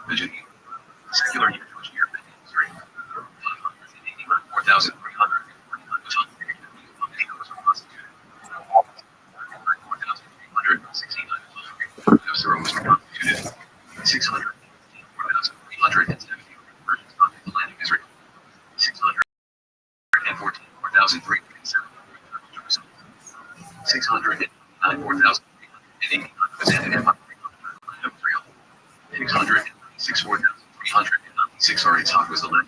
Budget. Secular year, Jewish year, 4,300. 4,369. Zero was constituted. 600. 4,370. Virgins of the land of Israel. 614. 4,307. Jerusalem. 609. 4,380. Byzantine Empire. Land of Israel. 606. 4,396. Aritzach was the land.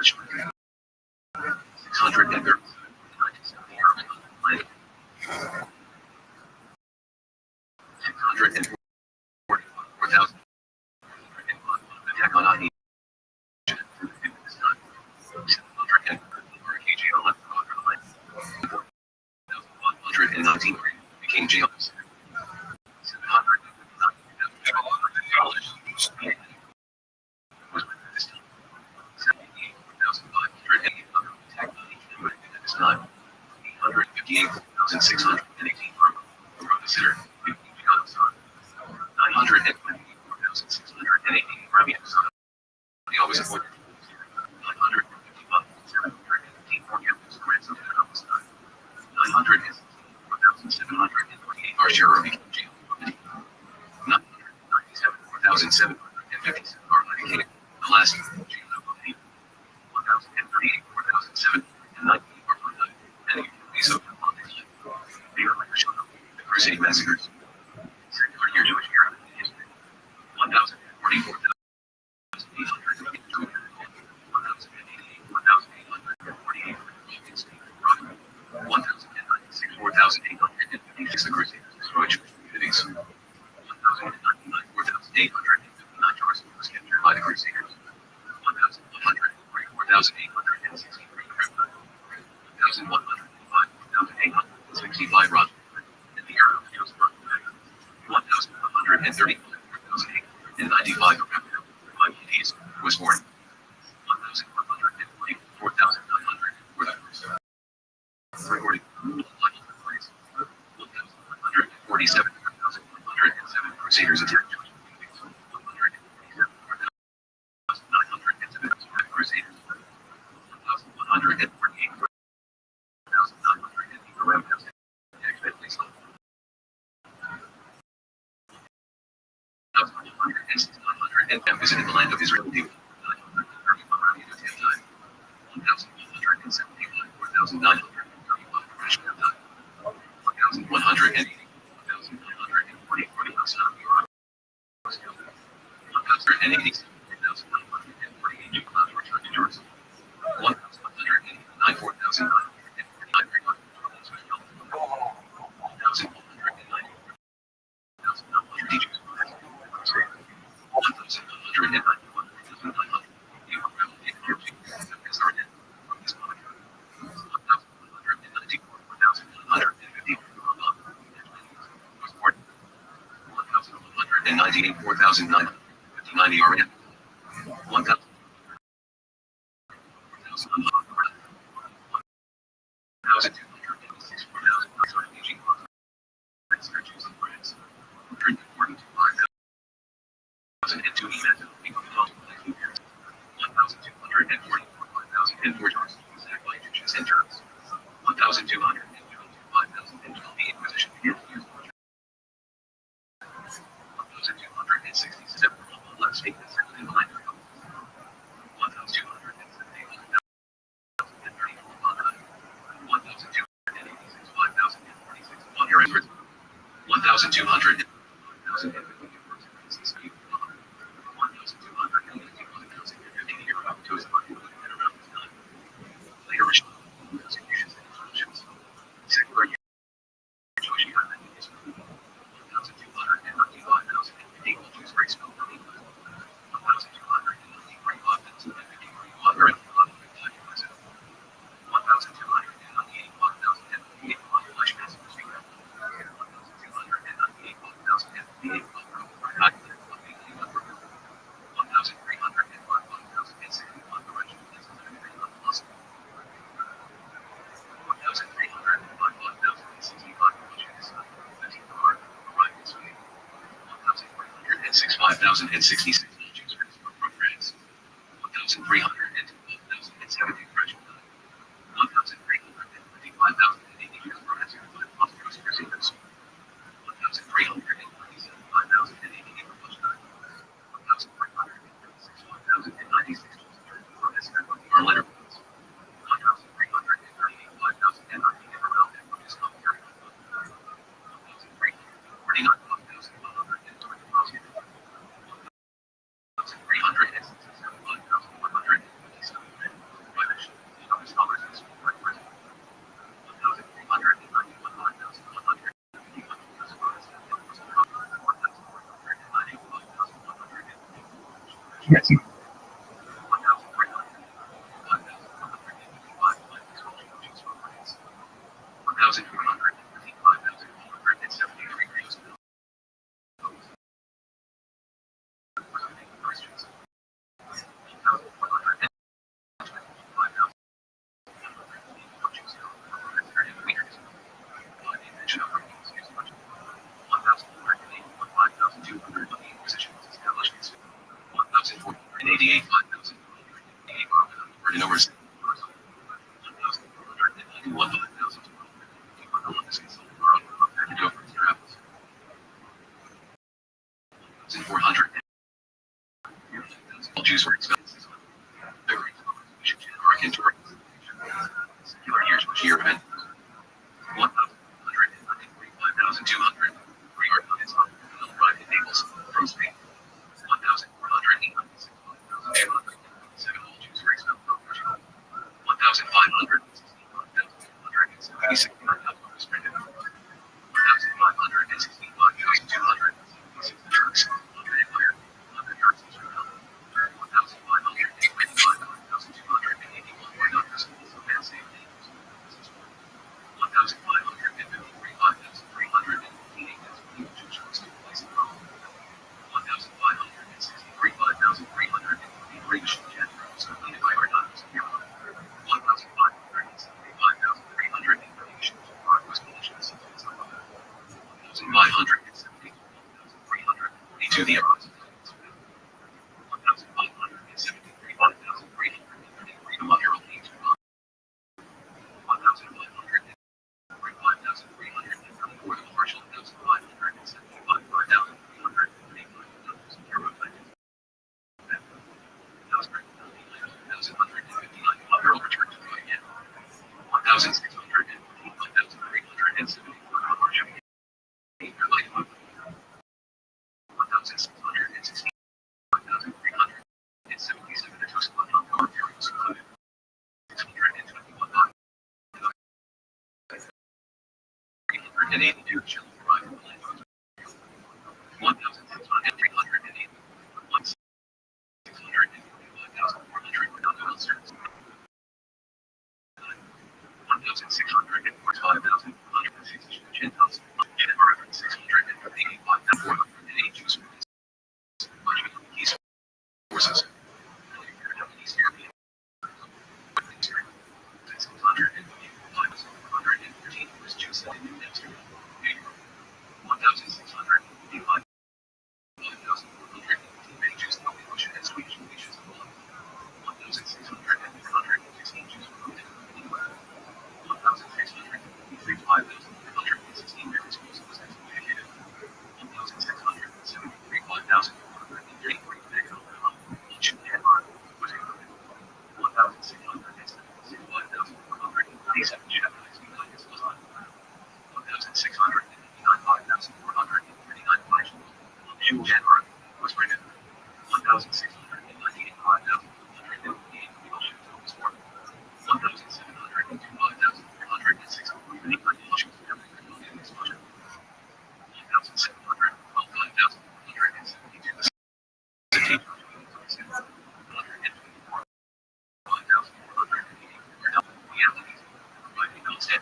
630. 640. 4,000. Attack on Ani. 119 became jail. 700 was with this time. 78,500 attack on at this time. 858,618 from the sitter. 924,618 Rabbi. He always avoided 955,718 for campus grants of the House. 904,728 are sure of became jail. 997,4,757 are educated. The last jail of 1,038, 4,007, and 19 are for the enemies of the politics. They are like the Crusade massacres. Secular year, Jewish year, history. 1,044,800. 4,856 the Crusaders destroyed Jewish communities. 1,099, 4,859 Jerusalem was captured by the Crusaders. 1,144,863 1,105, 4,865 Rothschild in the era of Joseph. 1,130, 4,895 5 EDs was born. 1,140, 4,900 were the first. 147, 4,107 Crusaders attacked Jewish communities. 147, 4,907 Crusaders. 1,148, 4,908 Arabians attacked Bentley's land. 1,106, 900 visited the land of Israel. 1,131 Rabbi at that time. 1,171, 4,931 British at that time. 1,180, 1,940 for the outside of Europe. 1,180, 1,948 Jews returned to Jerusalem. 1,189, 4,949 1,190, 1,900 Jews. 1,191, 4,900 198, 4,959 RN. 1,000. 1,286, 4,000 PG. Searches in France. 142, 5,002 emails. 1,244, 5,004 jars. Exact languages and terms. 1,212, 5,012 the Inquisition began to use 1,267 less statements in the language. 1,278, 1,286, 5,046 on your effort. 1,200, 1,056 people. 1,250 year up to his body and around this time. Later, persecutions and expulsions. Secular year. Jewish year. 1,295,000 equal Jews race. 5,066 Jews from France. 1,302 Russian. 1,325,080 Jews from Austria's Brazilians. 1,327,5,080 from Palestine. 1,396 from Berlin. 1,338,5,090 from Pakistan. 1,349,120 Yes. 1,488, 5,000. Burden over 1,491, 5,000. 400. All Jews were expelled. Secular years which year event. 1,195,200. Arrived in Naples from Spain. 1,496. 7 all Jews were expelled from Portugal. 1,500. 1,176. 1,565,200. The Turks. Empire. The Turks. 572 the Emirates. 1,573,300 freedom of your own age. 1,535,334 the partial 1,575 euro return to the again. 1,615,374 partial. 1,616. 1,377 the toast on commentaries included. 621 382 children arrived in the land. 1,608 1,645,400 were not on service. 1,645,160 Gentiles. 685,408 Jews. East forces. East European. 655,413 was Jews in New Amsterdam, New York. 1,685. 1,415 many Jews in Nova Scotia and Swedish nations of Holland. 1,616 Jews were moved in England. 1,653 5,316 Jewish schools was excommunicated. 1,673 5,433 each and on was included. 1,676 5,427 Japanese United was on. 1,659 5,439 Jew and Earth was printed. 1,698 5,488 was formed. 1,702 5,406 unique regulations in exposure. 1,712 5,472 the 1,424 5,480 realities providing no stand.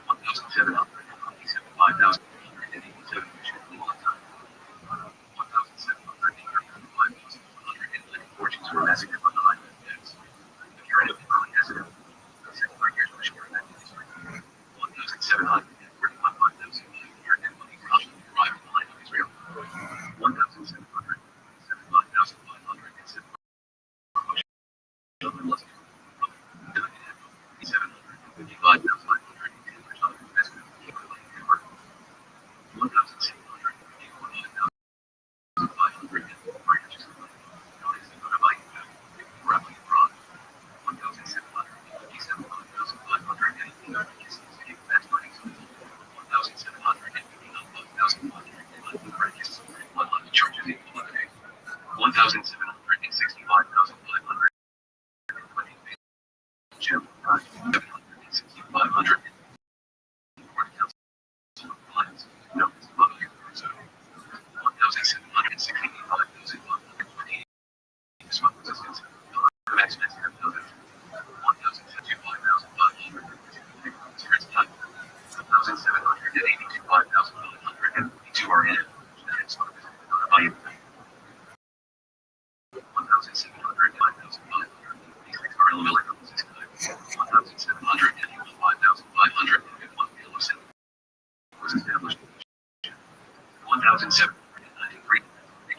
1,727 5,487 legal time. 1,735 Portuguese were massacred by the island deaths. The current of the early hesitant. The second years were short than history. 1,745 5,420 arrived in the land of Israel. 1,700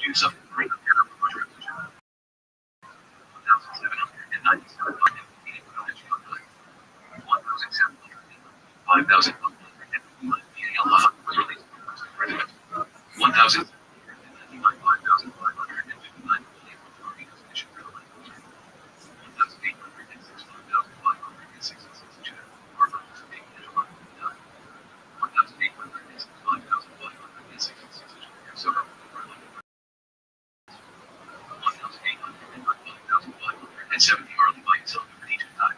Jews suffered great terror from Russia. 1,797 5,000 Allah was released as president. 1,000 and 70 hardly by itself for each time.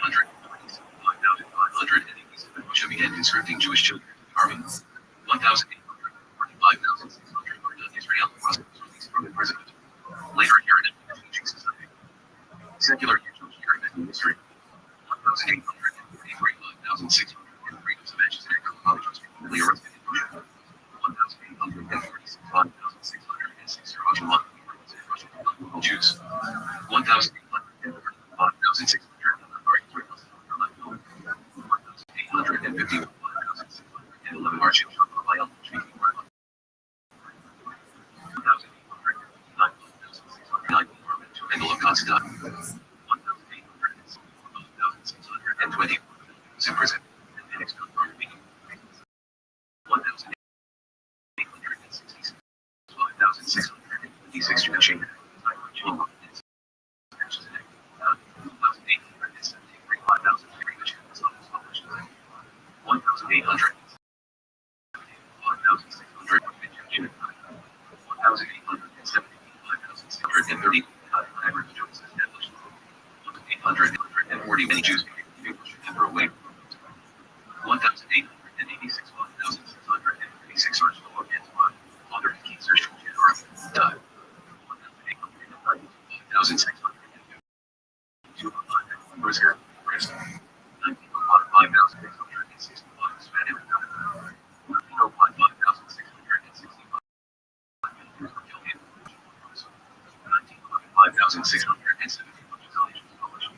1,827 Russia began conscripting Jewish children into the army. 1,845,600 were done Israel was released from imprisonment. Later inherited the teaching society. Secular Jewish ministry. 1,843,600 freedoms of action and cultures commonly arrested in Russia. 1,846,606 Russian Jews. 1,845,600 1,851,611 are children of Rothschild speaking Rabbi. 1,809,609 Handle of Constantine. 1,820 was in prison and expelled from the meeting. 1,866 5,626 Jewish 1,800 1,830 average Jews established. 840 many Jews became English and were away. 1,886 1,686 searched for against one. Other key search died. 1,600 Brazil, 5,665 Spanish. 5,670 published.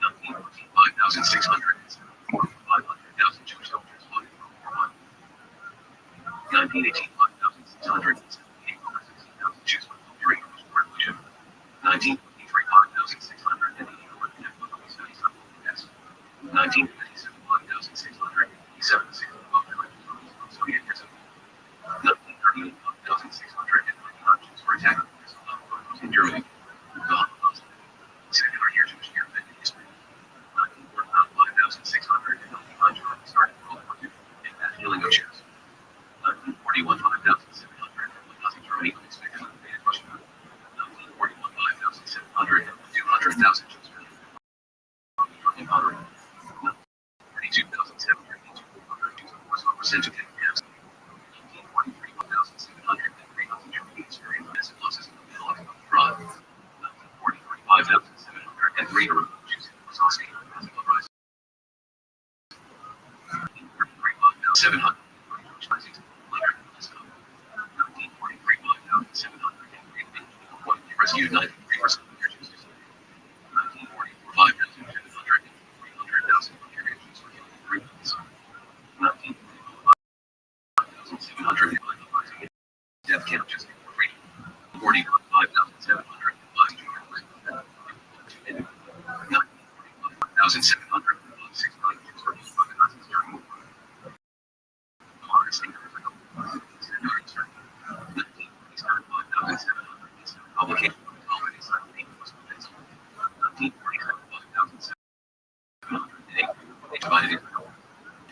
5,600 500,000 Jewish soldiers fought in World War I. 1918 5,600 16,000 Jews were killed during the Russian Revolution. 1923 5,680 studies on deaths. 1957 5,687 Soviet prison. 1938 5,629 Jews were attacked in Germany. Secular year Jewish year in history. 5,699 started World War II in that healing of Jews. 1941 5,700 Nazi Germany unexpectedly invaded Russia. 1941 5,700 200,000 Jews in Hungary. 32,700 Jews were sent to camps. 1943 1,700 Nazi Germany experienced massive losses in the middle of abroad. 1943 5,700 and greater Jews was on state massive uprising. 1943 5,700 rescued 93% of their Jews. 1944 5,700 300,000 Hungarian Jews were killed in 3 months. 1945 5,700 uprising death camp just before freedom. 45 5,700 1,700 6 million Jews were killed by the Nazis during the war. Modern state of Israel. 1947 5,700 publication already simultaneous with this. 1947 5,708 they divided Israel.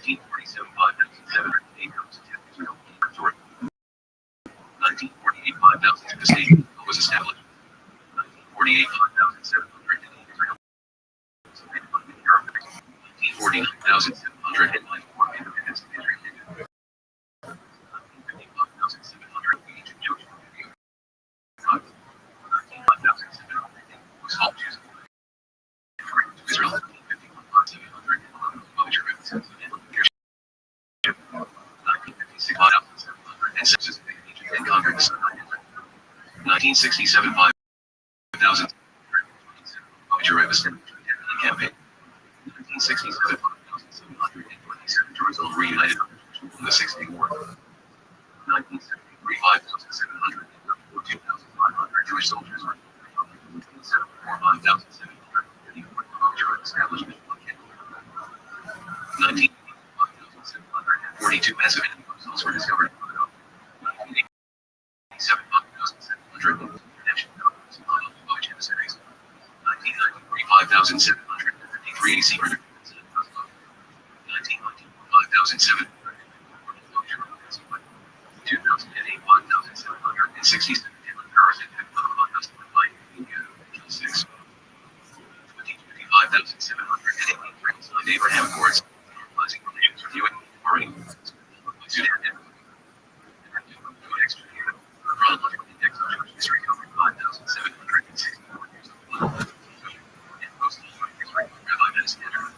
1947 5,708 comes to Israel territory. 1948 5,000 the state was established. 1948 5,708 Israel. 1949 794 independence of Israel. 1955 700 Egypt Jewish community. 1955 700 Jeremiah campaign. 1967, 5,727 Jerusalem reunited from the 60 War. 1973, 5,704, 2,500 Jewish soldiers were 5,754 establishment. 1942 massive enemy fossils were discovered. 1987, 5,700 international governments and non-Jewish emissaries. 1993, 5,753 secret. 1994, 5,700. 2008, 1,767 terrorist attack on us by India, 6. 2020, 5,780 friends signed Abraham Accords, normalizing relations with UN, Bahrain, Sudan, and chronological index of Jewish history covering 5,764 years of political and post-Islamic history, Rabbi Standard.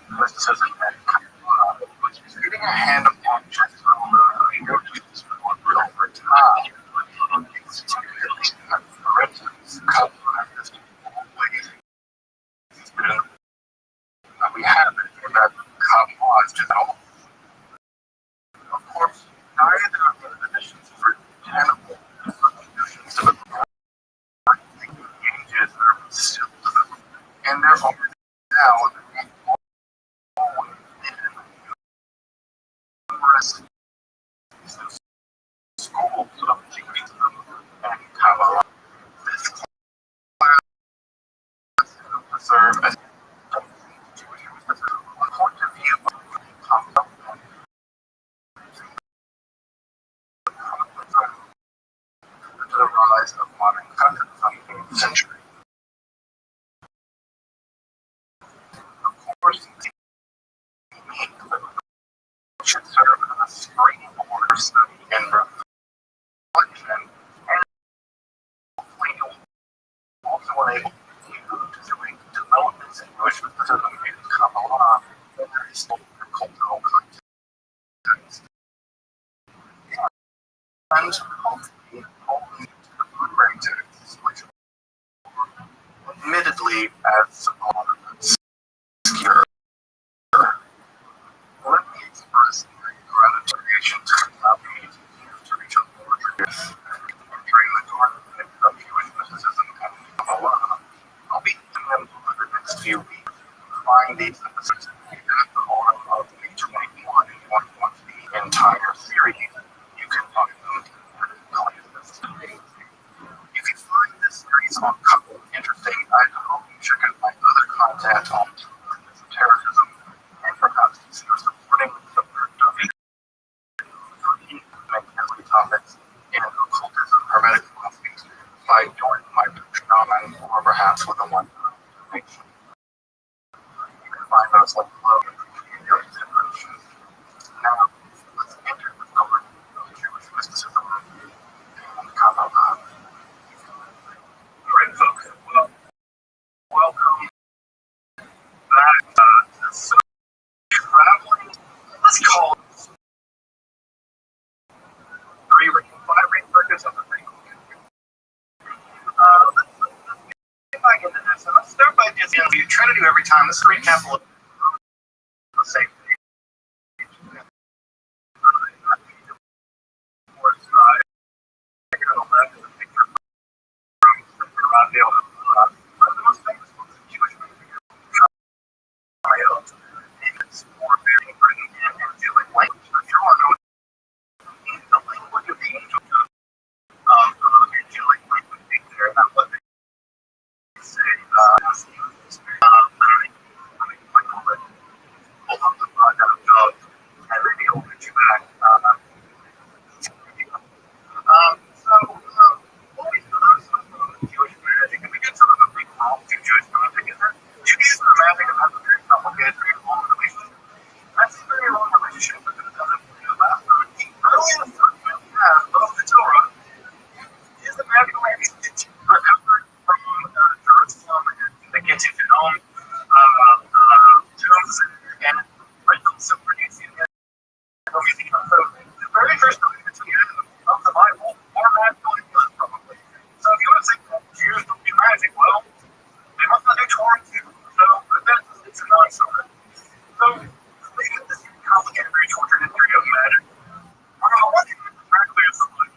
Getting a hand upon just over time. For instance, we have it in that compromise to know. Of course, neither of the conditions for tenable conditions to the engages are still and therefore now numerous schools of Judaism and Kabbalah. This class serve as Jewish point of view comes up to the rise of modern countries in the 19th century. Of course, should serve as a springboard for study and reflection, and hopefully also enable you to doing developments in Jewish mysticism in Kabbalah in their historical and cultural context. And hopefully only to the primary texts, which are admittedly as obscure. Let me express my gratitude to the Rabbi to reach out more traditions and train the content of Jewish mysticism and Kabbalah. I'll be doing them over the next few weeks. Find these episodes at the bottom of page 21 and 1 the entire series. You can find them at the playlist. If you find this series on Kabbalah interesting, I hope you check out my other content on terrorism and perhaps consider supporting the work of for topics in occultism, hermetic philosophies by joining my Patreon or perhaps with a one-time donation. You can find those links below in your consideration. Now, let's enter the story of Jewish mysticism and Kabbalah. Alright, folks, well, welcome back to this traveling, let's call it 5 researchers of the Let's get back into this. And let's start by just, we try to do every time. Let's recap a little bit. Let's say, the most famous ones in Jewish mysticism. It's more very written in angelic language. If you want to know the language of the angels, angelic language being there, not what they say. Hold up the dog, and maybe I'll get you back. What we do is Jewish magic, and we get some of the big wrong to Jewish magic, is that Judaism and magic have a very complicated, very long relationship. That's a very long relationship because it doesn't last early in the first of the Torah is the magical language recovered from Jerusalem and the Gittin Genome tombs and rentals of producing it. So the very first documents we have of the Bible are magical languages, probably. So if you want to say Jews don't do magic, well, they must not do Torah too. it's a non-starter. So, leaving this complicated, very tortured history of magic, we're going to look at it very clear something.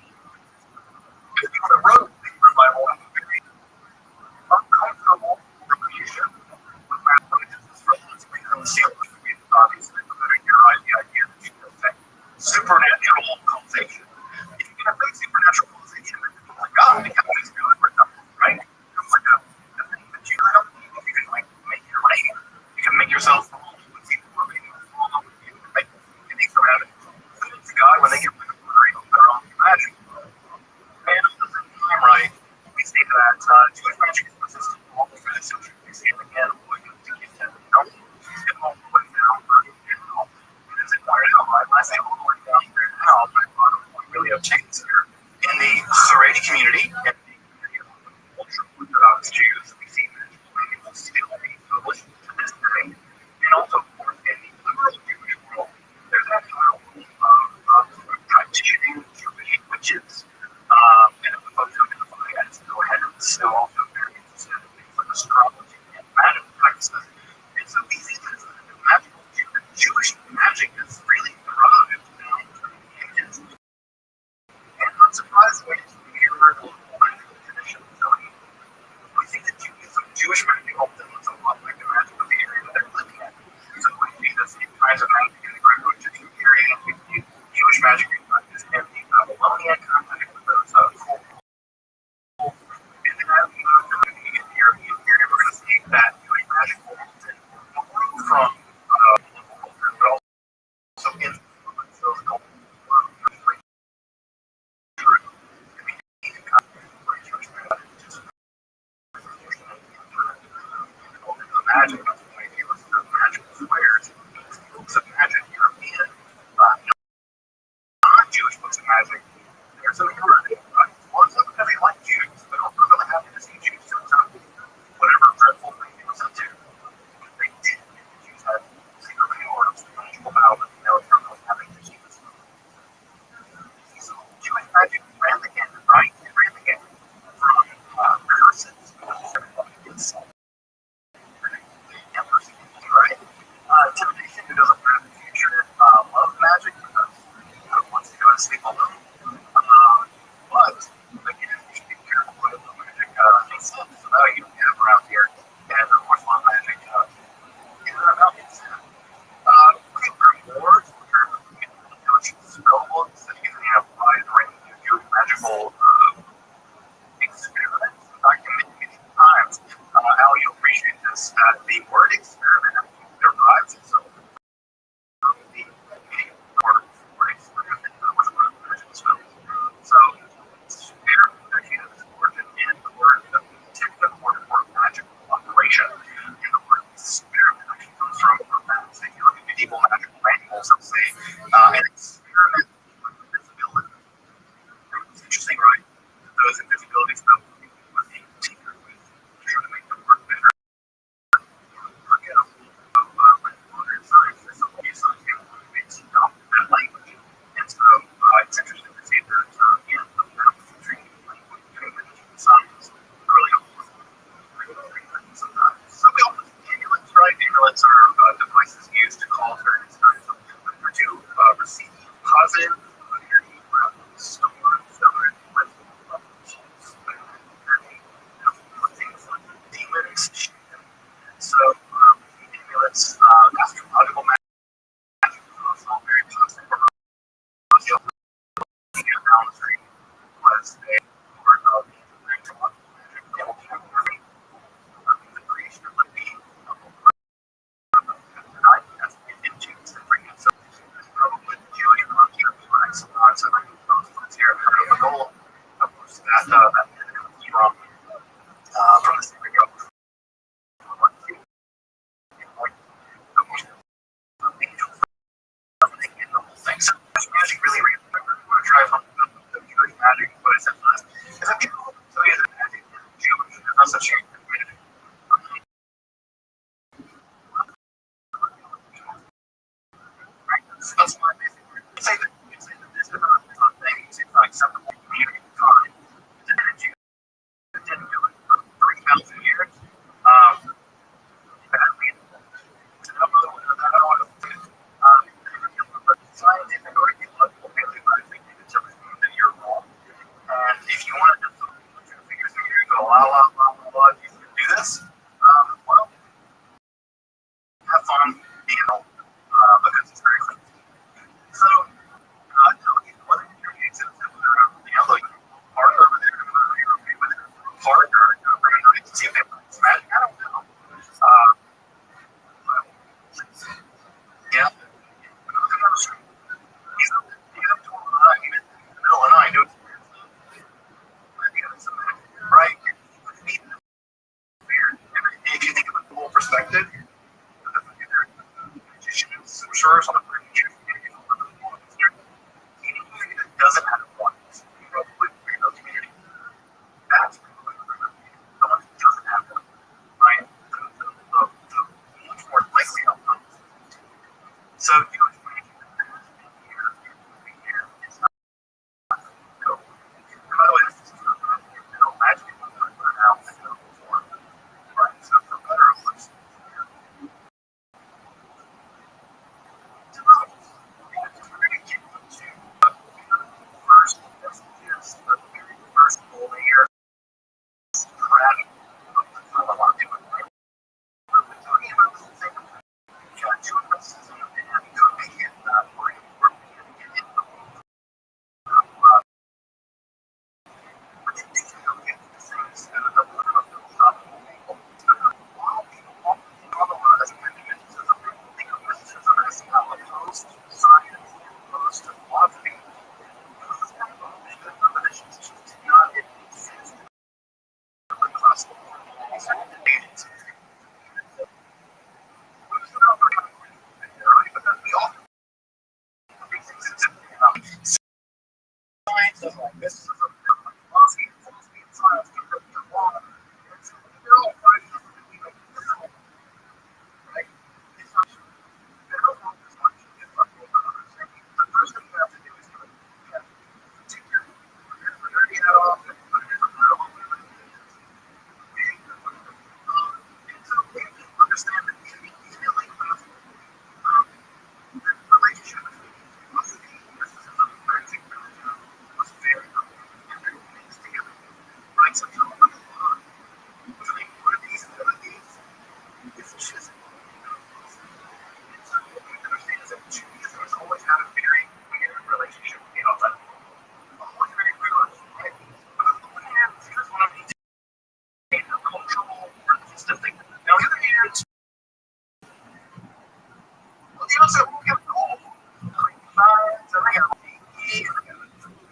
If you wrote the revival of a very uncomfortable relationship with mathematics from its concealed, obviously, but then you're right, the idea that you can affect supernatural causation. If you can affect supernatural causation, then people like God becomes just good for nothing, right? It's like a thing that you don't need. You can like make your rain. You can make yourself fall when people are making you fall. You can make things around it. To God, when they get rid of their own magic. And at the same time, right, we see that Jewish magic is persistent all through the century. We see it again, going to get that help. It's all the way down through now. And as it pointed out, right, when I say all the way down through now, my bottom point really obtains here. In the Haredi community, and the community of ultra Orthodox Jews, we see magic manuals still being published to this day. And also, of course, in the liberal Jewish world, there's that kind of practicing Jewish witches. And if the folks who identify as go-ahead, still also very interested in things like astrology and magic practices. And so we see this as magical Jewish magic is really derived down through the ages. And not surprisingly, it's mirrored magical traditions. So we think that Judaism, Jewish magic often looks a lot like the magic of the area that they're living in. So we see the same kinds of magic in the Great Rothschild area. We see Jewish magic in practice in the Babylonian context with those cool. And then as we move to the European period, we're going to see that Jewish magic will often move from local culture, but also influence those cultures. Magic of the way he was the magical squares, books of magic, European, non-Jewish books of magic. There's a majority, right? Ones that because they like Jews, but also really happy to see Jews do something. Whatever dreadful thing they was up to, they did. The Jews had secretly or magical power that they were having to keep us from. So Jewish magic ran the gamut, right? It ran the gamut from curses, itself. Right? Temptation, who doesn't predict the future, loves magic because wants to go to sleep alone. But again, you should be careful with the magic makes sense about you have around here. And of course, love magic is about consent. Looking for more in terms of Jewish spell books that you can apply to Jewish magical experiments. I can make many times. Al, you'll appreciate this, that the word experiment derives itself from the word experiment, which word of magical spells. So, experiment actually has its origin in the word, the technical word for magical operation. And the word experiment actually comes from that. So, if you look at medieval magical manuals, they'll say an experiment with invisibility. It's interesting, right? Those invisibility spells was being tinkered with to try to make them work better. Work out. lecturers on the previous community that doesn't have one with no community. That's the one that doesn't have one. Right? The much more likely outcome. So you would find here it's not go. By the way, this is not magic out before. Right? So for better or worse. First full year, crash of a lot of people. Talking about the thing, two investors and go make it for you.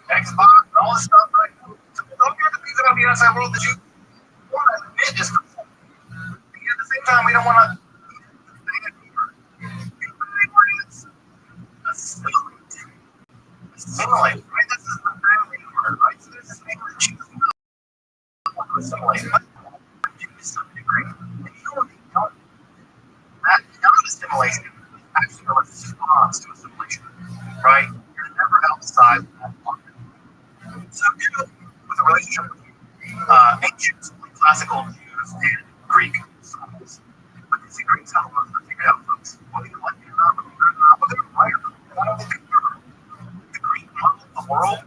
Xbox, all this stuff, right? So don't get the things about the outside world that you want to admit is cool. At the same time, we don't want to assimilate, right? This is the family word, right? So there's this thing that you want to assimilate, but to some degree. And you don't, that non-assimilation is actually a response to assimilation, right? You're never outside that pocket. So with a relationship with ancient classical Jews and Greek scholars, but these Greeks have to figure out, folks, whether you like it or not, whether you're not, whether you're right or not. I don't think the Greek model of the world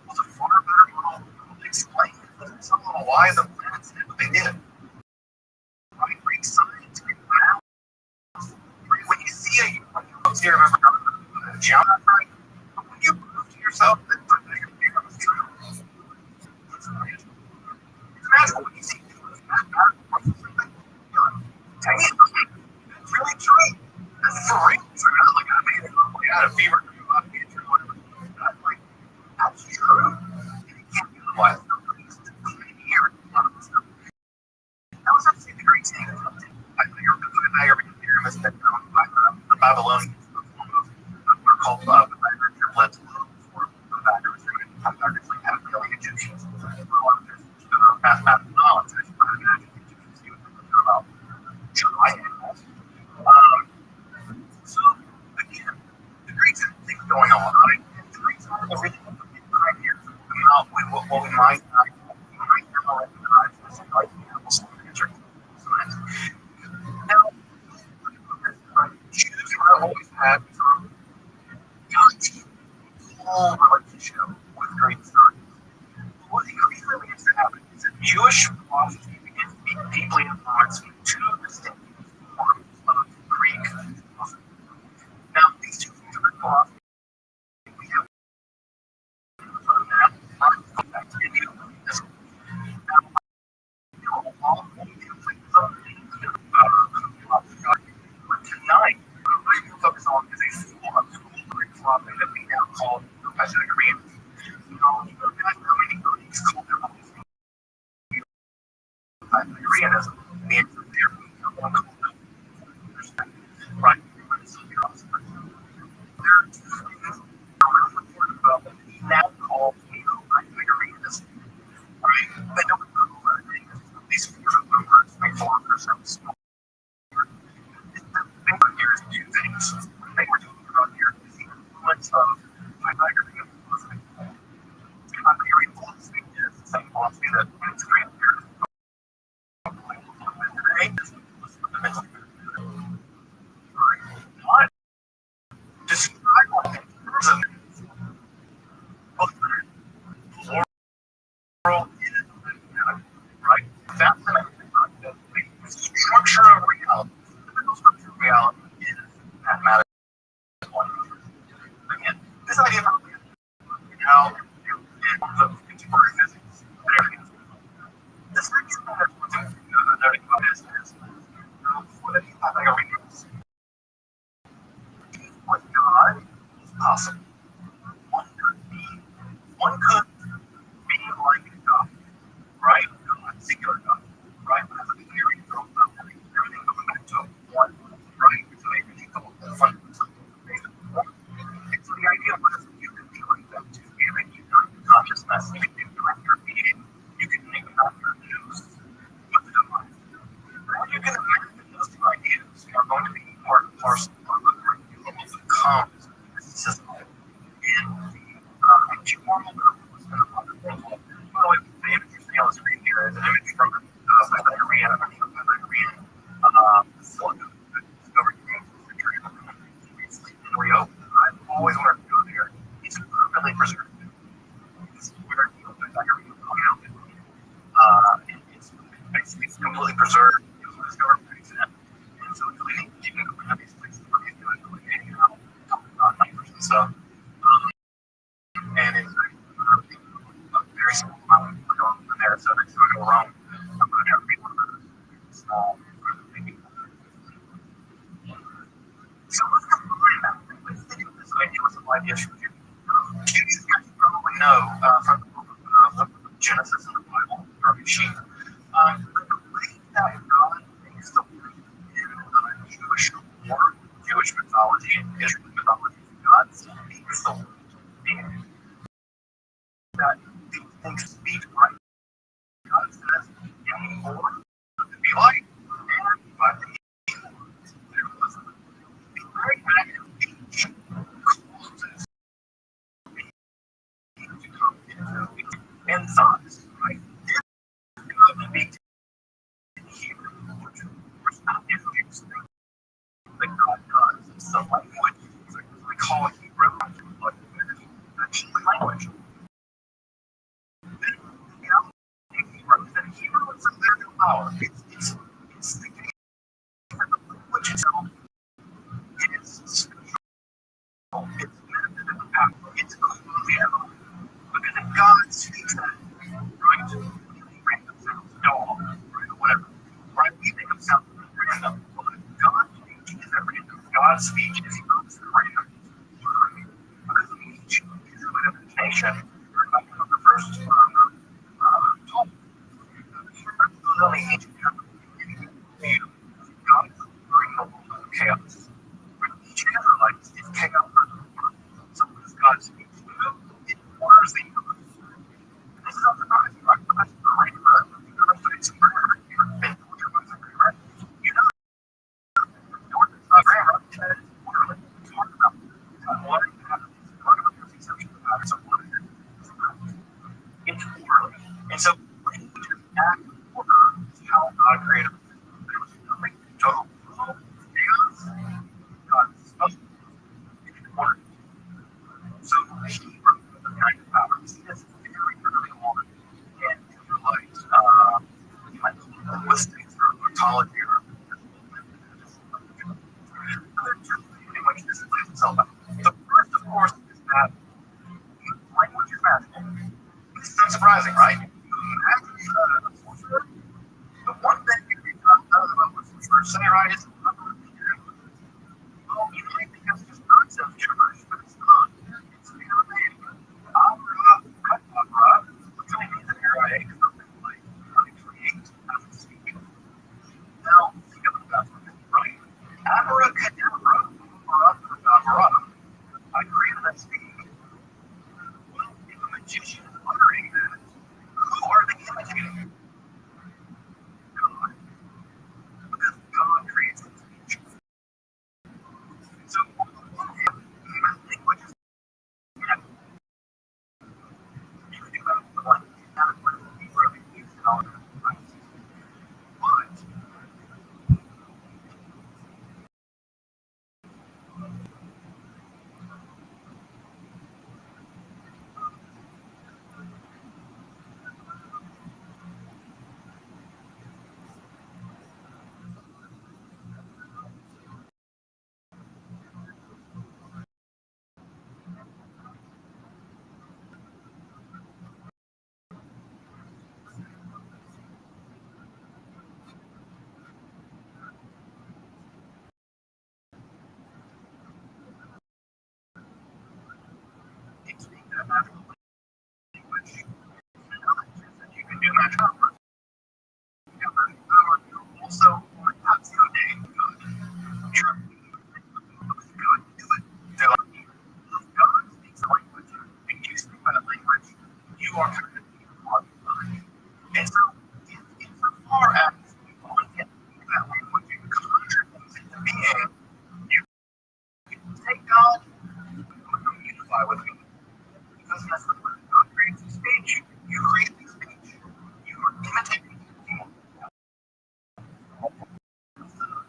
was a far better model to explain some of why the planets did what they did. Right? Greek science, Greek math. When you see a, when you look here, remember geometry, when you prove to yourself that your theorem is true, it's magical when you see mathematical something. You're like, dang it, it's really true. That's for real. It's not like I made it up. Like I had a fever dream about being true, whatever. I'm like, that's true. And it can't be otherwise. Nobody's here. That was actually the Greek saying. Your theorem is that the Babylonians were called Pythagorean triplets before Pythagoras. Pythagoras like had really Egyptians. Mathematical knowledge. I can imagine the Egyptians knew about giant animals. So again, the Greeks had things going on, right? The Greeks are the really right here. What we might not recognize as like animals science. Now, Jews have always had some full relationship with Greek studies. What increasingly begins to happen is that Jewish philosophy begins to be deeply influenced with two distinct forms of Greek philosophy. Now, these two forms of Greek philosophy we have back to India. Tonight, what we focus on is a school of Greek philosophy that we now call Pythagorean. How many Greeks call their own Pythagoreanism? The answer there, right? there are two things that are really important about what we now call neo-Pythagoreanism. Right? I don't know what it is. These words may fall under some small. The thing here is two things. The thing we're talking about here is the influence of Pythagorean philosophy. Pythagorean philosophy is the same philosophy that it's great here. Today is the mystery. What? Describe what a person is. World is, right? That's the main thing. The structure of reality, the physical structure of reality is mathematical. Again, this idea of how the contemporary physics and everything is. The second thing that's worth noting about this is what I Pythagoreans. What God is possible. One could be like God, right? God, singular God, right? But as a theory, throws out everything going back to one, right? So everything goes to one. So the idea was you could be like that too. You can be consciousness, you can direct your being, you can make up your news with the divine. You can imagine those two ideas are going to be part and parcel of the common system in the ancient world and the modern world. By the way, the image you're seeing on the screen here is an image from the Pythagorean, Silicon that discovered the century in Rio. I've always wanted to go there. It's really preserved. It's where Pythagorean hung out. It's basically completely preserved. It was discovered by accident. And so it's really neat. You can go to these places where you can really hang out, talk about numbers and stuff. And it's a very small amount of going from there. So next time I go to Rome, I'm going to have to be one of those small, maybe. So let's combine that. Let's think of this idea with some ideas from here. Two of these guys you probably know from the book of Genesis in the Bible, Rabbi. But the way that God makes the world in Jewish lore, Jewish mythology, and Israeli mythology, God speaks the world. That these things speak right. God says, in the Lord, to be light, and by the evil ones, there was the very act of each causes to come into and thoughts, right? If God speaks in Hebrew, which not introduced that God does in some language, we call it Hebrew, like the language. Hebrew is a lyrical power. It's the case that the language itself is spiritual. It's metaphysical power. It's clear. Because if God speaks that, right? We random sounds, dog, right, or whatever. Right? We think of sounds random. But if God speaks, is that random? God's speech is not random. Because each nation, remember the first talk. Only ancient view God is bring the world of chaos. When each Israelite is chaos. So as God speaks to them, it orders the universe. This is not surprising, right? That's the right word. The universe is murder. You're bent with your minds are right. You know, it's not grammar. It's orderly. Talk about water. Talk about the exception of matters of water. It's orderly. And so act order is how God created. There was nothing total chaos. God spoke in order. So he wrote the kind of power. You see this very early on in Israelites, linguistics or ontology or other terms in which this plays itself out. The first, of course, is that language is magical. This is not surprising, right? The one thing you can tell about what sorcerer say, right, is well, you might think that's just nonsense gibberish, but it's not. It's Aramaic. Abra, which only means in Aramaic something like create as we speak. Now, think about that for a minute, right? Abracadabra, or abracadabra, a natural language. You can do natural work. Also, that's your day. You're God. Do it. God speaks a language, and you speak that language. You are kind of and so, insofar as one can speak that language and conjure things into being, you take God and unify with me. Because that's the word. God creates a speech. You create the speech. You are imitating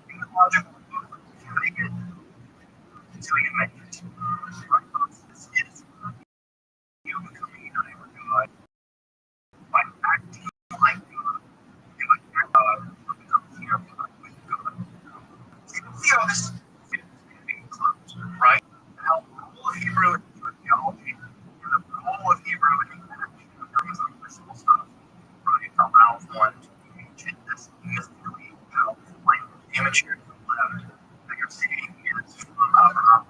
the logical movement. You make it until you make it. Right? This is you becoming united with God by acting like God. And like God becomes here with God. So you can see how this is being closed, right? How the whole of Hebrew and theology, the whole of Hebrew and action in terms of personal stuff, right? Allows one to engage in this mystically powerful language. The image here to the left that you're seeing is from Abraham,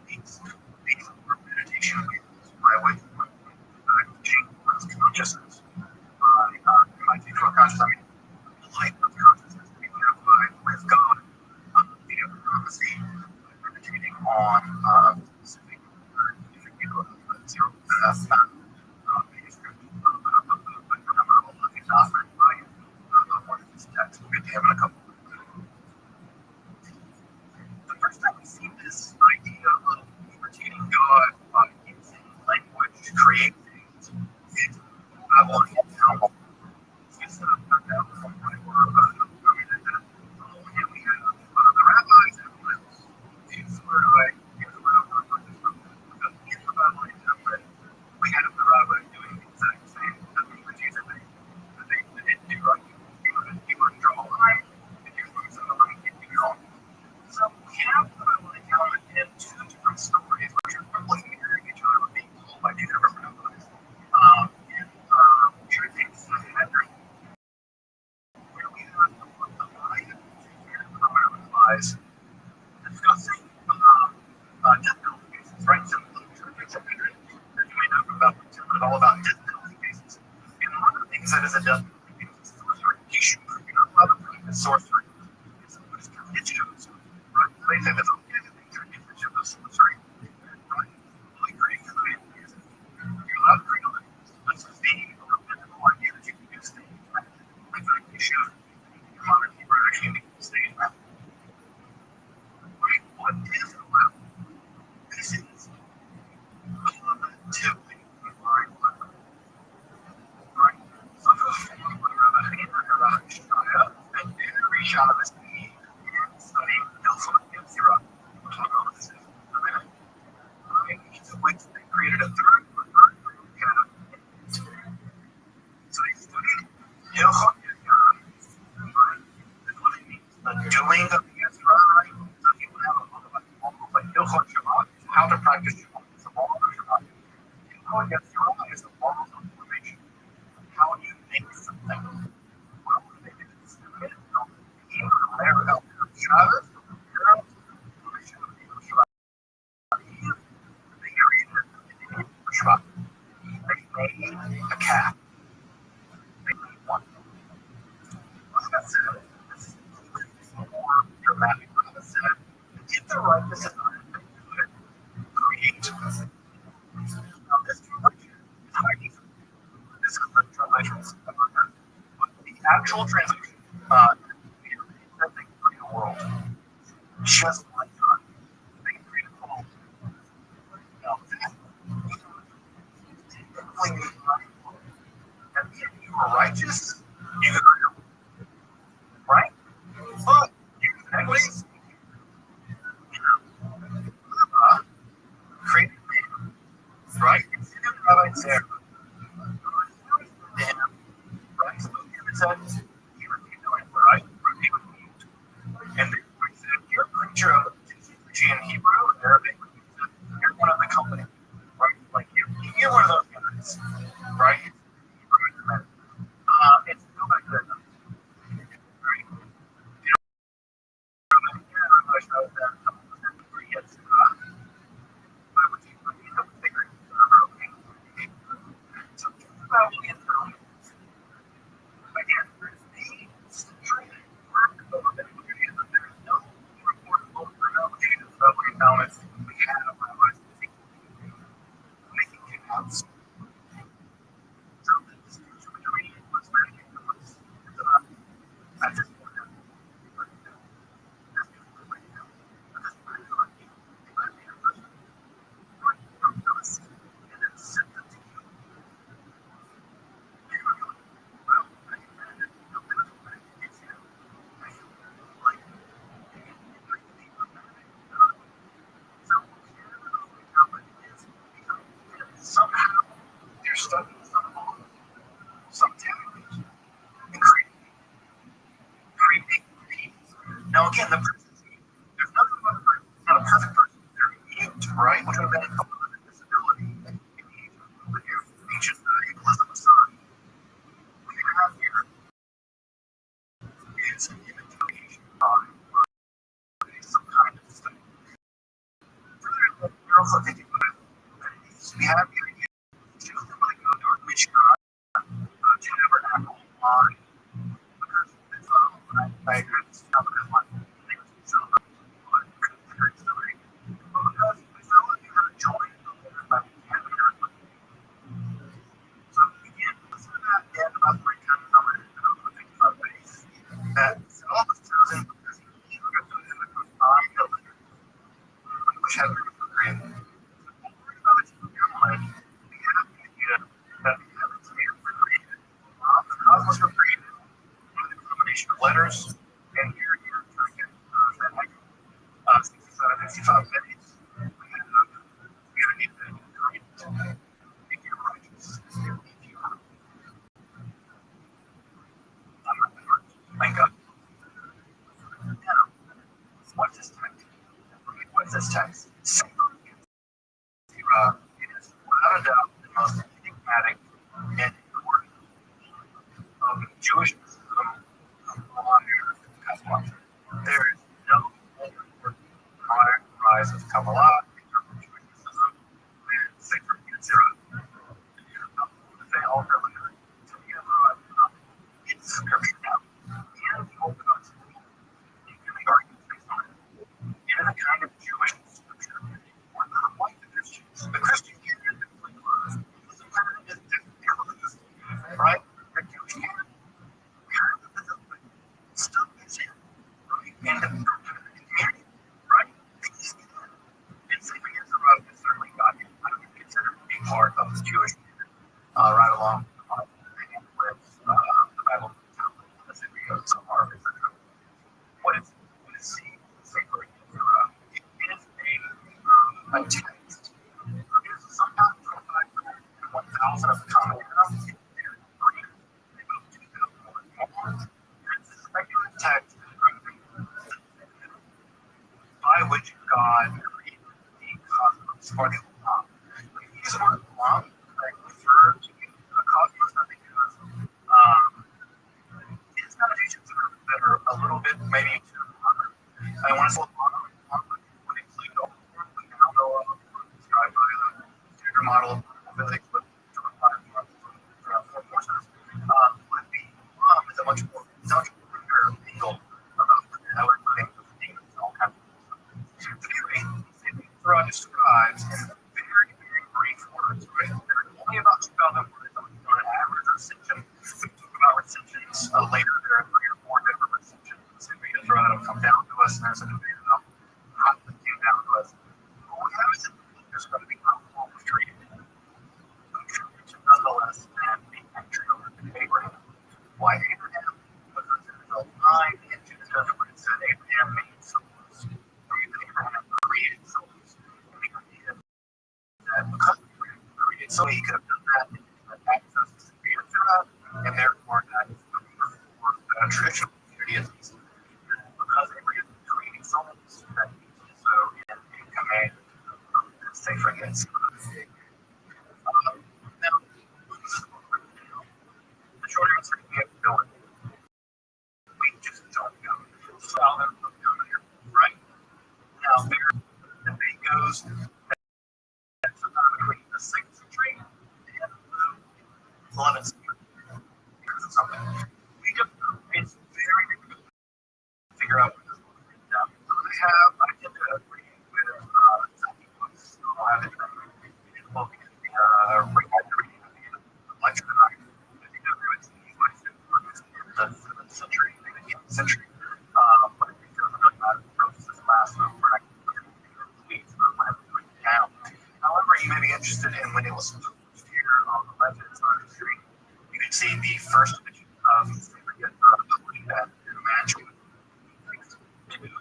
these are meditation wheels by which one change one's consciousness. By teaching consciousness, I mean the light of consciousness to be unified with God. The prophecy, meditating on specific zero manuscript offered by one of these texts. We'll get to him in a couple. The first time we see this idea of imitating God by using language to create things is Babylon Temple. It's not that from what we're and we have the rabbis and everyone else. It's where here's the rabbi because in the Babylon Temple, we have the rabbi doing the exact same thing that Jesus did. They didn't do right. He wouldn't draw a line, and he was on the line, he didn't draw. So we have the Babylon element in two different stories, which are completely mirroring each other, but being told by two different rabbis. Here things Henry, where we have the rabbis discussing death penalty cases, right? So you may know about it's all about death penalty cases. And one of the things that is a death penalty case is sorcery. You're not allowed to practice sorcery. It's traditions, right? They say that's okay to think tradition of sorcery, right? Like creating music. You're allowed to create a living. Let's see a mythical idea that you can do stage, right? In fact, you should. Your modern Hebrew actually makes the stage, right? What is allowed? This is typically right. So and every shot of this movie and studying Nelson and Zero. We'll talk about this in a minute. Each of which they created a third category. So they studied Hilchot Yezra'ah. That's what it means. The doing of the Yezra'ah. So people have a book about multiple, but Hilchot Shabbat is how to practice Shabbat. It's the law of Shabbat. Hilchot Yezra'ah is the law of formation. How do you make something? Well, they did this. Shabbos, they made a calf. They made one. Like I said, this is more dramatic. Like I said, if the right design could create now this translation is highly this is the translation but the actual translation that they create a world just like God. They create a world. Now that and if you are righteous, you can create a world, right? But you can equities, create a man, right? It's in the right there. Right? So it says, he repeated the right? Repeat with me. And they said, you're a preacher of preaching in Hebrew and Arabic. You're one of the company, right? Like you're one of those guys, right? It's go back to that. Right? You know, I wish I was that. Now, again, the presidency, there's nothing about not a perfect person. They're mute, right? Which would have been a disability in the ancient Elizabeth's son. What you have here is an imitation by some kind of thing. Further, you're also thinking about we have here, she was like Michigan to never act on because it's I agree with some of this one. That all the chosen because he looked at the which had been cosmos were created with a combination of letters and here 67, 55 minutes. We don't need to create if you're righteous. If you are, I'm not the thank God. Now, what's this text? What's this text? It is without a doubt the most enigmatic and important of Jewish mysticism on earth. There is no modern rise of Kabbalah in terms of Jewish mysticism and sacred Yetzirah. They all earlier it's scripture now. And the Orthodox you can make arguments based on it. It is a kind of Jewish scripture. We're not like the Christians. The Christian canon is completely closed. Muslim canon is different, right? The Jewish canon, stuff is in, right? And the community, right? Things in. And Sacred Yetzirah is certainly God. I don't even consider it to be part of the Jewish canon, right along with the Bible, the Sacred Yetzirah, etc. What is Sacred Yetzirah? It is a text. It is sometimes 1,000 of the common era. It's a speculative text by which God created the cosmos or the Ulam. We use the word Ulam to refer to the cosmos because it's connotations that are a little bit maybe too modern. I want to say Ulam would include all the world we now know of, described by the standard model of physics with four forces. But the Ulam is a much bigger angle about how we're putting the demons and all kinds of stuff. Anyway, Torah describes in very, very brief words, right? There are only about 2,000 words on an average recension. We talk about recensions later. There are 3 or 4 different recensions. So we can throw that'll come down to us, and there's a debate about how it came down to us. What we have is that there's going to be alcohol treated. Nonetheless, and the patriarch Abraham. Why Abraham? Because there's a line in Genesis where it said Abraham made souls. Or even Abraham created souls. And we created that because Abraham created souls, he could have done that and access to the Yetzirah, and therefore that is for the traditional Judaism. Because Abraham is creating souls, that he's also in command of the sacred Yetzirah. Now, the short answer is we have to go in. We just don't go. So I'll never go here, right? Now, there, the debate goes that sometime between the 6th century and the 11th century. Here's something. We just, it's very difficult to figure out what this book is written down. I tend to agree with some books. I'll have it in the book in the reading of the lecture tonight. I think I agree with some of these books that were written in the 7th century, maybe the 8th century. But it doesn't really matter. The process lasts for weeks or whatever it's written down. However, you may be interested in when it was published here on the left-hand side of the screen. You can see the first edition of Sacred Yetzirah published at Imagine 1962.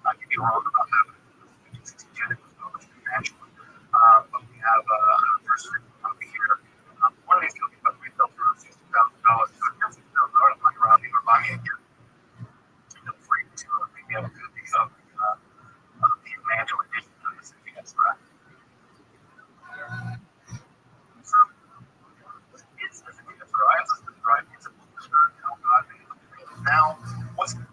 I could be wrong about that, but 1962 it was published in Imagine. But we have a first copy here. One of these copies about retail for $60,000. So if you're $60,000 lying around, you can buy me again. Feel free to Now, what's the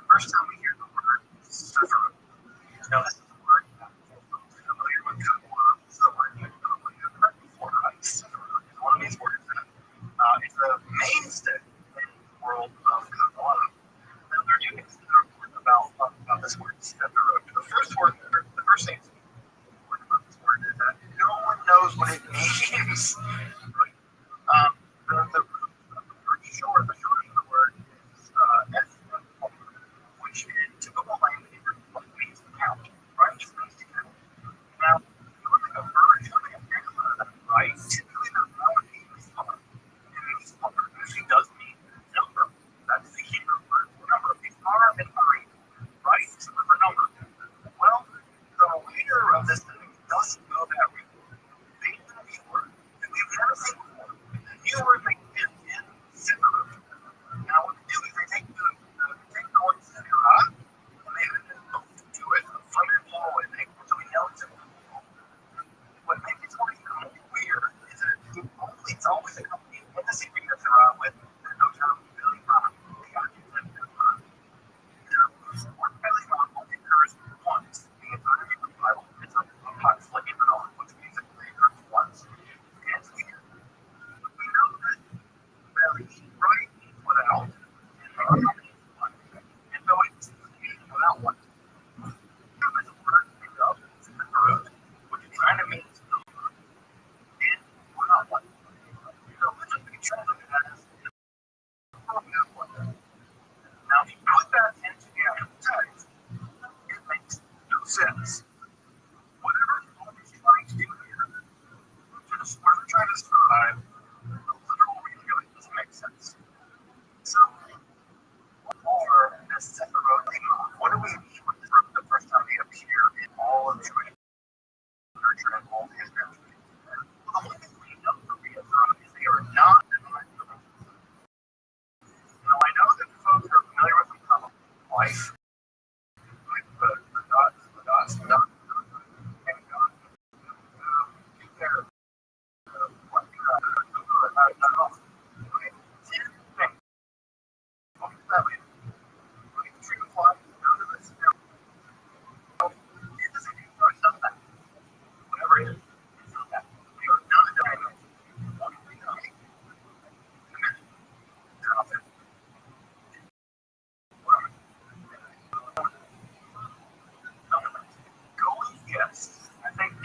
first time we hear the word Sephiroth. Now, this is a word that we're familiar with Kabbalah, so you've heard before, right? Sephiroth is one of these words that it's a mainstay in the world of Kabbalah. Now, there are two things that are important about this word Sephiroth. The first thing about this word is that no one knows what it means. Right? The short of the word is which in typical language means to count, right? It just means to count. Now, if you look at a verb, if you look at a grammar, right? Typically, the noun means number. It means number. It actually does mean number. That's the Hebrew word for number. It's R and I, right? It's the word for number. Well, the reader of this thing doesn't know that root. They know the word that we've never seen before. The new word they give in Sephiroth. Now, what they do is they take the word Sephiroth and they do it fundamental and so we know it's a what makes it kind of weird is that it's always accompanied in the secret Sephiroth with no term Billy Ron. The object of Billy Ron. The word Billy Ron only occurs once in the entirety of the Bible. It's a polyphonic noun, which means it occurs once. And it's weird. We know that Billy, right, means without, and Ron means one. And so it's without one. There's a word picked up in the root, which kind of means number, and without one. So let's just be translated as without one. Now, if you put that into the actual text, it makes no sense. Whatever is trying to do here, we're trying to describe the literal reading of it doesn't make sense. So, or the Sephiroth, what do we mean with this the first time they appear in all of Jewish literature and all the history of Jewish? Well, the one thing we know for Sephiroth is they are not divine persons. Now, I know that folks are familiar with the problem of life, like the gods, and God, and God,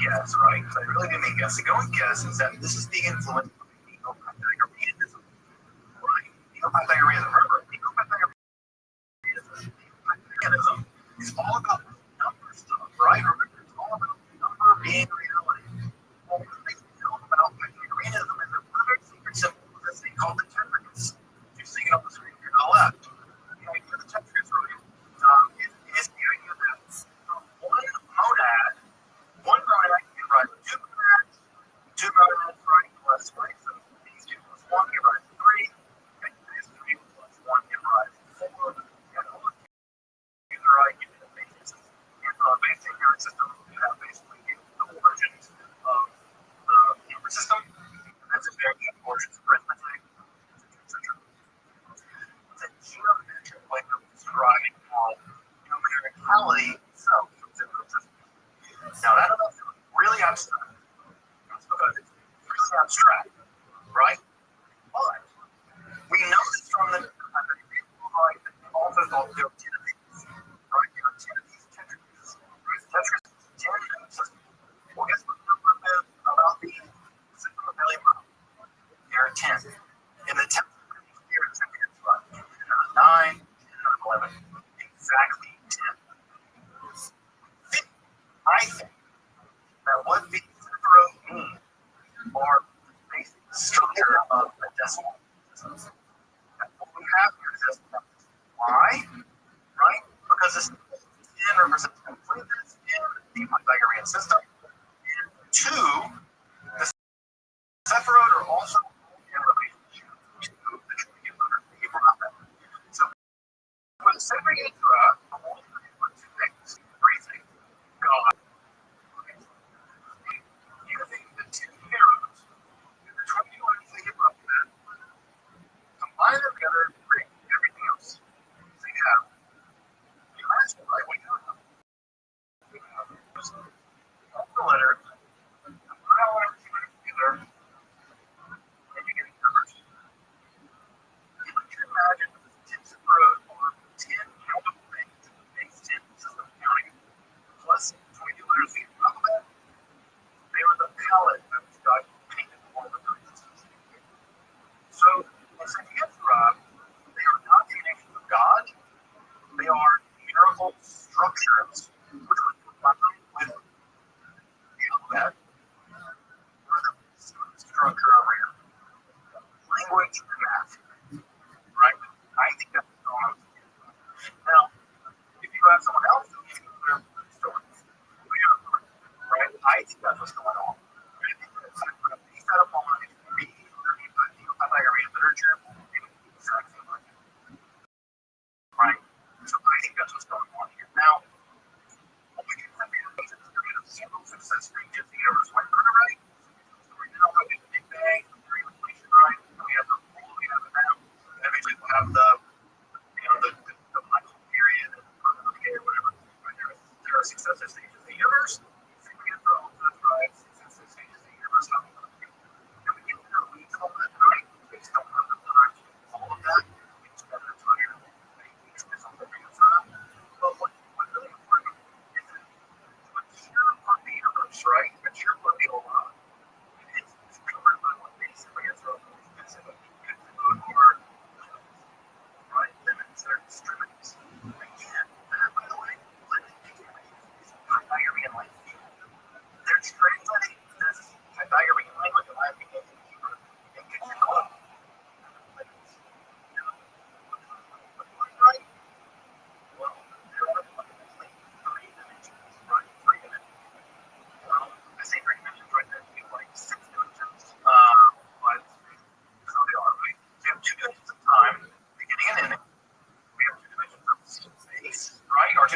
guess, right? Because I really didn't mean guess. The going guess is that this is the influence of Neo-Pythagoreanism, right? Neo-Pythagoreanism, remember, Neo-Pythagoreanism is all about number stuff, right? Remember, it's all about number being reality. Well, the thing we know about Pythagoreanism is a very secret symbol of this thing called the tetrachus. You see it on the screen here to the left. The idea of the tetrachus, right, is the idea that one monad can write two monads, right, plus, right?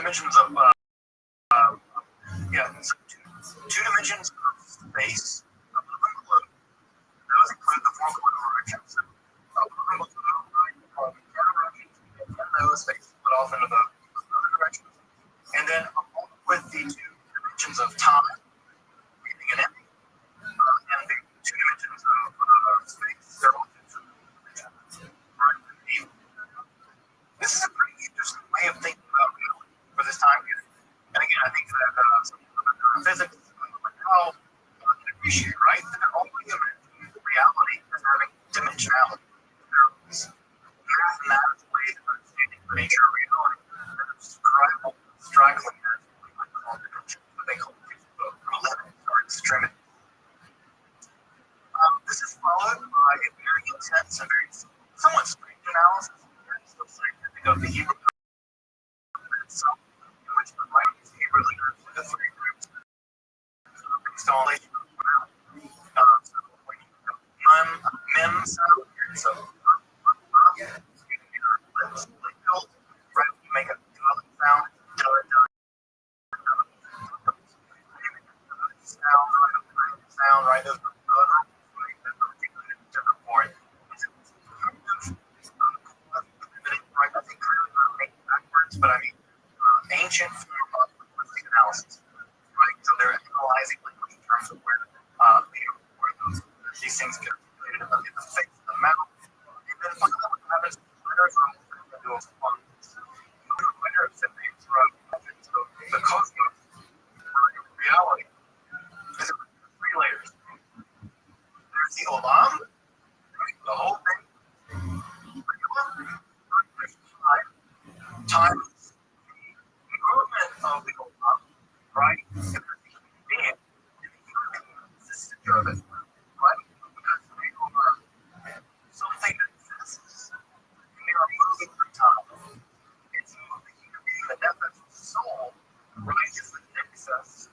dimensions of two dimensions of space above and below. Those include the four directions. Above and below, those spaces put off into the other directions. And then along with the two dimensions of time, breathing and ending, and the two dimensions of space, they're all two dimensions. This is a pretty interesting way of thinking about reality for this time period. And again, I think that some physics like how can appreciate, right? That they're always imagining reality as having dimensionality. There's mathematical ways of understanding the nature of reality that are straggling as we might call dimensions, what they call limits or extremities. This is followed by a very intense and very somewhat strange analysis of the Hebrew itself, in which the writings Hebrew groups into three groups based on relation to the ground. So when you have mem sound, so lips, right? You make a sound, sound, right? Those but I mean, ancient form of linguistic analysis, right? So they're analyzing language in terms of where these things get articulated in the face of the mouth. And then finally, what happens is letters are all into a font. Letters that they throw into the cosmos, reality, is three layers. There's the olam, right? The whole thing. There's time. Time is the movement of the olam, right? And there's the being, the center of it, right? Because they are something that exists, and they are moving through time. And so the human being, the depth of soul, right, is the nexus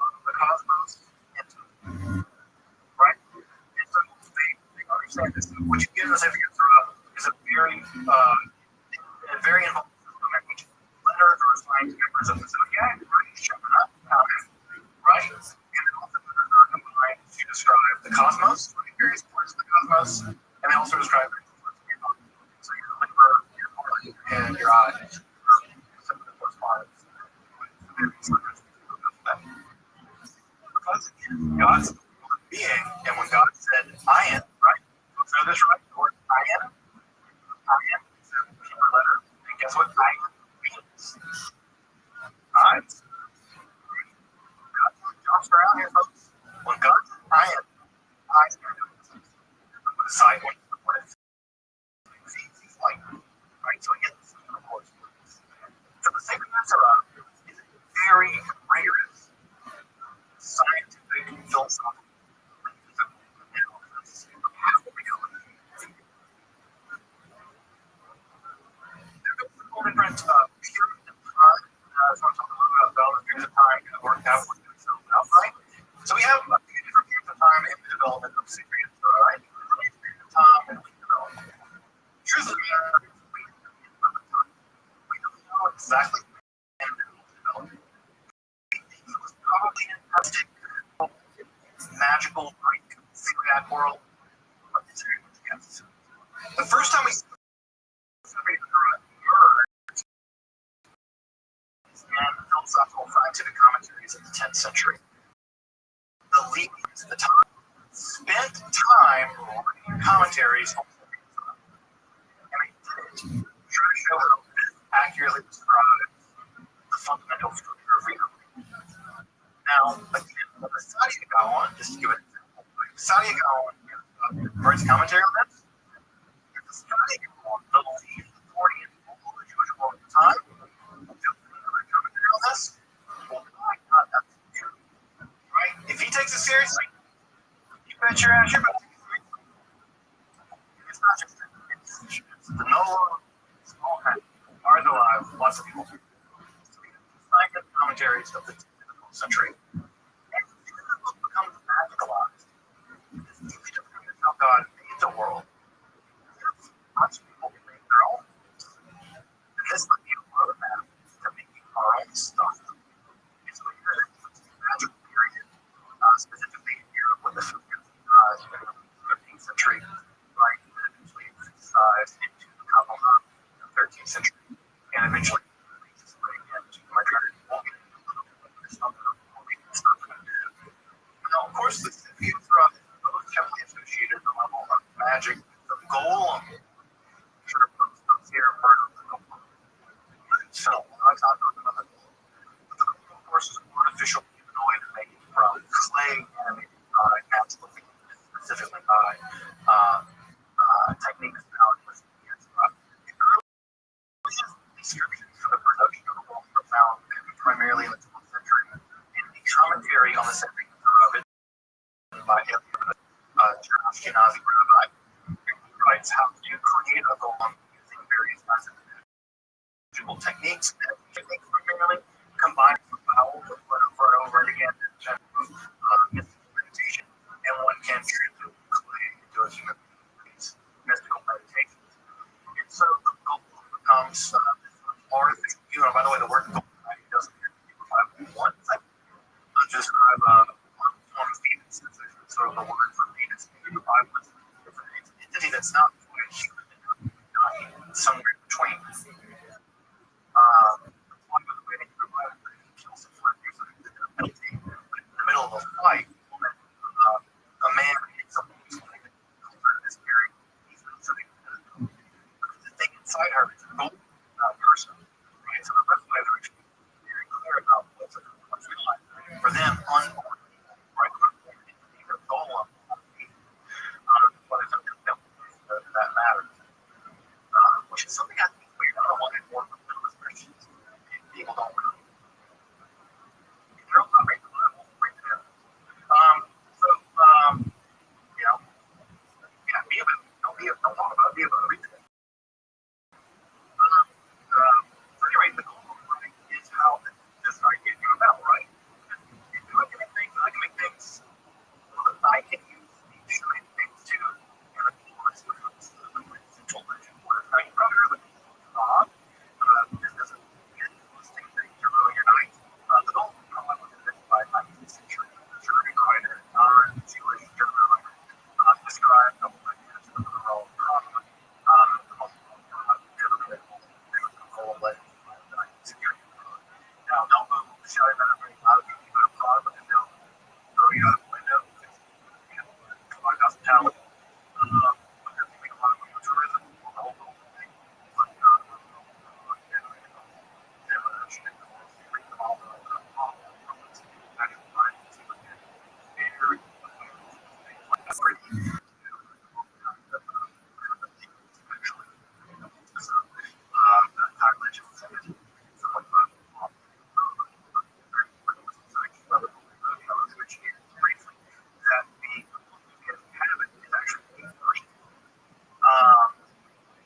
of the cosmos into right? And so they understand this. What you get in the certificate is a very involved system in which letters are assigned to members of the zodiac, right? And then also letters are combined to describe the cosmos, like various parts of the cosmos, and they also describe various parts of your body. So your liver, your heart, and your eye. Some of the correspondence. Because God's being, and when God said, I am, right? So this right, the word I am is a Hebrew letter. And guess what I am means? I. God jumps around here, folks. When God said, I am, I am. With a side one, what it seems like, right? So again, this is of course. So the sacred Torah is a very rigorous scientific philosophical analysis of how reality is. There are several different periods of time. So I'm talking a little bit about the periods of time that worked out with themselves outside. So we have a few different periods of time in the development of sacred Torah, right? Periods of time and weak development. Truth of the matter is, we don't know exactly when it developed. It was probably in a magical Greek zodiac world. The first time we separated the Torah emerged in philosophical scientific commentaries of the 10th century. The leaders at the time spent time writing commentaries on the Torah. And they did it to try to show how this accurately describes the fundamental structure of reality. Now, again, the Sadia Gaon, just to give an example, Sadia Gaon writes commentary on this. If the Sadia Gaon, the lead authority in all the Jewish world at the time, just write commentary on this, well, my God, that's true. Right? If he takes it seriously, you bet your ass you're going to take it seriously. It's not just it's the Noah, it's all kind of ours alive, lots of people. So we have scientific commentaries of the 10th century. And the book becomes magicalized. This is how God made the world. Lots of people can make their own. And this might be a roadmap to making our own goal, sure, here, part of the goal. So, I talked about the goal. The goal, of course, is an artificial humanoid made from clay animated by absolutely specifically by techniques now with descriptions for the production of the world were found primarily in the 12th century. In the commentary on the second written by Ashkenazi Rabbi, he writes how to create a golem using various methods techniques that techniques primarily combined with vowels over and over and again and meditation, and one can truly clay into a human being's mystical meditations. And so the goal becomes artificial. By the way, the word goal doesn't have one thing. Describe form of Venus. It's sort of the word for Venus. The Bible is an entity that's not quite human, not somewhere in between. One was waiting for a kill some fighters in the middle of a fight. A man hits something is very easily something. The thing inside her is a golden person. Right? So the rest of the are very clear about what's real for them unborn. Right? Either golem or what is that matters. Which is something I think we don't want to work with middle Christians. People don't really. They're all not right the Bible, right there. Don't talk about it, be about it, read it. So anyway, the goal of writing is how this idea came about, right? I can make things that I can use these things to influence the central legend. Now you probably heard of this doesn't listing things are really nice. The goal was invented by 19th century German writer, non-Jewish German writer, described the ideas of the role of now, don't go shouting that very loud if you go to Prague, but they'll throw you out the window. Like hospitality. But they're doing a lot of tourism, the whole thing. But,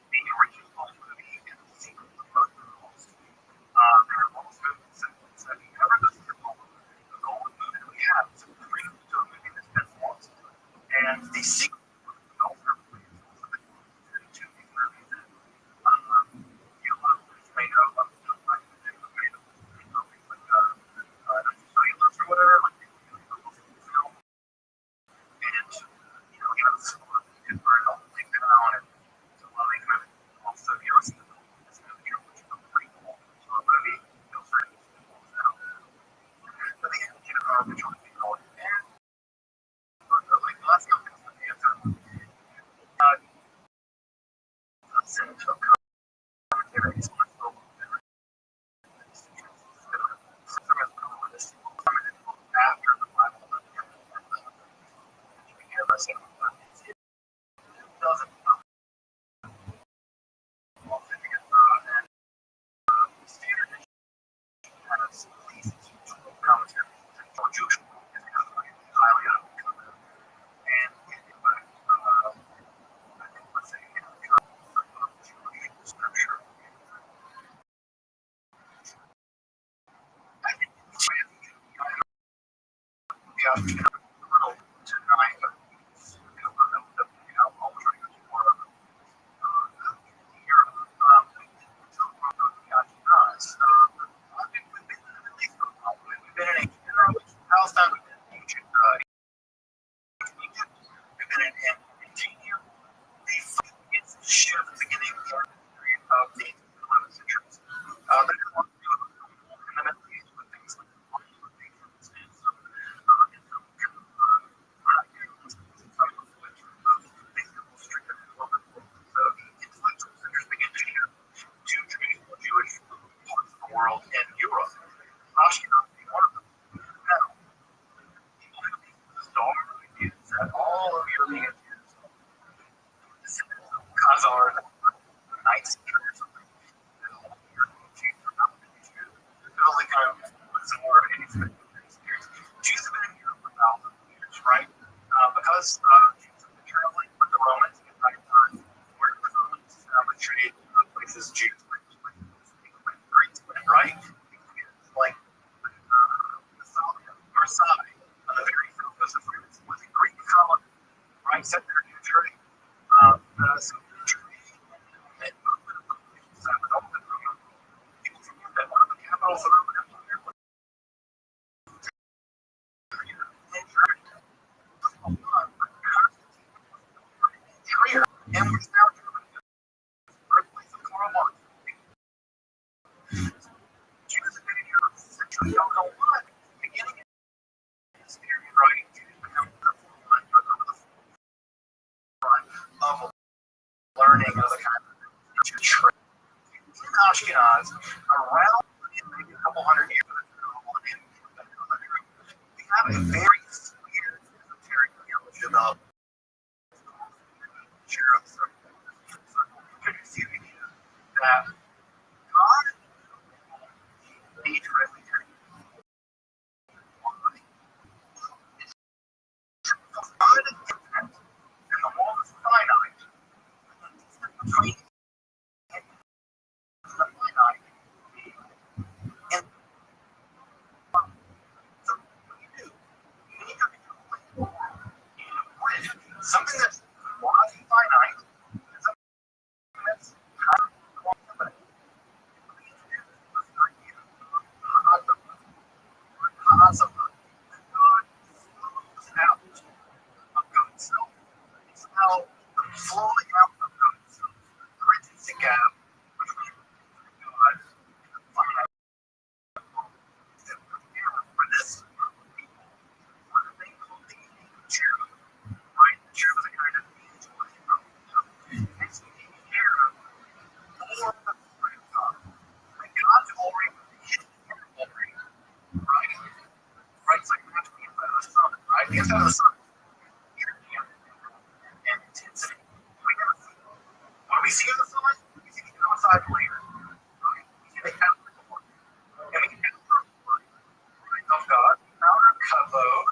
the original movie and the sequel to both movies, there are almost movies that cover the sequel. The golden movie that we have is a prequel to a movie that's been lost. And the sequel we also to these movies that you may know of stuff like the made of things like the cellulose or whatever, like the film. And even the sequel is very all taken down and so a lot of these movies also you know, see this movie which is a prequel to a movie, certain sequels now. So the original people and like lots of things that the answer sent to commentaries on global after the Bible doesn't authentic and standard has least commentary for Jewish is highly and I think let's say Jewish scripture. I think yeah, tonight, I'll try to get more of it. We've been in Palestine, we've been in ancient Egypt, we've been in India. It's the shift beginning of the 11th century. That has a lot to do with in the Middle East with things like to trade in Ashkenaz around maybe a couple hundred years. We have a very weird esoteric theology about cherubs that God needs reputation. God is infinite, and the world is finite. Between the finite and so what you do, you need to be something that's quasi finite and something that's highly quantified. Cosmos, God flows out of God's self. It's how the flowing out of God's self bridges the gap between God and the finite. For this group of people, what are they called the cherub? Right? The cherub is a kind of angel. It's the cherub or the glory of God. Like God's glory is your glory. Right? Right? It's like we have to be inside of the sun. Right? The inside of the sun. Energy and intensity. We never see it. What do we see in the sun? We see the outside layer. Right? We see the outer core. And the outer core, right, of God, the outer kavod,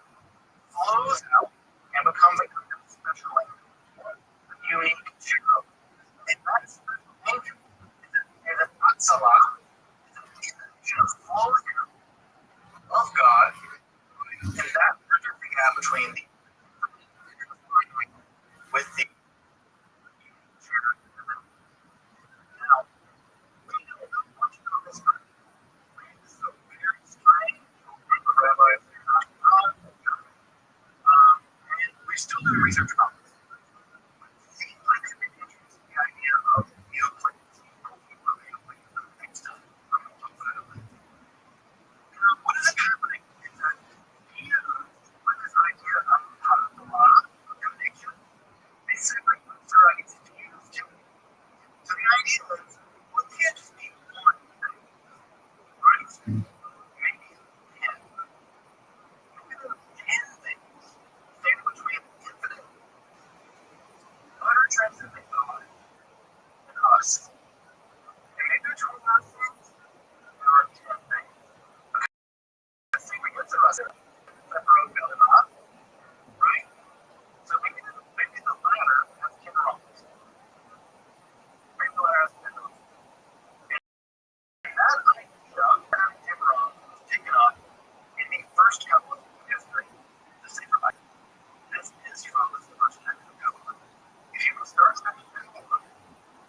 flows out and becomes a kind of special angel. A unique cherub. And that special angel is an atzala. It's an image of flowing out of God. And that bridges the gap between the with the cherub. Now, we don't want to know this part. It's so very strange. The rabbis are not and we're still doing research about this. It seems like it's been interesting, the idea of neoplates. What is happening is that with this idea of connection, they separate themselves into units too. So the idea is, we can't just be one thing, right? Maybe 10. Maybe those 10 things stand between infinite, utter transcendent God and us. And maybe between those things, there are 10 things. The secret to us is right? So maybe the latter has 10 wrongs. Maybe the latter has 10 wrongs. And that idea of having 10 wrongs was taken up in the first couple of history, the Sefer Bible. This is from the first text of Government. If you will start studying this book,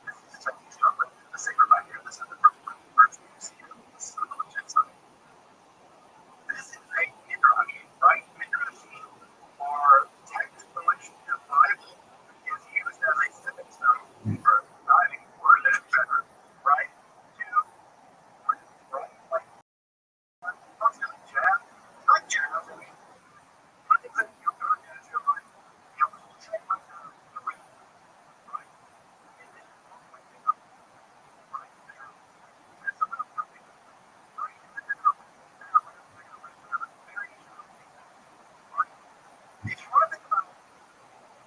this is the text you start with, the Sefer Bible. This is the first one, verse you see it, the symbol of Gentile. This is a midrash, right? Midrash or text in which the Bible is used as a stepping stone for diving or better, right? To right, like jazz, not jazz. I mean, I think that you're going to do like check my right, right, and then like pick up right there. And some of them right, and then they're going if you want to think about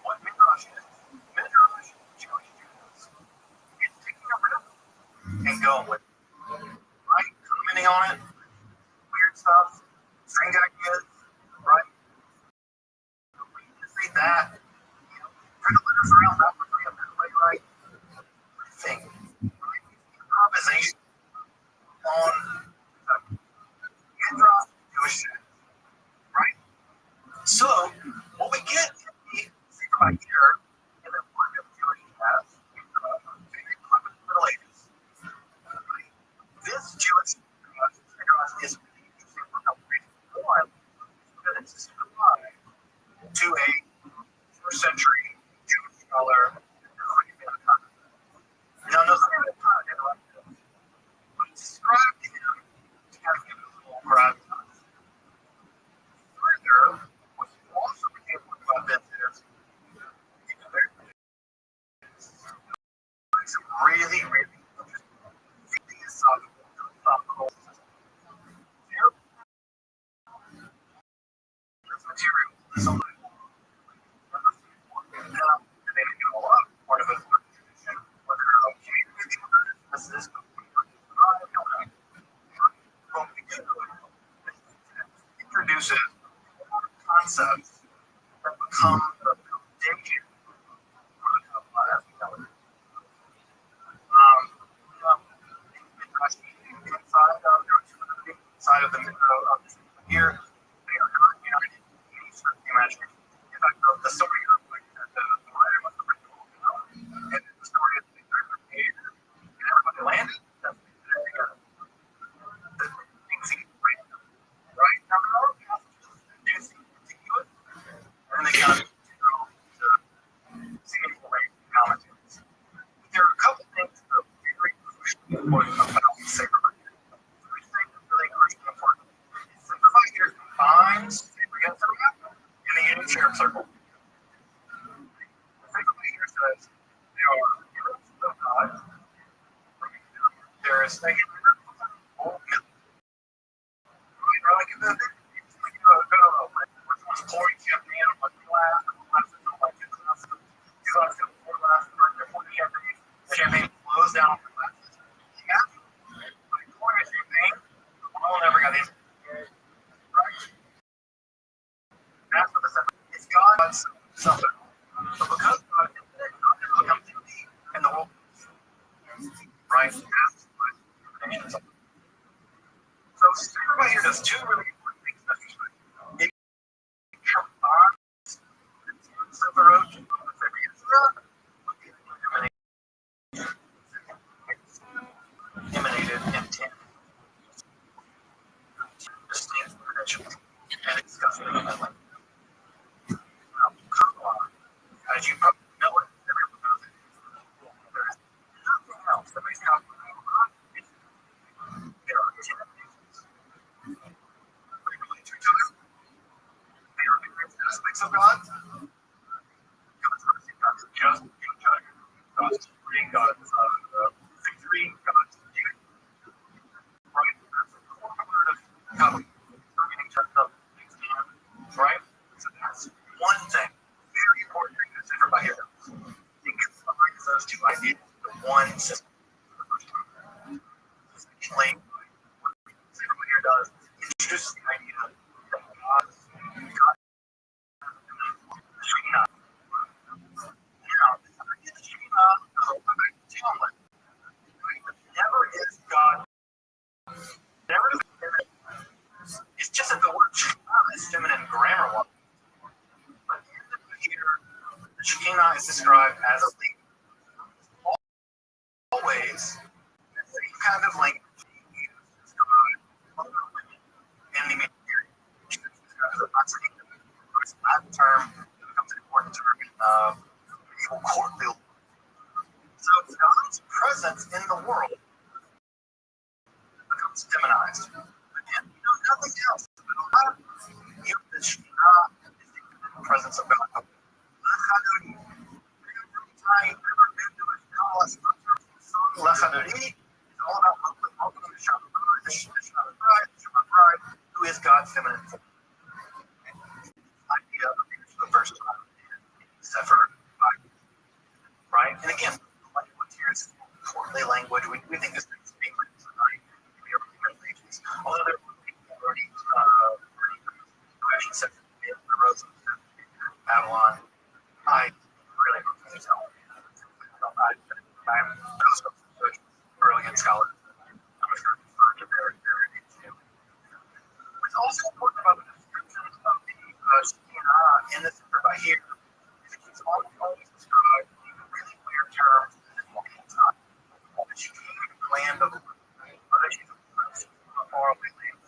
what Midrash is, Midrash Jewish Jews, it's taking a riff and going with it, right? Commenting on it, weird stuff, strange ideas, right? Say that, trying to let us around that way, right? Thing, right? Improvisation on Midrash Jewish Jews, right? So, what we get is right here in the work of Jewish jazz, Middle Ages. This Jewish some really, really interesting philosophical material. So, part of it, whether this is introduces concepts that become the foundation for the class. Inside of the here, they are not united in any sort of imagination. In fact, the story of the writer was original, and the story of the creator, and everybody landed. That's together. The things he created, right? Now, there are passages that do seem contiguous, and they kind of seemingly commentaries. There are a couple things that are very crucially important about the sacred writing. Three things that are really crucially important. Sacred writing combines sacred and in the unity share circle. The sacred writer says there are heroes of God. There is a pouring champagne on one glass, the champagne flows down the glasses. Pouring champagne, all never got in. Right? That's what the second is. God's something. But because God is infinite, God never becomes empty, and the world, right? That's what illumination is. So, Spirit right here does two really important things. It combines the road to emanated intent, distinct credentials, and discussion of that language. As you probably know, everyone knows it. There is nothing else that makes God there are 10 nations. They relate to each other. They are different aspects of God. God's mercy, God's justice, God's free, God's victory, God's unity. Right? That's the core word of God. Getting checked up, right? So that's one thing. Very important thing to consider by here. It combines those two ideas into one system. Secondly, what everyone here does is introduce the idea that God is Shekhinah. Now, the Shekhinah is a living talent. Never is God. Never is. It's just that the word Shekhinah is feminine grammar. But here, the Shekhinah is described as a lead. Always the same kind of language used to describe other women in the military. It's a Latin term that becomes an important term in medieval court building. So God's presence in the world becomes feminized. Again, nothing else. The Shekhinah is the presence of God. Lechadori is all about welcoming the Shabbat bride, who is God's feminine form. Idea of the first time in Sefer Bible, right? And again, the language here is courtly language. We think this is English, although there are people already who actually said the roads of Babylon. I really don't tell. I'm brilliant scholar. I'm sure refer to their too. What's also important about the description of the Shekhinah in this by here is it keeps always described in really weird terms and multiple times. The Shekhinah land of the far away land.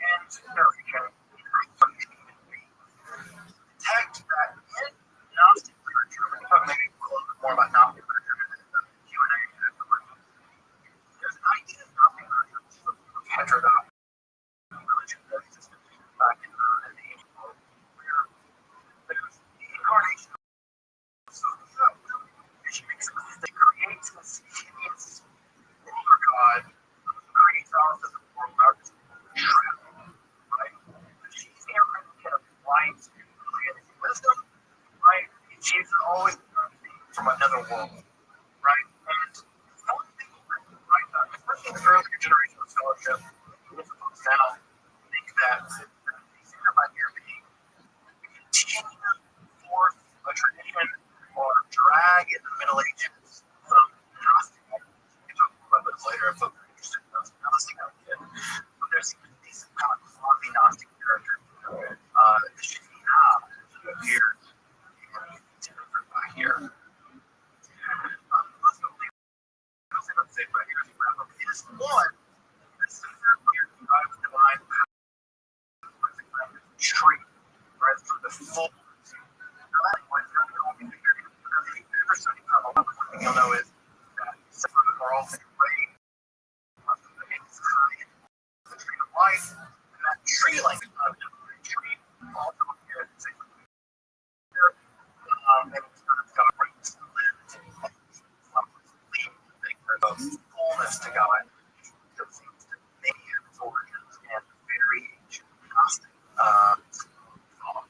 And you can detect that in Gnostic literature, maybe always from another world, right? And most people, right, especially the earlier generation of scholarship, most folks now think that these by here being continue forth a tradition or drag in the Middle Ages of Gnostic. We'll talk about this later if folks are interested in those Gnostic ideas. But there seems to be some kind of quasi-Gnostic character. The Shekhinah appears by here. Let's say right here as we wrap up. It is one that Caesar here describes divine power as a kind of tree, right? Through the full. Now that was really because if you've ever studied Kabbalah, one thing you'll know is that some are all rain, the tree of life, and that tree like tree also appears in sacred and it's got roots and limbs of fullness to God. That seems to many of its origins and very ancient Gnostic thought.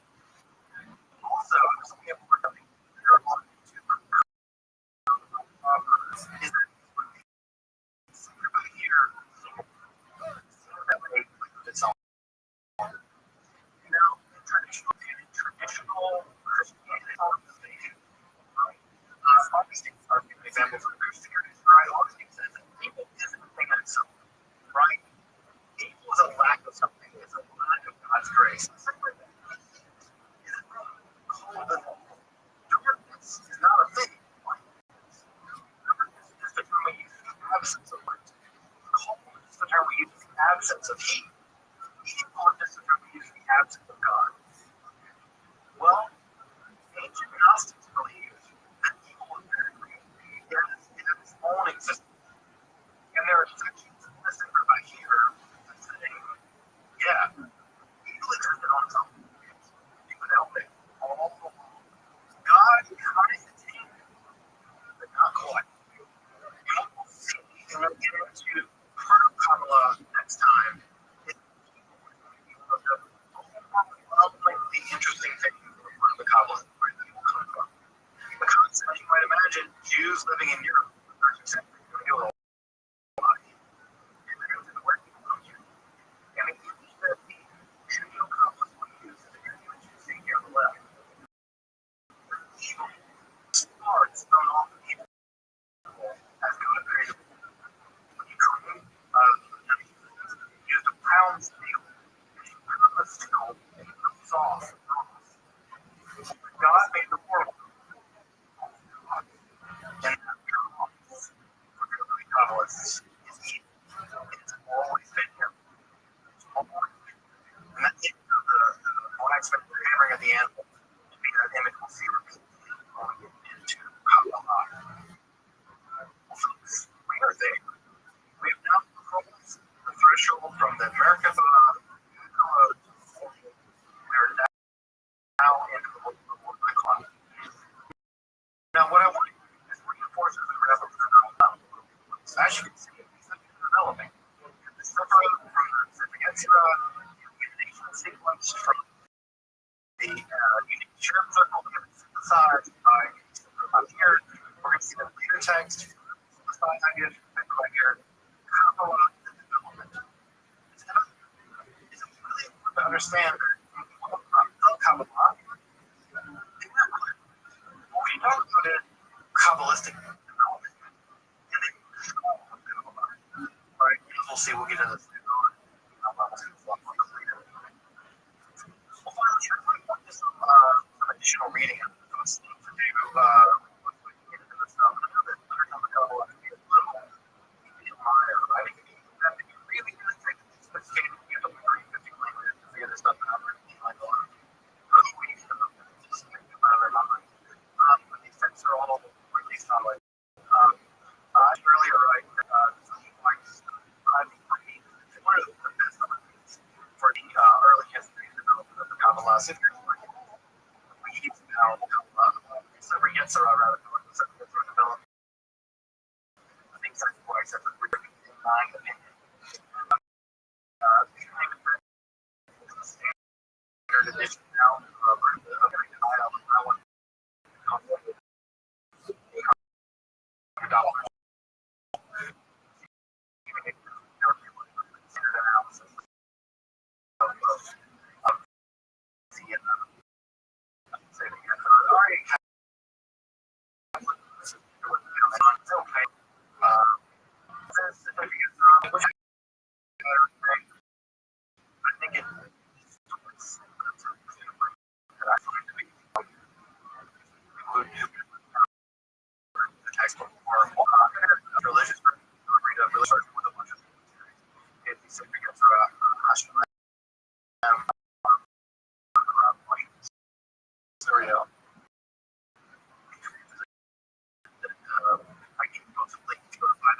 Also, we have more coming here on to is that here that way its own. Now, traditional Christianity organization, right? Augustine are an example for their theories, right? Augustine says that evil isn't a thing in itself, right? Evil is a lack of something, it's a lack of God's grace. Darkness is not a thing. Darkness is just a term we use in the absence of light. Cold is the term we use in the absence of heat. Evil is just the term we use in the absence of God. Well, ancient Gnostics believed that evil was very real, in its own existence. And there are sections in this by here that say, yeah, evil existed on its own. It was out there all along. God kind of contained it, but not quite. And we'll see, and we'll get into part of Kabbalah next time. It's one of the overwhelmingly interesting things from the Kabbalah where that will come from. Because, as you might imagine, Jews living in Europe in the 13th century are going to do a lot. And they're going to where people come here. And the image that the Judeo-Catholics will use is the image you see here on the left. Evil starts thrown off of evil as God created. When you create used a pound steel, and you put the steel and it moves off the cross. God made the world. And that promise for the Kabbalists is evil. It's always been here. It's always been. And that's it. When I spent hammering at the animal, to be that image we'll see repeatedly going into Kabbalah. Folks, we are there. We have now crossed the threshold from the Merkava road to the 40. We are now into the Lord by cloud. Now, what I want to do is reinforce as we wrap up the novel. As you can see, these things are developing. The separate from the Sapientia, the sequence from the unique germ circle that gets synthesized by here. We're going to see the later text, synthesized ideas right here. Kabbalah is development. Is it really important to understand that Kabbalah? We talk about it Kabbalistic development, and then school of Kabbalah, right? We'll see. We'll get into this later on. Levels a lot more clear. Well, finally, I want to some additional reading. I'm going to do once we get into this stuff. I know that undercover Kabbalah can be a little admire, right? It can be really, really take the sophisticated. You have to learn 50 languages to figure this stuff out. Or anything like that. Really ways to just think about their mind. But these texts are all released on like earlier, right? I think for me, it's one of the best opportunities for the early history and development of the Kabbalah. So if you're looking at weeds now, Sefer Yetzirah rather than Sefer Yetzirah development, I think that's why Sefer Yetzirah in my opinion. Standard edition now of every I one.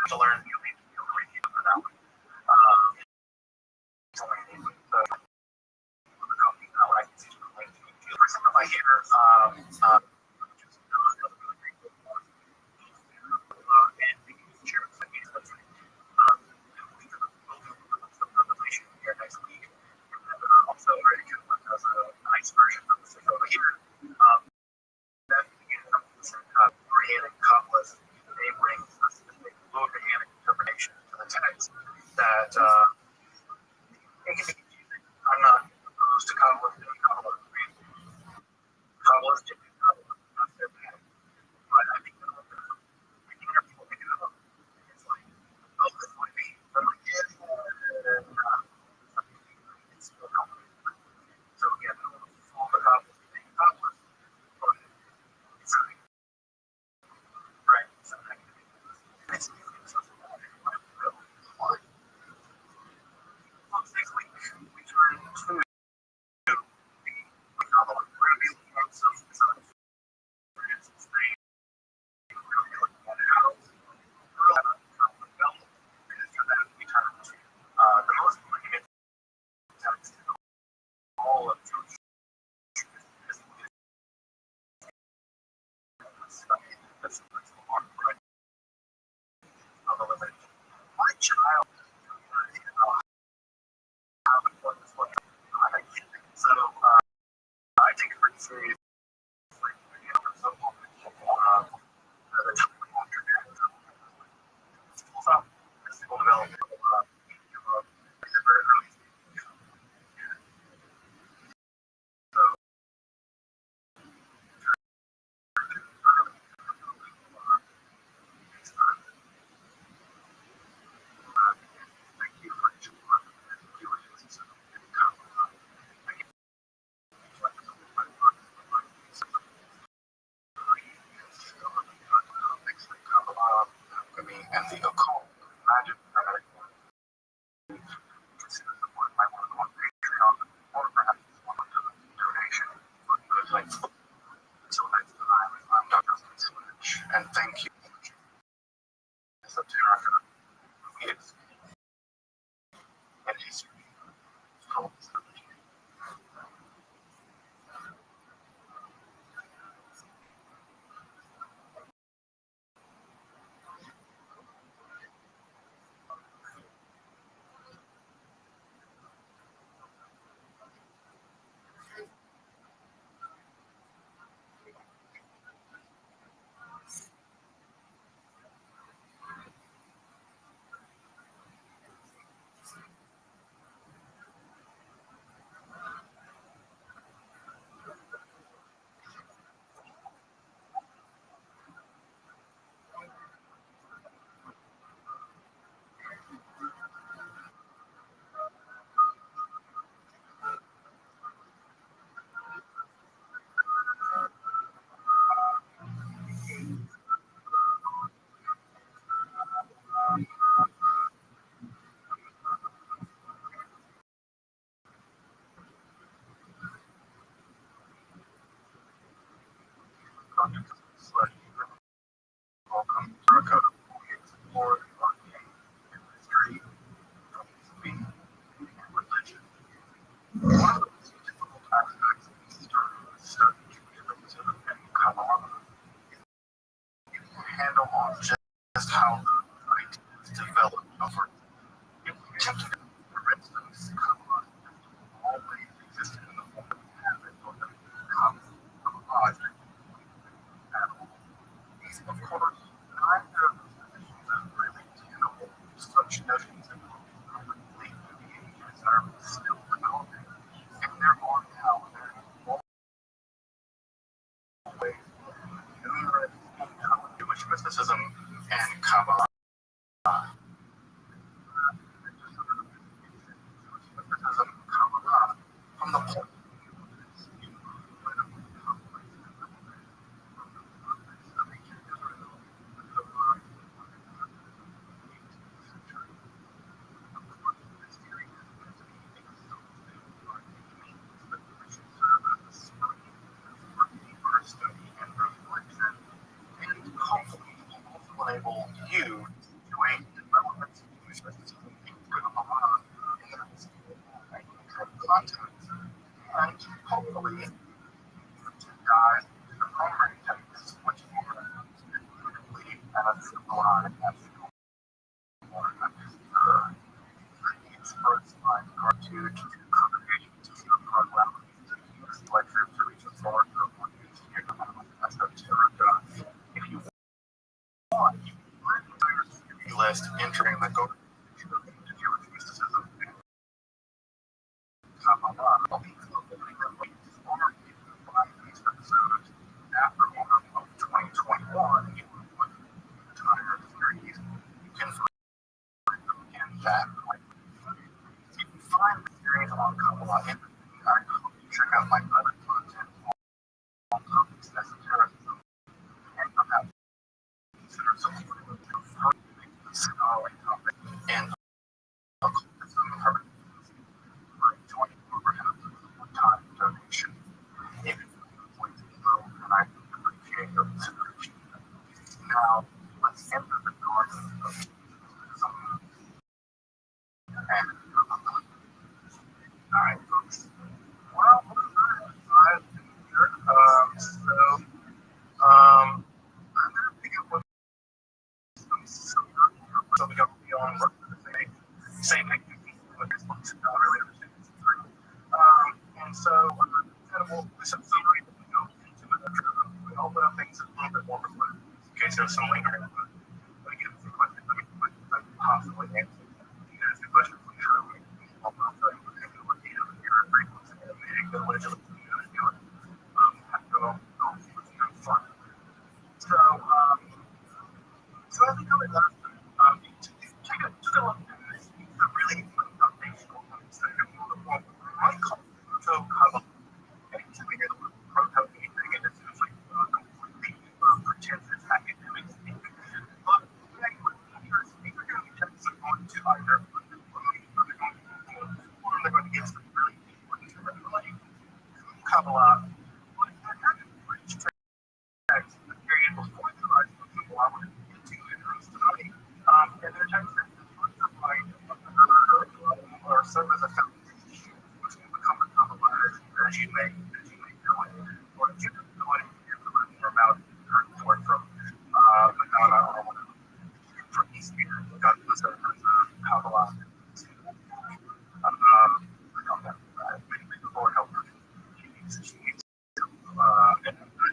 to learn the for that one. I hear here next week. And also, has a nice version of the show here. That organic complex, they bring a specific organic interpretation to the text that it can be confusing. I'm not opposed to Kabbalah doing Kabbalah. Kabbalah is different. Kabbalah, not so bad. But I think that whenever people pick it up, it's like, oh, this might be. I'm like, yeah, and it's still complicated. So again, all the Kabbalah being Kabbalah, but it's right. So it's something that I really like. Next week, we turn to all of Jewish my child so I take it pretty seriously. Physical development. And the occult, magic, consider support my work on Patreon, or perhaps one of the donation for good things. Until next time, I'm Dr. Switch, and thank you. It's up to your yes. And history. Welcome to a code for history, being religion. One of the most difficult aspects of study Judaism and Kabbalah is to handle on just how the ideas develop over. In particular, for instance, Kabbalah always existed in the form of habit or the common object. Of course, neither of those positions is really tenable. Such notions and complete behaviors are still developing, and there are now multiple ways numerous Jewish mysticism and Kabbalah. Mysticism, Kabbalah, from the point study and reflection, and hopefully will also enable you to a Kabbalah and actually experts like gratitude to congregations to see God well. Like to reach a forward of what you hear as a terror. If you want, you can list entering the go to Jewish mysticism and Kabbalah. Or you can find these episodes after autumn of 2021. You would entire series. You can find them in that. If you find the series on Kabbalah interesting, I hope you check out my other content on topics esotericism and perhaps consider some sort of scholarly topic and occultism or joining or perhaps a one-time donation. If you would like to know, and I appreciate your consideration. Now, let's enter the garden of some and alright, folks. Well, I'm gonna pick up with so we got to be on work for the same thing with this book, not really understanding. And so, kind of we'll listen to summary, we go into it, we open up things a little bit more in case there's some lingering, but again, some questions that possibly answer. If you guys have questions, please share with me. I'll put up so I think over last time, to take a look at this, the really foundational things that I call proto-Kabbalah. Anytime we hear the word proto, we think it is usually completely pretentious academic speak. But anyway, these are going to be texts that are going to either they're going to get some really important relating Kabbalah, but they're kind of rich texts, the period before the rise of Kabbalah would get to in terms of money. And they're texts that provide or serve as a foundation, which will become a Kabbalah as you may know it. Or if you don't know it, you're learn more about or from Madonna or whatever. From East Peter, God was a Kabbalah. Maybe the Lord help her. She needs and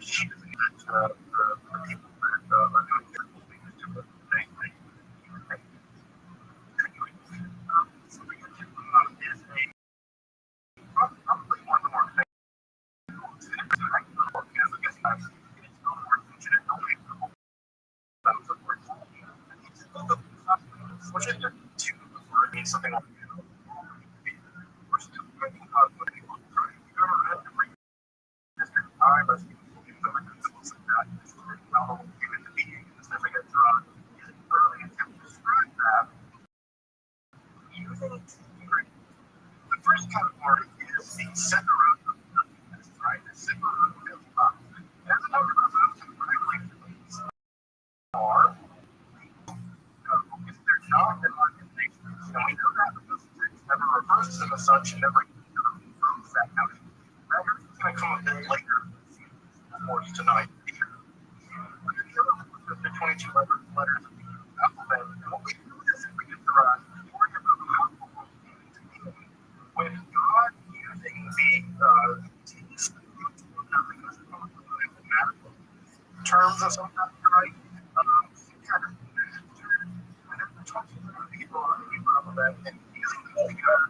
she doesn't need the people that are doing miracles because to the thing. Anyway, something that is probably one of the more famous I guess it's no more fortunate, no way to hold that was a word. Which is two word means something like we're still thinking about what people are trying to figure out to bring district time as people give them a principles of that novel given the being and the significance around is an early attempt to describe that using theory. The first category is the center root of nothingness, right? The center root of as a number of roots and regulations are if they're not an organization, and we know that because the text never refers to them as such and never confirms that notion. Rather, it's going to come a bit later for us tonight. The 22 letters of the alphabet, and what we do is we get to story about how the world came to be. With God using the nothingness mathematical terms of some kind, right? People on the alphabet and using God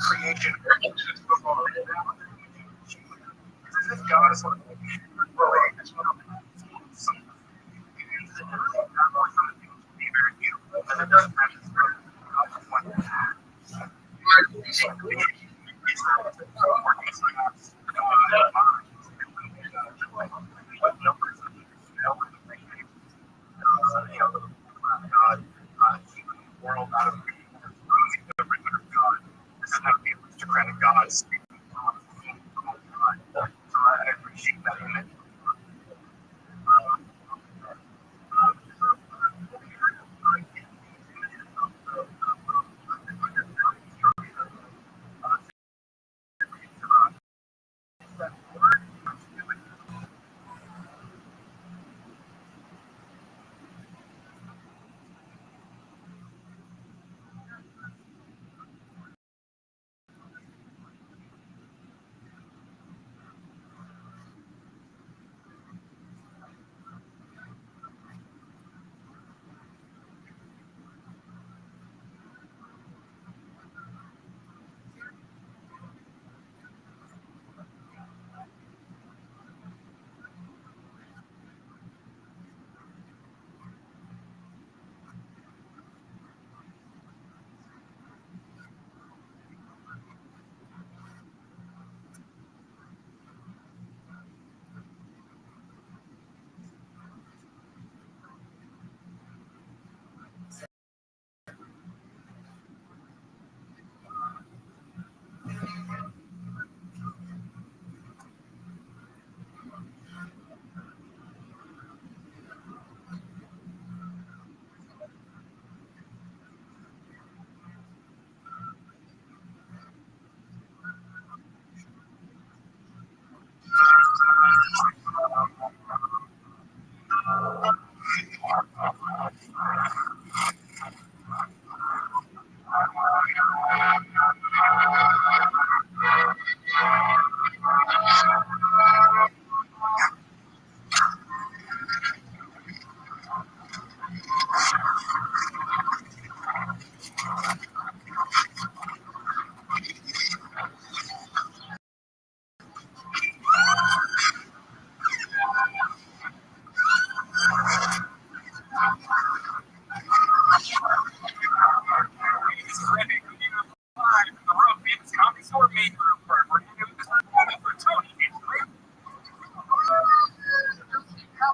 creation. This is God is sort of really it's one of some not only some things to be very beautiful, but it doesn't have to be God just one. What numbers of God, keeping the world out of losing the river of God. This is not the aristocratic God speaking from God. So I appreciate that image.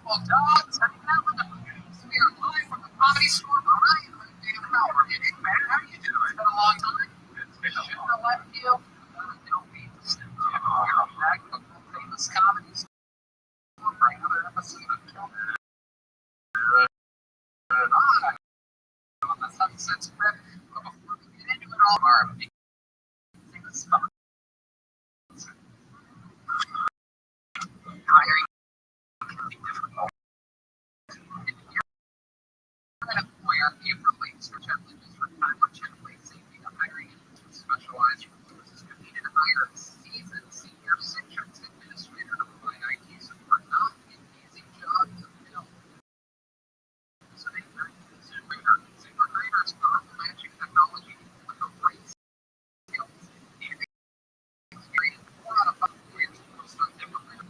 Well, dogs, hanging out with the boys. We are live from the Comedy Store. Ryan, Dan Howard. Hey, man, how you doing? It's been a long time. Shouldn't have left you. Don't be distant. We're back with the famous Comedy Store for another episode of Killer. Hi, on the Sunset Strip. But before we get into it all, our amazing sponsor. Hiring can be difficult. An employer gave release for challenges for time or checkpoint safety to hiring and specialized resources to need to hire a seasoned senior Citrix administrator to provide IT support, not an easy job to fill. So they turned to ZipRecruiter. ZipRecruiter is powerful matching technology with the right skills and experience. 4 out of 5 employers post on ZipRecruiter.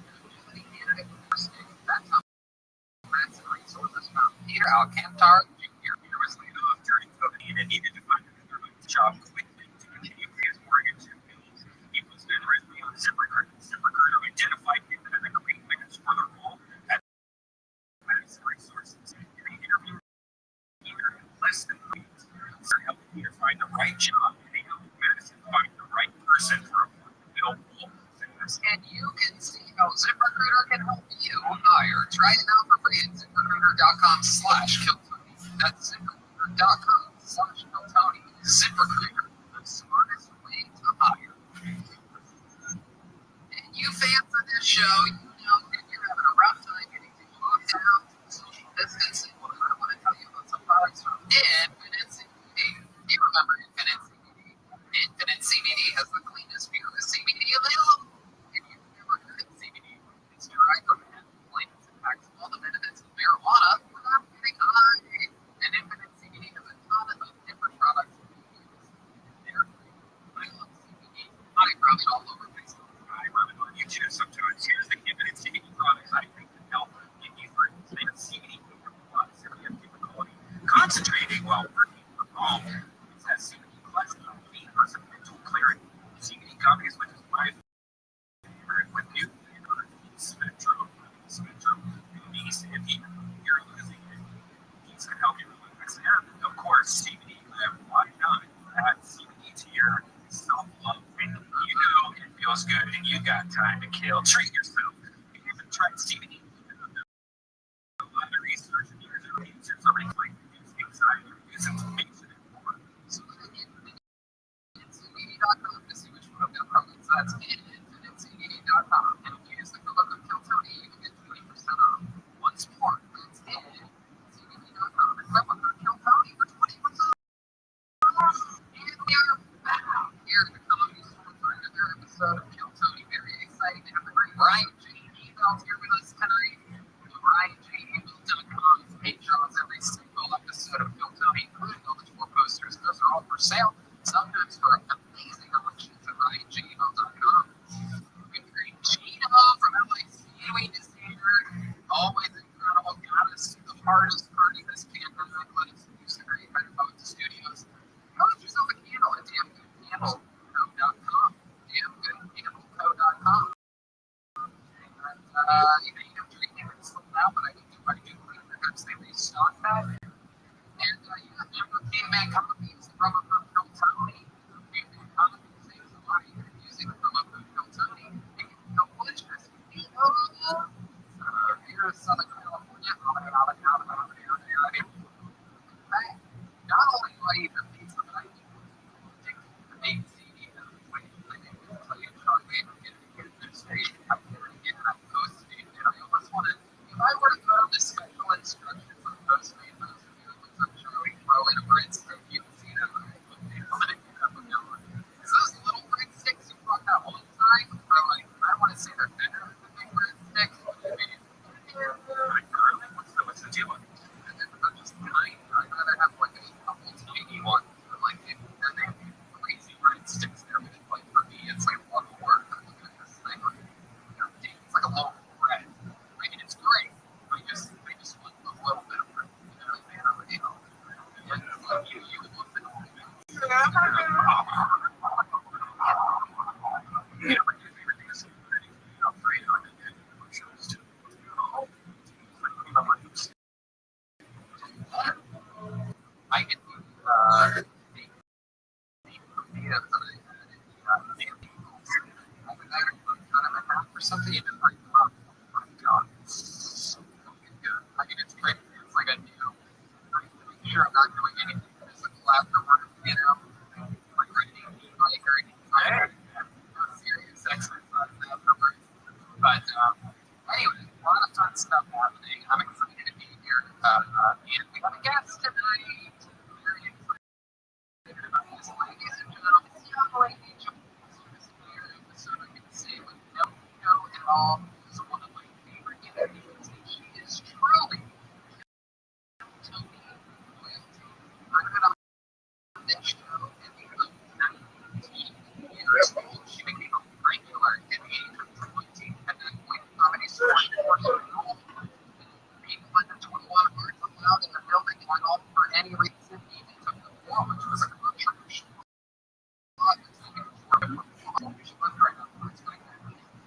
The candidate first day. That's how Matt's resources found Peter Alcantar Jr. Peter was laid off during COVID and needed to find another job quickly to continue his mortgage and bills. He posted a resume on ZipRecruiter. ZipRecruiter identified him as a great match for the role at Matt's resources. And he interviewed Peter in less than 3 weeks. So helping Peter find the right job, and they helped Madison find the right person for a fulfilled role. And you can see how ZipRecruiter can help you hire. Try it out for free at ZipRecruiter.com/Kiltony. That's ZipRecruiter.com/Kiltony. ZipRecruiter, the smartest way to hire. And you fans of this show, you know that you're having a rough time getting to lockdown, social distancing. Well, I want to tell you about some products from Infinite CBD. You remember Infinite CBD? Infinite CBD has the cleanest, purest CBD available. If you've never heard of CBD, it's derived from hemp plants. It packs all the benefits of marijuana without getting high. And Infinite CBD has a ton of different products you can use. They're free. I love CBD. I rub it all over myself. I rub it on you too sometimes. Here's the Infinite CBD products I think can help get you through. They have CBD plus difficulty concentrating while working from home. It has CBD plus for some mental clarity. CBD gummies, which is my with new spectrum, these if you're losing it, these can help you relax. And of course, CBD live. Why not add CBD to your self-love? And you know it feels good, and you got time to kill. Treat yourself. If you haven't tried CBD, a lot of research and years of research already like reduce anxiety, reduce inflammation, and more. So look at CBD.com to see which one of their products that's in InfiniteCBD.com. And if you use the code of Kiltony, you can get 20% off. Once more, that's InfiniteCBD.com. And promo code Kiltony for 20% off. And we are back here at the Comedy Store for another episode of Kiltony. Very exciting to have the great Ryan J. Angels here with us tonight. RyanJAngels.com is page draws every single episode of Kiltony, including all the 4 posters. Those are all for sale. Sometimes for amazing elections at RyanJAngels.com. We've got Gino from LAC is here. Always incredible. Got us the hardest part of this pandemic. Let us use the great red boat studios. Go get yourself a candle at damngoodcandleco.com. Damngoodcandleco.com. You know, drinking it's sold out, but I do believe perhaps they restock that. And came back copies from a Kiltony. Saves a lot using the promo code Kiltony. And delicious. Here's Southern California. Not only do I eat the pizza, but I eat the big CD. I can tell you, Sean, we get this stage. I'm going to get that Postmate. And I almost want to, if I were to go to the special instructions on Postmate, those of you, I'm sure we throw in a Brits review. Anyway, a lot of fun stuff happening. I'm excited to be here. And we have a guest tonight. Very excited about this. Ladies and gentlemen, this young lady just here in the Southern City with no at all. She's one of my favorite interviews. She is truly to me loyalty. I'm going to this show at the age of 19 years old. She became a regular at the age of 20. At that point, comedy started people in the 21 weren't allowed in the building at all for any reason, even to perform, which was a controversial law.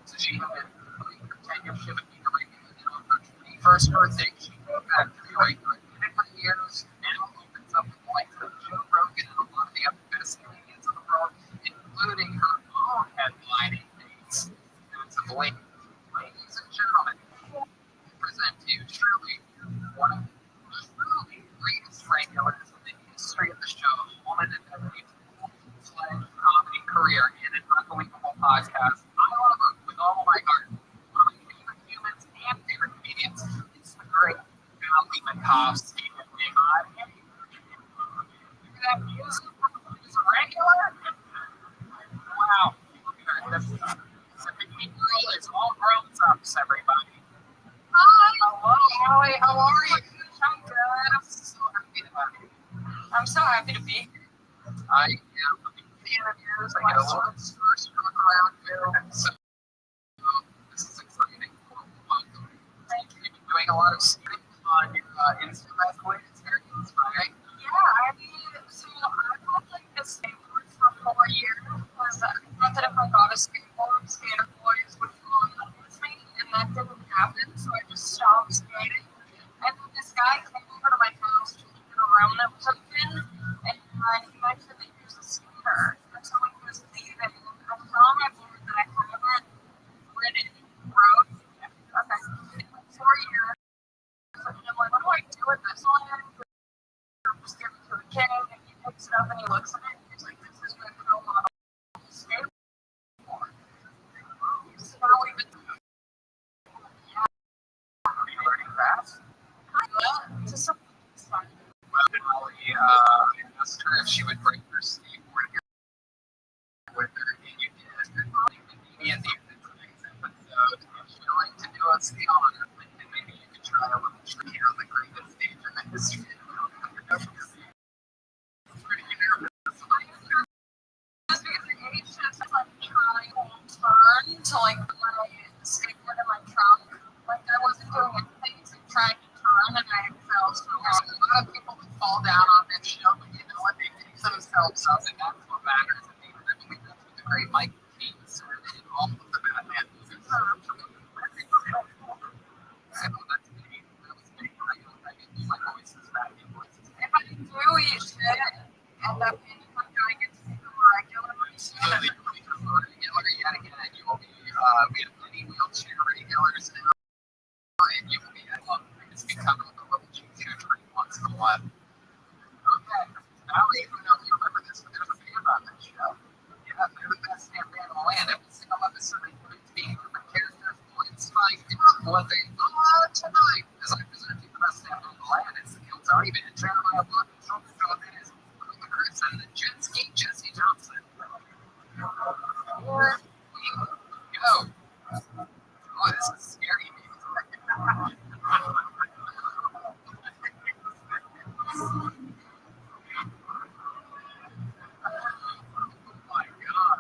So she had been putting her tenure, she would be a regular. And on her 21st birthday, she moved back to be a regular. And for years, now opens up the likes of Joe Rogan and a lot of the other best comedians in the world, including her own headlining dates. That's a blink. Ladies and gentlemen, present to you truly one of the truly greatest regulars in the history of the show, a woman in a full-fledged comedy career and an unbelievable podcast. I love her with all my heart. One of my favorite humans and favorite comedians is the great Valley Makovsky. Look at that music. He's a regular. Wow. Look at her. That's a big girl. It's all grown ups, everybody. Hi. Hello, Allie. How are you? I'm good. I'm so happy to have you. I'm so happy to be here. I am a big fan of yours. I get a lot of stories from around you. So this is exciting. Welcome. Thank you. You've been doing a lot of speaking on your Instagram lately. It's very inspiring. Yeah, I mean, so I've had like this skateboard for 4 years. Because I thought that if I got a skateboard, skater boys would fall in love with me, and that didn't happen. So I just stopped skating. And then this guy came over to my house to look at a room that was open, and he mentioned that he was a skater. And so when he was leaving, I saw on my board that I haven't ridden, rode. Okay. In like 4 years. And I'm like, what do I do with this one? Just give it to the kid, and he picks it up and he looks at it, and he's like, this is my pro model skateboard. So now we've been learning fast. Well, to some extent. Well, Molly, I asked her if she would bring her skateboard here with her, and you did. Me and David in today's episode, if you'd like to do us the honor, and maybe you could try a little trick here on the greatest stage in the history of pretty nervous. Just because the age just like trying to turn to like my skateboard in my trunk. Like I wasn't doing anything except trying to turn and I fell so hard. A lot of people would fall down on this show, but you know what? They pick themselves up and that's what matters. And I believe that's what the great Mike Keane said in all of the Batman movies. So that's me. That was me. I didn't do my voices back in voices. If I do, you should end up in doing it to become a regular. Absolutely. Become a regular yet again. You will be, we have many wheelchair regulars now, and you will be at one. It's becoming a little cheeky treat once in a while. Okay. Now, I don't know if you remember this, but there's a band on that show. Yeah, they're the best damn band in the land. Every single episode they put it to be different characters. It's like, what they tonight, as I present you the best band in the land, it's the Kildoni Band. Jeremiah Block and Trumpet Dog is Chris and the jet ski Jesse Johnson. Here we go. Oh, this is scary. My God.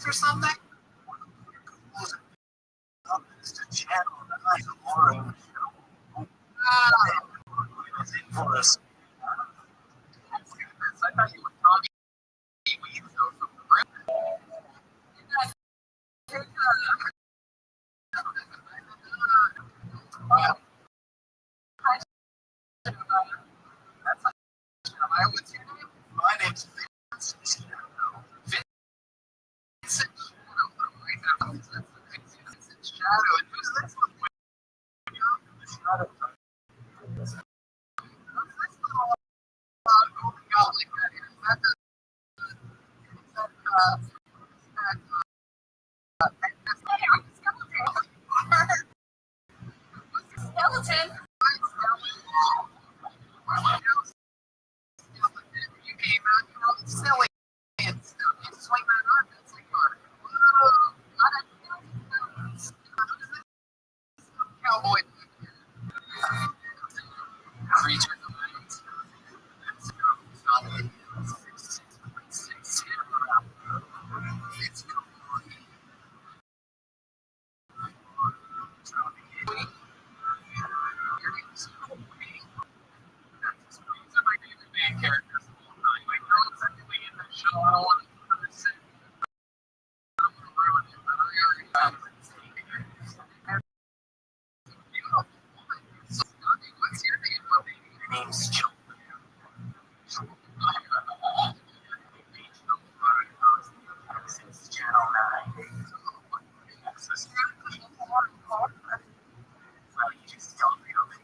Or something? Just a channel that I have for us. I thought you were talking from the room. Wow. That's like, what's your name? My name's Vince. Skeleton. You came out, you're all silly and stuff. You swing that arm, it's like, cowboy creature. It's these are my favorite main characters of all time. My girls are doing in the show. I don't want to say I don't want to ruin it, but I already have it. So, what's your name, Rabbi? Your name's Joe. Since Channel 9. Well, you just don't feel it.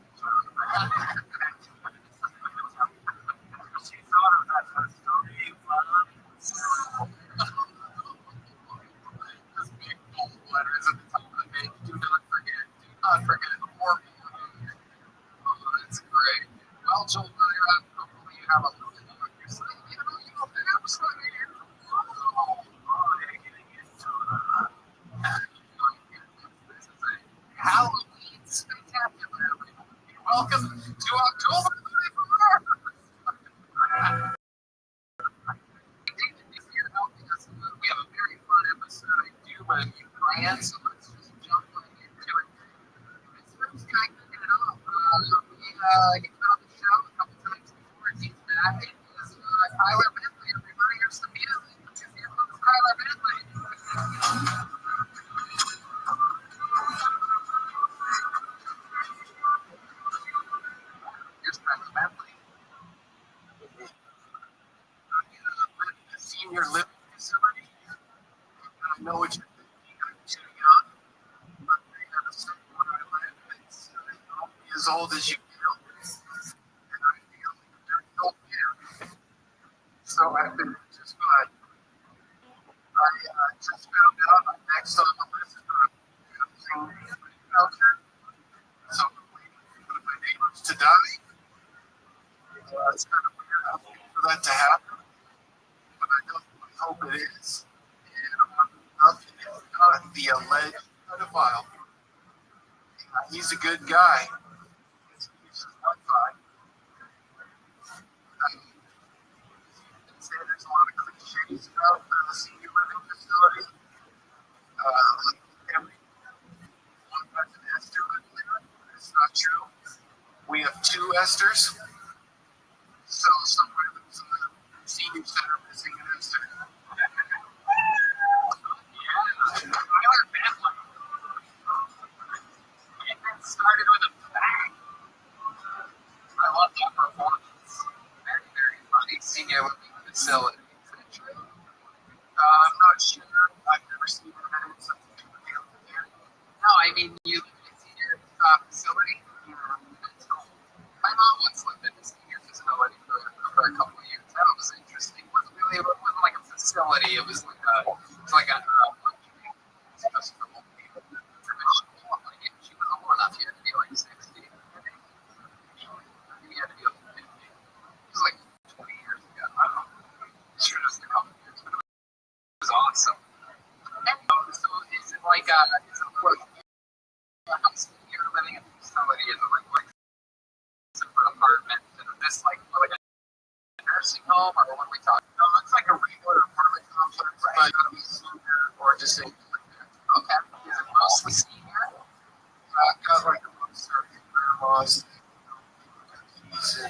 She thought of that first story. This big bold letters at the top of the page. Do not forget. Do not forget. Or oh, that's great. Well, Joel, hopefully you have a little bit on your side. You know, absolutely. This is a Halloween spectacular, everybody. Welcome to October 24th. We have a very fun episode. I do when you plan, so let's just jump right into it. This first guy kicking it off. He's been on the show a couple times before. He's back. It is Tyler Bentley. Everybody, here's the media. Here's Tyler Bentley. Here's Tyler Bentley. The senior living facility. I know what you're thinking. I'm too young, but they have a certain one I live. It's as old as you feel, and I feel like a dirty old man. So I've been just fine. I just found out I'm next on the list for housing voucher. So I'm waiting for my neighbors to die. It's kind of weird. I'm waiting for that to happen, but I definitely hope it is. And I'm wondering if not the alleged pedophile. He's a good guy. He's just one guy. There's a lot of cliches about the senior living facility. Like every one person Esther living there. It's not true. We have two Esthers. So somewhere there's a senior center missing an Esther. Yeah. Tyler Bentley. It started with a bang. I love that performance. Very, very funny. Senior living facility. Is that true? I'm not sure. I've never seen it in something to do with it. No, I mean, you live in a senior facility. That's cool. My mom once lived in a senior facility for a couple of years. That was interesting. It wasn't like a facility. It was like a just for old people. She was old enough here to be like 60. I think. Maybe had to be like 50. It was like 20 years ago. I don't know. Sure, just a couple of years, but it was awesome. And so is it like is it like house you're living in the facility? Is it like separate apartment? Is this like a nursing home, or what are we talking? No, it's like a regular apartment complex, but senior or just a okay. Is it mostly senior? Got like a lot of surrogate grandmas.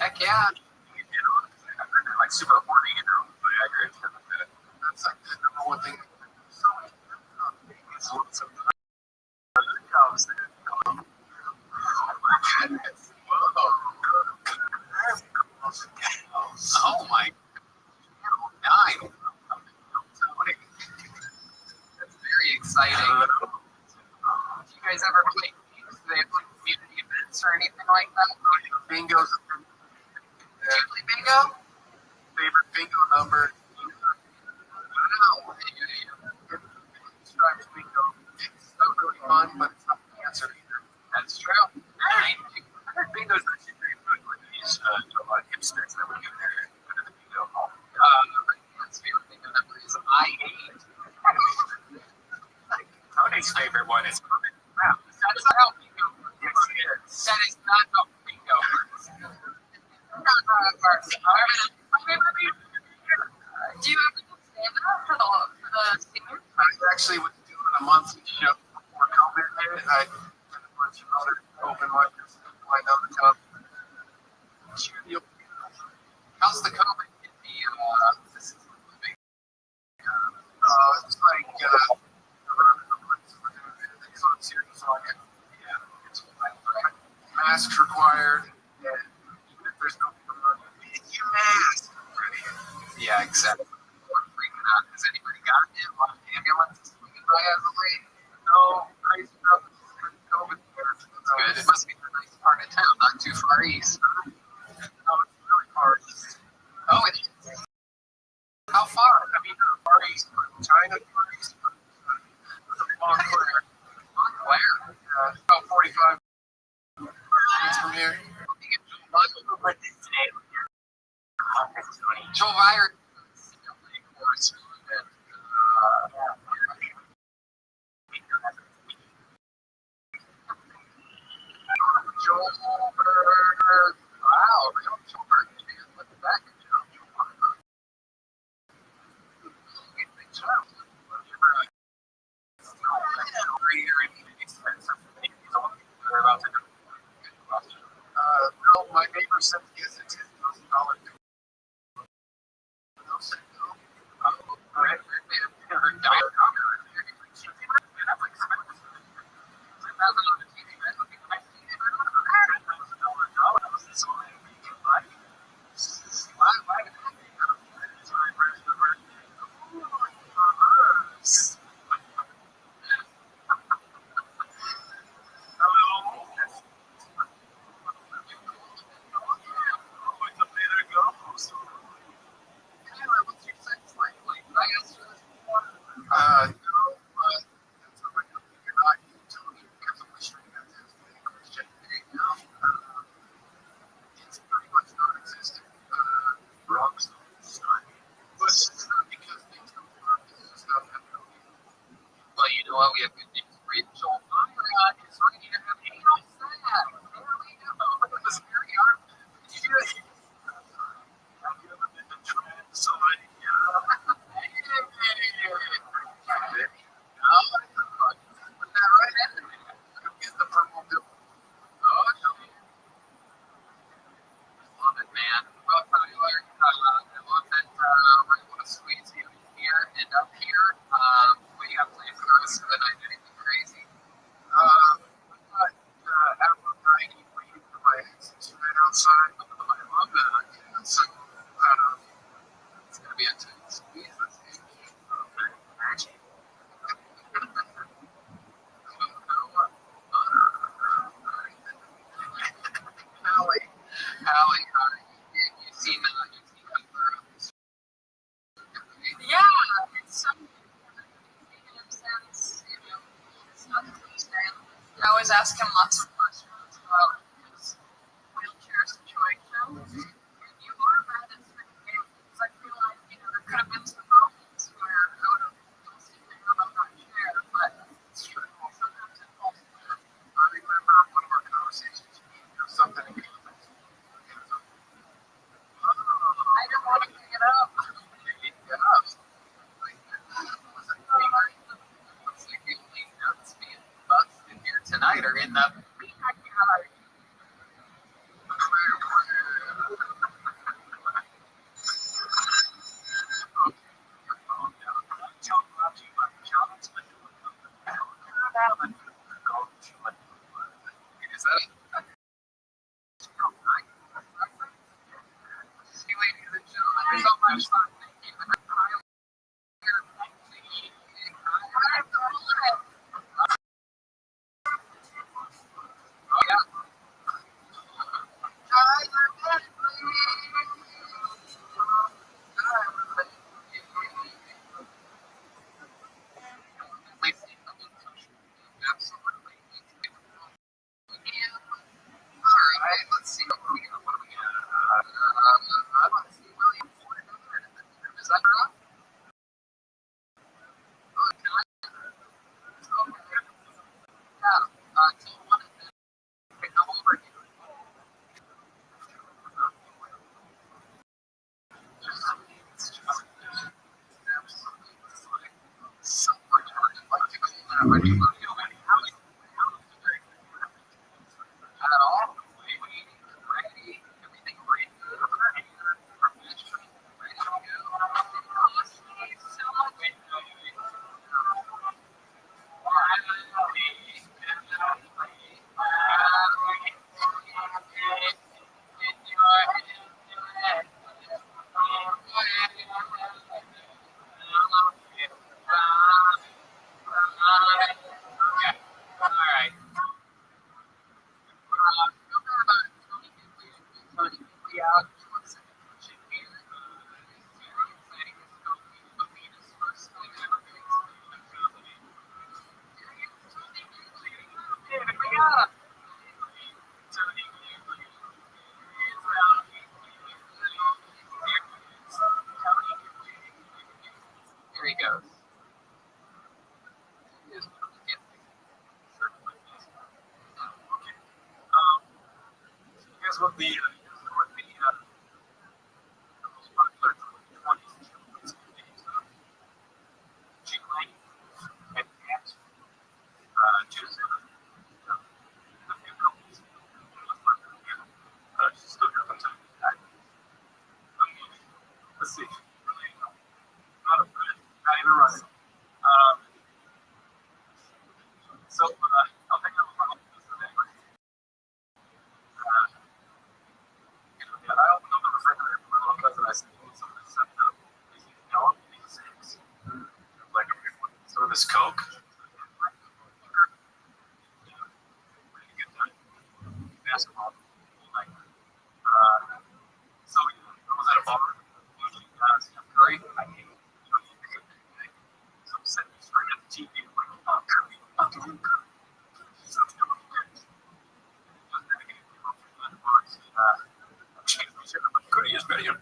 Heck yeah. They're like super horny, Viagra and stuff like that. That's like the number one thing. So it's lots of cows there. Oh my goodness. Whoa. Oh my. 9. That's very exciting. Do you guys ever play games? Do they have like community events or anything like that? Bingo's a thing. Do you play bingo? Favorite bingo number? Wow. one is permanent. That's not how bingo works. Yes, it is. That is not how bingo works. Do you ever do stand-up for the seniors? I actually was doing a monthly show before COVID hit. I had a bunch of other open micers lined up to come. How's the COVID in the assisted living? It's like it's on serious on it. Yeah, it's like masks required, and even if there's no you mask. Yeah, exactly. We're freaking out. Has anybody gotten it? A lot of ambulances swinging by as of late? No crazy stuff. COVID. That's good. It must be the nice part of town, not too far east. No, it's really hard. Oh, it is. How far? I mean, Far East, China, Far East. Montclair. Where? About 45 minutes from here. Joe Byron. Joel Berger. Wow, real Joel Berger. Look at that. Joel Berger. Good job. No, my neighbor said he has a $10,000 bill. Well, you know what? We have good news for you. Joel Byron is ready to have anal sex. There we go. Look at this very art. Did you do it? Have you ever been to trans? So I, Put that right in there. get the purple bill. Love it, man. Well, Tyler, I love that we're able to squeeze you here and up here. What do you got planned for us for the night? Anything crazy? Apple dining waiting for my exits right outside. I love that. Yeah, so, It's going to be a tight squeeze. That's it. Magic. Allie, you seen her? Yeah, it's something. I always ask him lots of questions about his wheelchair situation. And you are right at certain games. I feel like, there could have been some moments where I would have posted him on that chair, but it's true. Sometimes it falls through. I remember one of our conversations, something in common. I didn't want to pick it up. Looks like the only nuts being busted here tonight are in the backyard. Is that See, ladies and gentlemen, so much fun. Thank you. What do you want to do? At all? Ready? Everything ready? Professional? Ready to go? All right. Here he goes. Here's what the most popular 20s G-Link and Ant choose a few companies. Still got them to let's see. Not a friend, not even running. So I'll take out one of this today. I opened up the refrigerator for my little cousin. I said, some of this stuff up. He said, no, these things. Like some of this Coke. Basketball. Like, so I was at a bar. Steph Curry. I hate it. So I'm sitting straight at the TV. I'm like, oh, Curry. So it's going to be good. Curry is better.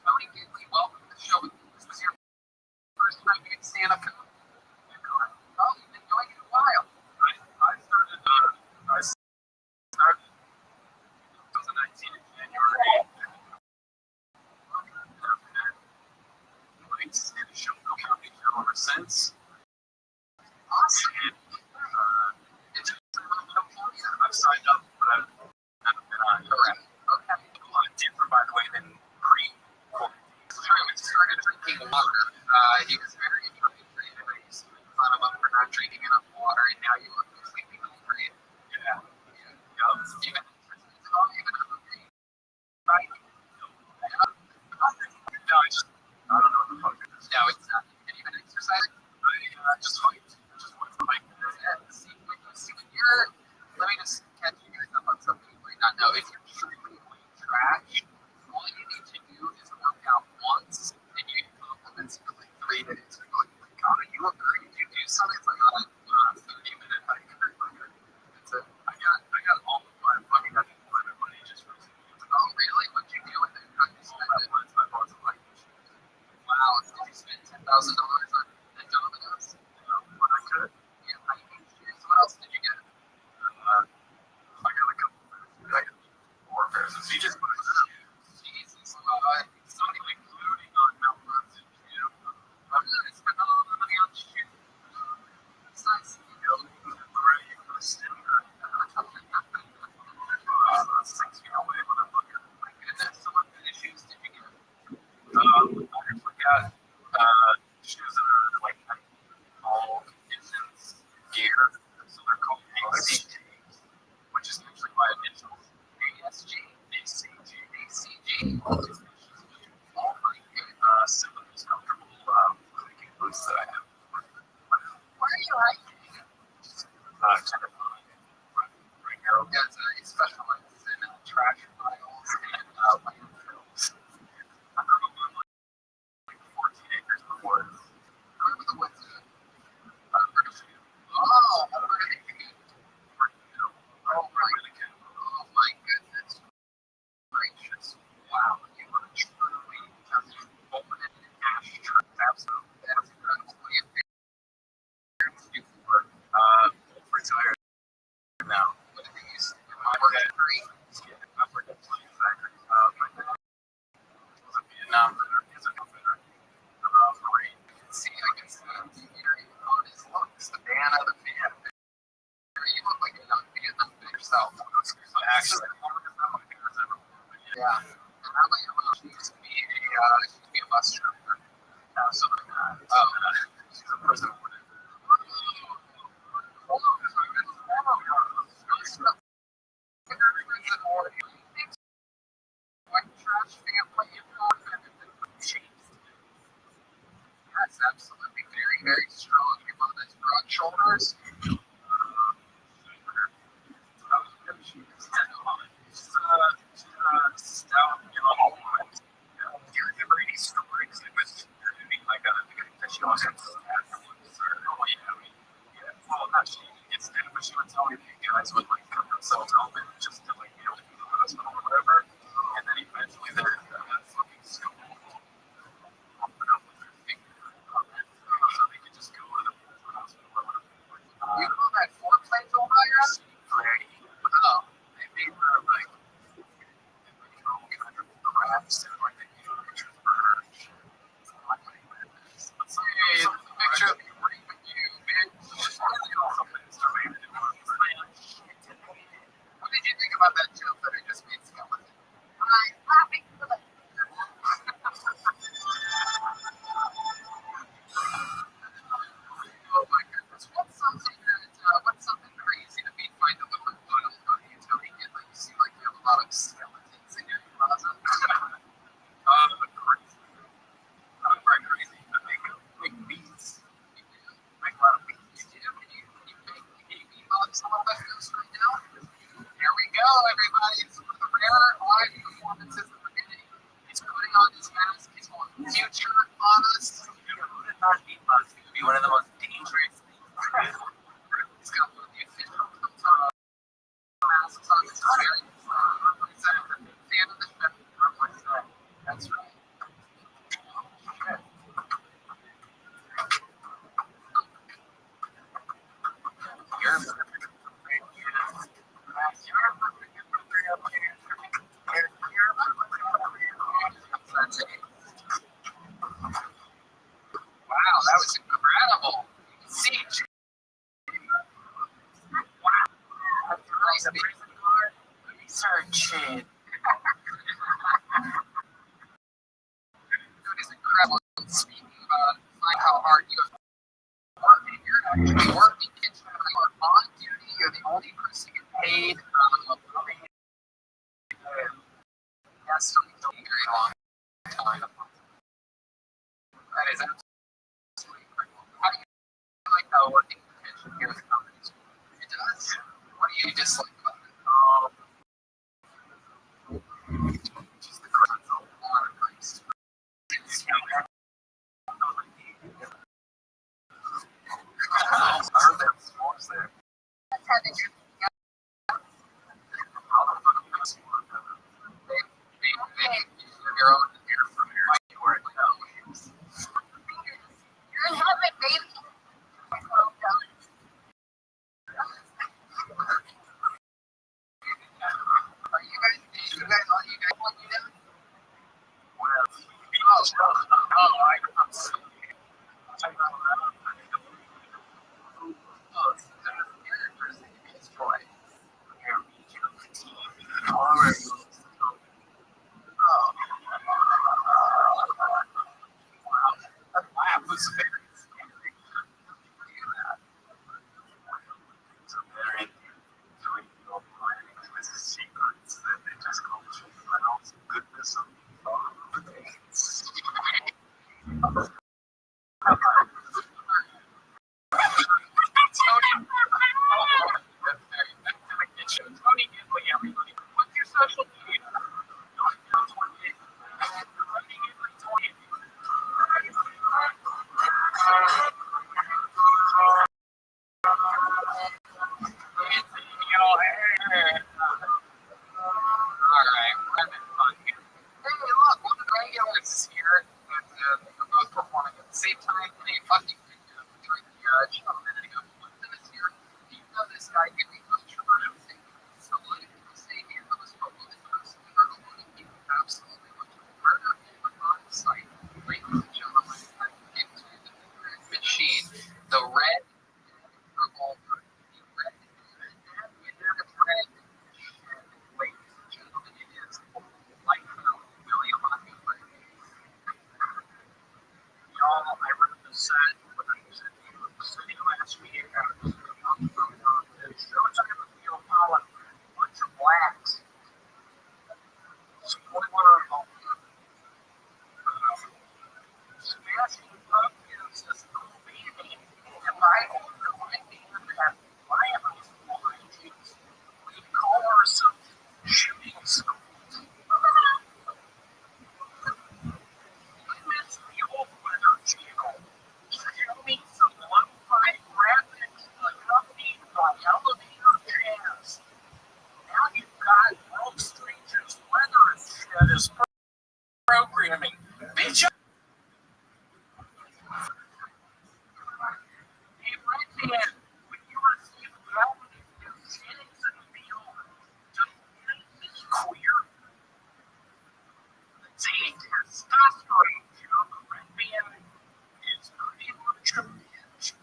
Tony Gigley, welcome to the show. This was your first time you could stand up. Oh, you've been doing it a while. I started 2019 in January. Like, did a show comedy show ever since. Awesome. And I've signed up, but I've been on. Correct. Okay. A lot different, by the way, than pre-quarantine. True. He started drinking water. He was very introductory. Everybody used to make fun of him for not drinking enough water, and now you look completely hungry. Yeah. Even hungry. Right. No, I don't know what the fuck it is. No, it's not. And even exercising. I just went for like, Let me just catch you guys up on something you might not know. If you're truly white trash, all you need to do is work out once, and you get compliments for like 3 minutes. You're like, oh my god, you look great. You do something. It's like on a 30-minute hike. That's it. I got all of my fucking unemployment money just for this. Oh, really? What'd you do with it? How'd you spend it? I bought some like, Wow, did you spend $10,000 on the Domino's? when I could. Yeah, hiking shoes. What else did you get? I got a couple of pairs. I got 4 pairs of CJ's, but Jesus, it's not even including on Mount Rothschild. I'm gonna spend all the money on shoes. It's nice. you know, already for the stimmer. 6 feet away when I'm looking. My goodness, so what kind of shoes did you get? I actually got shoes used to be a bus driver. Something like that. She's a prison. Yes, absolutely. Very, very strong. Your mother's broad shoulders. Stout, do you remember any stories that was like that she always had to afterwards? Oh, yeah. Well, not she gets dead, but she would tell me that guys would like cut themselves open just to like, go to the hospital or whatever. And then eventually their fucking skull open up with their finger on that so they could just go to the hospital or whatever. You call that foreplay to virus? Oh, they made her like all kind of crafts and like they made pictures of her. Let's say a picture of you with you, man. What did you think about that joke that I just made, Skeleton? I'm laughing for the oh my goodness. What's something crazy that we find a little bit fun on you telling it like you seem like you have a lot of skeletons in your closet? Crazy. Not very crazy, but make beats. You do. Make a lot of beats. You do? Can you make a beat on some of those right now? Here we go, everybody. It's one of the rare live performances of the day. He's putting on his mask. He's going future on us. Not beatbox. It would be one of the most dangerous things. He's got one of the official masks on his very fan of the show. That's right. You're perfect. That's it. Wow, that was incredible. Siege. Wow. That's nice. Research. Dude is incredible. Speaking about how hard you have working, you're actually working. You are on duty. You're the only person getting paid. Yes, for a very long time. That is absolutely incredible. How do you like how working attention here at the company? It does. What do you dislike about it? Just the crowd. A lot of grace. I heard there was sports there. Your own ear from here. You were in You're in heaven, baby. Are you guys want you down? What else? I'm so destroyed. That laugh was very scary. So they're in doing your planning with secrets that they just call children goodness of Tony Gimli, everybody. What's your social media? Alright, we're having fun here. Hey, look, one of the regulars here, and we're both performing at the same time in a fucking video during the judge a minute ago. One of them is here. Do you know this guy giving us everything? So a lot of people say he was probably the person who heard a lot of people absolutely want to murder him on site. Ladies and gentlemen, into the machine, the red revolver, the red, the red. Ladies and gentlemen, it is like William Hawking. testosterone joke. Red band is pretty much a bitch.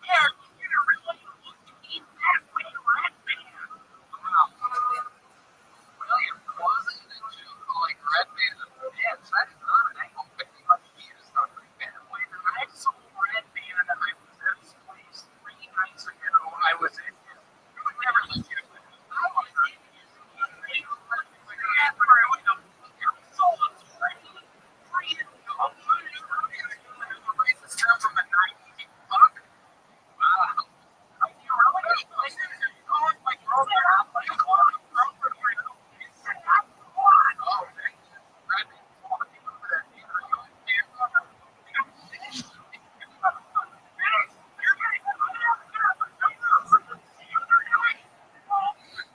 Yeah, you really look to me that way, Red band. William wasn't a joke like Red Man and the Bitch. That is not an angle, but he must be used on Red Man. When I saw Red band, I was at his place 3 nights ago. I was in his. You would never let you. I was in his. It's term from the 90s. Fuck. Wow. You really going like roll it out like a lot of Oh, thank you. Red Man.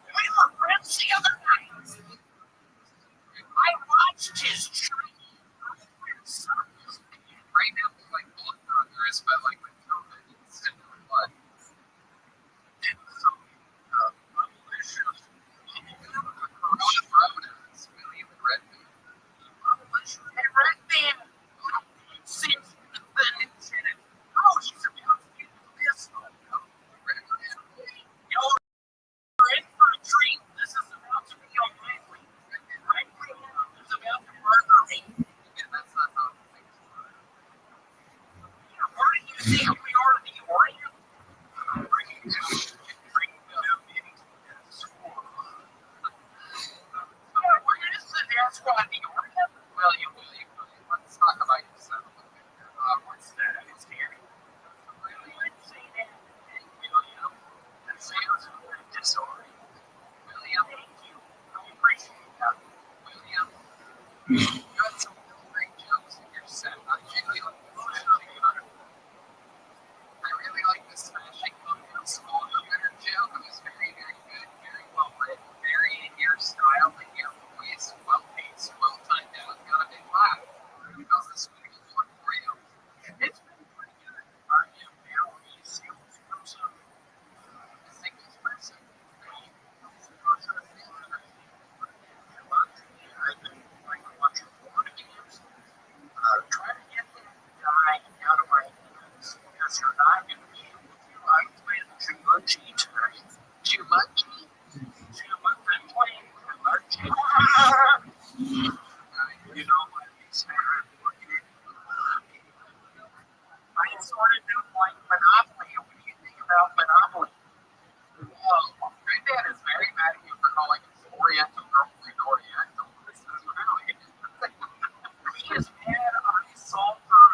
We were friends the other night. I watched his tree. Right now, he's like blood progress, but like with COVID, it's in the blood. Coronavirus, William and Red Man. And Red Band since the incident. Oh, he's about to get pistol. Red Man. You're in for a treat. This is about to be on my week. Red Band is about to murder me. Yeah, that's not how things work. Where do you think we are in the Orient? What is the death squad in the Orient? William. Let's talk about yourself. What's that? It's here. Really? Let's say that. William. That sounds disorienting. William. Thank you. I appreciate that. William. You had some really great jokes in your set. I really like the smashing pumpkin school theater joke. It was very, very good, very well written, very in your style, in your voice, well paced, well timed out. Got a big laugh. How's the speaking going for you? It's been pretty good. I am now a salesperson. A singles person. I've been playing a bunch of board games. Trying to get the guy out of my hands because you're not going to be able to. I'm playing Jumanji tonight. Jumanji? I'm playing Jumanji. You know what? It's hard working. I started doing like Monopoly. What do you think about Monopoly? Well, Granddad is very mad at you for calling it Oriental Normally Oriental. This is really. He is mad I saw her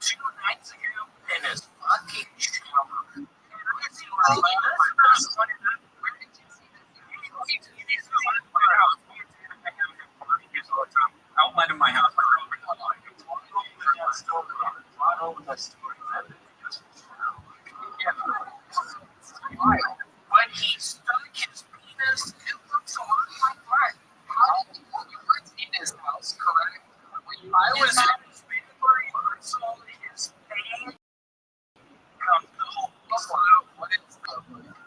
2 nights ago in his fucking shower. And I see her Where did you see this? I don't let him in my house. When he stuck his penis, it looks a lot like that. How did you were in his house, correct? I was at his favorite, I saw his face come the whole What is the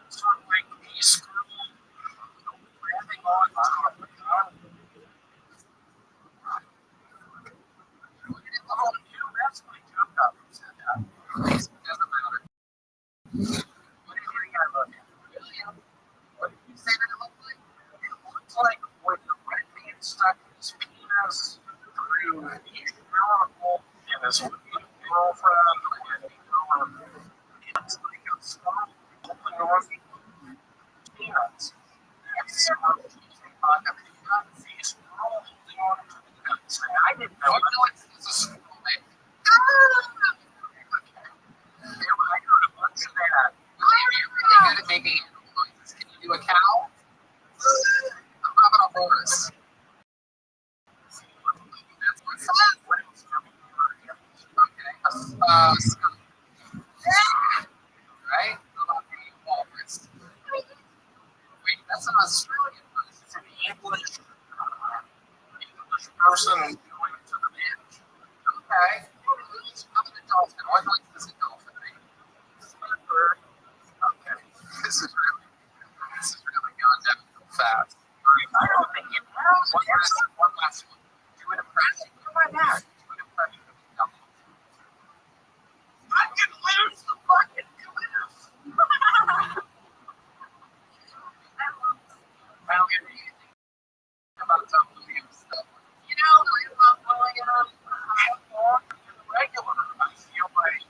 sort of like a screw grabbing on top of the gun. Oh, that's my joke up. Who said that? doesn't matter. What do you think I look at? William, what did you say that it looked like? It looks like when the red man stuck his penis through the shower hole in his girlfriend and it's like a small open north peanuts. That's he's holding on to the nuts. And I didn't know What it. noise does a squirrel make? I heard a bunch of that. William, you're really good at making animal noises. Can you do a cow? How about a horse? That's what's up. Okay. Skunk. Right? How about the walrus? Wait, that's an Australian person. It's an English person going to the bench. Okay. How about a dolphin? What noise does a dolphin make? Okay. This is really fast. I don't think it has. One last one. Do an impression. Why not? Do an impression of the double. I can lose the fucking quiz. I don't get anything about Tom Williams stuff. You know, I love William. Regular. I feel like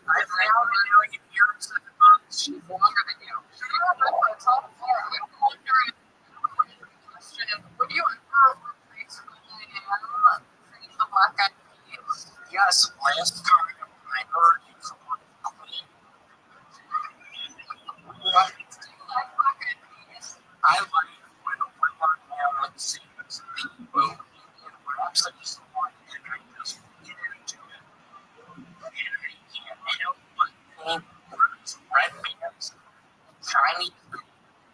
I've now been doing it here in 7 months. She's longer than you. It's all far. Would you ever replace the Black Eyed Peas? Yes, last time I heard you from Queen. What? Do you like Black Eyed Peas? I like when a woman now sings the Bohemian Rhapsody song and I just get into it. And I can't help but think words, red bands, Chinese people.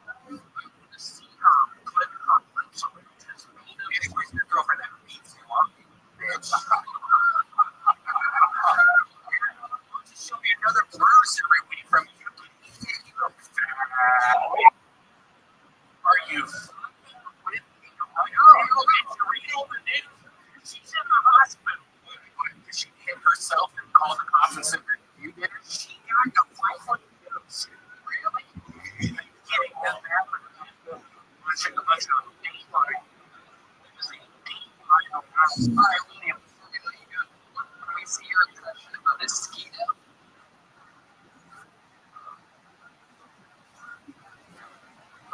I want to see her put her lips on his Anyways, your girlfriend that beats you up, bitch. Just show me another bruise every week from you. Are you fucking with me? I know, it's real the news. She's in the hospital. Did she hit herself and call the cops and said that you did it? She got the lifeline news. Really? Are you kidding? Doesn't happen. Watching a bunch of daylight. It was a daylight of Alright, William. Let me see your impression of a mosquito.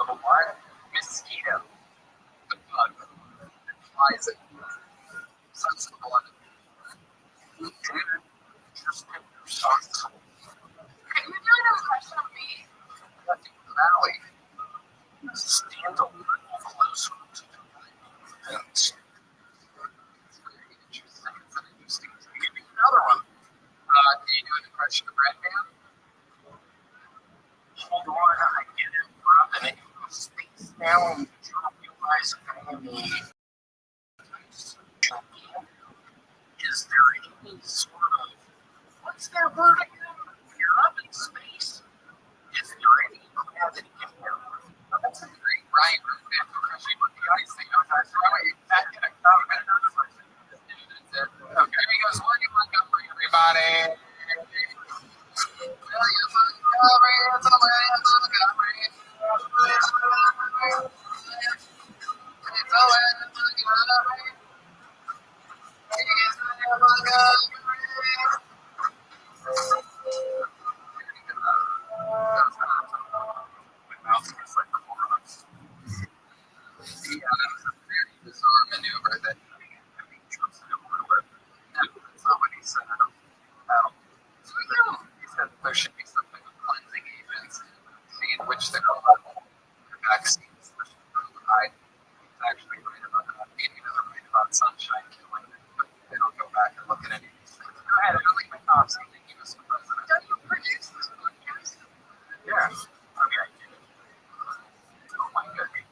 Of a what? Mosquito. The bug that flies at you. Sucks the blood. You did just hit your socks. Can you do an impression of me? Valley. Stand a little closer to the fence. It's very interesting. It's an interesting thing. Give me another one. Can you do an impression of Red Band? Hold on, I get it, rubbing it in space now. And you realize I am a is there any sort of what's that word again? You're up in space. Is there any gravity in here? Oh, that's a great Ryan Griffin impression with the icing on that throwing back in a comment. That's it. Okay, here he goes. William Montgomery, everybody. William Montgomery, it's a William Montgomery. It's a William Montgomery. It's William Montgomery. My mouth is like Clorox. Yeah, that was a very bizarre maneuver that I mean, Trump's going to with. No, that's not what he said. So he said there should be something with cleansing agents, seeing which they're vaccines. He's actually right about that. Maybe they're right about sunshine killing it, but they don't go back and look at any of these things. Go ahead, I really my thoughts. I think he was the president. Don't you produce this podcast? Yeah. Okay, I get it. Oh my goodness.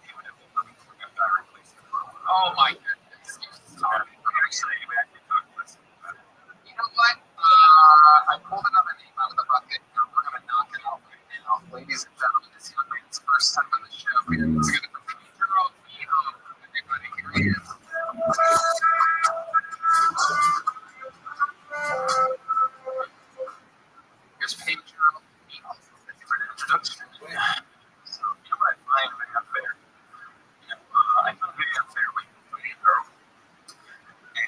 Oh my goodness. Sorry. I'm actually back to talk about it. You know what? I pulled another name out of the bucket, and we're going to knock it out right now. Ladies and gentlemen, this young man's first time on the show here. It's going to be Pedro Mijo. Everybody, here he is. Here's Pedro Mijo. Thank you for the introduction. So, you know what I find very unfair? I find very unfair when you find a girl and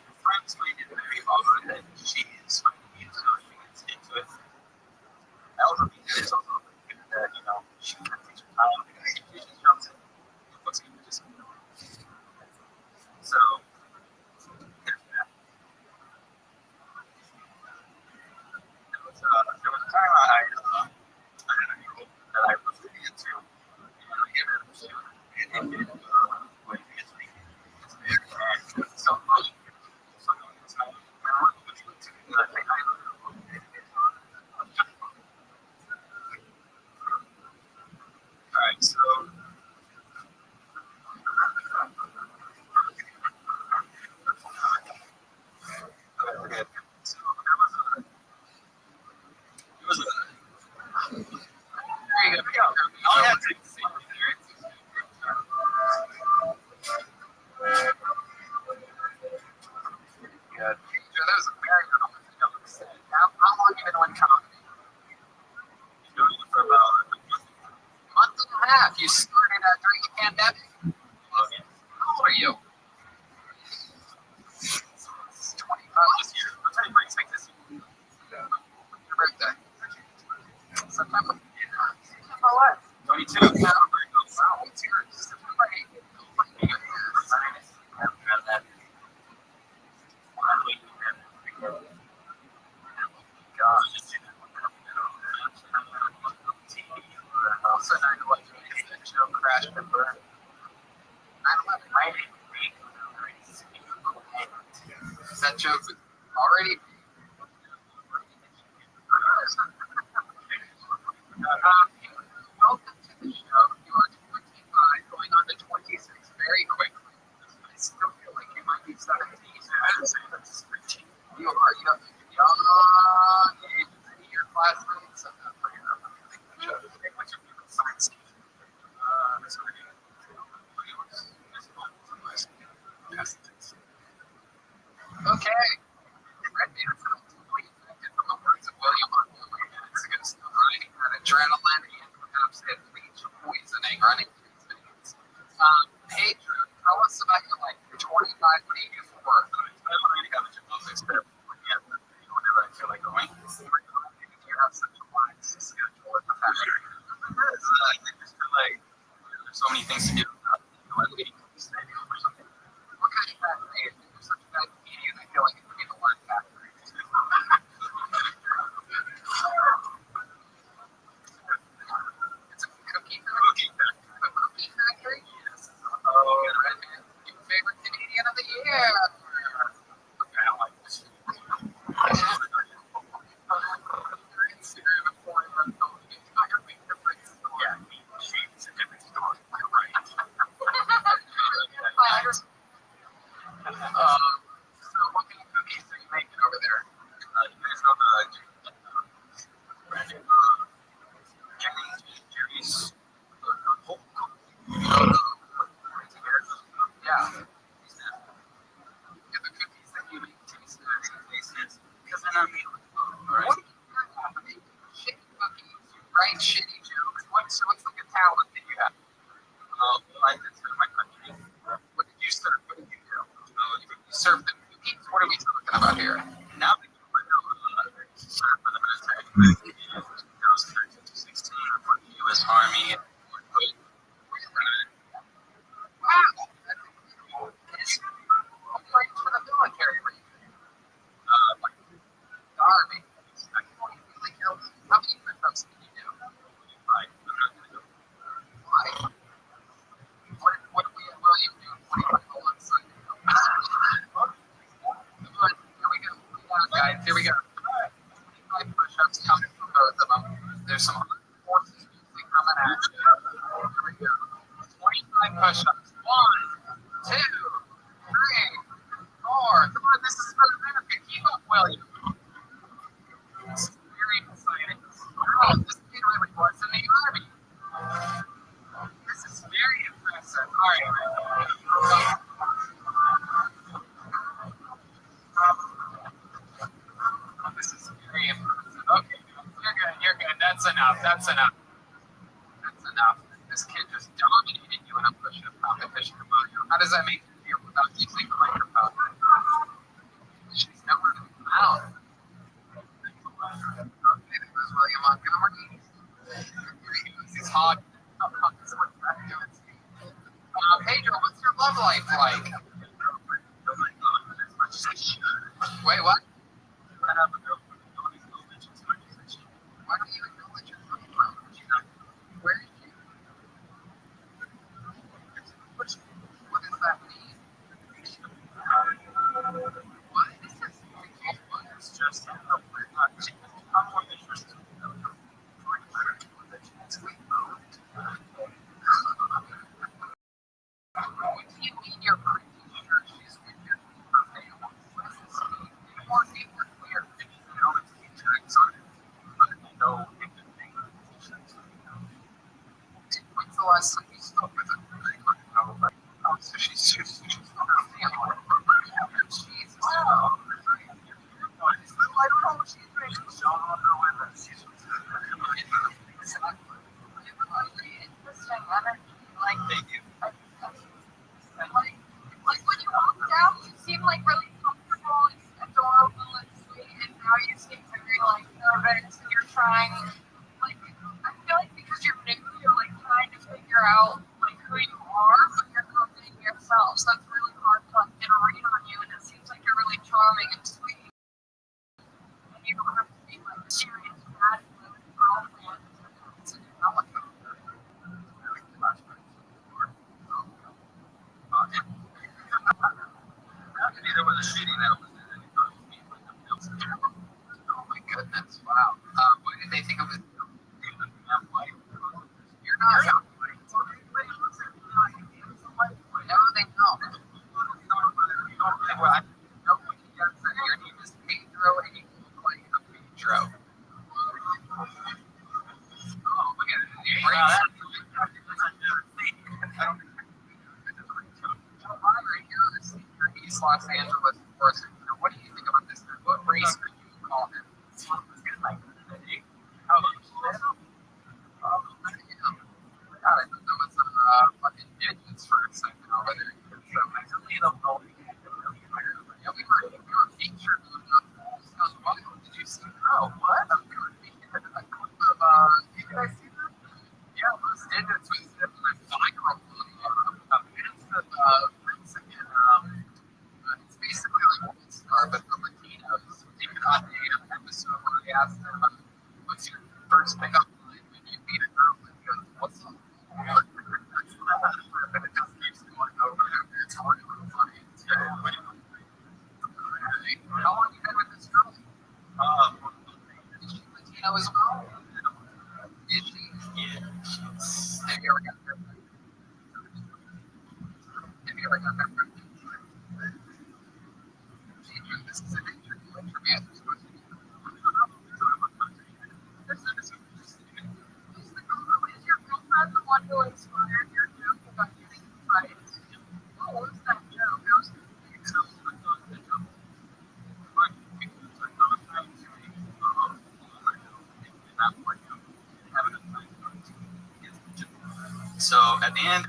your friends find it very odd that she is finding you so she gets into it. I also think that it's also good that, you know, she can take her time because she just jumps in. What's going to just so, there's that. There was a time I had a girl that I was really into, and I gave her a shoot, and it like it's like it's very hard. It's so funny. So it's like when I was with you, I think I alright, so okay. So there was a there you go. That was a very good one. How long have you been doing comedy? Doing it for about a Month and a half. You started during the pandemic. month. How old are you? 25. This year. I'm trying to expect this year. Your birthday. September. September what? 22. Wow, it's yours. September 8th. Also 9/11 is that show crashed and burned. 9/11, right? Is that joke already? Welcome to the show. You are 25, going on to 26 very quickly. I still feel like you might be 17. You are young. Any of your classmates? I'm not pretty sure. What's your favorite science teacher? Okay. Rabbi, that's what we expected from the words of William Montgomery minutes ago. Still riding that adrenaline and perhaps at least poisoning running through his veins. Pedro, tell us about your life. You're 25, what do you do for work? Whenever I feel like going. You have such a wide schedule at the factory. I just feel like there's so many things to do. I'm waiting for the stadium or something. What kind of factory is it? You're such a bad comedian, I feel like it would be the word factory. It's a cookie factory? A cookie factory? Yes. Oh, Redman, your favorite Canadian of the year. I don't like this. Your Instagram and porn are going entirely different stories. Yeah, it's a different story. You're right. So what kind of cookies are you making over there? You guys know the brand Jerry's Hulk. Yeah. The cookies that you make taste nice. Because they're not made with What do you have? Shitty cookies, you write shitty jokes. What's like a talent that you have? I consider my country. What did you serve? What did you do? You served them cookies? What are we talking about here? Now they do serve for the military. I was 13 to 16 for the U.S. Army. Wow. That's incredible. I'm right for the military. The Army. I don't even feel like you're. How many push-ups can you do? Why? What do we at William do 25 on Sunday? Here we go. Guys, here we go. 25 push-ups coming from both of them. There's some horses music coming at you. Here we go. 25 push-ups. 1, 2, 3, 4. Come on, this is for America. Keep up, William. This is very exciting. Wow, this kid really was in the Army. This is very impressive. All right. This is very impressive. Okay, you're good. That's enough. That's enough. This kid just dominated you in a push-up competition. How does that make you feel without using the microphone? She's nowhere to be found. Okay, there goes William Montgomery. Here he goes. He's hot. Pedro, what's your love life like? Wait, what? Why don't you acknowledge your love life? Where is she? What does that mean? What? It's just What do you mean you're pretty sure she's with your family? What does this mean? More nonetheless, like, you spoke with her. So she's still her family. Jesus. Wow. I don't know what she's doing. She's showing on her women. She's exactly. Interesting energy. Like, thank you. Like when you walked out, you seemed like really comfortable and adorable and sweet, and now you seem very like nervous and you're trying. Like, I feel like because you're new, you're like trying to figure out like who you are, but you're not being yourself. So it's really hard to like get a read on you, and it seems like you're really charming and sweet. And you don't have to be like serious bad for all the ones. So you're not like Neither was a shitty that was there. He thought it was me, but nobody else did. oh my goodness, wow. Why did they think it was you're not no, they don't. Your name is Pedro and you look like a Pedro. Oh, look at it. Right here is East Los Angeles person. What do you think about this? What race would you call him? God, I thought that was fucking digits for a second over there. So I really don't know. Yeah, we were featured on Rothschild. Did you see? Oh, what? We were featured in a clip of, did you guys see that? Yeah, Los Digits was viral on Mexican, it's basically like All Star, but for Latinos. They got an episode where they asked them, what's your first pickup line when you meet a girl? And he goes, what's up? And it just keeps going over. It's really funny. How long you been with this girl? Is she Latino as well? Is she? Yeah. Have you ever got her? Have you ever got her? This is an interview. Is your girlfriend the one who inspired your joke about getting fired? What was that joke? I was So at the end,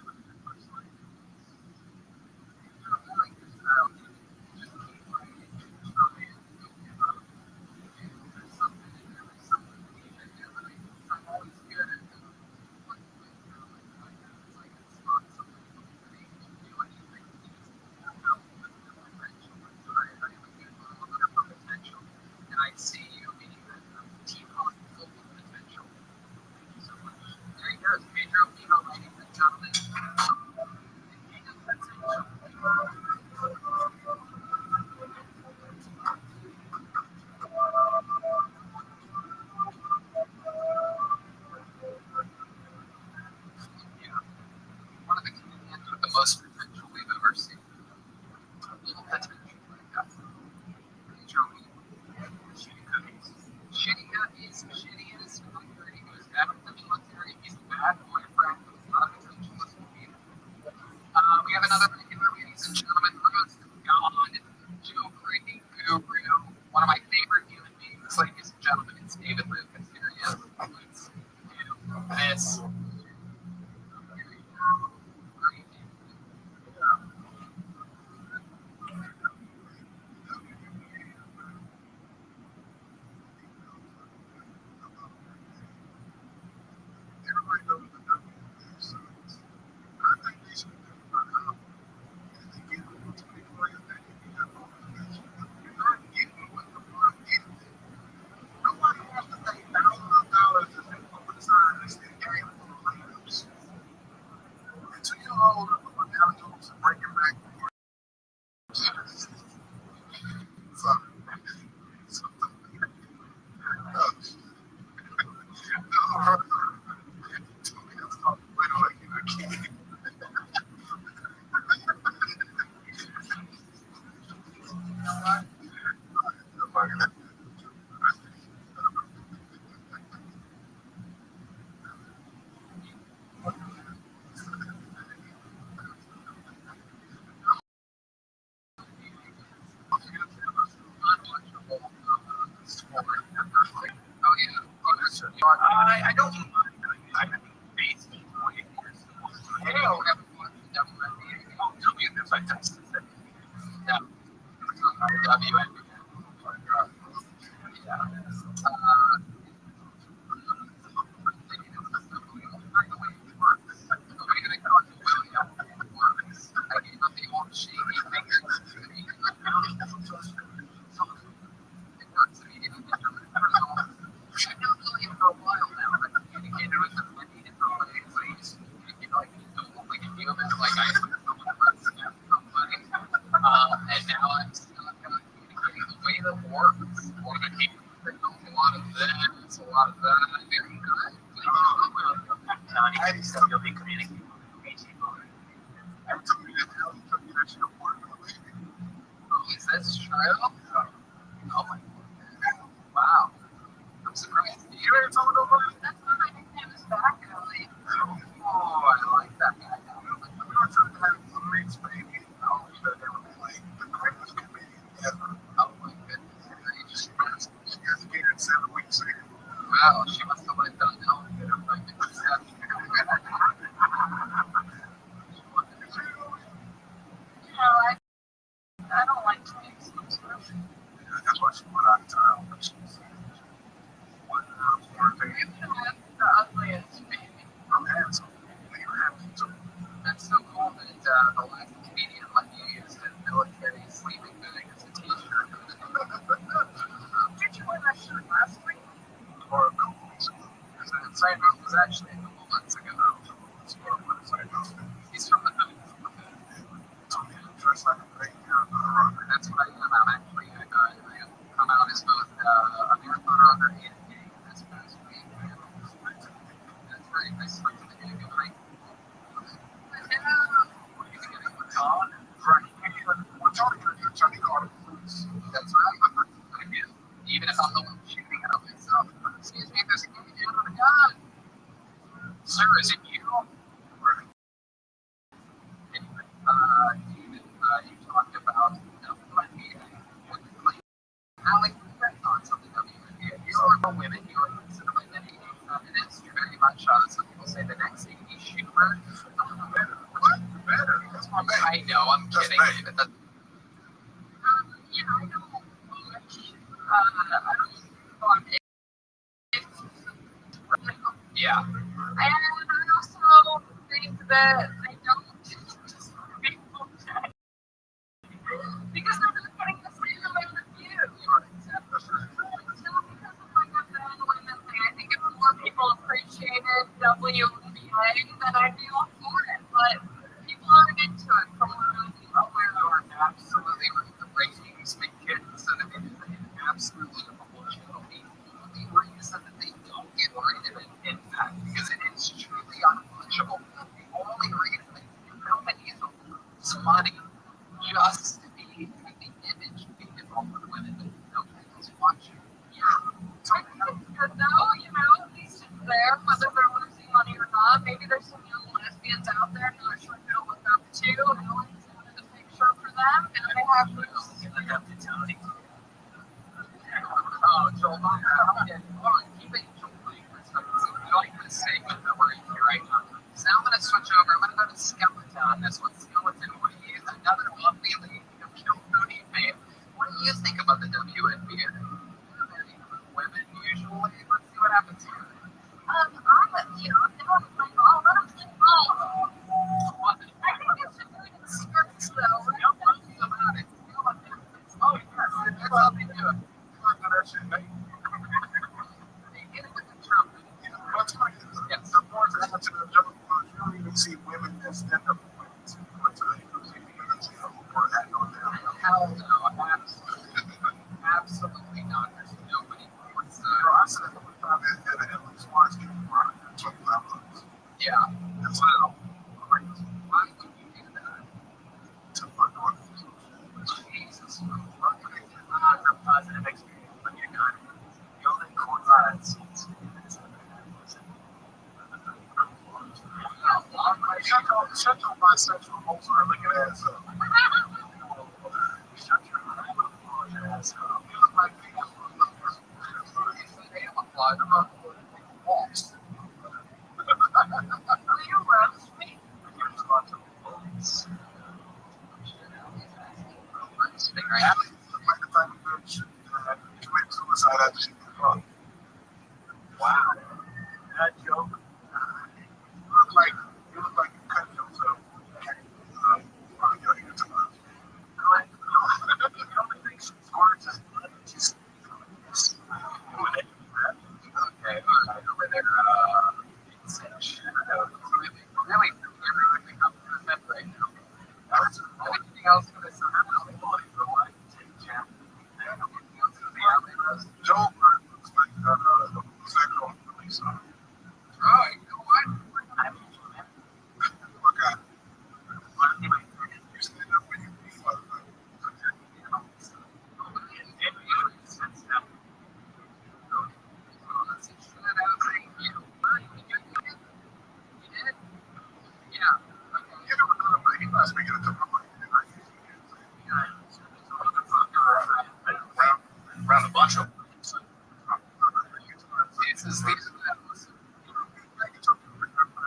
and I see you being a team full of potential. So there you go, Pedro Pino, ladies and gentlemen. King of potential. Yeah, one of the comedians with the most potential we've ever seen. Little potential like that. Pedro Pino. Shitty cookies, shitty in his military. He was bad with the military. He's a bad boyfriend. He's not a potentialist either. We have another regular, ladies and gentlemen. Rose God, Joe Creedy Guru, one of my favorite human beings, ladies and gentlemen. It's David Lucas. Here he is. Let's do this. everybody knows the WNBA sucks. I think they should think about how they get over 24 years that you have organization. You're not getting what the fuck is. Nobody wants to pay thousands of dollars to sit over the side and stay game full of lineups. And 2 year old from Alex Jones and breaking back for communicating stuff. You'll be communicating with the people. Every time you get down, you told me that you're born in a lady. Oh, is that true? Oh my God. Wow. I'm surprised. You ever told nobody? That's what my nickname is back, Ellie. Oh, I like that guy. We were trying to have a mixed baby. Oh, you know, they would be like the greatest comedian ever. Oh my goodness. She has gained 7 weeks later. Wow, she must have lived on elevator for like 7 I don't like to be exposed. That's why she went out of town. But she was one of those more things. You can have the ugliest baby. I'm handsome. You're handsome too. That's so cool that the last comedian let you use his military sleeping bag as a t-shirt. Did you wear that shirt last week? Or a couple weeks ago. Because the inside note was actually a couple months ago. He's from the hood. Dressed like a great hero. That's what I am. I'm actually I come out as both a marathoner under 8 this past week. That's right. I slept in the game tonight. What are you getting with John? Right. We're trying to get Johnny Carter. That's right. Even if I'm the one shooting at myself. Excuse me, there's a guy down on a gun. Sir, is it you? Right. Anyway, David, you talked about WNBA. Alec, your thoughts on the WNBA? You are women, you are considered by many feminists. You're very much, some people say, the next Amy Schumer. What? Better. That's my bad. I know, I'm Just kidding, bad. David. I don't much. I don't know. Yeah. And I also think that they don't because they're not getting the same amount of views. It's not because of like a man women thing. I think if more people appreciated WNBA, then I'd be all for it. But people aren't into it from what I'm aware of. You're absolutely right. The ratings make kids and it absolutely unfortunately the only reason that they don't get rid of it, in fact, because it is truly unwatchable. The only reason that companies lose money just to be the image beautiful for the women that nobody's watching. Yeah. So I think it's good though, at least it's there, whether they're losing money or not. Maybe there's some young lesbians out there who are sure to look up to, and Ellen's one of the picture for them, and they have moves to look up to Tony. Oh, Joel, keep it Joel. For jointness sake that we're in here right now. So now I'm going to switch over. I'm going to go to Skeleton on this one. Skeleton, what do you another lovely lady of Kildoony fame. What do you think about the WNBA? Women usually. Let's see what happens here. I'm playing ball. Let them play ball. I think it's just doing it scripts though. No one about it. Oh, yes. That's how they do it. They hit it with the trumpet. What's funny is Yes. the more that happens in the jungle, you don't even see women as stand-up points. What's the name of the more that on there? Hell no. Absolutely not. There's nobody who wants to. I said it one time at an Emily Smart's game for 25 bucks. Yeah. That's wow. Why would you do that? To my daughter. Jesus. A positive experience when you're not building courtside seats. Shut your bisexual hoes are looking ass up. Shut your ass up. You look like they have applied about walks. Will you roast me? You're just about to police. Right? Like the type of bitch that commit suicide after she got caught. Wow. That joke. You look like you cut yourself on your eardrums. The only thing she's gorgeous. She's Okay, alright, over there, really everything up to the right now. Anything else for this? Anything else for the alley rose? Joe looks like the homosexual police officer. Oh, you know what? I'm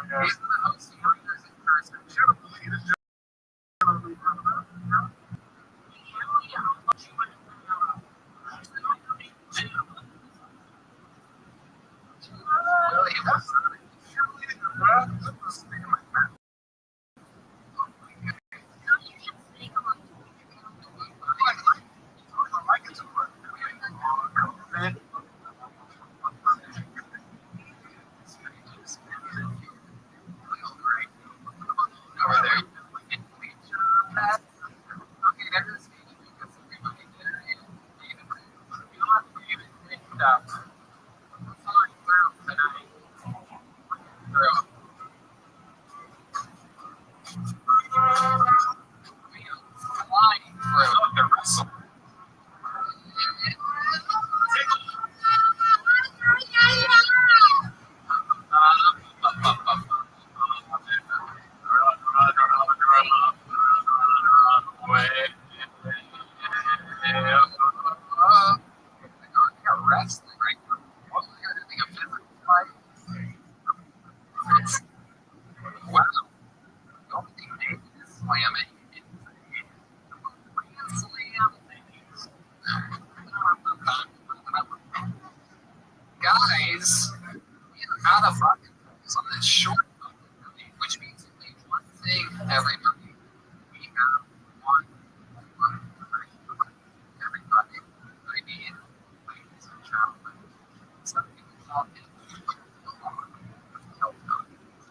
He's the host of Writers in Person. Well, he was. Over there. Okay, there's wrestling right now. It's wow. The only thing David is slamming is slam. Guys, we're out of fucking points on this short movie, which means it means one thing, everybody. We have one everybody. I mean, ladies and gentlemen, some people talk in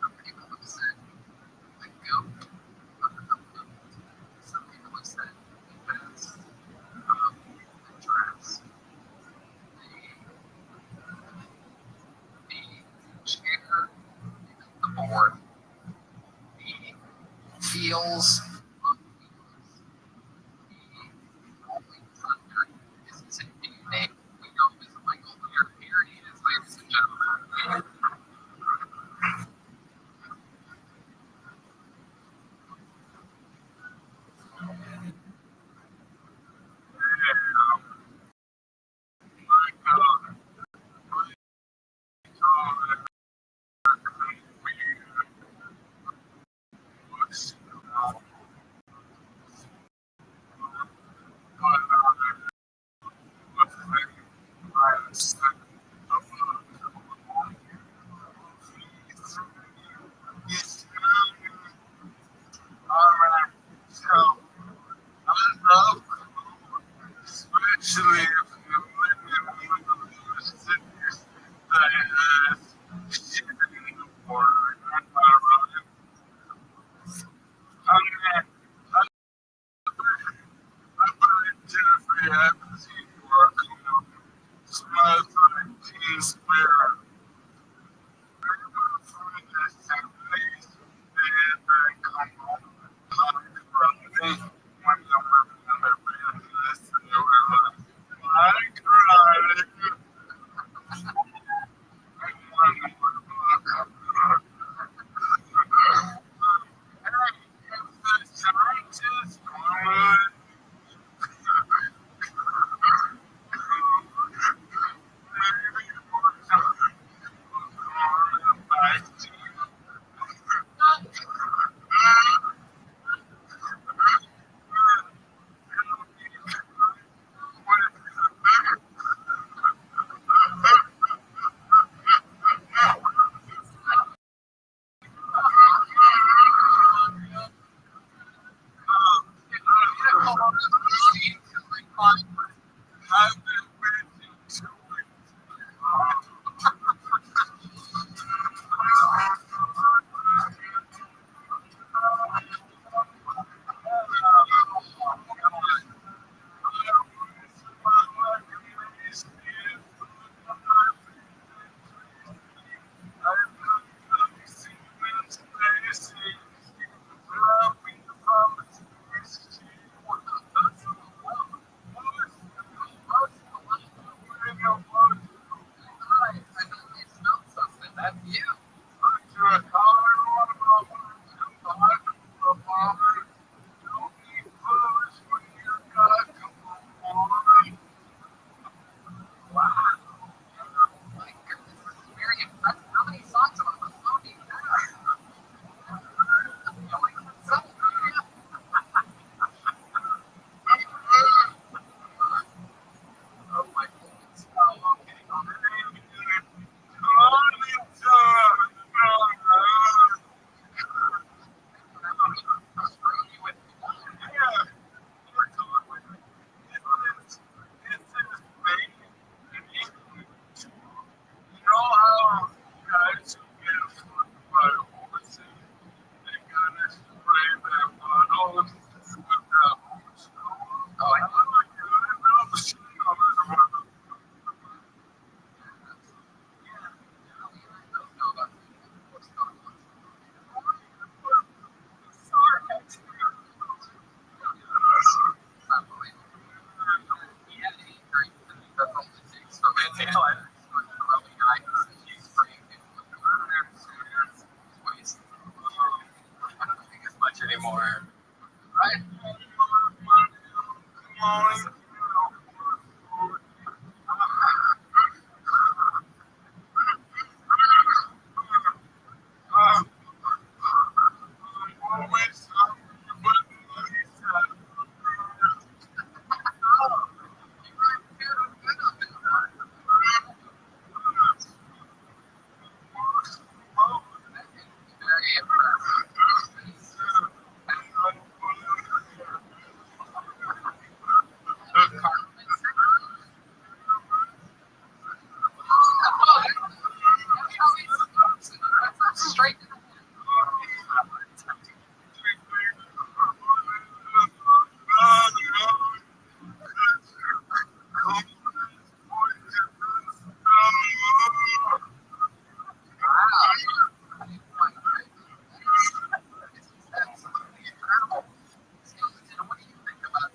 some people have said the goat of the movie. Some people have said the best the dress, the chair, the board, the wheels. Only thunder is a name we know is Michael Lear. Here he is, ladies and gentlemen. anymore. Right? Very straight. What do you think about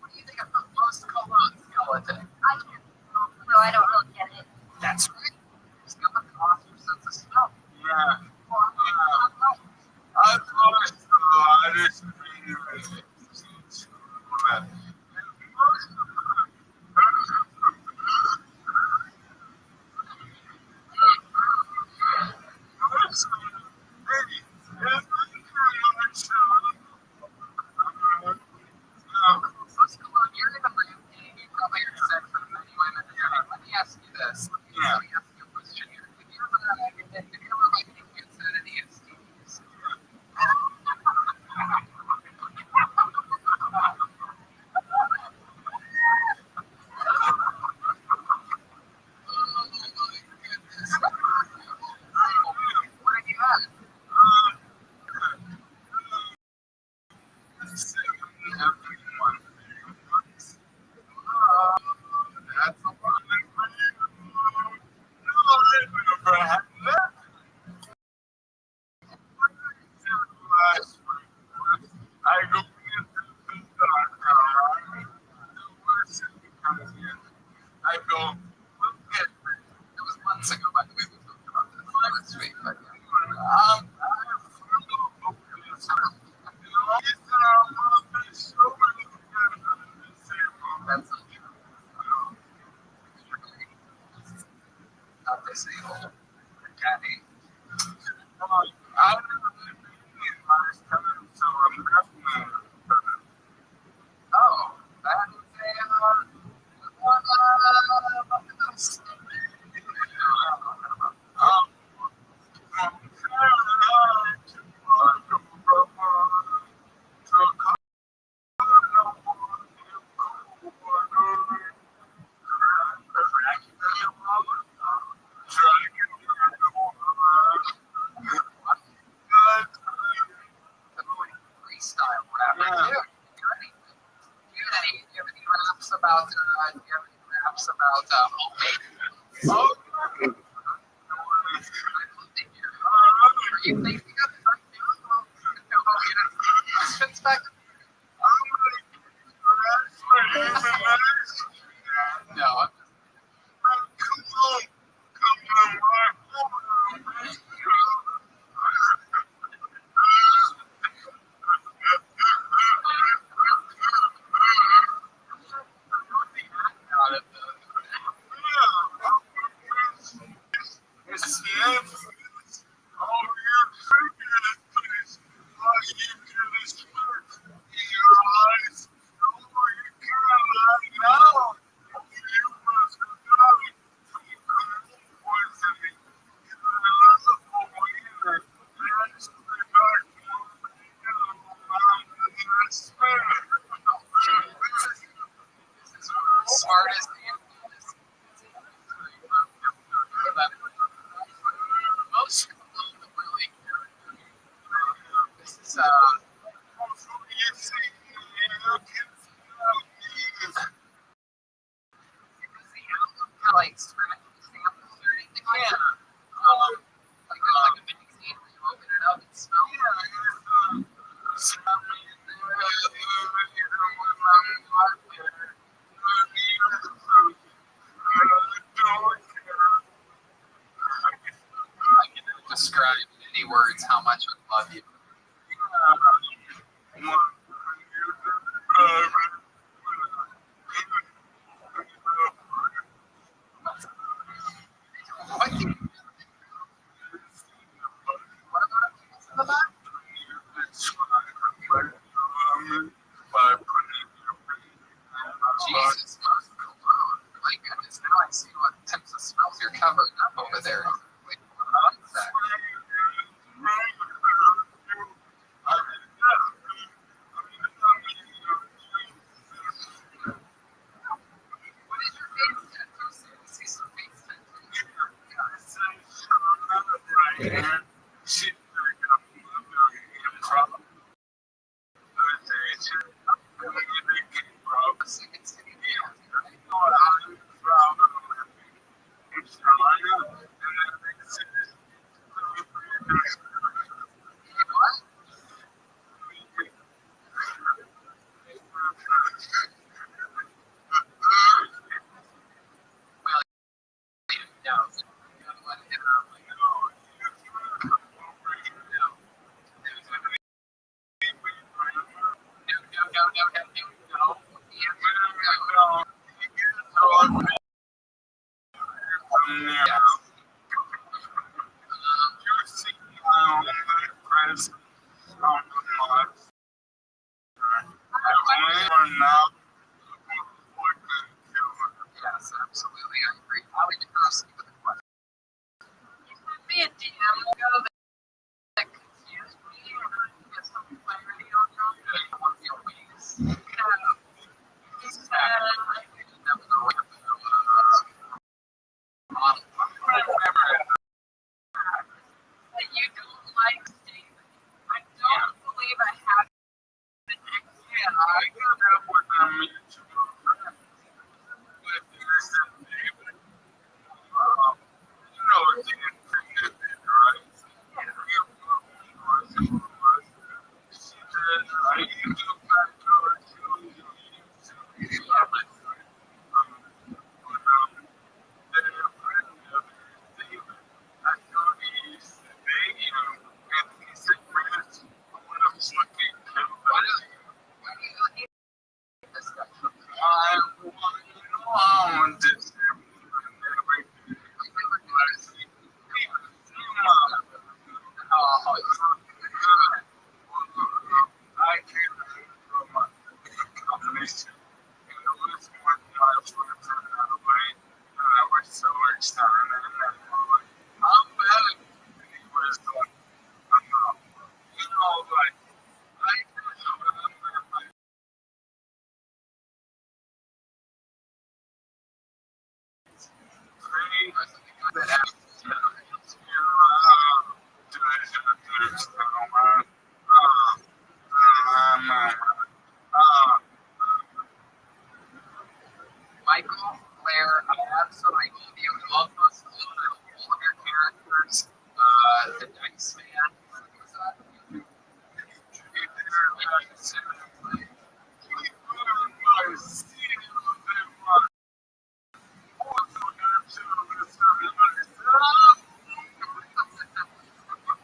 what do you think of the post-colon skeleton? So I don't really get it. That's right. Skeleton lost your sense of smell. Post-colon, you're in the brand. You probably are sex with many women. Let me ask you this. Let me ask you a question here. Have you ever like had any STDs? What have you had? That's a lot. I go, It was months ago, by the way, we talked about this last week. But that's not true. Not disabled. Caddy. Oh, that is freestyle rap. Do you have any raps about homemade? Are you thinking of it right now? Spins back. No, I'm not at the. how much I love you. What do you, what about the back? Jesus, my goodness, now I see what types of smells you're covering up over there. Like, what is that? What is your face tattoo? I see some face tattoos. Yes, absolutely. I agree. How would you proceed with the question? Me and DM go that confused me or get some clarity on that. One of your ways. He said That was a model. that you don't like Steve. I don't believe I have an ex. Michael, Blair, I absolutely love you. I love most all of your characters. The Dice Man. What was that?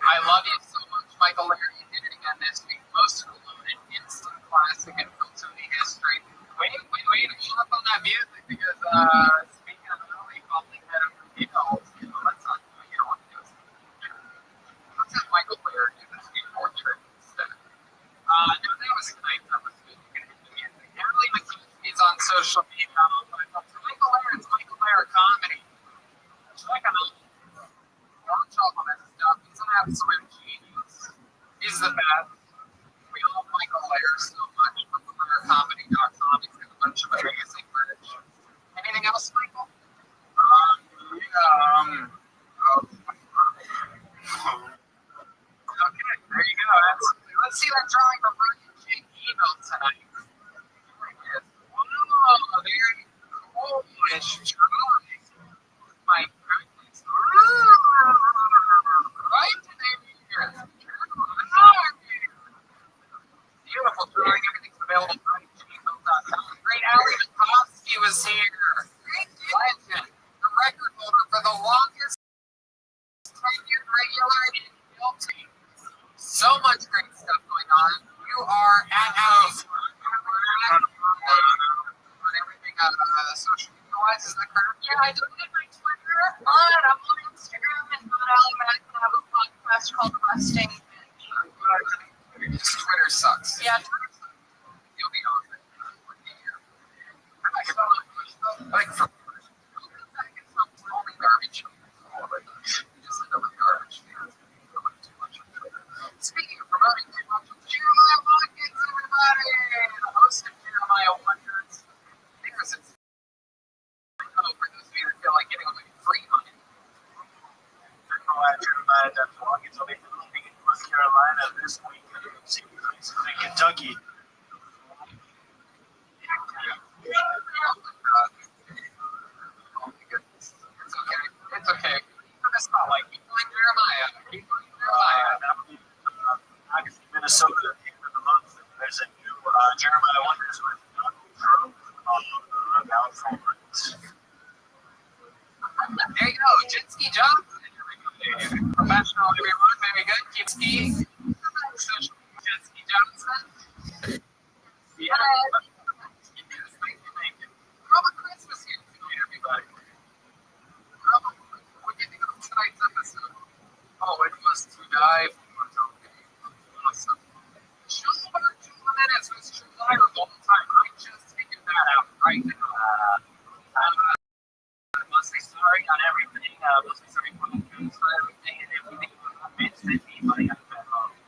I love you so much, Michael Laird. You did it again this week. Most alone, an instant classic in film history. Wait, hold up on that music because speaking of early calling head of females, let's not want to do this. Let's have Michael Laird do this week portrait instead. No, that was nice. That was good. Emily McKee's on social media. Michael Laird's Michael Laird comedy. Check him out. Don't talk on that stuff. He's an absolute genius. He's the best. We love Michael Laird so much. MichaelLairdComedy.com. He's got a bunch of amazing merch. Anything else, Michael? Okay, there you go. Let's see that drawing from Brian J. Email tonight. Oh, very coolish drawing. My goodness. Right today. Yes, is that correct? Yeah, I deleted my Twitter, but I'm on Instagram and not automatically have a podcast called Resting. Twitter sucks. Yeah, You'll be on it. Like, for only garbage. You just end up with garbage. Too much on Twitter. Speaking of promoting too much, Jeremiah Watkins, everybody! The host of Jeremiah Wonders. I think this is for those of you that feel like getting away free money. Jeremiah Watkins will be filming in North Carolina this week in Kentucky. It's okay. It's okay. It's not like people like Jeremiah. People like Jeremiah. Obviously, Minnesota at the end of the month. There's a new Jeremiah Wonders with Rothschild about forwards. There you go. Jet ski Johnson. Professional, everyone. Very good. Keep skiing. Social Jet ski Johnson. Yeah. Thank you. Robert Christmas here tonight, everybody. Robert, what do you think of tonight's episode? Oh, it was to die for. Awesome. Just about 2 minutes was July or the whole time. I just figured that out right now. I'm mostly sorry on everything. Mostly sorry for the news for everything and everything. It's that anybody on the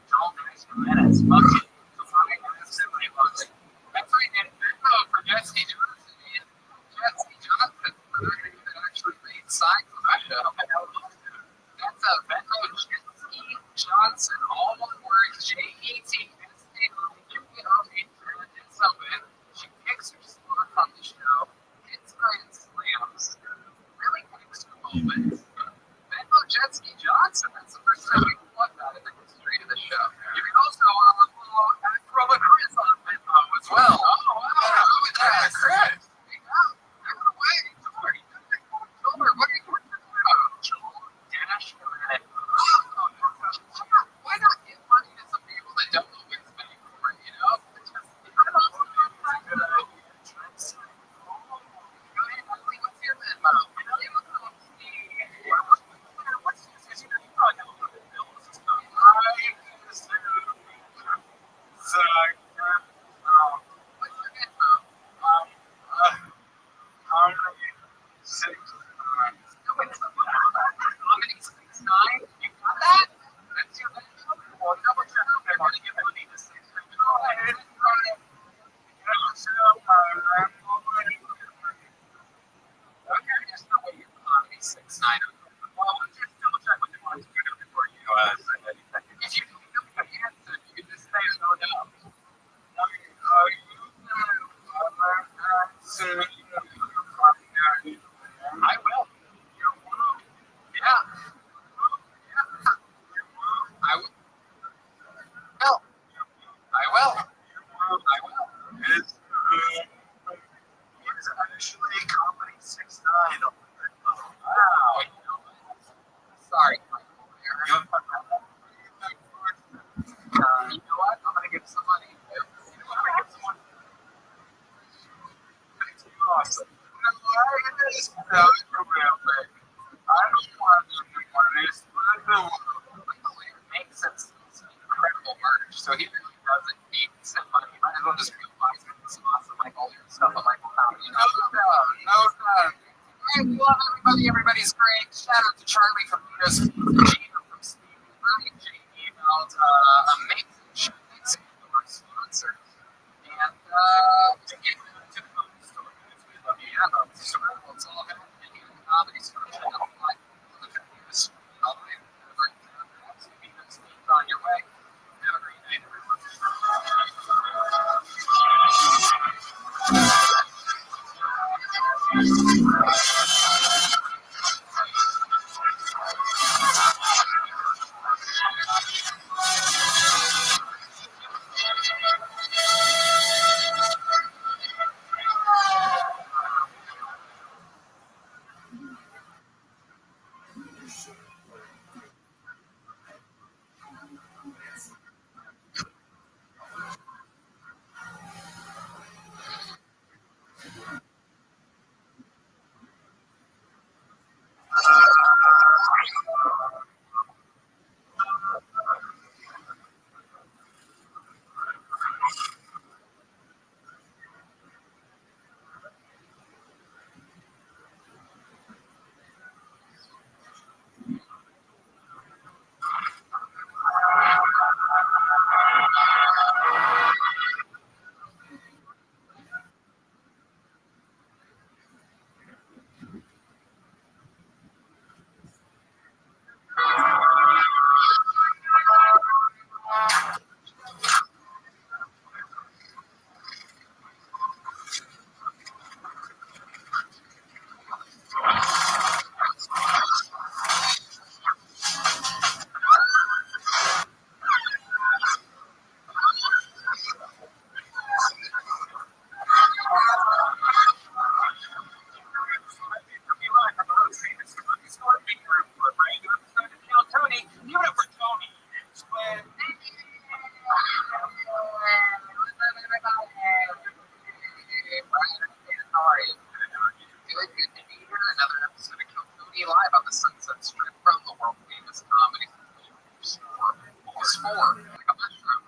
don't extra minutes. Fuck it. So sorry, that's simply was. That's right, and Venmo for Jet Ski Johnson. And Jet Ski Johnson, for those of you that actually read signs of that show, that's a Venmo Jet Ski Johnson, all one word, JETSAONJON. And so when she picks her spot on the show, hits grand slams, really makes moments. Venmo Jet Ski Johnson, that's the first time we've won that in the history of the show. You can also follow at Robert Chris on Venmo as well. Oh, wow. Yeah, Chris. What are you working about? Why not give money to some people that don't know what's paying for it, you know? It's just, go ahead, Emily, what's your Venmo? What's yours? You probably know what it is. What's your Venmo? Comedy 69? You got that? That's your Venmo? Well, double check if they want to give money to 6. Go ahead. Okay, just know what your Comedy 69. Well, just double check what they want to do before you send anything. If you don't know the answer, you can just say no, no. I will. Yeah. I will. No. I will. I will. It's actually Comedy 69. Wow. Sorry. You know what? I'm going to give some money. You know what? I'm going to give some money. Thanks. Awesome. No, it's real quick. I don't want to do one of these, but I do. Michael Laird makes some incredible merch, so he really doesn't need to send money. He might as well just realize some awesome Michael Laird stuff on Michael Comedy. No doubt. Hey, we love everybody. Everybody's great. Shout out to Charlie from Vito's Gina from Steve. Ryan J. emailed amazing show. Thanks to our sponsor. And to get to the comedy store. We love you. Yeah, it's all about the comedy store. Check out the live. Look at this. All the way. On your way. Have a great night, everyone. strip from the world famous comedy store. Who's for? Like a mushroom.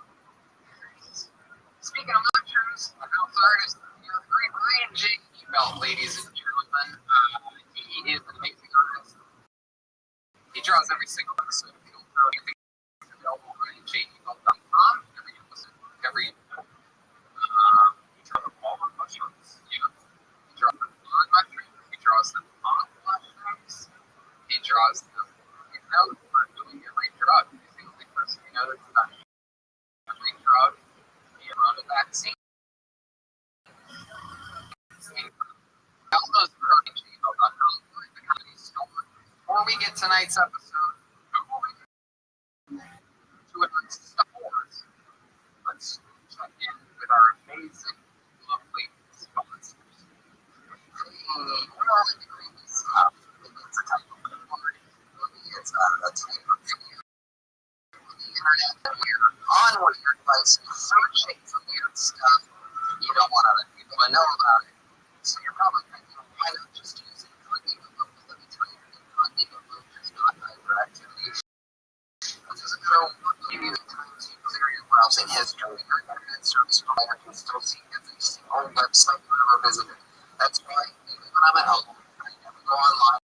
Speaking of mushrooms, a house artist, your great Ryan J. Belt, ladies and gentlemen. He is an amazing artist. He draws every single episode of Field Code. I think it's available on RyanJBelt.com. Every he draws all the mushrooms. Yeah. He draws them on mushrooms. He draws them on mushrooms. He draws them. You know, for doing every drug. He's the only person who knows about every drug. He wrote a vaccine. Before we get tonight's episode, let's check in with our amazing, lovely sponsors. We're all in the green stuff. It's a type of party. It's a type of video. The internet that you're on one of your devices, searching for weird stuff. You don't want other people to know about it. So you're probably thinking, why not just use incognito mode? Let me tell you, incognito mode does not hide your activities. This is so even times you clear your browsing history, your internet service provider can still see every single website you've ever visited. That's why even when I'm at home, I never go online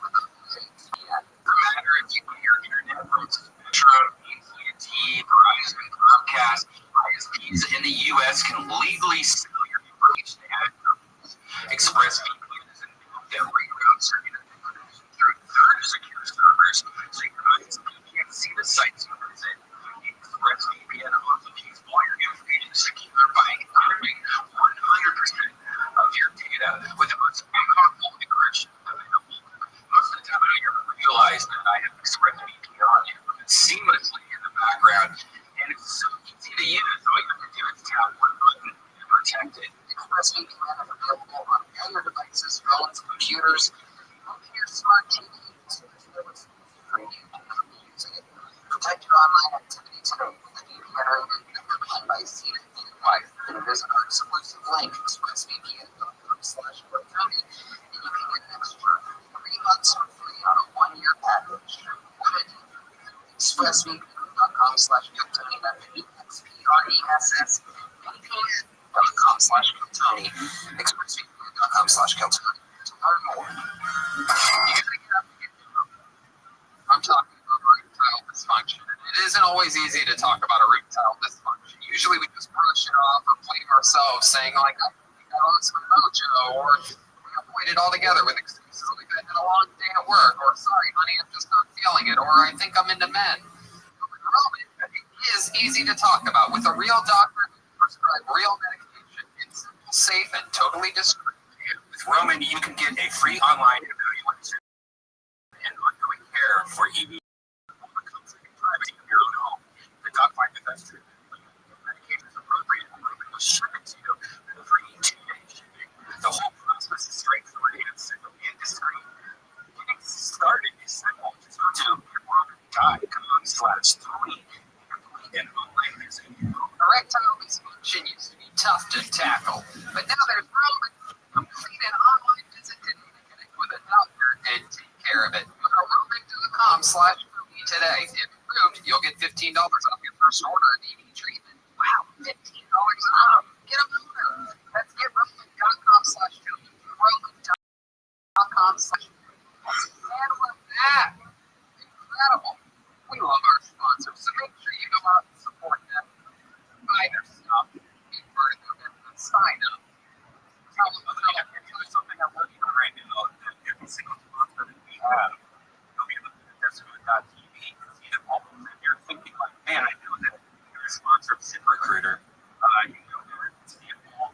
without using VPN. No matter if you get your internet from Metro, AT&T, Verizon, Comcast, ISPs in the U.S. can legally sell your information at ExpressVPN is involved that reroutes your internet connection through third secure servers, so your ISP can't see the sites you visit. ExpressVPN also keeps all your information secure by encrypting 100% of your data with the most powerful encryption available. Most of the time, I don't even realize that I have ExpressVPN on it seamlessly in the background, and it's so easy to use. All you have to do is tap one button and protect it. ExpressVPN is available on all your devices, phones, computers, even your smart TV. So there's no excuse for you to not be using it. Protect your online activity today with a VPN or even by seeing it and visit our exclusive link, expressvpn.com/County, and you can get an extra 3 months for free on a 1-year package. What a deal. expressvpn.com/County, that's expressvpn.com/County, expressvpn.com/County to learn more. You gotta get up and get to them. I'm talking about erectile dysfunction. It isn't always easy to talk about erectile dysfunction. Usually we just brush it off or blame ourselves, saying like, I lost my mojo, or we avoid it altogether with excuses like I had a long day at work, or sorry, honey, I'm just not feeling it, or I think I'm into men. But it is easy to talk about with a real doctor who can prescribe real medication. It's simple, safe, and totally discreet. With Roman, you can get a free online evaluation and ongoing care for ED. Privacy of your own home. The doc find the best treatment. Medication is appropriate. Roman will ship it to you for free 2-day shipping. The whole process is straightforward and simple and discreet. Getting started is simple. Just go to roman.com/3 and online visit. Erectile dysfunction used to be tough to tackle, but now there's Roman. Complete an online visit today to connect with a doctor and take care of it. Go to roman.com/3 today. If approved, you'll get $15 off your first order of ED treatment. Wow, $15 off. Get a boner. Let's get roman.com/3. roman.com/3. And we're back. Incredible. We love our sponsors, so make sure you go out and support them. Buy their stuff. Be part of their business. Sign up. There's something I'm working on right now. Every single sponsor that we have, you'll be able to do this with.tv and see them all. And you're thinking like, man, I know that you're a sponsor of ZipRecruiter. You go there and see a long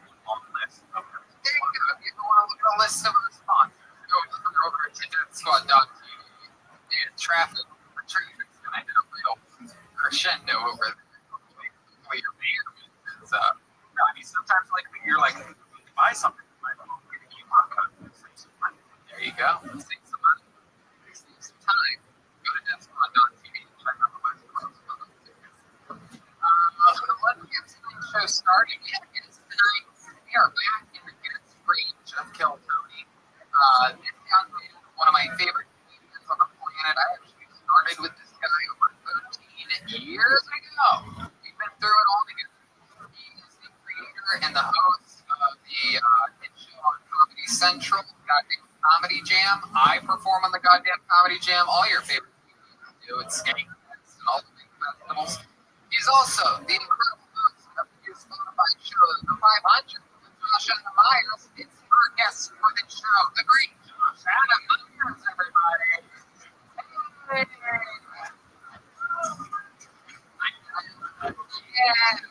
list of them. There you go. You go on a list of our sponsors. Go over to DeadSquad.tv. And traffic is going to hit a real crescendo over there. Hopefully your bandwidth is up. No, I mean, sometimes like you're like, buy something. Get a coupon code. Save some money. There you go. Save some money. Save some time. Go to DeadSquad.tv and check out the list of let's get today's show started. Yeah, guys, tonight we are back in the Get It Straight, Jeff Kill Tony. This young man, one of my favorite comedians Central goddamn Comedy Jam. I perform on the goddamn Comedy Jam. All your favorite people do. It's Skate and all the big festivals. He's also the incredible host of the new Spotify show, The 500, with Josh Adam Myers. It's our guest for the show, the great Josh Adam Myers, everybody. Hey. Yeah.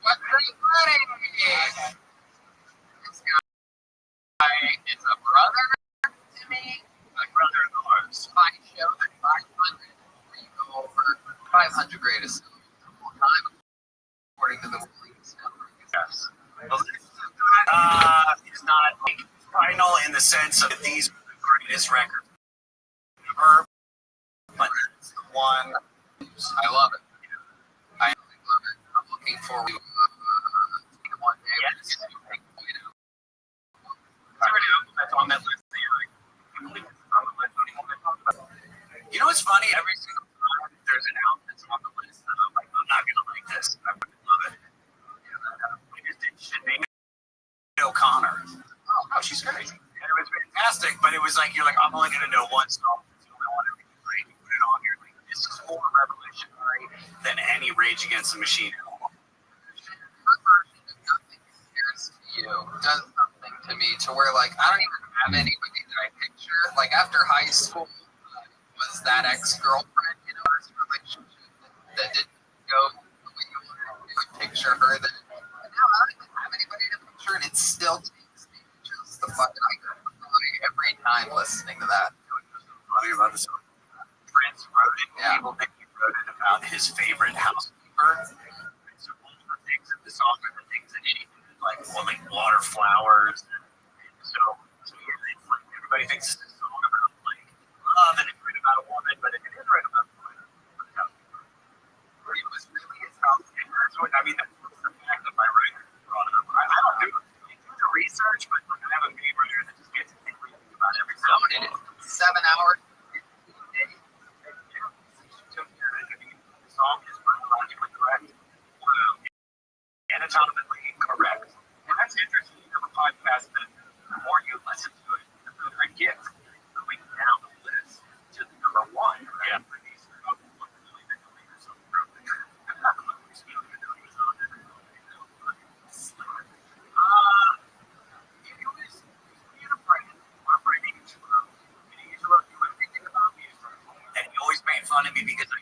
What great wedding! This guy is a brother to me. My brother in ours. My show, The 500, where you go over 500 greatest of all time, according to the Williams Network. Yes. Well, it's not like final in the sense of these are the greatest records ever, but it's the one. I love it. I really love it. I'm looking forward to one day. Yes. That's on that list. You know what's funny? Every single time there's an album that's on the list, and I'm like, I'm not gonna like this. I wouldn't love it. I just did shit. O'Connor. Oh, she's great. And it was fantastic, but it was like you're like, I'm only gonna know one song. It's the only one I really like. You put it on, you're like, this is more revolutionary than any Rage Against the Machine album. Her version of Nothing Compares to You does something to me to where, like, I don't even have anybody that I picture. Like, after high school, was that ex-girlfriend, you know, or relationship that didn't go the way you wanted to picture her. That and now I don't even have anybody to picture, and it still takes me just the fucking I cry every time listening to that. Funny about the song. Prince wrote it. Yeah. People think he wrote it about his favorite housekeeper. And so all the things in the song are the things that he like water flowers. And so yeah, it's like everybody thinks it's a song about like love and it's written about a woman, but it is written about a woman. It was really his house. That's what I mean. That's the fact that my writer brought up. I don't do the research, but I have a maid writer that just gets angry about every song. It is 7 hours. The song is chronologically correct, anatomically correct, and that's interesting. You have a podcast that the more you listen to it, the better it gets. Going down the list to the number one. Right? Yeah. And he always made fun of me because I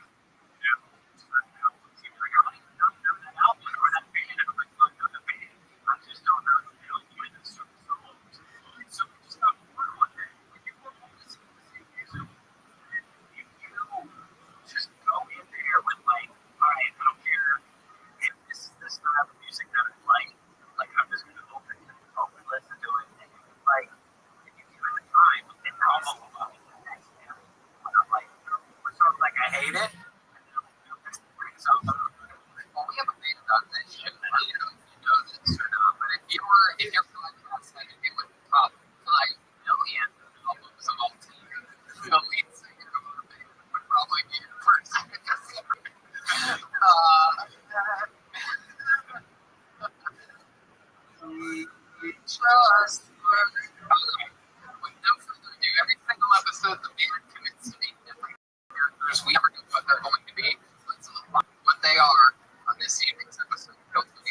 just go in there with like, all right, I don't care if this is the style of music that I like I'm just gonna open listen to it. And like, if you give it the time, and album about it, and I'm like, sort of like I hate it. Well, we haven't made it on this shit. I don't know if you know this or not, but if your podcast had to do with the top 5 million albums of all time, the lead singer of our band would probably be your first episode. Trust. With no further ado, every single episode the band commits to make different characters. We never know what they're going to be. Let's look what they are on this evening's episode.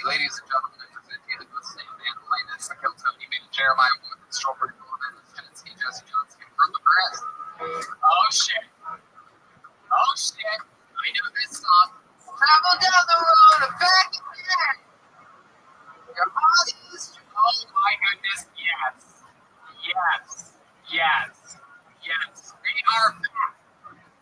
Ladies and gentlemen, I present you the most same man, Linus, Tony, Jeremiah, Strawberry, Lieutenant Jesse Johnson, from the press. Oh shit. Oh shit. I know this song. Travel down the road and back again. Your bodies. Oh my goodness, yes. Yes. Yes. Yes. They are back.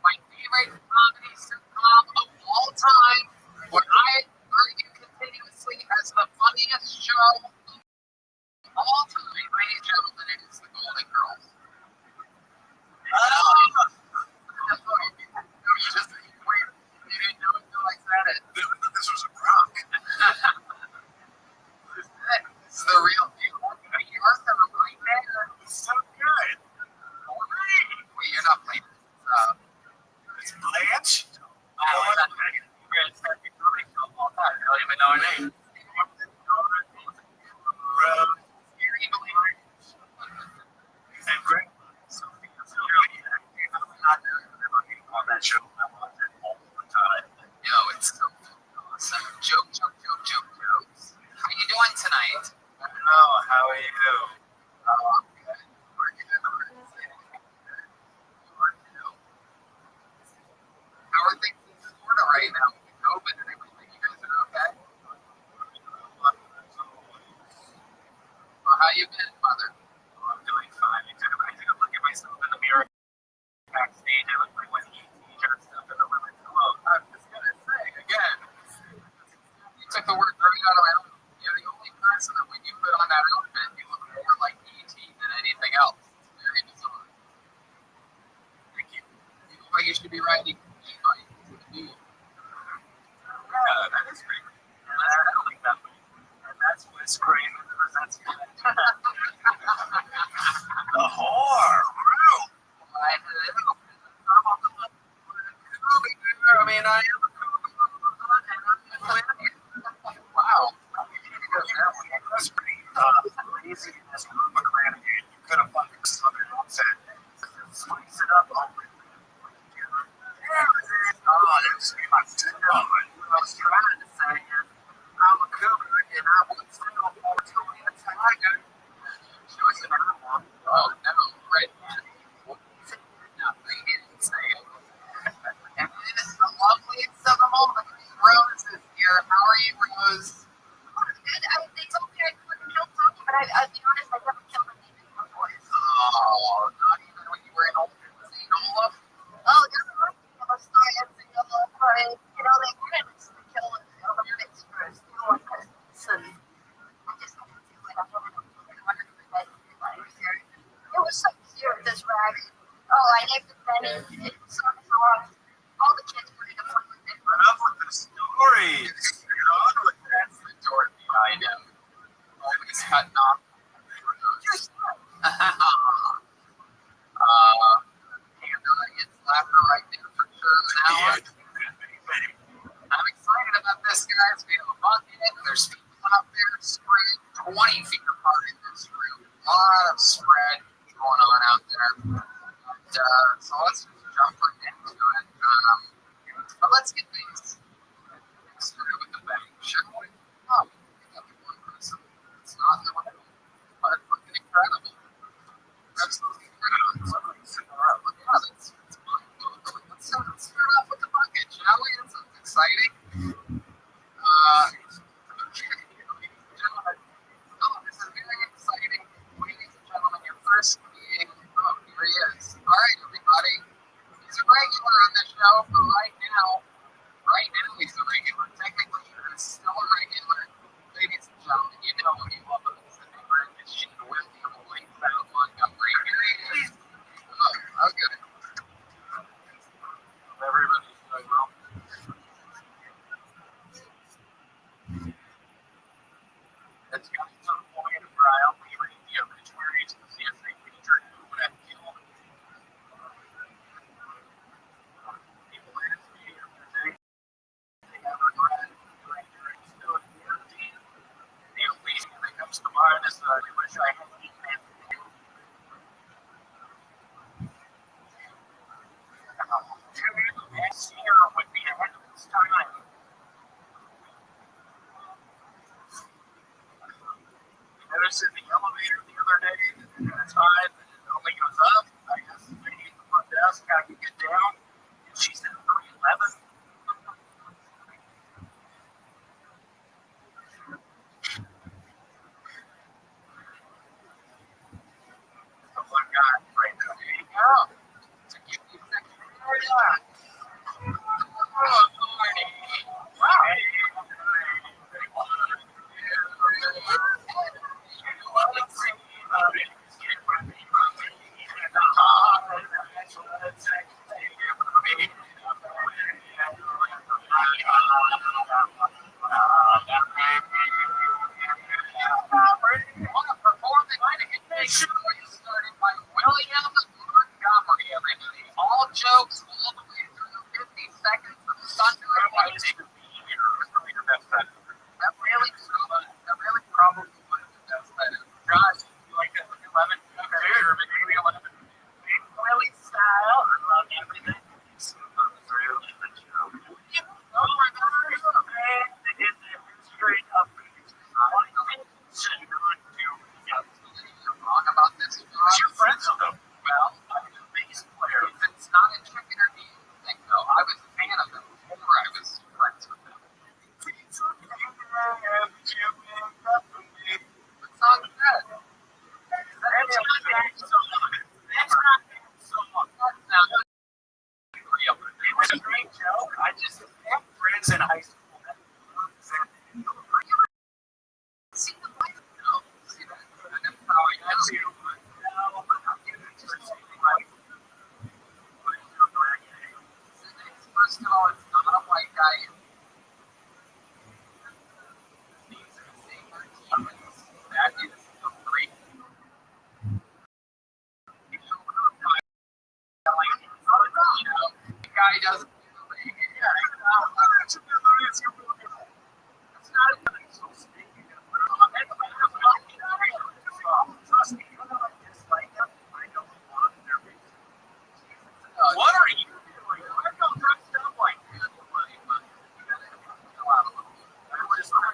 My favorite comedy sitcom of all time. What I argue continuously as the funniest show of all time. Ladies and gentlemen, it is the Golden Girls. You just wait. You didn't know until I said it. This was a rock. This is the real deal. You must have a right there. It's so good. how are you? Oh, okay. We're good. How are things in Florida right now with COVID and everything? You guys are okay? Well, how you been, mother? Oh, I'm doing fine. I took a look at myself in the mirror backstage. I look like when he and stuff, and I'm like, hello. I'm just gonna say again. You took the word right out of my mouth. You're the only person that when you put on that outfit, you look more like ET than anything else. It's very bizarre. Thank you. You look like you should be riding e-bike. Yeah, that is great. I don't think that way. And that's what's great. That's good. The whore. Wow. I know. I mean, I am a wow. That's pretty easy in this room, but granted, you could have fucking southern offset. Slice it up. Oh, that's my dinner. What I was trying to say is, I'm a cougar and I would settle for Tony a tiger. She was an animal. Oh, no, right. No, they didn't say it. And then it's the loveliest of them all. Rose is here. How are you, Rose? They told me I couldn't kill Tony, but I'll be honest, I never killed anything before. Oh, not even when you were in old Enola? Oh, it doesn't like me. I'm a story of the yellow, but they wanted us to kill hermits first. And I just couldn't do it. I wanted to bed with my hair. It was so cute, this rabbit. Oh, I named it Benny. It was so soft. All the kids were in a fun with it. Enough with the stories. You're on with that. That's the door behind him. Always cutting off. Just And it's laughter right there for sure. Now, I'm excited about this, guys. We have a bucket, and there's people out there spread 20 feet apart in this room. A lot of spread going on out there. And, so let's just jump right into it. But let's get things started with the bang, shall we? Oh, we got the one person. It's not the one. But fucking incredible. Absolutely incredible. Somebody's sitting around. Yeah, that's fine. Let's start off with the bucket, shall we? That sounds exciting. Gentlemen, this is very exciting. Ladies and gentlemen, your first meeting. Oh, here he is. All right, everybody. He's a regular on the show for right now. Right now, he's a regular. Technically, he's still a regular. Ladies and gentlemen, you know what you love him. He's the neighbor in his shit with the only found Montgomery. Here he is. Oh, okay. Everybody's doing well. It's gotten to the point where I only read the obituaries to see if they feature who would have killed people ask me if there's anything I ever read during still at quarantine. The only thing that comes to mind is that I wish I had eaten it. Next year would be ahead of its time. Noticed in the elevator the other day that the time it only goes up. I asked the lady at the front desk how you get down, and she said 311. Oh my God, right now, there you go. To give you a second to relax. Oh, morning. Wow. he doesn't. What are you doing? Why don't dress up like that?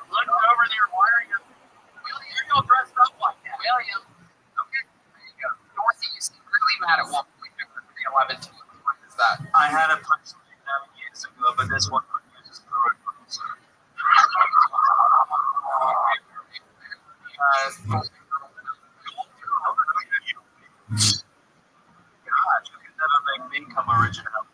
Look over there. Why are you? You're all dressed up like that. William. Okay, there you go. Dorothy, you seem really mad at one point. 311 to what is that? I had a punch 7 years ago, but this one you just threw it from the side. God, you can never make me come original.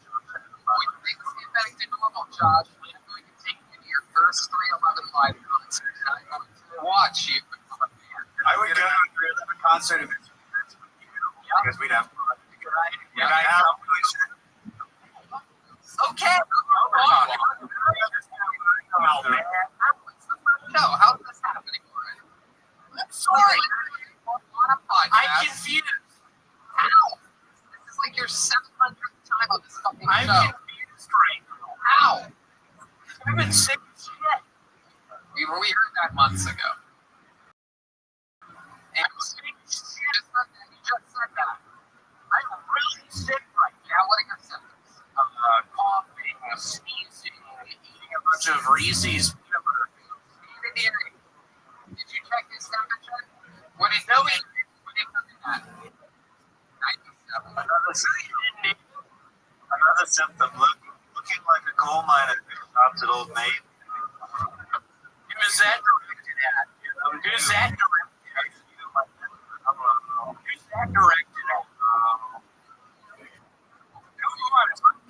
Things get back to normal, Josh. I'm going to take you to your first 311 live concert, and I'm going to watch you. I would go to a concert if it's because we'd have fun. Okay. Oh, man. No, how's this happening already? I'm sorry. I'm confused. How? This is like your 700th time on this fucking I'm show. confused right now. How? I've been sick as shit. We heard that months ago. And you just said that. I'm really sick right now. Yeah, what are your symptoms? Coughing, sneezing, eating a bunch of Reese's peanut butter cups. Did you check his temperature? What is no? What is that? 97. Another symptom, looking like a coal mine at the shops at Old Maid. Who's that directed at? Who's that directed at? Who's that directed at?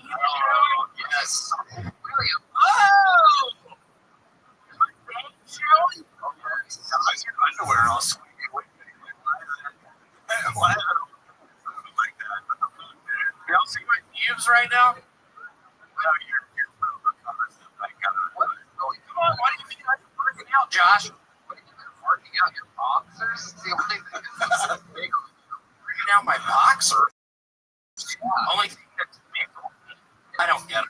Oh, yes. William. Oh! Joey? Sounds like your underwear all sweaty. Why? Like that. Y'all see my pubes right now? No, you're come on, why do you think I'm working out, Josh? What are you been working out your boxers? It's the only thing that's big. Working out my boxer? Only thing that's big on me. I don't get it.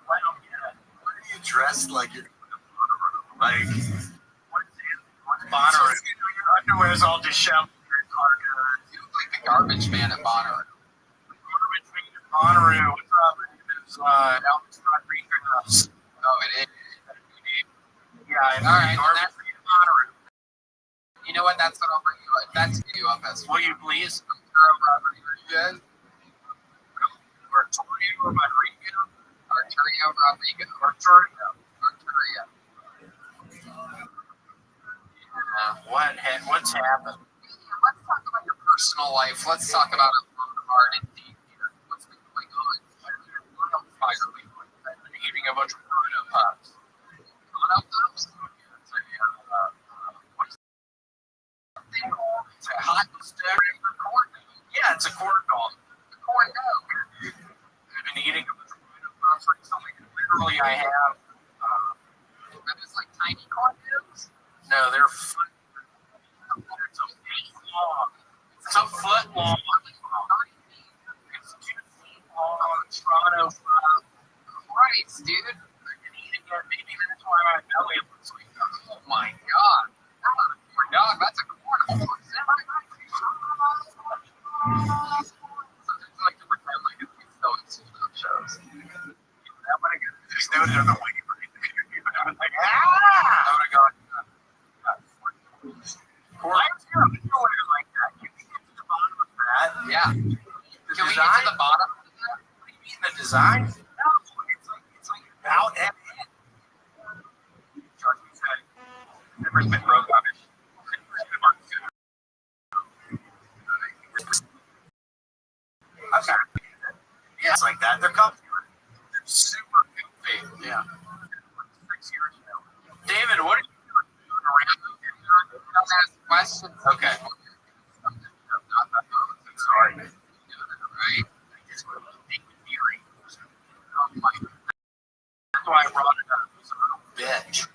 I don't get it. Why are you dressed like you're like what's Bonnaroo? Your underwear's all disheveled. You look like the garbage man at Bonnaroo. Bonnaroo, what's up? It's Alex Rodriguez. Oh, it is. Yeah, All right, garbage Bonnaroo. You know what? That's what I'll bring you up. That's you up as Will you please? Rodriguez. Arturio Rodriguez. Arturio Rodriguez. Arturio. What's happened? Let's talk about your personal life. Let's talk about a hard and deep here. What's been going on? Real fire lately. I've been eating a bunch of Bruno Pops. Bruno Pops? It's a hot corn dog. Yeah, it's a corn dog. The corn dog. I've been eating a bunch of Bruno Pops recently. Literally, I have. That is like tiny corn dogs? No, they're foot. It's a feet long. It's a foot long. It's 2 feet long. Toronto. Christ, dude. I've been eating it. Maybe that's why my belly looks like that. Oh my god. That's not a corn dog. That's a corn hole. Sometimes I like to pretend like it's still in shows. That would have just noted on the way. I was like, ah! I would have gone. Why is your underwear like that? You can get to the bottom of that. Yeah. Can we get to the bottom of that? What do you mean the design? No, it's like about at it. Charlie said, "Never's been broke rubbish." Okay. Yeah, it's like that. They're comfy. They're super comfy. Yeah. 6 years ago. David, what are you doing around? Don't ask questions. Okay. Sorry. Right? That's why I brought it up. He's a little bitch.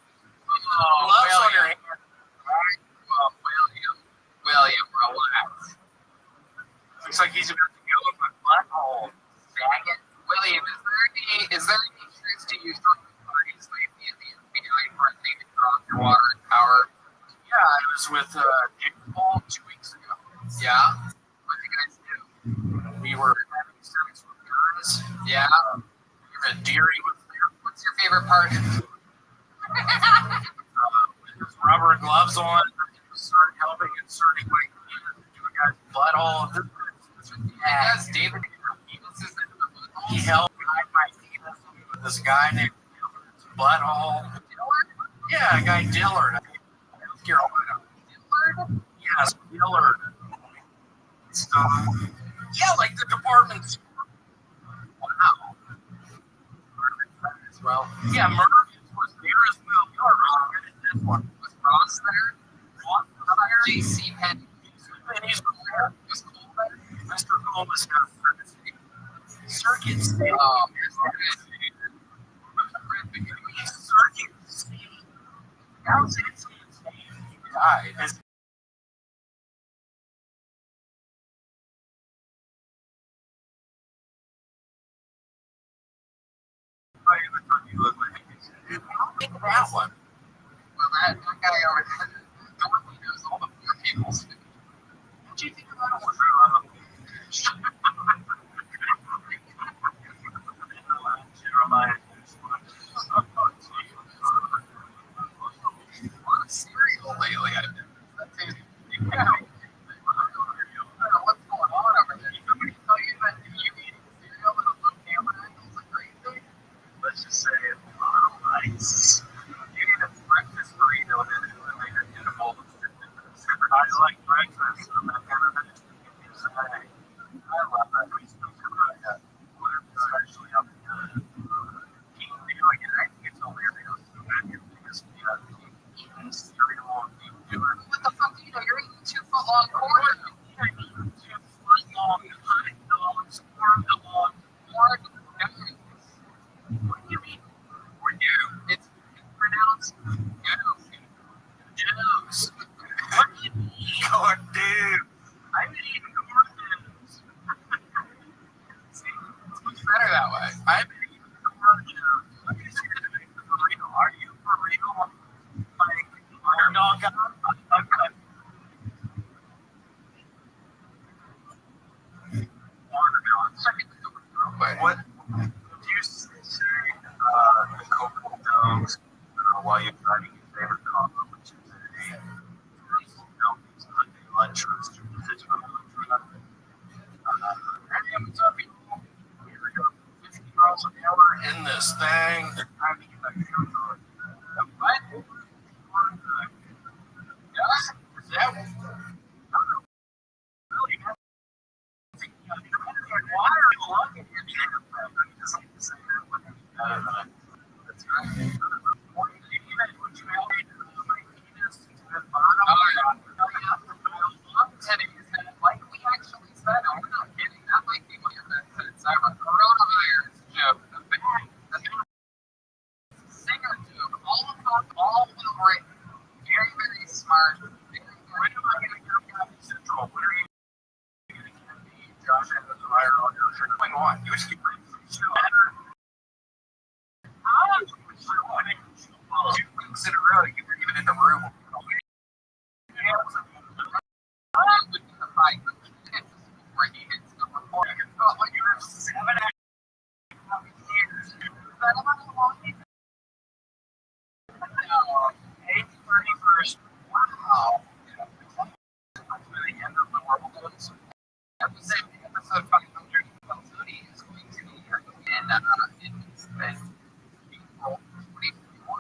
Oh, Gloves on your William. hand. Oh, William, relax. Looks like he's about to go if I with Nick Paul 2 weeks ago. Yeah. What did you guys do? We were having service with birds. Yeah. And Deary was there. What's your favorite part? With his rubber gloves on, he started helping and started like do a guy's butthole. Yes, David. He helped guide my penis with this guy named Dillard's butthole. Yeah, a guy Dillard. Carolina. Dillard? Yes, Dillard. So, yeah, like the department store. Wow. As well. Yeah, Murphy's was there as well. You are really good at this one. Was Ross there? Ross was there. JC Penny. Penny's there. Was Cole there? Mr. Cole was there. Circuit City. Oh, Circuit City. How's it? He died. That one. Well, that guy over there, Dorothy knows all the poor people's food. What do you think about it? Jeremiah. A lot of cereal lately. That tastes I don't know what's going on over there. Did somebody tell you that if you eat cereal with a low camera angle is a great thing? Let's just say a lot of ice. You need a breakfast burrito and make an edible. I like breakfast. I'm not going to say. I love that. Especially up here. I think it's hilarious. Because eating cereal and doing What the fuck do you know? You're eating 2 foot long corn. long hot dogs, corn dogs. Corn dogs. What do you mean? For you? It's pronounced goose. Juice. What do you mean? Corn dude. I've been eating corn dudes. See, It's much better that way. I've been eating corn dudes. Let me see this for real. Are you for real? Like, underdog guy? Okay. Watermelon. What do you say the cocoa dogs while you're trying your favorite coffee, which is a lunchroom? What's up, people? Here we go. 50 miles an hour in this thing. They're trying to get that cocoa. What? Yes? Is that really why are you looking at me? Just like to say that. That's right. What do you mean? Would you help me to my penis to the bottom? Oh, yeah. I'm kidding. Like we actually said, and we're not kidding. That might be one of your best hits ever. Coronavirus joke. The bag. Singer tube. All over it. Very, very smart. When am I going to go to Central? When are you going to get me? Josh and the fire on your shirt. What's going on? You just keep reading. Two weeks in a row, you were even in the room. Would be the fight. Before he hits the recording. It felt like you were 7 years. Is that how long it is? No. April 31st. Wow. The end of the world is. Episode 500 is going to be in April 2021.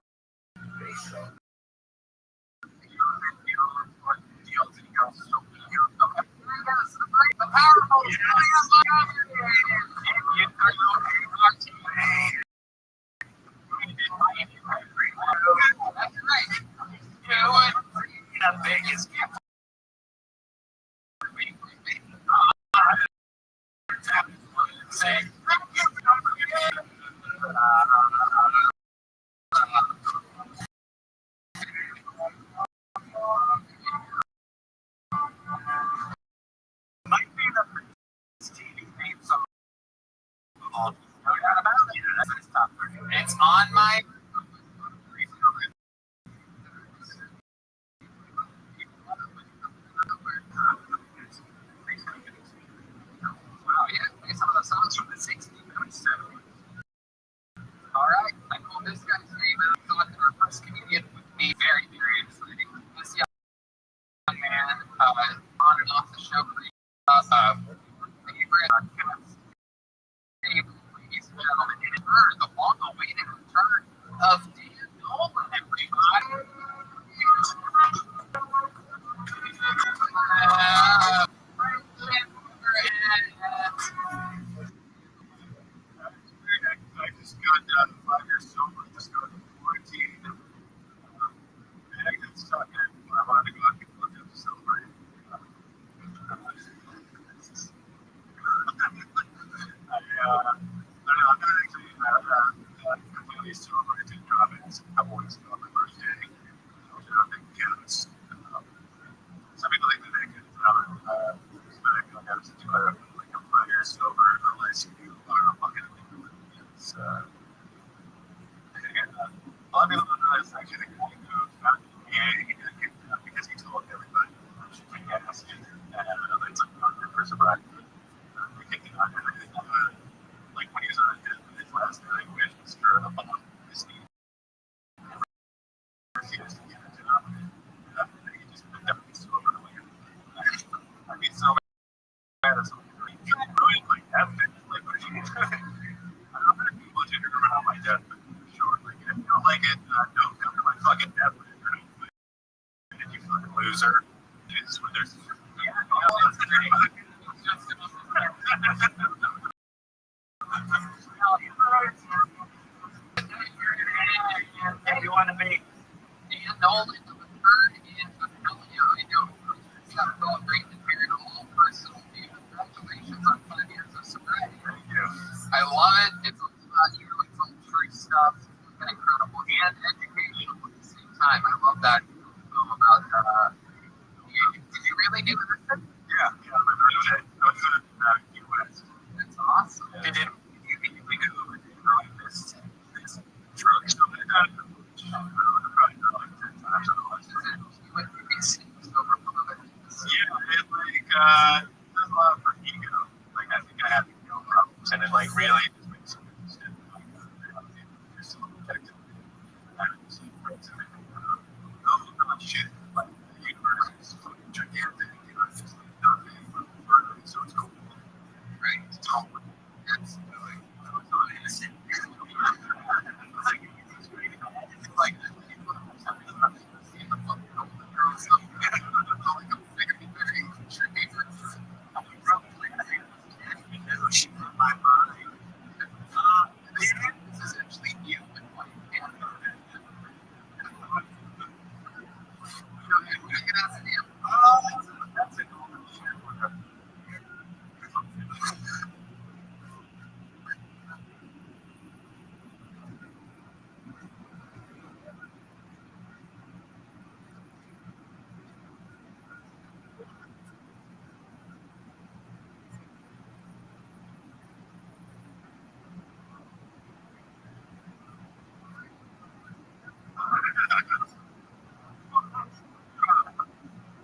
The powerful That's right. You know what? The biggest gift. Say, might be the TV theme song. No doubt about it. That's top 30. It's on my stuck in when I wanted to go out and get looked at to celebrate. I'm not actually completely sober. I did drop it a couple weeks ago on my birthday. I think it counts. Some people think that they can but I feel like I was do like a 5 years sober unless you are a fucking it's and a lot of people don't know that's actually the guy who found because he told everybody she can gas and it's like for sobriety. They kicked it out and like when he was on his last night, which was for a bomb, his knee refused to give it to him. And he just never be sober. I mean, so bad or something. Really like deathbed. Like, what are you doing? I'm gonna be able to around my deathbed for sure. Like, if you don't like it, don't come to my fucking deathbed. And you fucking loser. It's when there's you want to be And Nolan of the third and Amelia, I know. Stop going great to hear it all personal. Congratulations on 5 years of sobriety. thank you. I love it. It's all about you. It's all true stuff. It's been incredible and educational at the same time. I love that. About did you really do this? Yeah, my birthday. I was in Key West. That's awesome. Yeah. Did you think it was this drug stuff like that? Probably not like 10 times or less. You went to BC over from other things. Yeah, it like there's a lot for ego. Like I think I have ego problems, and it like really just makes some shit. Like you're so protective. I don't see friends and shit. Like the universe is fucking gigantic. You know, it's just like nothing but burning, so it's cool. Right. It's cool. That's Like, it's not innocent. It's like my mind. this is actually you and what you can. Go ahead. What are you gonna ask him? That's a cool shit.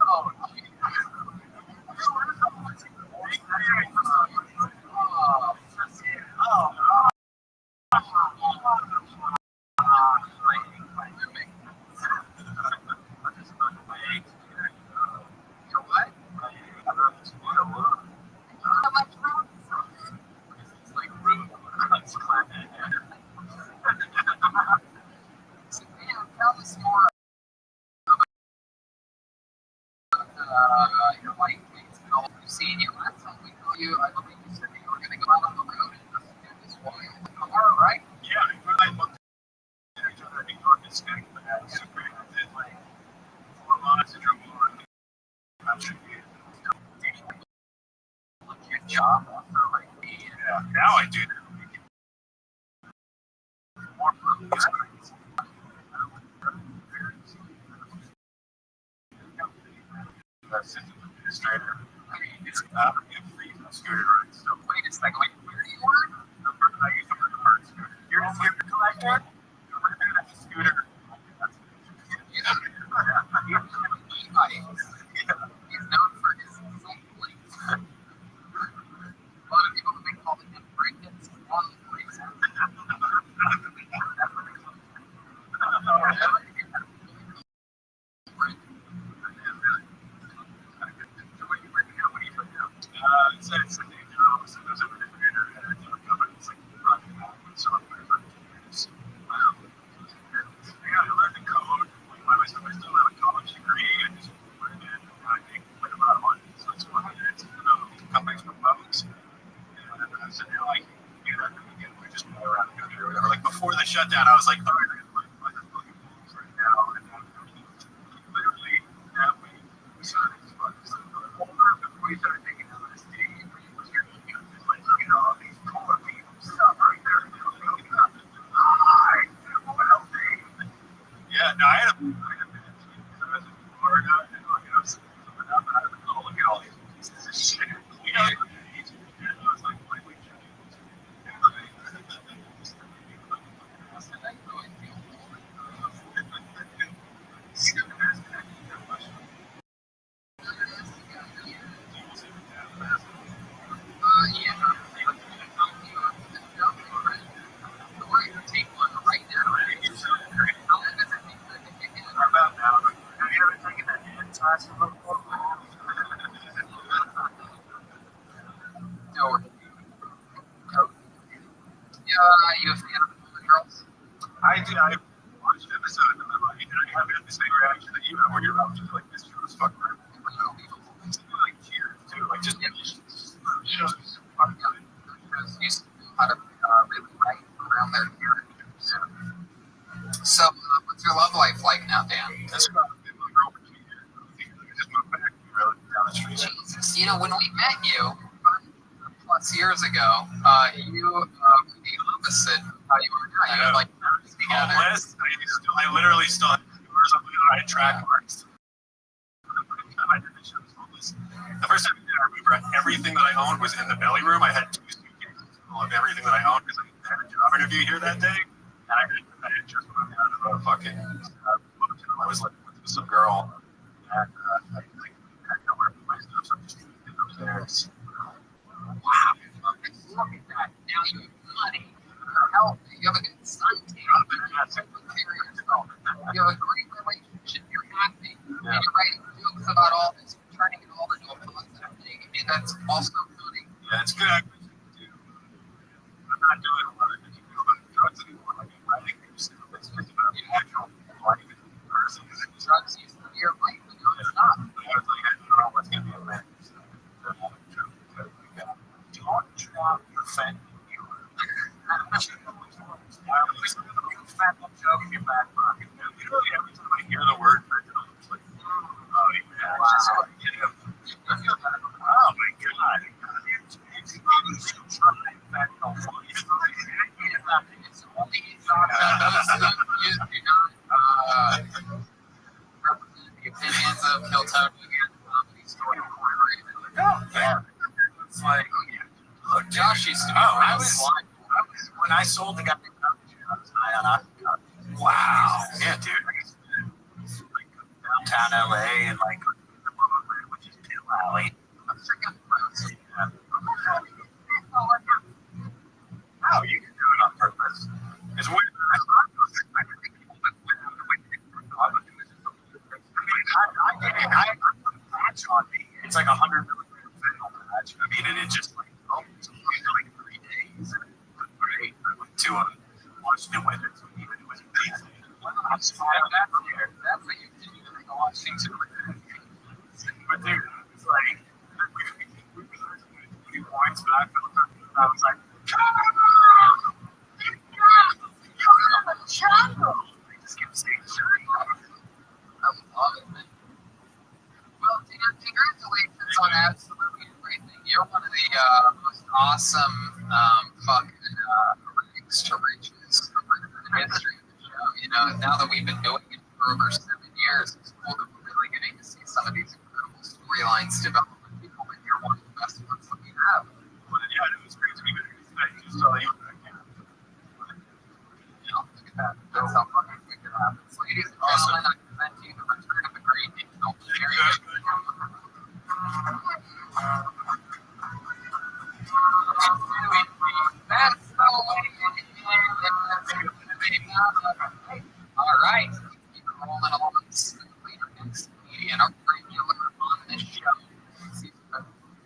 Oh, you know what? How much room? It's like rude. So, man, tell us more about your life mates and all we've seen you. Last time we saw you, I believe you said that you were going to go out on the road and listen to this wild car, right? Yeah, I really looked at each other in New York and Sting, but that was great. I did like 4 months of drove over to Legit job after like me. yeah, now I do that. More fun. System administrator. I mean, It's free scooter rides. So wait a second. Wait, where do you work? I used to work a bird scooter. You're a scooter collector? That's a scooter. Yeah. He's known for his cycling. A lot of people have been calling him Brandon's wrong place. It's a new job. So there's a refrigerator and a company. It's like running software for computers. Yeah, I learned the code. Like, I still have a college degree. I just learned it. I think like a lot of money. So it's fun. It's companies promote. And so now I can do that. And we just play around the country or whatever. Like before the shutdown, I was like, all right, I'm looking for right now. And You a fan of the girls? I did. I watched an episode of them, and I had the same reaction that you have when you're about to like this show is fucking great. It's like tears too, like just fucking good. Used to know how to really write around their characters. So, what's your love life like now, Dan? That's what I've been my girl for 2 years. I just moved back down the street. Jesus, when we met you 5+ years ago, you were the opposite of how you are now. You had like nerds together. Homeless. I literally still had doors open and I had track marks. The first time I did, I remember everything that I owned was in the belly room. I had 2 suitcases full of everything that I owned because I had a job interview here that day. And I had just moved out of a fucking motel. I was living with some girl. And I had nowhere to put my stuff, so I just moved upstairs. Wow. Look at that. Now you have money. You're healthy. You have a good son. You have a great relationship. You're happy. And you're writing jokes about all this. You're turning it all into a positive thing. I mean, that's also funny. Yeah, it's good. I'm not doing a lot of drugs anymore. Like I'm writing things. It's just about the actual life and person. Drugs used to be your life, but now it's not. I was like, I don't know what's going to be a man. Don't drop your fat joke in your back pocket. Literally every time I hear the word fentanyl, it's like, oh, yeah. Oh my god. It's only you do not represent the opinions of Hiltonian and Comedy Store Incorporated. Yeah. It's like, look, Josh used to be when I sold the guy, I was high on Oxycontin. Wow. Yeah, dude. Like downtown LA and like which is Pill Alley. How you can do it on purpose? It's weird. I patch on me. It's like 100 milligrams patch. I mean, and it just like it's like 3 days. Great. I went to Washington Wizards. Even it was amazing. That's what you do. You go watch things in But dude, it's like we were 20 points, but I was like, I just kept saying, I love it, man. Well, Dan, congratulations on absolutely everything. You're one of the most awesome fucking ranks to riches in the history of the show. Now that we've been doing it for over 7 years, it's cool that we're really getting to see some of these incredible storylines develop with people, and you're one of the best ones that we have. well, yeah, it was great to be there. I just saw you. Look at that. That's how fucking quick it happens. Ladies and gentlemen, I present to you the return of the great Angel. That's the way. All right. Keep it rolling along. Later next comedian, our regular on this show. He's a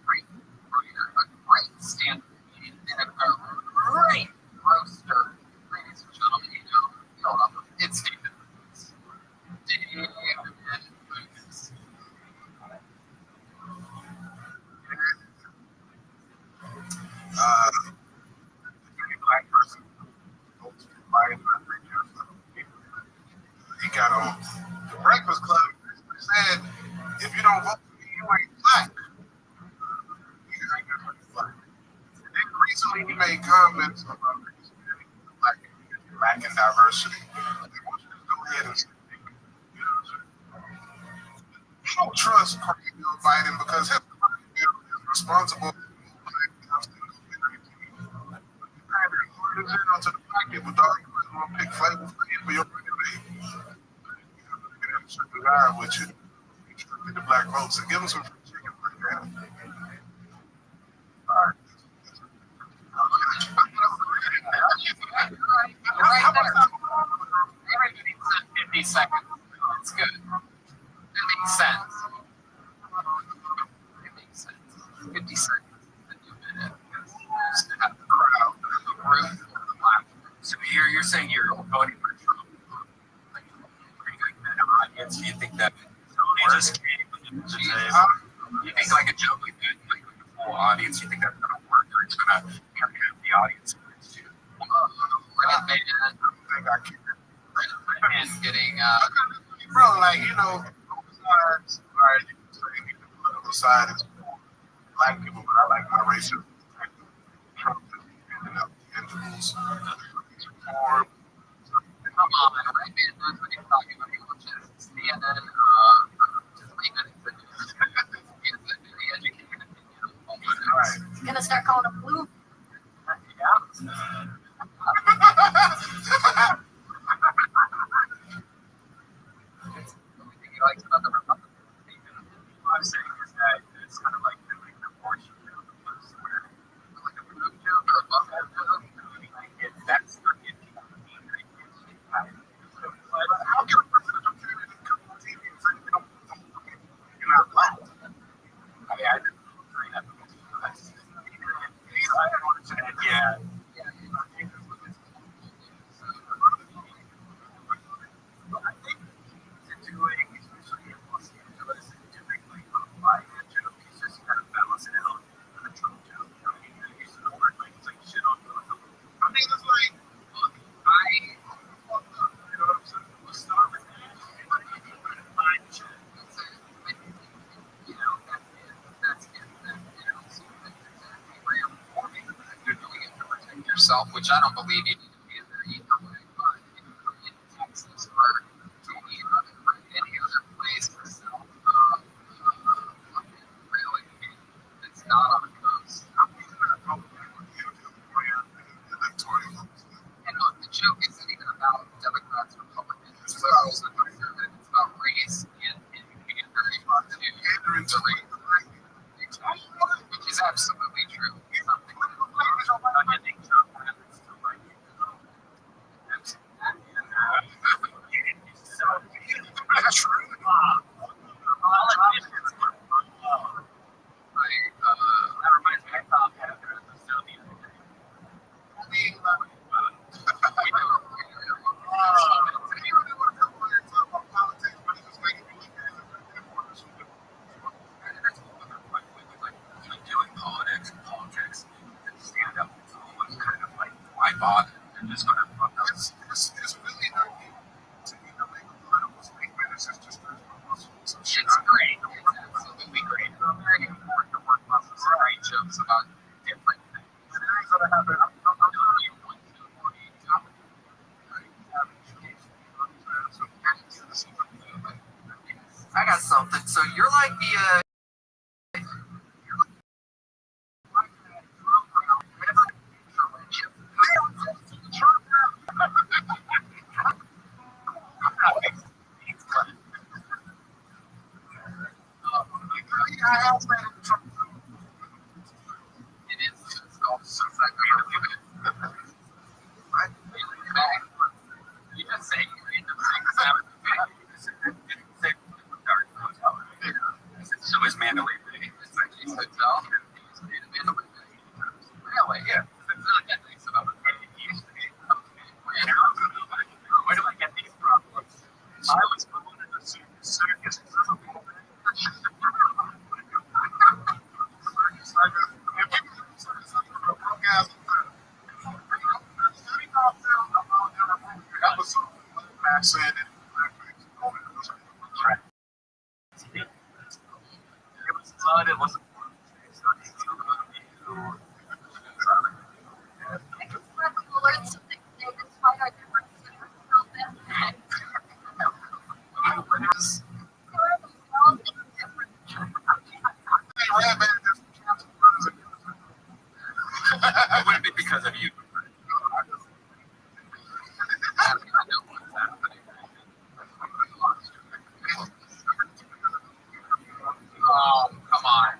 great writer, a great stand-up comedian, and a great roaster. Ladies and gentlemen, you'll love him. It's David Lucas. David Lucas. Any black person votes for Biden, he got on the Breakfast Club. Said, if you don't vote for me, you ain't black. You ain't gonna be black. And then recently he made comments about the black community, lacking diversity. They want you to go ahead and say, you don't trust Joe Biden because his bill is responsible. To the black people, dog, you might want to pick flavor for your running mate. With you, the black folks, and give them some free chicken for that. All right. You're right there. Everybody said 50 seconds. It's good. It makes sense. just came. You think like a joke like that, like with the full audience, you think that's gonna work, or it's gonna have the audience too? Red Man, I think I can. and getting Bro, like, both sides, right, you can say the political side is for black people, but I like my racial perspective. Trump is ending up the individuals. Reform. come on, right man knows what he's talking about. He watches CNN, just leave it for news. He has a very educated opinion on all these Right. He's gonna start calling them blue. Yeah. It's the only thing he likes about the Republican. What I'm saying is that it's kind of like doing the abortion joke, where like a proof joke or a buffalo joke. Like that's not getting people to be very but How can a presidential candidate come on TV and say you're not black? I mean, I didn't agree that. Yeah. I think to do it, especially in Los Angeles, and doing like a live joke, it's just kind of balance it out with a Trump joke. You know what I mean? I used to know where it's like shit on the. I mean, it's like, Look, I fucked up. You know what I'm saying? Let's start with that. Find shit. You know, that's it. You know, so where you're performing, you're doing it to protect yourself, which I don't believe you need to be in there either way. But in Texas or any other place for self, really, it's not on the coast. And look, the joke isn't even about Democrats, Republicans, it's about conservatives, it's about race and pandering to the race. Which is absolutely true. Something that I think Trump happens to like. that's true. That reminds me, I thought Heather was so the other day. Doing politics, and stand up. It's almost kind of like, why bother? They're just gonna fuck up. It's really not to make a political statement. It's just some shit. It's great. It's absolutely great. It's very important to work muscles and write jokes about different things. Things that happen. I'm telling you, I got something. So you're like the it is it's called suicide. You just say random things out. So is Mandalay Bay. It's like he's hotel. He's made a Mandalay Bay. Really? Yeah. It's not that nice about it. It used to be. Where do I get these problems? I was born in a circus. It was fun. It wasn't fun. I just want to learn something today despite our differences. It wouldn't be because of you. Oh, come on. Are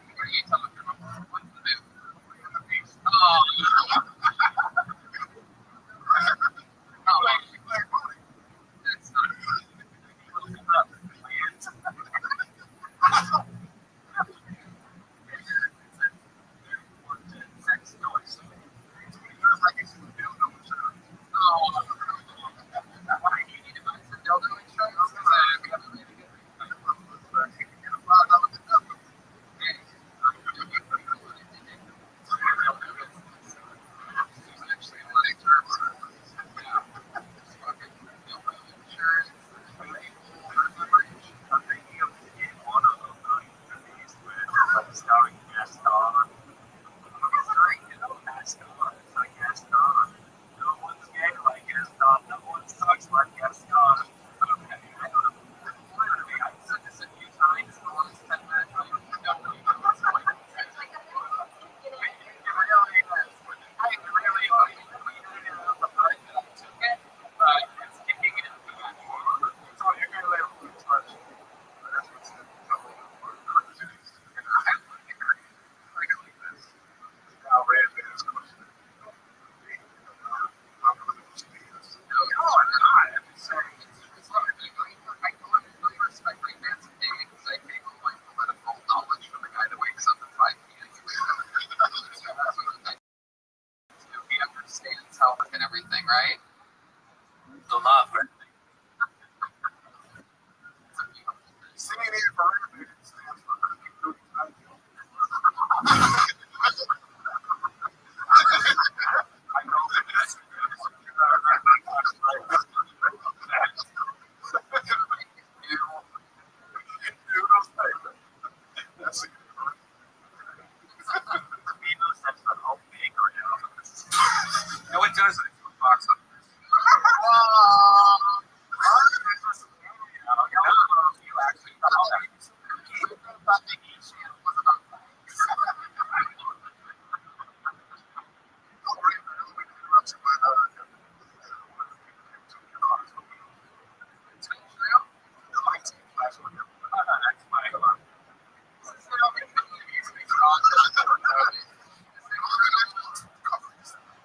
about vacation. It was about bikes.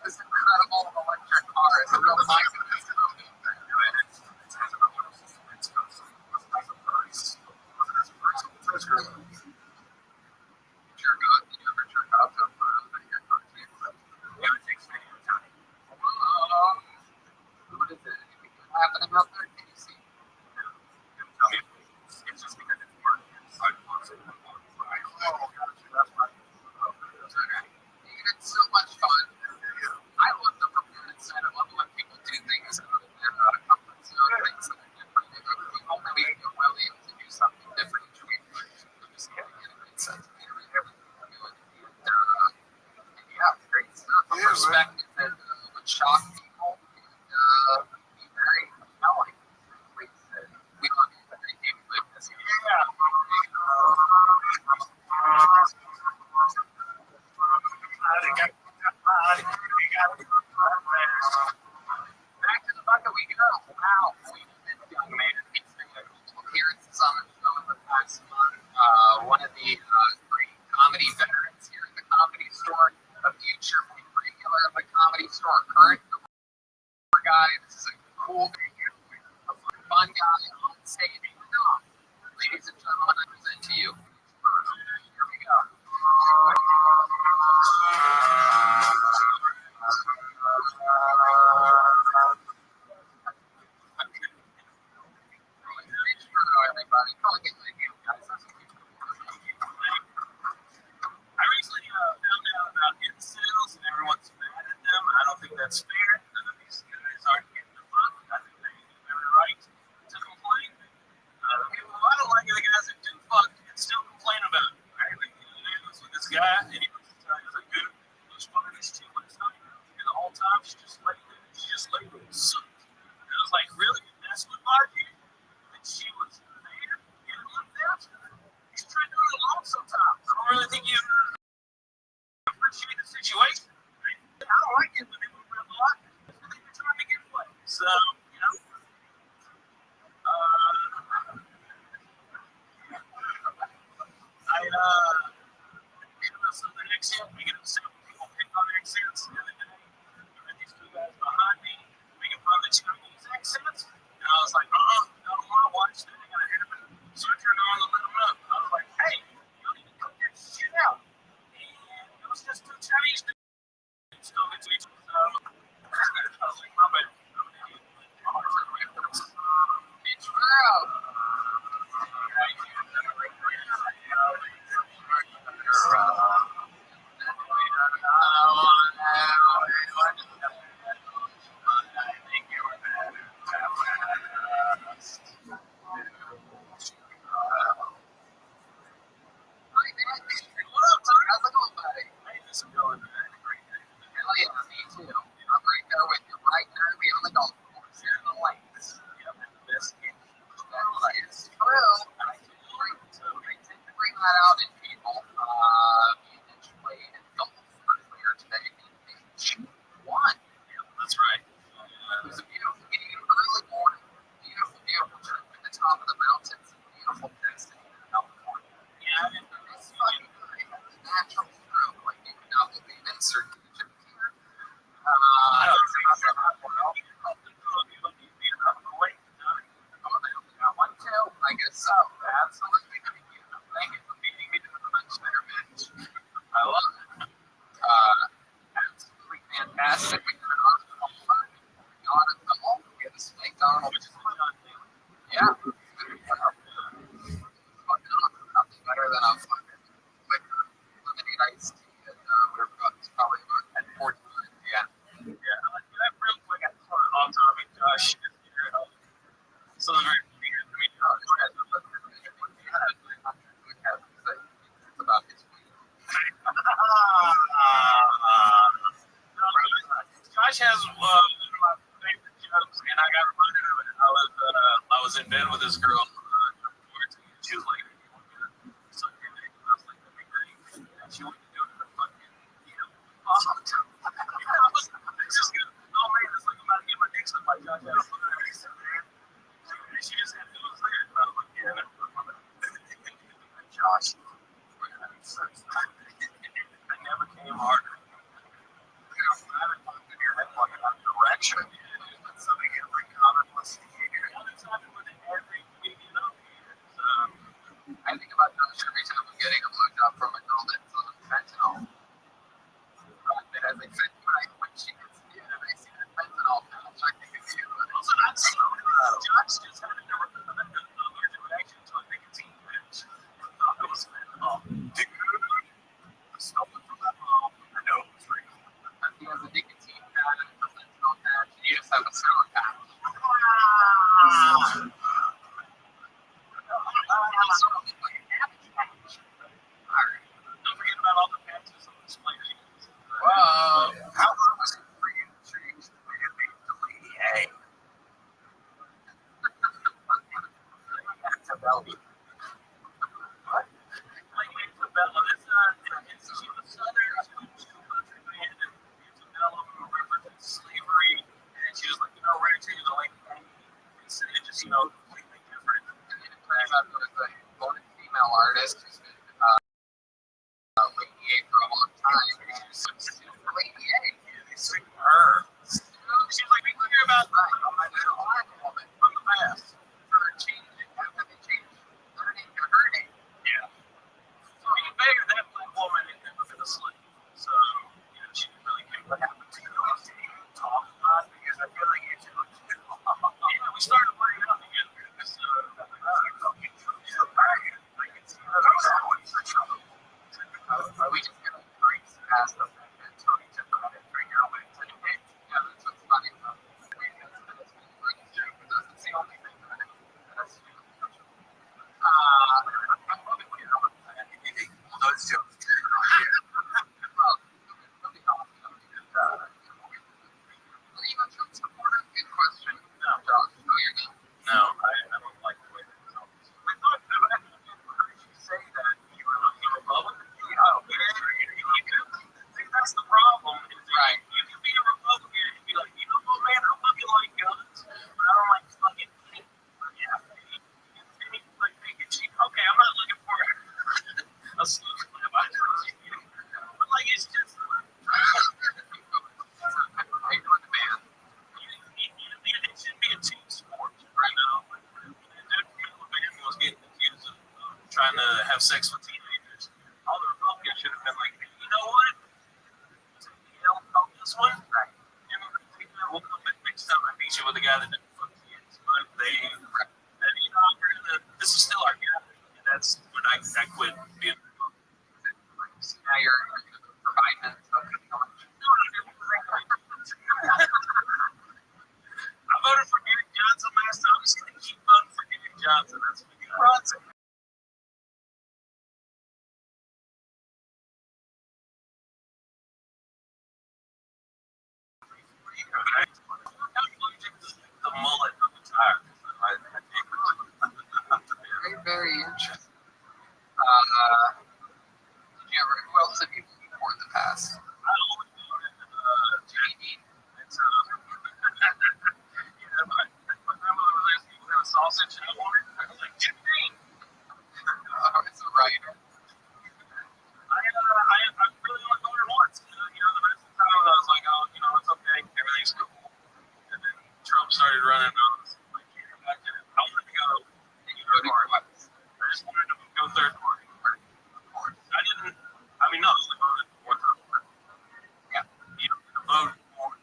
This incredible electric car is a real bike. Sure good. You ever jerk off to a photo that you're not able to? What is it? Anything good happening out there? Can you see? It's so much fun. I love the performance side. I love when people do things out of their comfort zone, things that are different. The only way you're willing to do something different each week, you're just getting it a good sense of everything you're doing. And yeah, great stuff. A perspective that would shock people and be very compelling. We love you very deeply. Back to the bucket we go. Wow. We've been doing multiple appearances on the show in the past month. One of the great comedy veterans here at the Comedy Store, a future regular at the Comedy Store, current guy. This is a cool a fun guy on stage. Ladies and gentlemen, I present to you. Here we go. Everybody, probably get my hand, guys. I recently found out about incels and everyone's mad at them. I don't think that's fair. None of these guys aren't getting the fuck. I think they have every right to complain. I don't like the guys that do fuck and still complain about it. Right? Like, I was with this guy and he was like, dude, I was fucking this chick last night. And the whole time she just let me suck. And I was like, really? That's what bothered you? That she was there? You didn't like that? He's trying to do it alone sometimes. I don't really think you appreciate the situation. Right? I don't like it when they move around a lot. I think they're trying to get away. So, you know. So the accent, we get upset when people pick on accents. The other day, I met these two guys behind me making fun of the Chinese accents. And I was like, I don't want to watch that. Ain't gonna happen. So I turned on and let them up. I was like, hey, you don't need to cut that shit out. And it was just two Chinese dudes talking to each other. I was like, my bad. It's true. How's it going, buddy? This is going great. Hell yeah, me too. I'm right there with you. Right there, we on the golf course here in the lakes. That is true. I tend to bring that out in people. Me and Mitch played golf earlier today. Mitch won. Yeah, that's right. It was a beautiful game, early morning. Beautiful trip at the top of the mountains. Beautiful destiny in California. Yeah, and This fucking guy has a natural stroke. Like, you can now believe in circulation here. I don't think so. I guess so. Absolutely. Thank you for meeting me to the lunch there, Mitch. I love it. Absolutely fantastic. We got on the home. We got it the home. We had a snake on, which is yeah. Fucking awesome. Nothing better than a fucking liquor, lemonade iced tea. And we were probably about 10:45. Yeah. That real quick, I just want to on topic, Josh. So very It's about his week. Josh has one of my favorite jokes, and I got reminded of it. I was in bed with this girl. She was like, "So I never came harder. Direction. So they get like common listening here. I think about that every time I'm getting a blowjob from a girl that's on fentanyl. That has like fentanyl. When she gets in and I see the fentanyl patch, I think of you. Also, not so. Josh just had an allergic reaction to a nicotine patch. I thought it was fentanyl. Dude, I stole it from that mom. I know it was real. He has a nicotine patch and a fentanyl patch, and you just have a sour patch. Don't forget about all the patches on display. Whoa. How hard was it for you to change the way it made the lady A? That's a belly. What? Like Isabella, she was Southern, she was country band, and Isabella represented slavery, and she was like, we're gonna change the late 90s, and it just, completely different. Turns out there was a voted female artist who's been Lady A for a long time. She's Lady A. They sing her. She's like, we hear about a black woman from the past. for changing. How can they change her name to her name? Yeah. So you figure that black woman had never been a slave. So, she didn't really care what happened to her. Talk about it because I feel like it's Yeah, we started playing out together. Are we just gonna breeze past the fact that Tony took about a 3-year wait to date? Yeah, that's what's funny about this. That's the only thing that that's those jokes. Good question. No, Josh. No, you're not. no, I don't like the way that sounds. I thought that I heard you say that you were a Republican. Oh, see, that's the problem. Is that Right. you can be a Republican and be like, what, man, I fucking like guns, but I don't like fucking meat. Yeah, like bacon cheese. Okay, I'm not looking for a slow clap. But like, it's just. It should be a team sport, right now. Alabama was getting accused of trying to have sex with teenagers. All the Republicans should have been like, hey, you know what? This one, right? We'll come back next time. I beat you with a guy that didn't fuck kids. But this is still our guy. And that's when I quit being a Republican. Now you're for Biden. I voted for Gary Johnson last time. I'm just going to keep voting for Gary Johnson. That's what we got. The mullet of the tire. Very, very interesting. Did you ever? Who else have you voted for in the past? I always voted JD. It's my grandmother was asking me what kind of sausage I wanted. I was like, JD. It's a writer. I really only voted once. The rest of the time I was like, it's okay. Everything's cool. And then Trump started running. I was like, I wanted to go. I just wanted to go third party. I didn't. No, I only voted fourth. Yeah. You don't get to vote more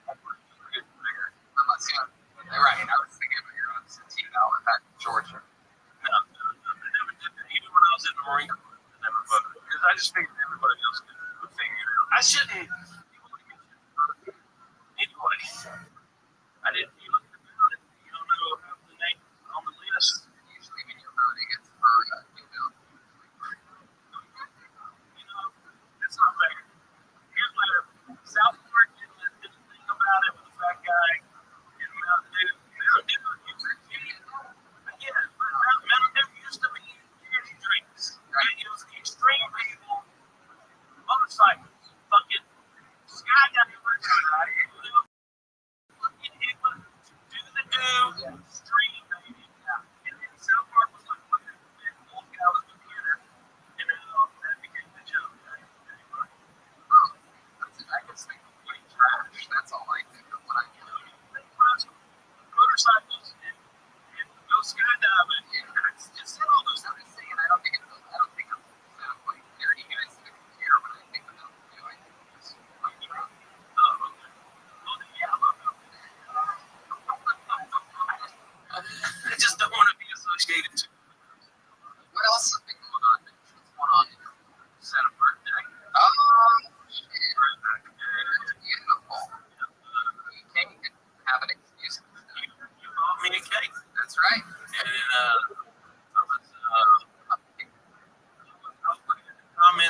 get bigger. Unless right. I was thinking of your own Centino back in Georgia. No, I never did that. Even when I was in the Marine Corps, I never voted. Because I just figured everybody else would figure it out. I shouldn't. Anyway, I didn't. You look at the ballot, you don't know half the names on the list. Usually when you're voting, it's for It's not fair. Here's what South Park did the thing about it with the fat guy in Mountain Dew. Mountain Dew, yeah, but Mountain Dew used to be energy drinks. Right? It was the extreme people, motorcycles, fucking skydivers,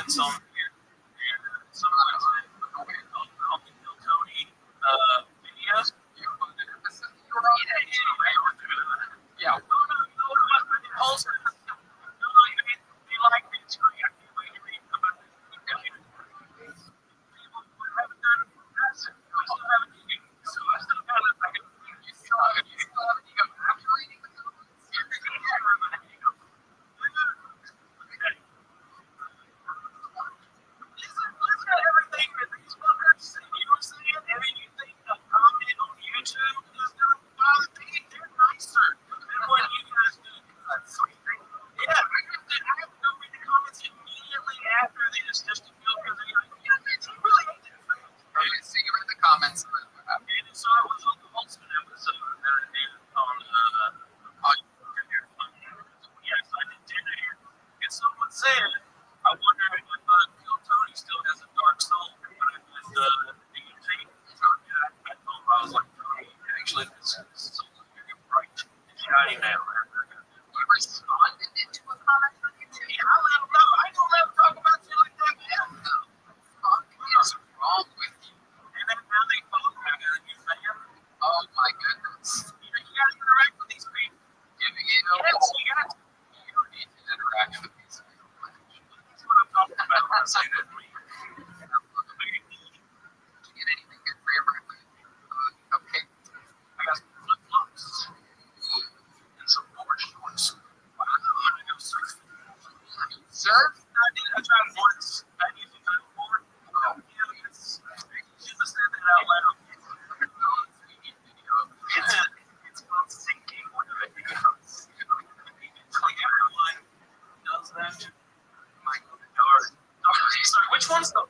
comments on here, and some of the Bill Tony videos. Yeah. Polls. They like me too. I can't wait to read about the people who haven't done it for us. We still haven't done it. So I still got it. You still have an ego after reading the comments? Listen to everything that these fuckers say. You know what I'm saying? And then you think a comment on YouTube is going to bother me. They're nicer than what you guys do. Yeah, I have to go read the comments immediately after this just to feel because they're like, yeah, bitch, you really ain't that fast. Okay, so you read the comments. And so I was on the Holtzman episode that I did on yes, I did 10 here. And someone said, I wonder if Phil Tony still has a dark soul when it was DMT. I told him, I was like, Tony, actually, this soul is very bright and shiny now. You responded to a comment on YouTube? Yeah, I let him know. I don't let him talk about shit like that, man. What is wrong with you? And then now they follow me. I got a new fan. Oh my goodness. You gotta interact with these people. Giving you no Yes, you got to. You don't need to interact with these people. That's what I'm talking about when I say that. Did you get anything good for your birthday? Okay. I got some flip flops and some board shorts. Wow, I'm gonna go surfing. Surf? I tried once. I usually go board. Yeah, it's. You should have said that out loud. It's called sinking one of the videos. Everyone does that. Like, dark. Sorry, which one's the.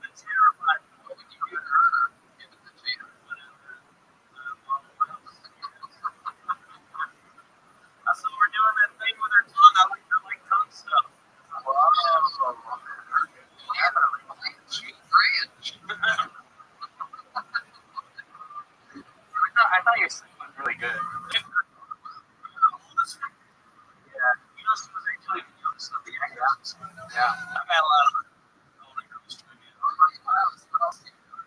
That's terrifying. What would you do to her? Give it the chance. I saw her doing that thing with her tongue. I like tongue stuff. Wow. Sweet ranch. I thought your sleep was really good. Yeah, you know, she was actually the youngest of the actors. Yeah. I've had a lot of older girls too.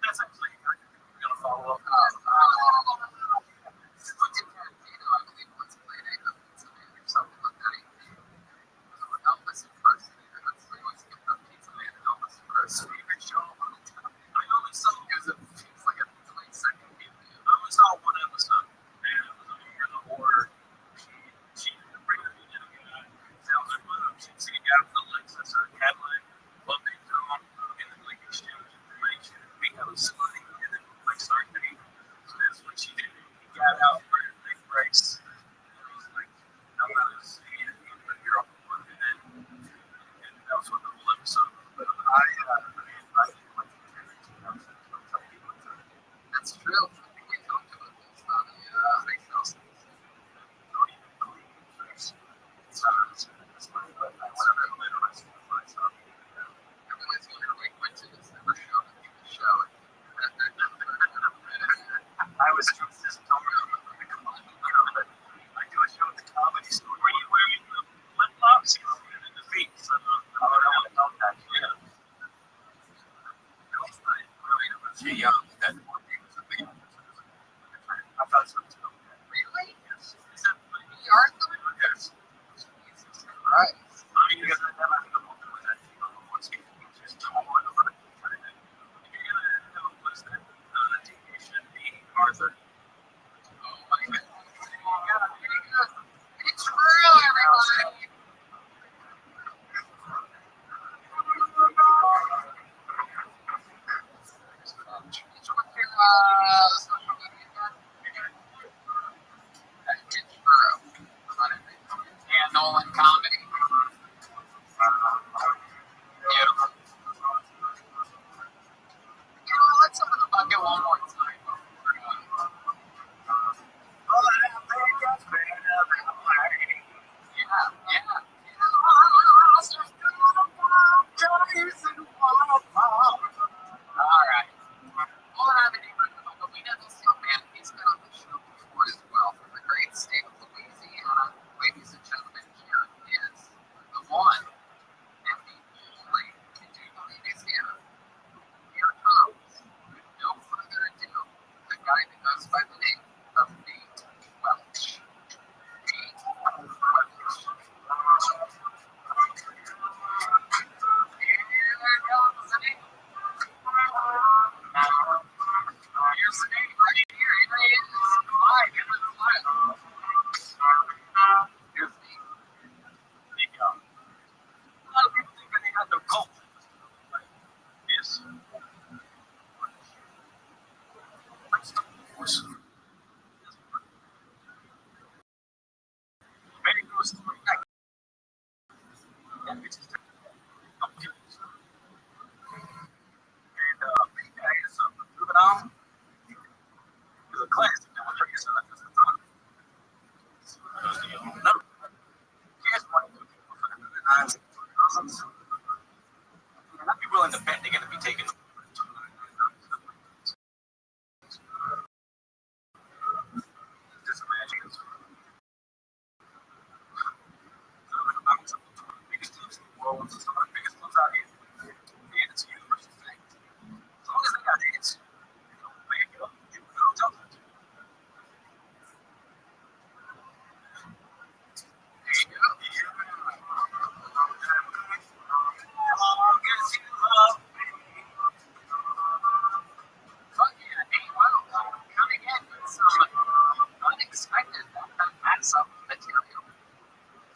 That's actually we're gonna follow up. I only saw one episode, and it was over the horror. She regularly did a guy. Sounds like one of them. She'd see a guy with a Lexus or a Cadillac, bumped into him, and then like exchange information. We have a spotty, and then like start dating. So that's what she did. He got out for a big race. And I was like, I'm not gonna say it, but you're off the one. And that was what the whole episode was. But I That's true. We talked about this on the Face House. Everyone's going to went to this never show that you can show it. I was just told her but I do a show at the comedy store. Were you wearing the flip flops? And then the feet. So that. Yeah. Too young. That I thought so too. really? Yes. Is that We are the yes. Jesus Christ. Because I never had a woman with that thing on once you just tall and over the you're gonna have a place that TV should be Arthur. Oh my goodness. It's true, everybody. What's your social media again? It's true. And Nolan Comedy. Let's open the bucket one more time. All right. Well, I have any but we know this young man. He's been on the show before as well from the great state of Louisiana. Ladies and gentlemen, here is roads and some of the biggest ones out here. And it's a universal thing. As long as they got hits, man, you know, tell them to. There you go. But yeah, hey, wow, coming in with some unexpected mass up material.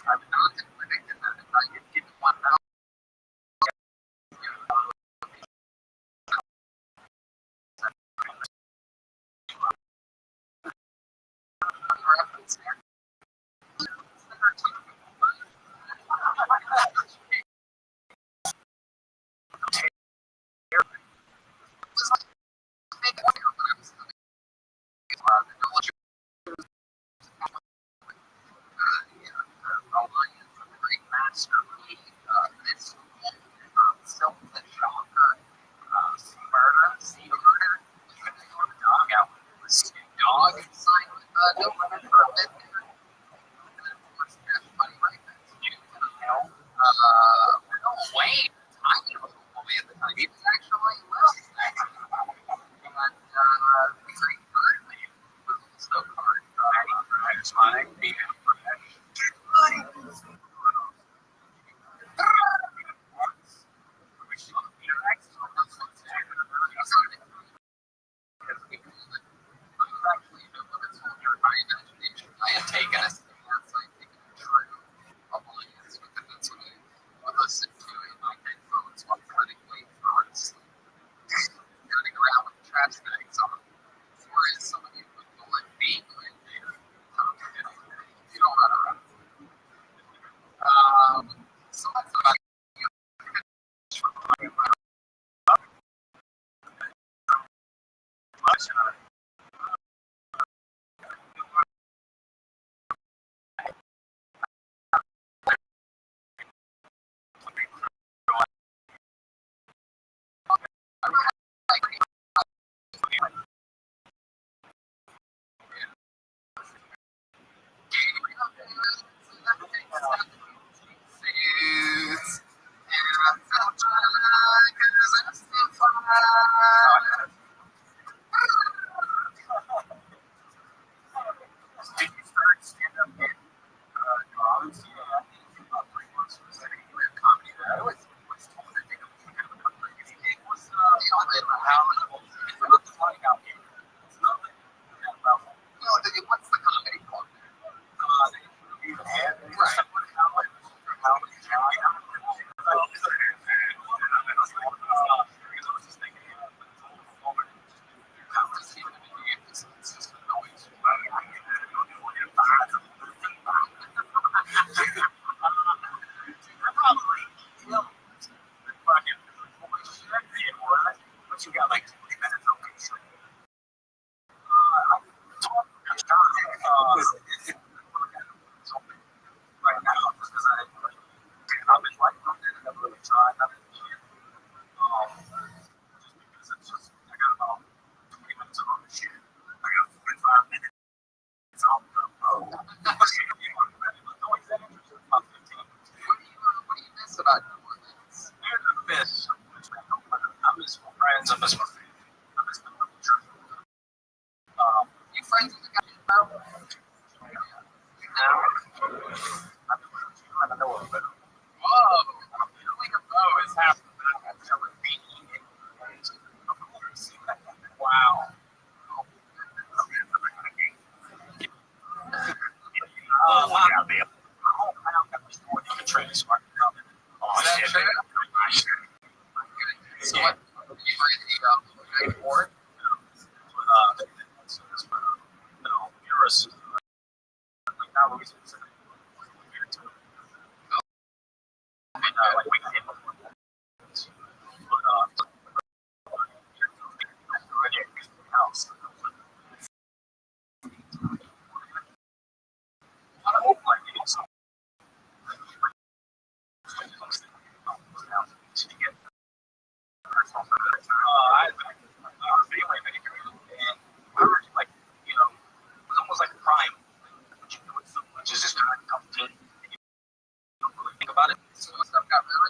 I would not have predicted that if I had given one out. Reference there. Dog inside with no limit for a bit there. And then, of course, cash money right back to you. No way. Tiny little boy at the time. He was actually well. And great bird name was also card. That's my name. I had taken a stance, I think, true alliance because that's what I listened to in my headphones while critically through running around with the trash bags on. Or as some of you would call it, being in there. You don't run around. So that's about Did you start stand-up in Dogs? Yeah, I think about 3 months was that you had comedy there. I was told that they don't think of a couple of years. It was how it's not flying out here. It's nothing about what's the comedy club there? They had right. But you got like 20 minutes of research. Right now, because I've been like, I never really tried. I've been just because it's just, I got about 20 minutes on the shit. I got 45 minutes on the noise that interesting about 15. What do you miss about New Orleans? I miss my friends, I miss my family, I miss my church. You friends with the guy in Bow? I know a little. Whoa! Like a bow is half the battle. So we're beating it. Wow. Yeah, man. I don't have much more. You can train smart. Oh, shit. So what? You ready to board? No, you're a now Louis is weird too. And like we can hit before that. But house. I hope like it is. I was feeling it, and I was like, you know, it was almost like a crime. But you do it so much, it's just kind of comforting. You don't really think about it. So stuff got really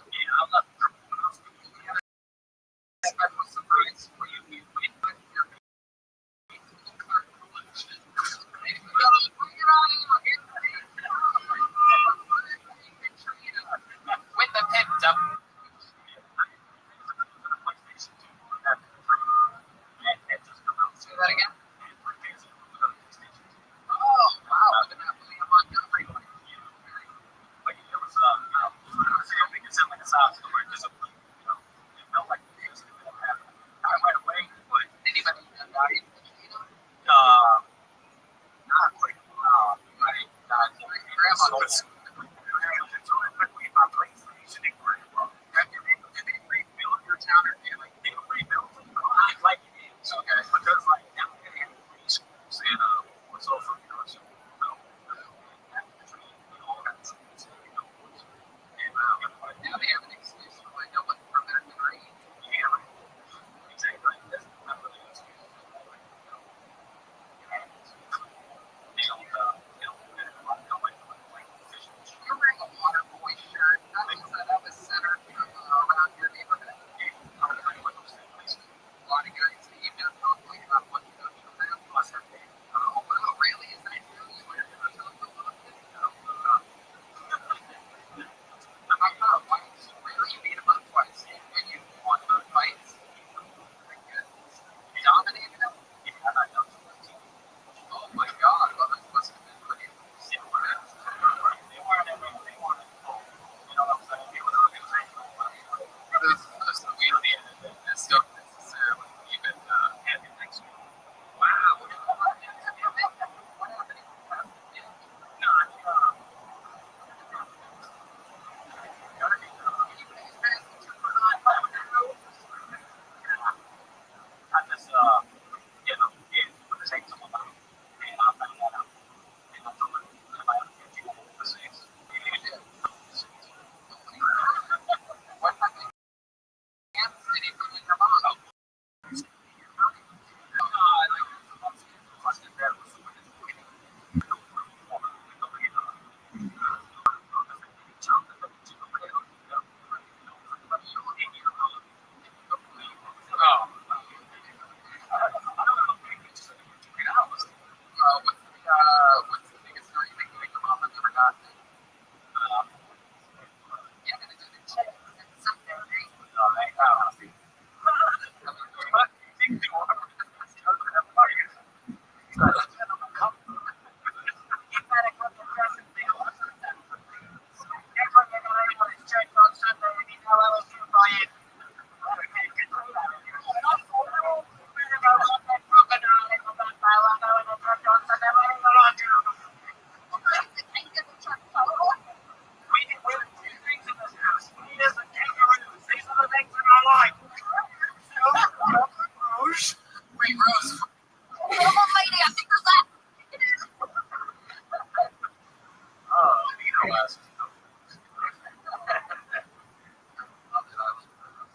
glasses.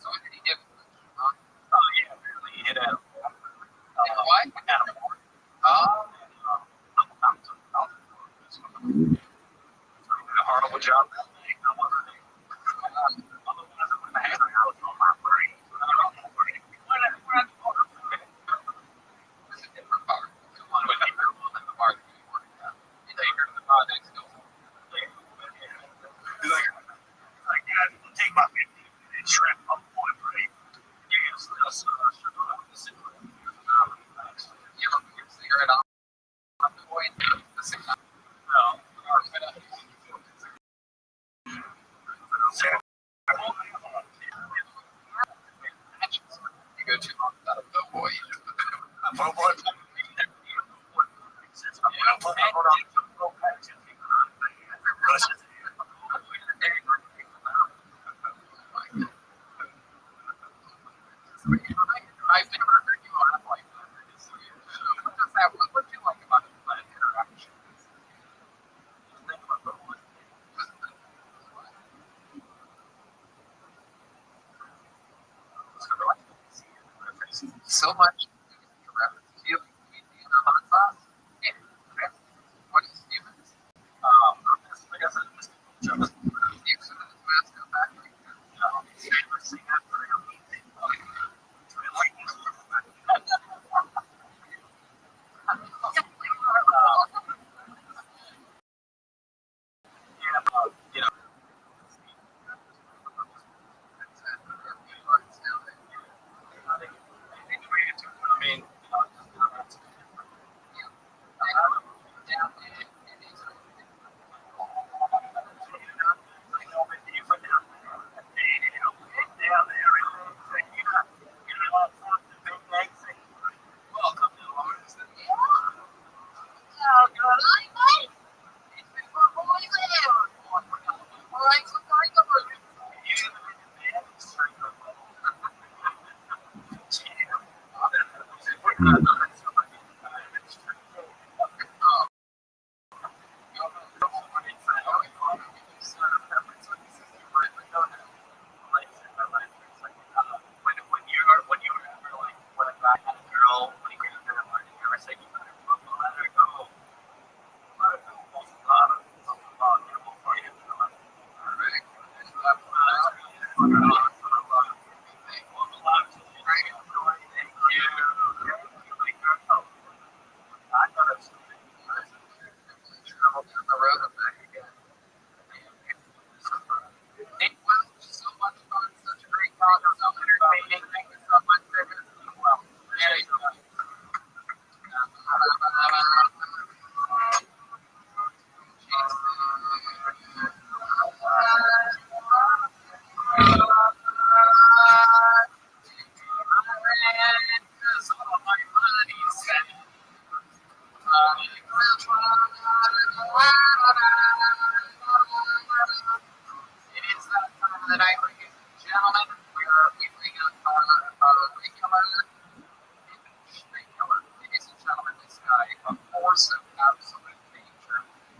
So what did he give? Oh yeah, apparently he hit out. What? Oh, Did a horrible job that day. I wasn't there. Otherwise, I would have had a house on my brain. I don't know where it went. it's a different bar. Come on, we keep her in the bar that you work at. You take her to the bar next door. He's like, Dad, take my 15-minute trip. I'm going break. Yes, that's You look your cigarette on the way to the same time. no. You go too long without a doughboy. I've never heard you laugh like that. What does that? What do you like about that interaction? So much reference to you in the hot sauce. Yeah. What is Stevens? I guess I just You said it's Masco Factory.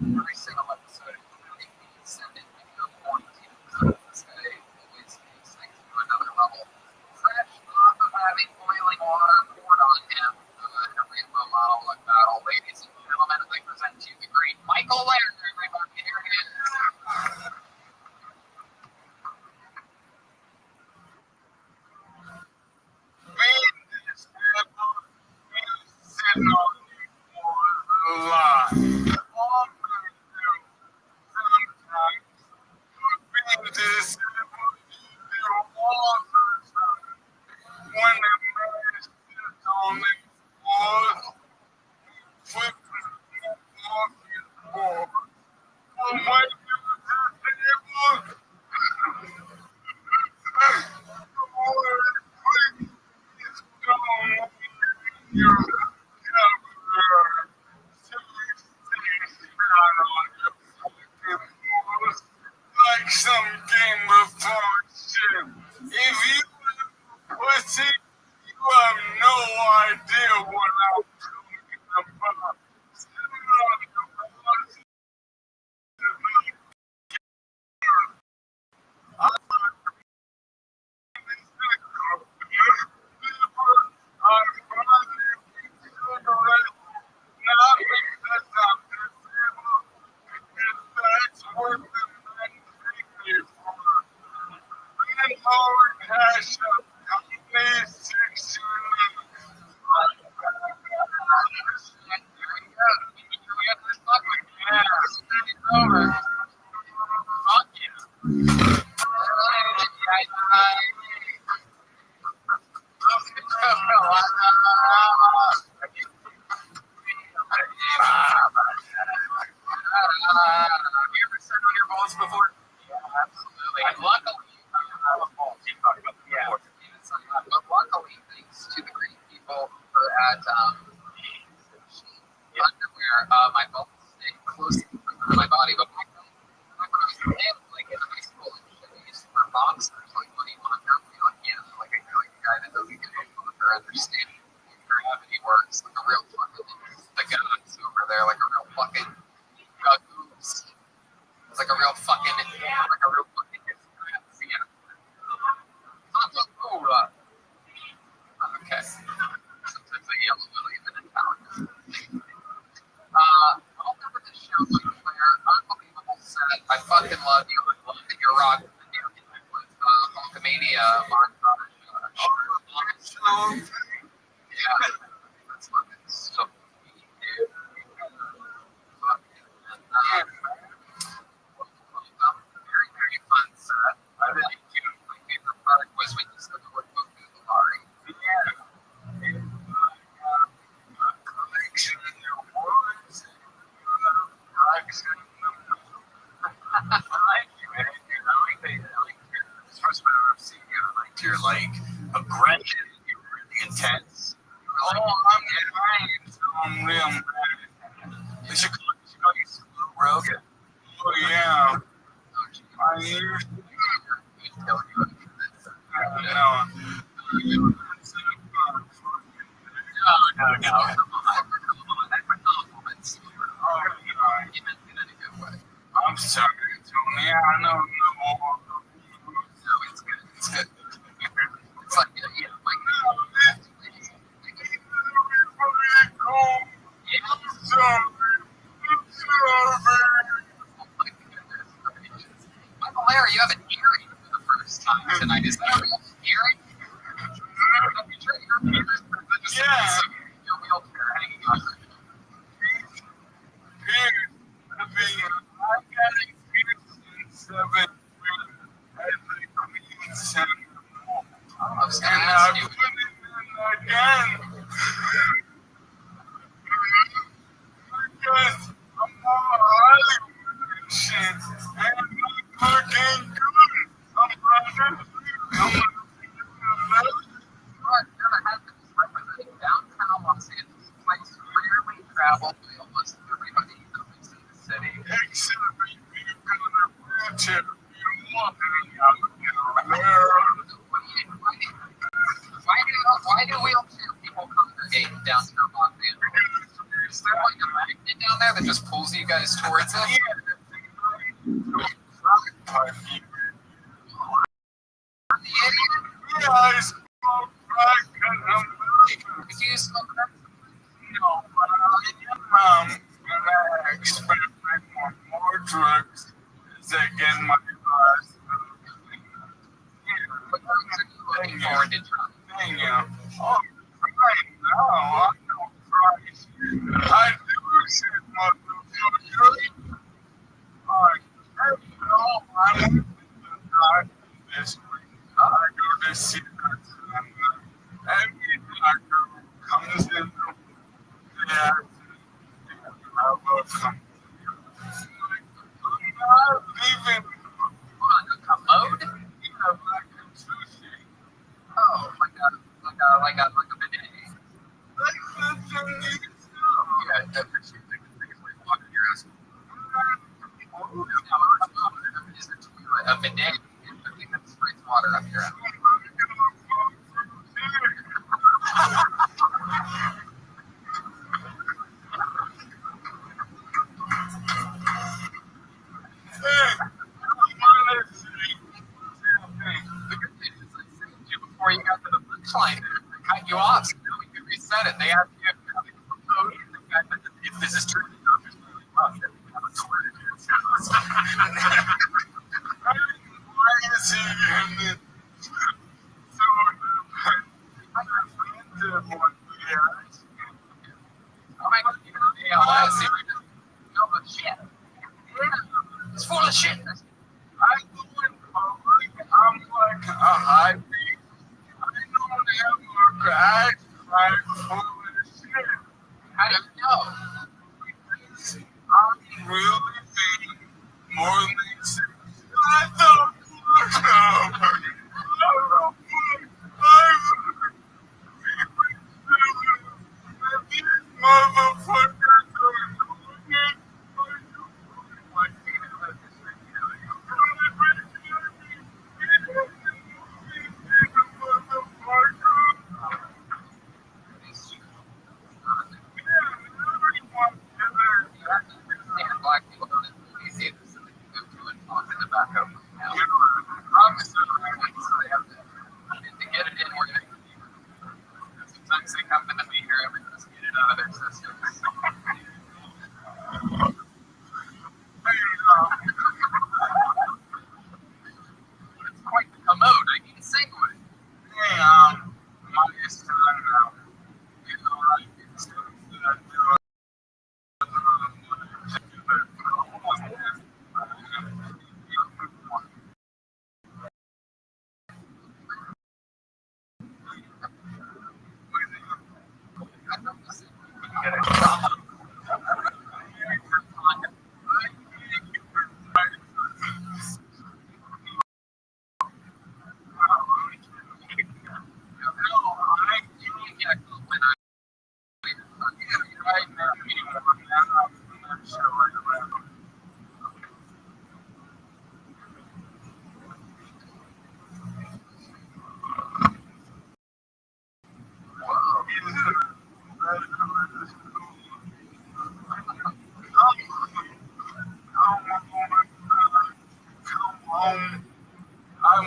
Every single episode, including the extended video quarantine episode, this guy always takes things to another level. Fresh off of having boiling water poured on him in a rainbow monologue battle. Ladies and gentlemen, I present to you the great Michael Laird. Everybody, here it is. Like some game of fortune. If you pussy, you have no idea what I'm talking about. cash up. Company 6 Over. Fuck you. Have you ever sent on your balls before? Yeah, absolutely. Luckily, I love balls. You talked about them before. But luckily, thanks to the great people who are at underwear, my balls stay close to my body. But when I was a kid, like in high school and shit, I used to wear boxers. Like, what do you want to know? Like, yeah, like a guy that doesn't give a fuck or understand gravity works. Like a real fucking the gods over there, like a real fucking goose. It's like a real fucking yeah. Okay. Sometimes I yell a little even in Italian. I'll never this show like Claire. Unbelievable set. I fucking love you. I love that you're rocking the new Hulkamania montage. Yeah. That's fucking so sweet, dude. Very, very fun set. I really do. My favorite part was when you said the word Googlari. You're like aggressive, you're really intense. Oh, I'm real mad. They should call you Slow Rogan. Oh, yeah. I used to know. No. Come on. That's my compliments. Oh, in a good way. I'm sorry, Tony. I know. No, it's good. It's good. It's like, yeah, like, Michael Larry, you have an earring for the first time tonight. Is that a real earring? Yeah. Your wheelchair hanging on. I was going to ask you. Again. Because I'm more Hollywood shit. And I'm looking good. Representing downtown Los Angeles, a place rarely traveled by almost everybody who lives in the city. Except if you've got a wheelchair, you want to why do wheelchair people congregate in downtown Los Angeles? Is there like a magnet down there that just pulls you guys towards it? Yeah, I smoke crack and I'm moving. Do you smoke crack? No, but I am gonna experiment on more drugs as I get my class. What drugs are you looking forward to trying? Oh, right now, I don't try. I do shit, motherfucker. I'm not this week. I go to see every doctor who comes in, they have to have a commode. I'm not leaving on a commode? Yeah, like a sushi. Oh, like a bidet. Like the thing yeah, that's the biggest way to walk in your ass. Is the toilet a bidet? I think that sprays water up your ass. Before you got to the punchline, they cut you off, so we could reset it. They asked you if you have a code, and the fact that if this is true, the doctor's really rough, that we have a toilet in his house. Why is he in it? I go in public, I'm like a high beat. I don't have my bags packed full of shit. How do you know? Because I'm really big, more than 6. I thought Black people don't easy to go to and talk in the back of them. Promise them so they have to get it in where they can be. Sometimes they come to me here and just get it out of their system. It's quite the commode. I need a segue. my son, you know, like, it's I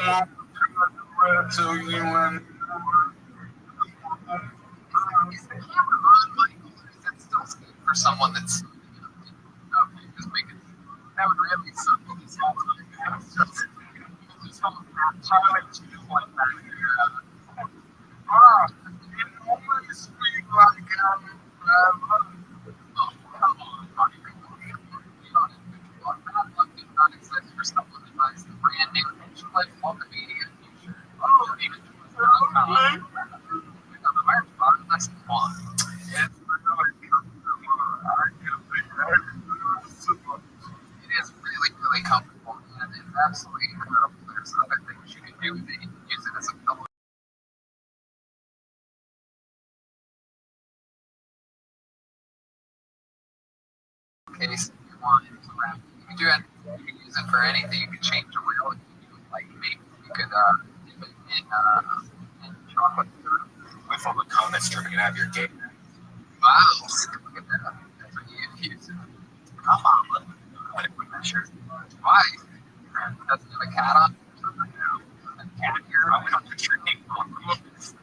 want to you and Is the camera on, Michael, or is it still skate for someone that's okay, just make it. That would really suck if he's all just all Charlie to like that here. it always be like Oh, come on, buddy. You don't have bad luck did not exist for someone that buys the brand new Rothschild multimedia t-shirt. Oh, even on the merch box, that's the one. It is really, really comfortable, and it's absolutely incredible. There's other things you can do with it. You can use it as a pillow case if you want. It's around. You can do it. You can use it for anything. You can change the wheel. You can do it like maybe you could dip it in chocolate syrup. With all the comments dripping out of your gate. Wow, look at that. That's what you infuse it. Come on, look. I'm gonna put that shirt. Why? Doesn't have a cat on? A cat here? I'm gonna put your name on it.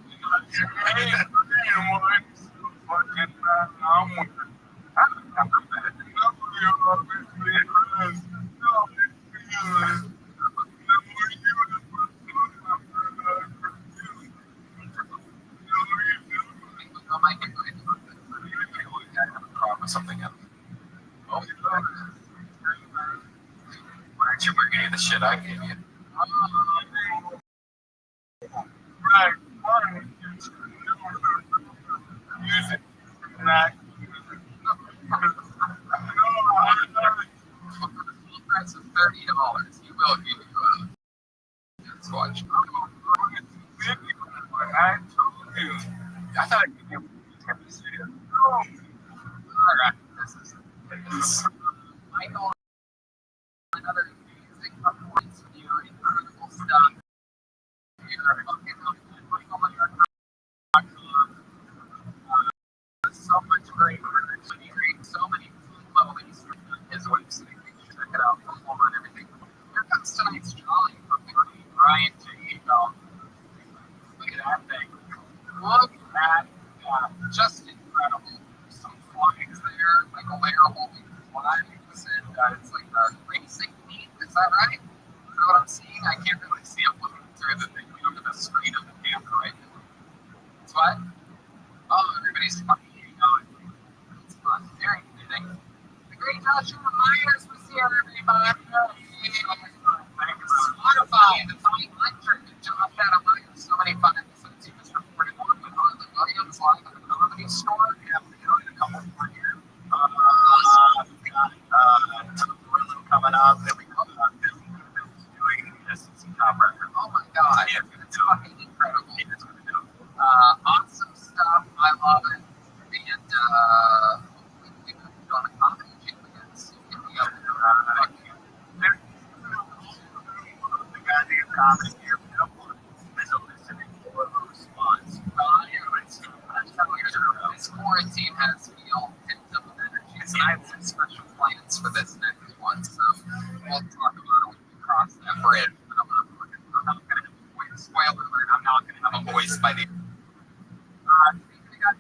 I might get ready for this. I have a problem with something else. Oh, Why aren't you wearing any of the shit I gave you? price of $30. You will give you a Swatch. I thought I could give you Alright, this is Michael. Another amazing performance with you. Incredible stuff. You're so much great work. He creates so many cool moments from his website. Check it out. Hold on everything. Here comes tonight's Jolly from Brian T. Look at that thing. Look at that. Just incredible. Some flags there. Michael Lair holding flags. And it's like a racing meet. Is that right? Is that what I'm seeing? I can't really see. I'm looking through the thing. Look at the screen of the camera right now. It's what? Oh, everybody's fucking going. It's fun. Very fitting. The great Joshua Myers was here, everybody. It's fucking incredible. Awesome stuff. I love it. And hopefully we can go on a comedy kick again soon. We got The goddamn comedy here. Is eliciting more of a response. This quarantine has me all picked up with energy. And I have some special plans for this next one, so we'll talk about it when we cross that bridge. But I'm not going to have a voice. Spoiler alert, I'm not going to have a voice by the we got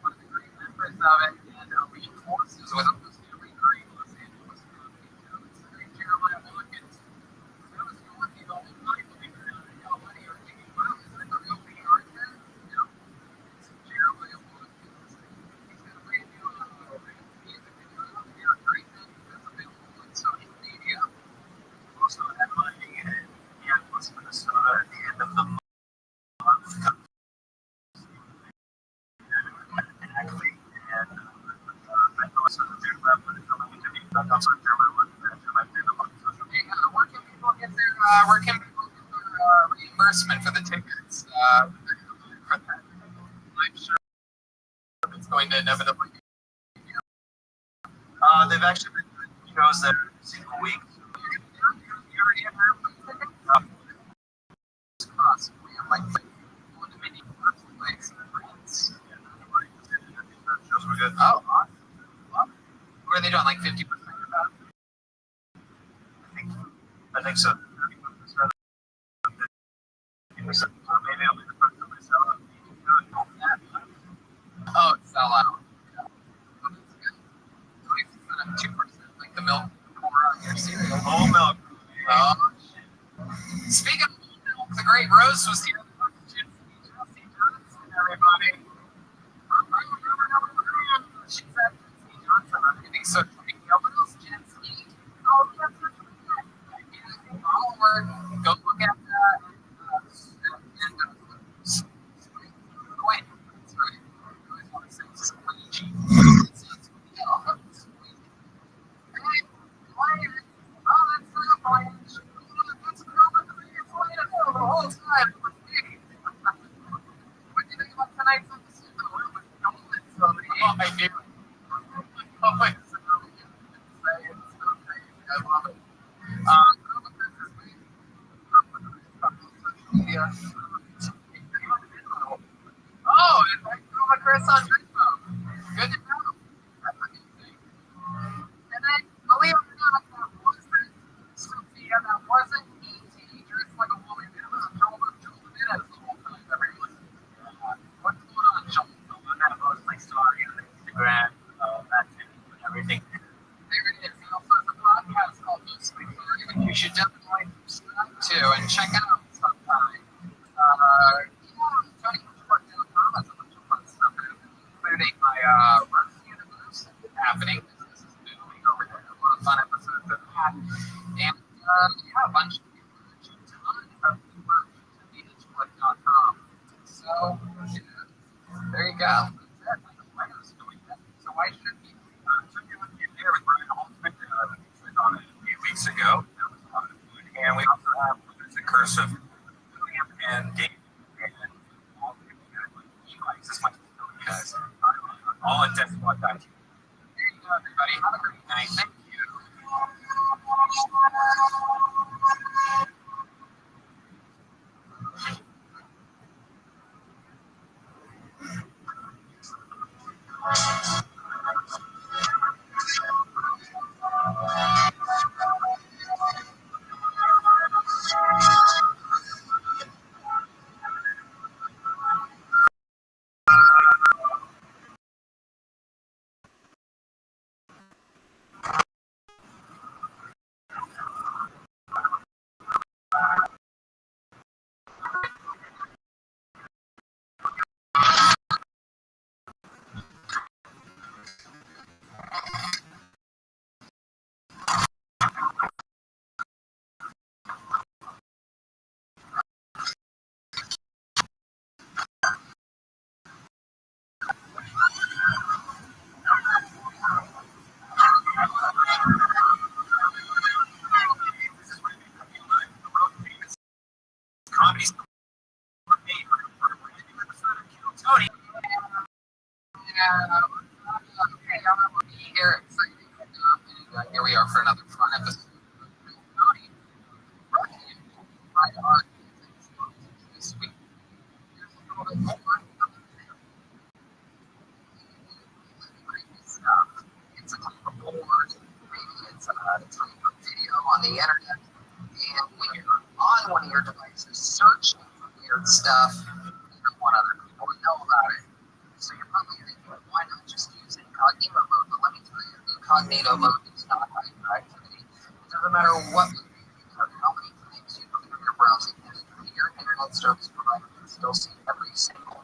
one of the great members of it, and we forces with almost every great Los Angeles comedy show. It's the great Jeremiah Watkins. That was the one the only money believe it or not. You know, money are thinking, wow, is that the real Lee Arthur? No. It's Jeremiah Watkins. He's got a brand new music video out here, a great thing that's available on social media. Also headlining in Minneapolis, Minnesota at the end of the month. Exactly. And I know it's a big rep, but it's only to be done. That's what they're looking at. Where can people get their reimbursement for the tickets? For that? I'm sure it's going to inevitably be. They've actually been doing shows that are single week. You already have your tickets? Possibly. I'm like, going to many places in France. Shows were good. Oh, awesome. What are they doing? Like 50% of that? I think so. 30%. Maybe I'll be the first time I sell it. Oh, it's sell out. Yeah. Well, that's good. At least it's not 2%, like the milk you pour on your cereal. Whole milk. Oh, shit. Speaking of old milk, the great Rose was here. Chelsea Johnson, everybody. She's at Chelsea Johnson. I'm getting so funny. What else, Chelsea? Oh, that's what you follow her. Go look at that. Wait, that's right. I always want to say squeegee. It's not squeegee. Oh, squeegee. Hey, Blanche. Oh, that's not Blanche. That's a girl with the biggest later the whole time. It was me. What do you think about tonight's episode? Oh, I knew it. Oh, it's so crazy. I love it. Yeah. Oh, it's like Grandma Chris on Venmo. Good to know. That's amazing. And then, believe it or not, that wasn't Sophia, that wasn't E.T. dressed like a woman. It was Joel Jimenez the whole time. Everyone. What's going on, Joel? I'm gonna post my story on Instagram. That's it. Everything. There it is. He also has a podcast called Mostly Sorry, which you should definitely subscribe to and check out sometime. Tony Short.com has a bunch of fun stuff, including my Roast University happening. This is booming over there. A lot of fun episodes of that. And a bunch of ton of BHBlood.com. So, there you go. That's it. Like a doing that. So why should you? Took you with you there with Brian Holtzman. We was on it a few weeks ago. That was a lot of food. And we also have the curse of William and Dave and all the people that like e-bikes as much as you guys. All at Desquad.com. There you go, everybody. Have a great night. Thank Tony. Yeah, okay, I will be here exciting. Here we are for another fun episode. Tony, brought to you by our this week. Here's a little bit more stuff. It's a type of board, maybe it's a type of video on the internet. And when you're on one of your devices searching for weird stuff, you don't want other people to know about it. So you're probably thinking, why not just use incognito mode? But let me tell you, incognito mode is not hide your activity. It doesn't matter what you do, how many times you look at your browsing history, your internet service provider can still see every single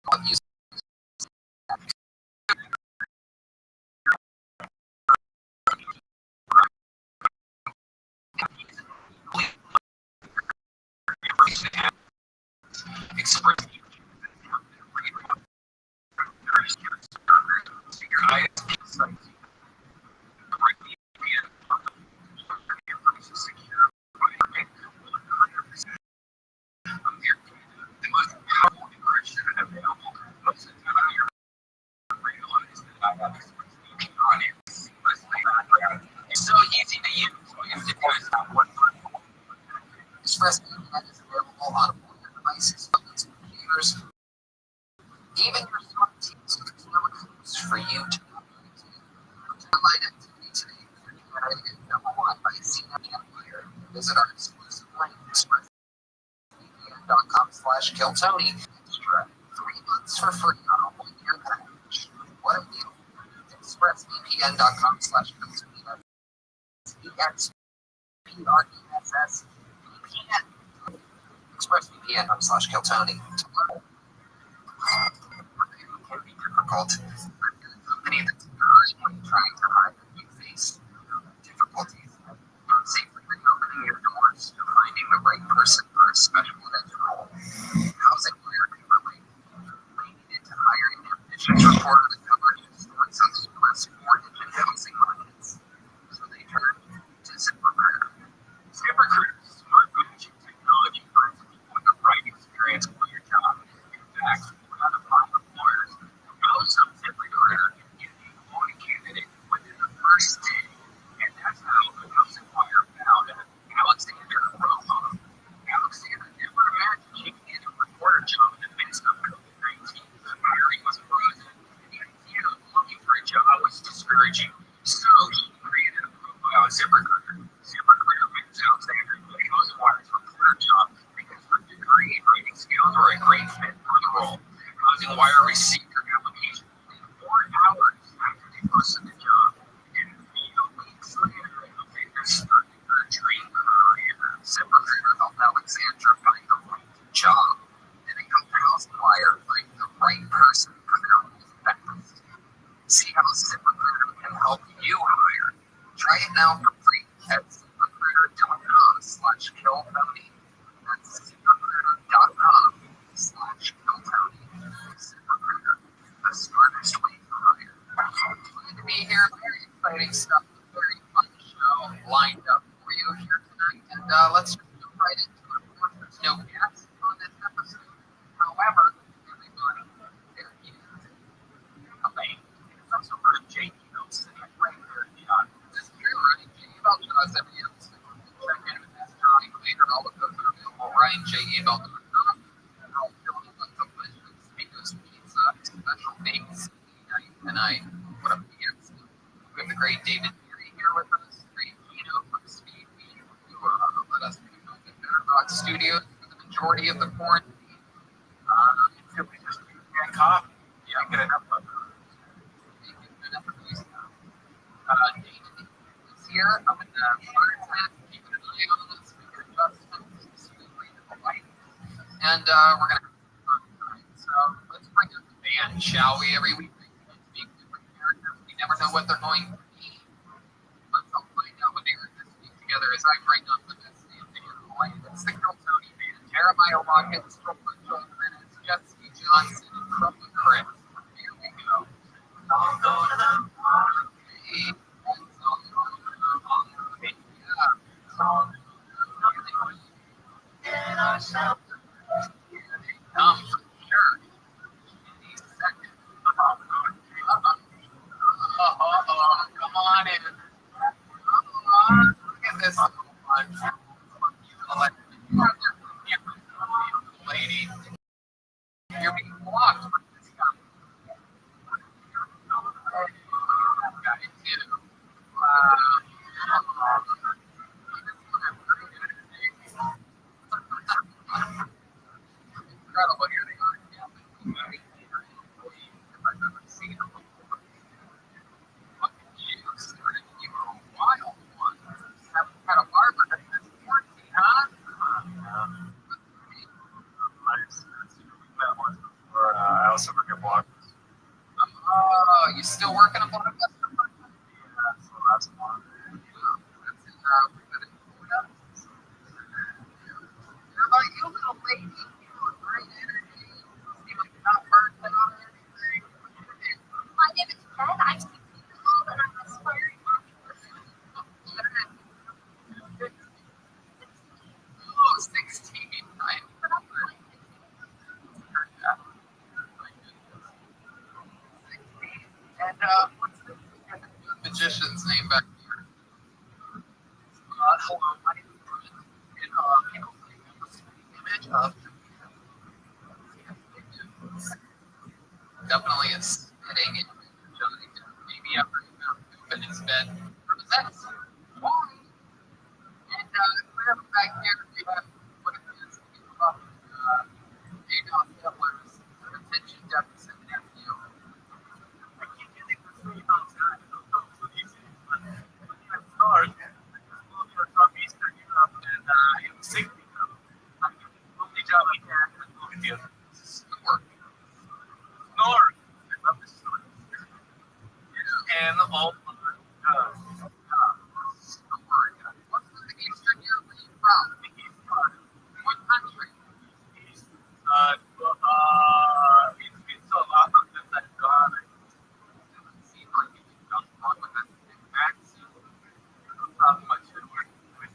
what you express your ISP sites. The most powerful encryption available. Most of the time, I realize that I have expressed on it. It's so easy to use. All you have to do is have one platform. ExpressVPN is available on all your devices, phones, computers, even your smart TVs. So there's no excuse for you to online activity today. Generated number one by CNN Empire. Visit our exclusive link, expressvpn.com/KillTony. Extra 3 months for free on a 1-year package. What a deal. expressvpn.com/KillTony. That's EXPRESS VPN. expressvpn.com/KillTony. Can be difficult. A company that's currently trying to hide that you face difficulties safely reopening your doors to finding the right person for a special event role. Housing Wire covered they needed to hire an ambitious reporter to cover news stories on the U.S. mortgage and housing markets. So they turned to ZipRecruiter. ZipRecruiter is smart matching technology for people with the right experience for your job. In fact, one out of 5 employers who knows some ZipRecruiter can get a quality candidate within the first day. And that's how the Housing Wire found Alexander Rothschild. Alexander never imagined he could get a reporter job in the midst of COVID-19. The hiring was frozen, and the idea of looking for a job was discouraging. So he created a profile on ZipRecruiter. ZipRecruiter matched Alexander with the Housing Wire's reporter job because her degree and writing skills were a great fit for the role. Housing Wire received her application within 4 hours after they posted the job. And a few weeks later, Alexander started her dream career. ZipRecruiter helped Alexander find the right job, and they helped Housing Wire find the right person for their roles fast. See how ZipRecruiter can help you hire. Try it now for free at ZipRecruiter.com/KillTony. That's ZipRecruiter.com/KillTony. ZipRecruiter, the smartest way to hire. Glad to be here. Very exciting stuff. Very fun show lined up for you here tonight. And let's just jump right into it. Of course, there's no guests on this episode. However, everybody, there is a bank. Some sort of JD Bell sitting right there. This is true, right? JD Bell does every episode. Check in with Mr. Johnny Cleaner. All of those are available. RyanJEbell.com. I'll fill in with some questions. Speakers Pizza, special bakes tonight. What a piece. We have the great David Beery here with us. Great Kino from Speed Beat, who let us be at Better Box Studios for the majority of the quarantine. Until we just can't coffee. Yeah, Get enough of it. David is here. I'm in the fireplace, keeping an eye on us. We're just smoothly to the light. And we're going to have fun tonight. So let's bring up the band, shall we? Every week we speak different characters. We never know what they're going to be. Let's all find out what they are this week together as I bring up the best band in the land. It's the KillTony Band. Jeremiah Watkins, Trumpa Johnson, it's Jesse Johnson, and Trumpa Chris. Here we go. magician's name back here? Hello, my name is Brian, and people say I'm a spitting image of Definitely a spitting image of Johnny Depp. Maybe after he found poop in his bed from his ex. And wherever back here we have what appears to be Adolf Hitler's attention deficit nephew. I keep getting this really on time. I don't know if it's easy, but when I start, this movie was from Eastern Europe, and it was 60 now. I get the only job I can in the movie theater. Snort. Snore. I love this story. And all my Snort. What's the Eastern Europe are you from? What country? it's a lot of things that God Doesn't seem like it. Nothing wrong with that accent. not much to work with.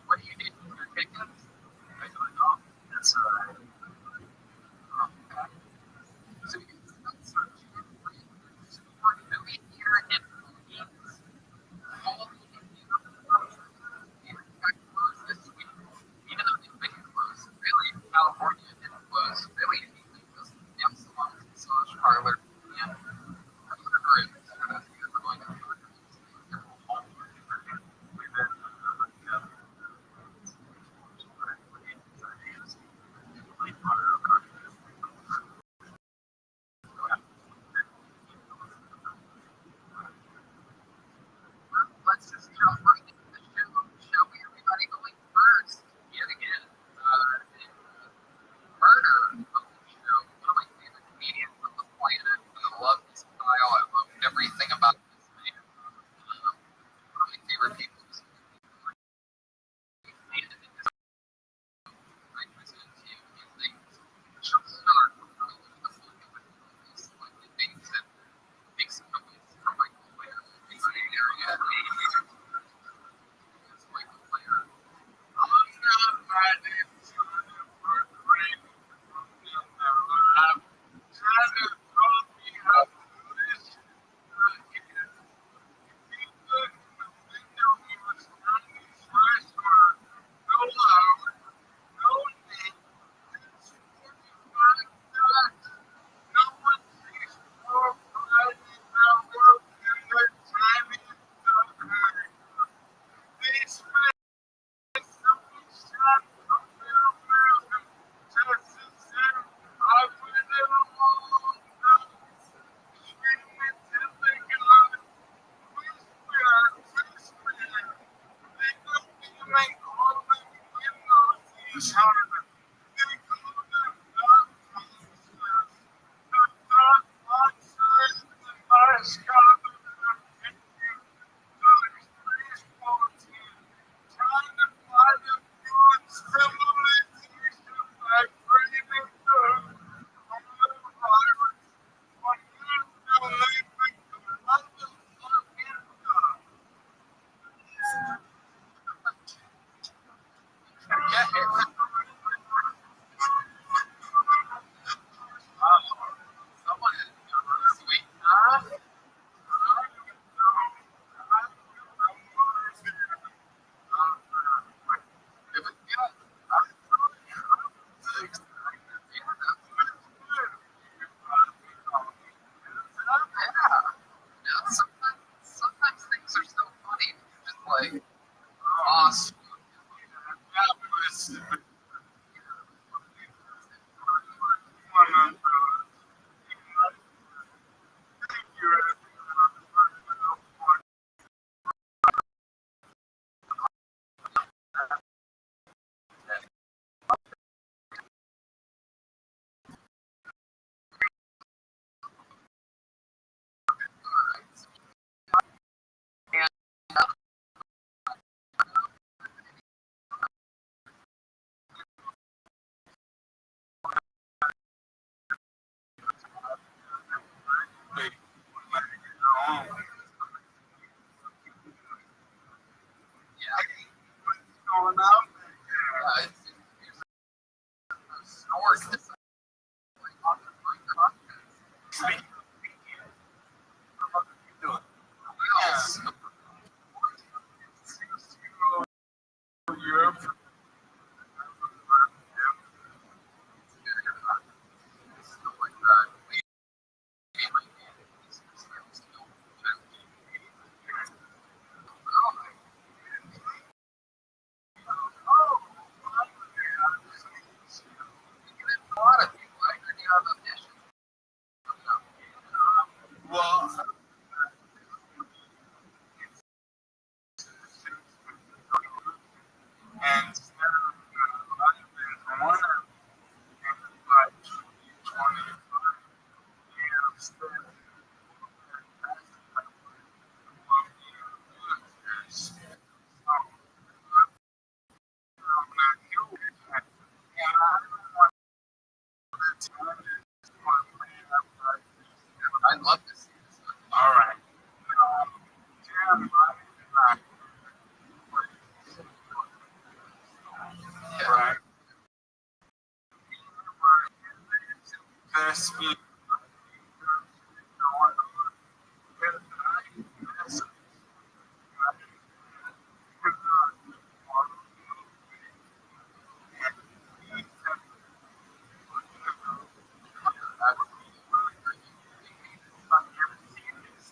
What do you do? Your tickets? I don't know. That's So you start searching for movie theater info.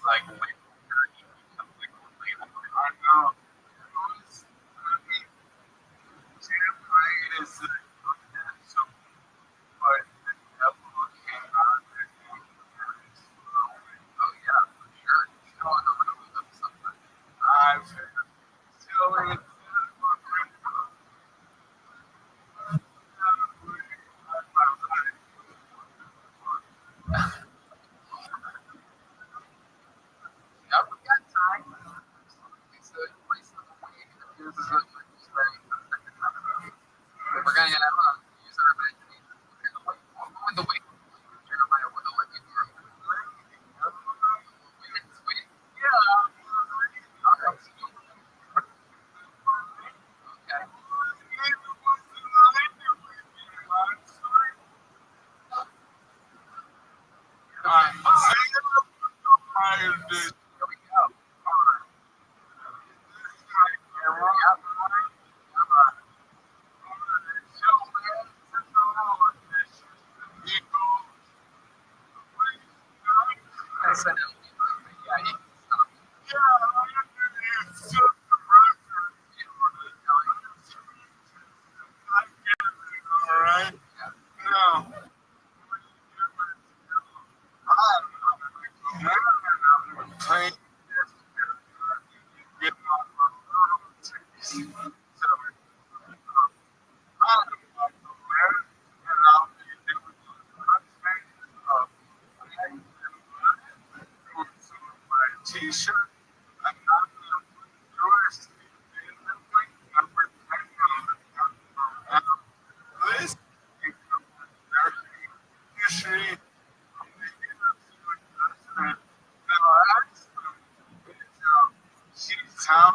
Like, way more I know. Jam is so but the devil came out and oh yeah, for sure. You know, on the road of something. I've still in yeah, we got time. It's a place of the week. This is what we're gonna use our imagination. What would the week Jeremiah would have let you do? Sweet. Yeah. All right. Okay. All right. Here we go. Here we go. SNL. Yeah, all right. No. T-shirt. I'm not tourist. This usually she's how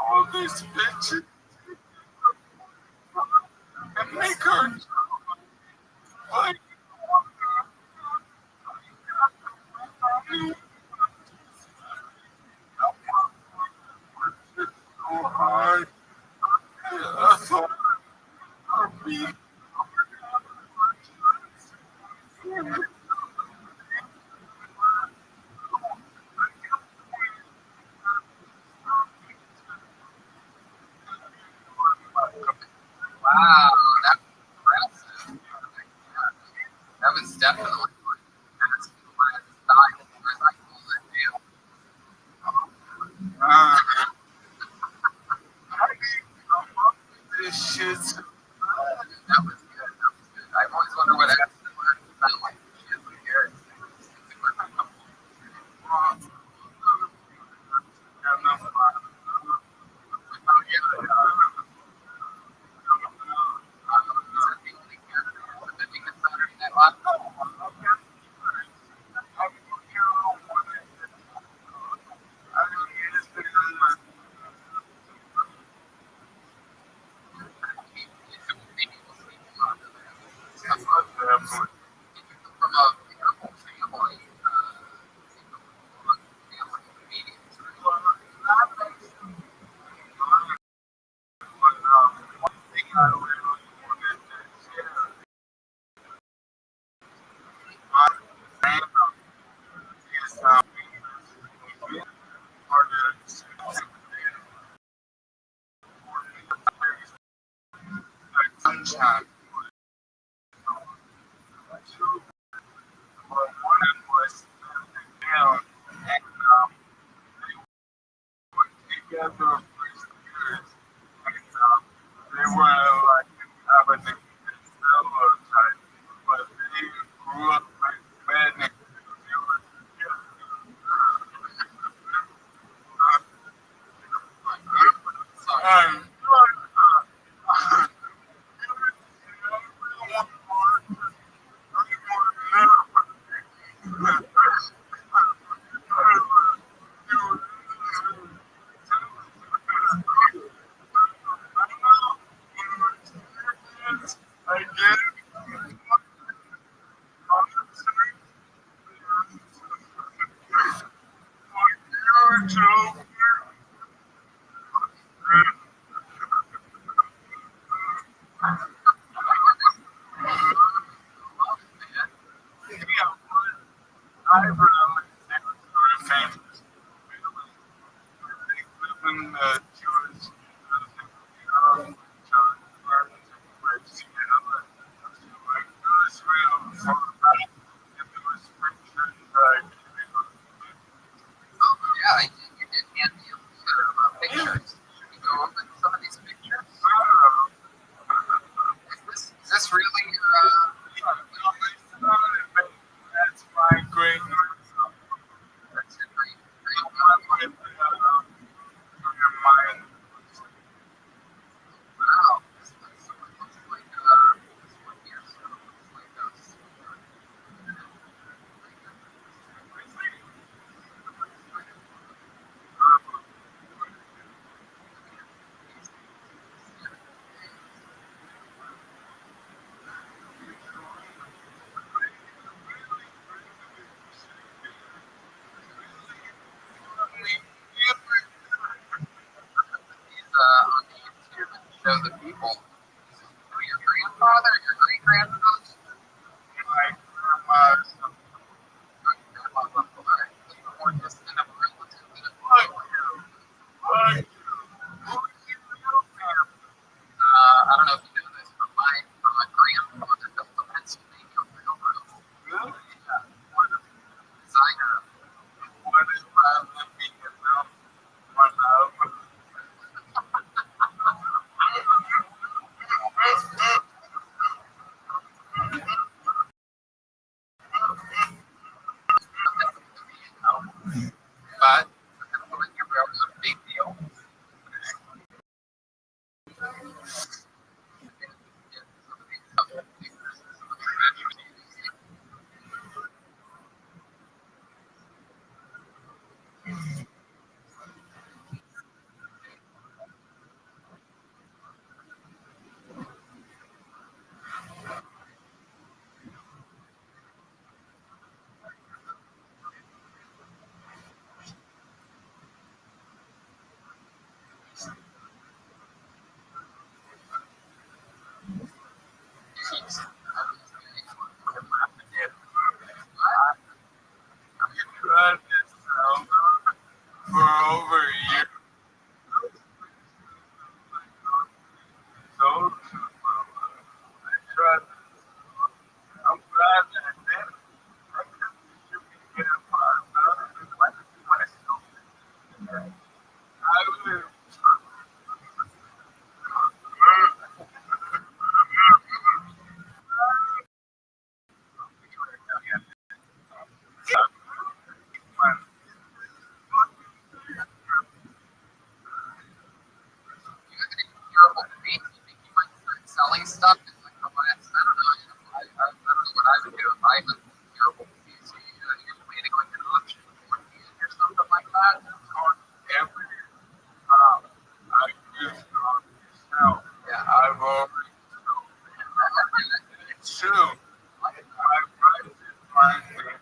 all these bitches and make her like so hard. I thought her being wow, that was impressive. That was definitely that's my style. I like all that deal. This shit's that was good. That was good. I always wonder what accent sound like. Shit, when you hear it. sunshine. Two, one was down, and they were together for years, and they were like having a stereotype, but they grew up with men and they were together. And I get it. I really famous. They live in the Jewish Israel for if it was scripture Yeah, you did hand me a picture of pictures. Can you go over some of these pictures? Is this really your, that's my great that's your great, with your mind. wow. This one looks like, this one here sort of looks like us. These, on the YouTube and show the people. Who, your grandfather, your great grandfather? My grandma's More distant of a relative than a I don't know if you know this, but my grandfather built the Pennsylvania Railroad. Yeah, one of the designer. what is my living enough one of But the Pennsylvania Railroad, big deal. tried this for over a year. So I tried I'm glad that I did. I couldn't get a part, but other than that, I live. You have any curable faith? You think you might start selling stuff in like the last, I don't know, I don't know what I would do if I had curable disease. So you're planning like an auction for it or something like that? Every time I use myself, I've already it's true. My friends find me.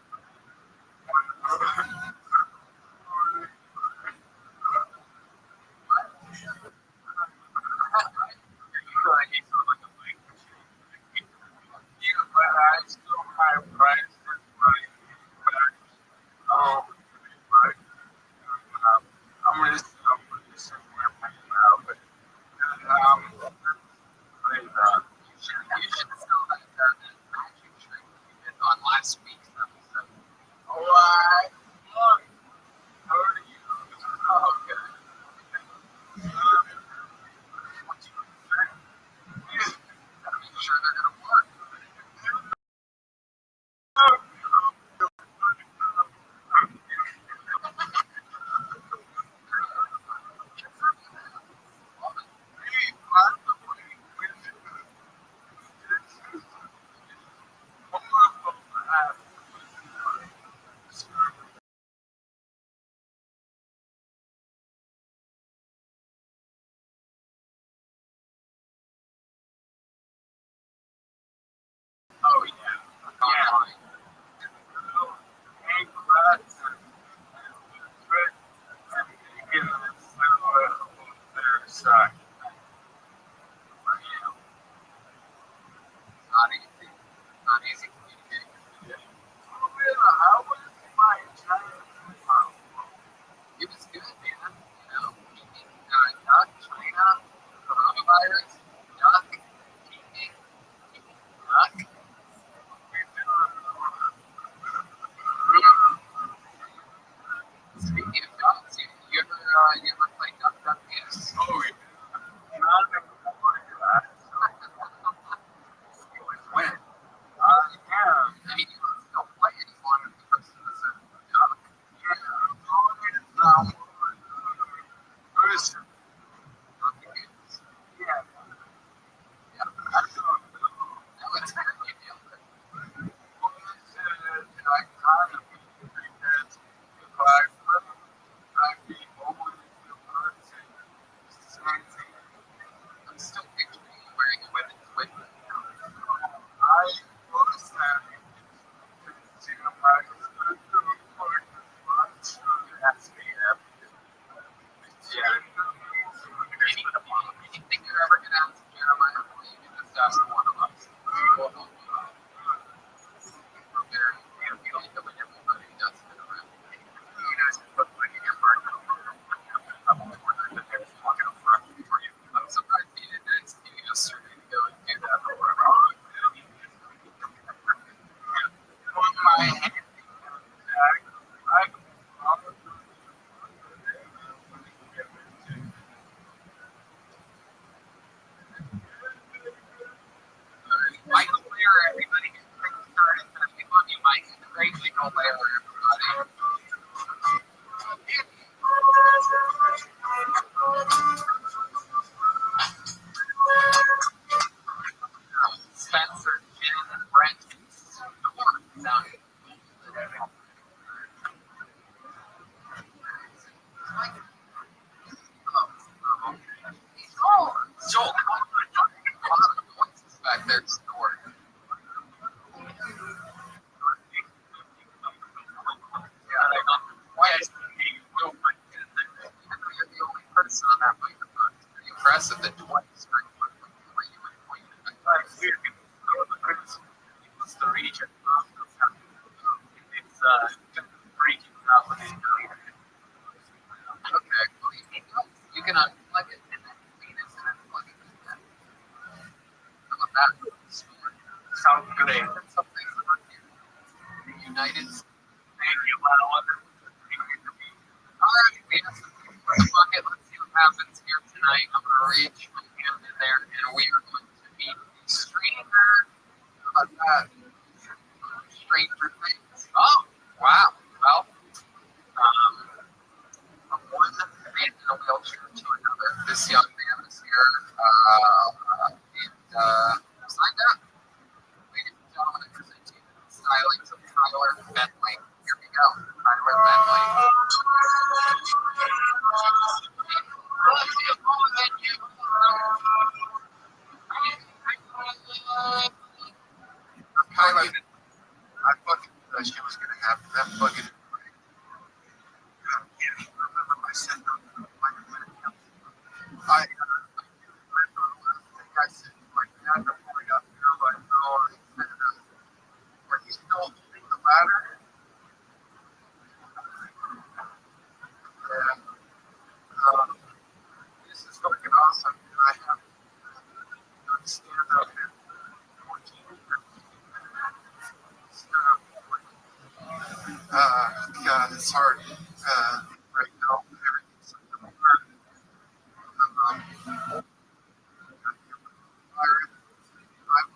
impressive that twice for where you would point. It's weird because it was the region. It's freaking out with it. Okay, well, you can unplug it and then clean it and then plug it in. How about that? Sounds great. That's something about you. United States. Thank you, Lala. Alright, we have some things for the bucket. Let's see what happens here tonight. I'm going to reach my hand in there and we are going to meet a stranger. How about that? Stranger Things. Oh, wow. Well, from one man in a wheelchair to another, this young man is here and signed up. Ladies and gentlemen, I present to you the stylings of Tyler Bentley. Here we go. Tyler Bentley. Tyler, I fucking knew she was gonna happen. That fucking. I can't remember my set. I said my dad before we got here, like, oh, he said, are you still holding the ladder? And this is fucking awesome. And I have to stand up and 14 God, it's hard right now. Everything's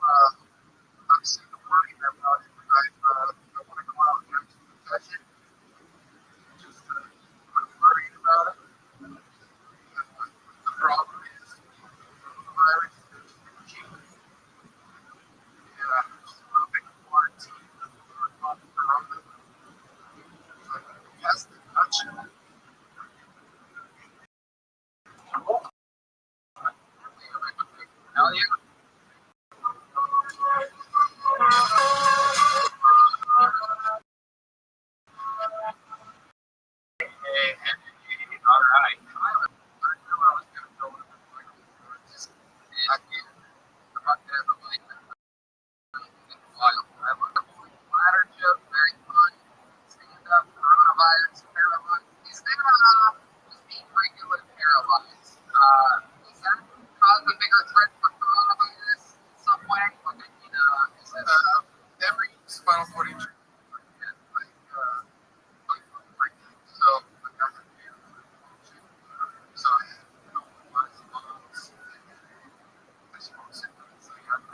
hard. I'm sick of worrying about it. I want to go out and have some confession. Just quit worrying about it. The problem is the virus is cheap. Yeah, it's a little bit quarantine. Yes, the touch. Hell yeah. All right. Tyler, I knew I was going to go with it. Just, I can't. About that, but like, wild. I love the ladder joke. Very fun. Stand up, coronavirus, paralyzed. Is there just being regular paralyzed? Does that cause a bigger threat for coronavirus in some way? Like, is it Every spinal cord injury.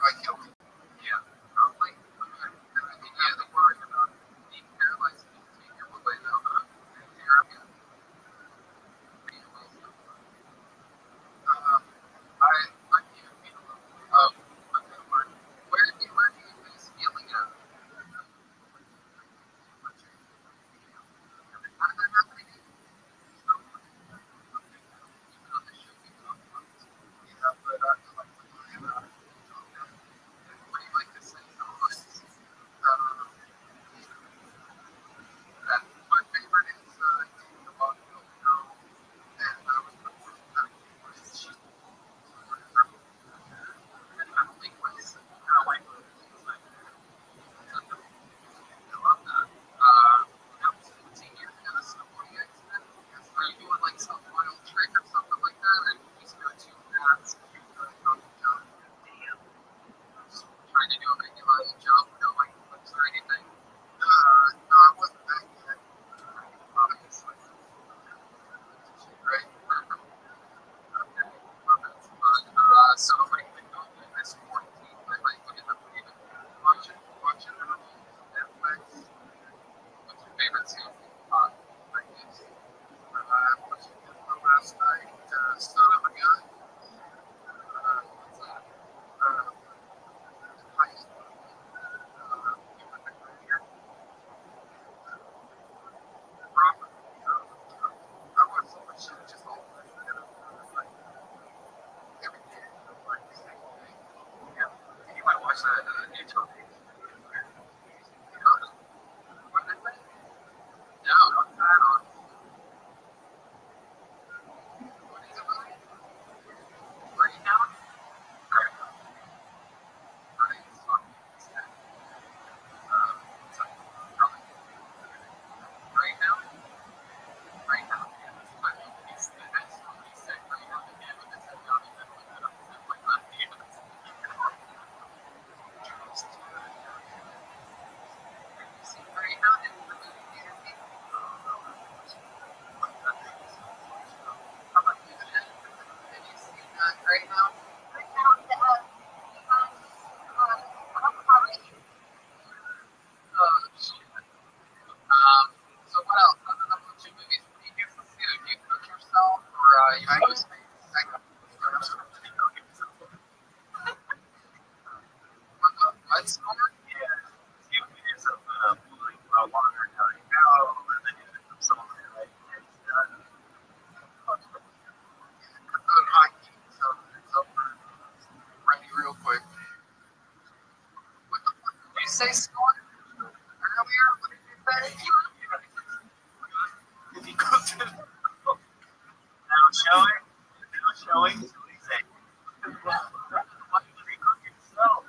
I killed him. yeah, probably. Yeah, the worry about being paralyzed can take you away though, huh? Here, okay. I can't feel it. Oh, okay, where do you face feeling at? How did that happen again? What do you like to say? My favorite is the Rothschild girl, and I was the one that was I don't think was kind of like I love that. That was 15 years ago. This is a 40 accident. Are you doing like some wild trick or something like that, or you just go two paths? Damn. Trying to do a regular jump, no like flips or anything. No, I wasn't that yet. Obviously. Great. Perfect. Okay. Well, that's fun. So what have you been doing during this quarantine? Like, what have you been watching? Watching Netflix? What's your favorite series? Last night, Son of a Gun. right now? Right now, Shit. So what else? Other than watching movies, what do you do for food? Do you cook yourself, or you make mistakes? What store? Ready real quick. What the fuck did you say, store? Earlier? What did you say? If you go to now showing, say, what do they cook yourself?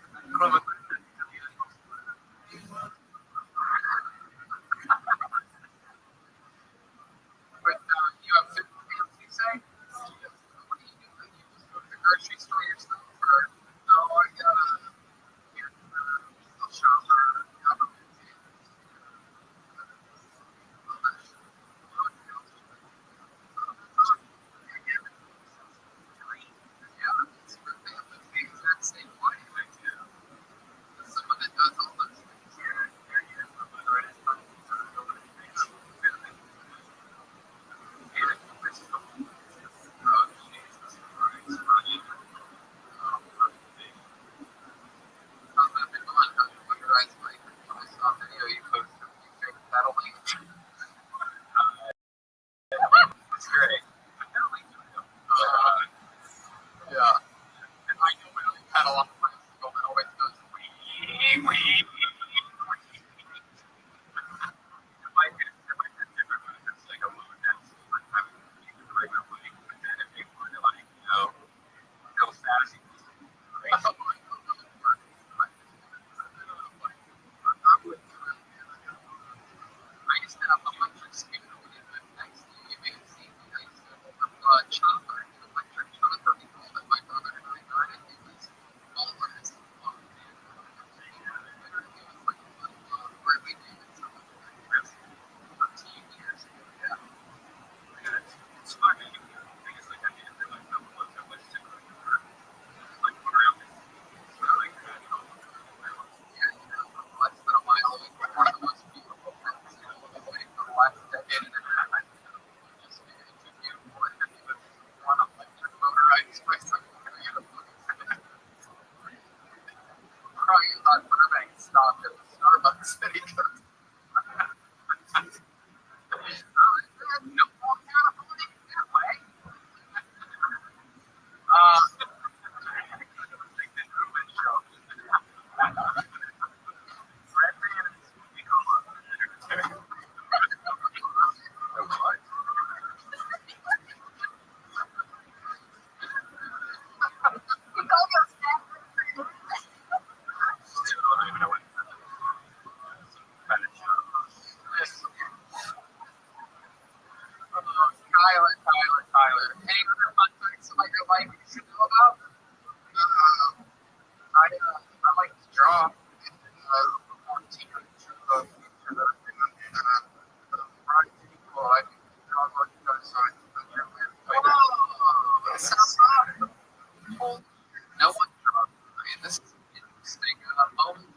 But you have 50 meals, you say? What do you do? You just go to the grocery store yourself, or no? I gotta get a shopper. Yeah, it's for family. The exact same way. Someone that does all those things. Oh, Jesus Christ. How's that been going? How's your guys' like? I saw a video you posted. You figured that'll be. It's great. Yeah. And I know when I've had a lot of friends go that always goes, wee. I used to have electric scooter when it was next to you. Maybe see me. I used to have a chopper, an electric chopper. We called it. My brother and I got it. It was all of us. It was like a little Harley Davidson. 14 years ago. Yeah. It's funny. I guess like I didn't realize how much to like around this. Like Yeah, you know, less than a mile away from one of the most beautiful things, you know, away from the last decade and a half. Just figured it took you more than you would want to electric motorized bicycle. You're gonna get a fucking crying about Burbank stopped at the Starbucks that he took. No more accountability that way. Tyler. Any other fun facts about your life you should know about? I like to draw. Before teenage future that I've been writing people, I can draw like you guys sign. That sounds awesome. No one draws. I mean, this is an interesting moment.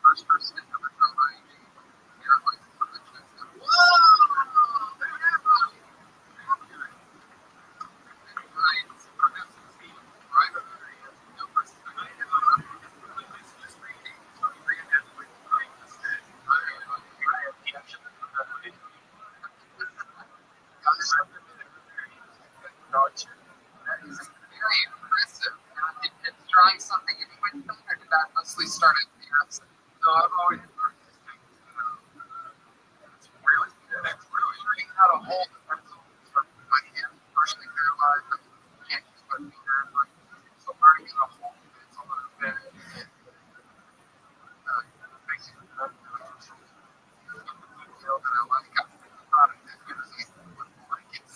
First person to ever draw my airline from the chest. Whoa! That is very impressive. It's drawing something you went done, or did that mostly start at the outset? No, I've always it's really good. It's really learning how to hold the pencil from my hand partially paralyzed. I can't use my finger, but so learning how to hold the pencil a little bit basically detail that I like. I'm not as good as I would like it.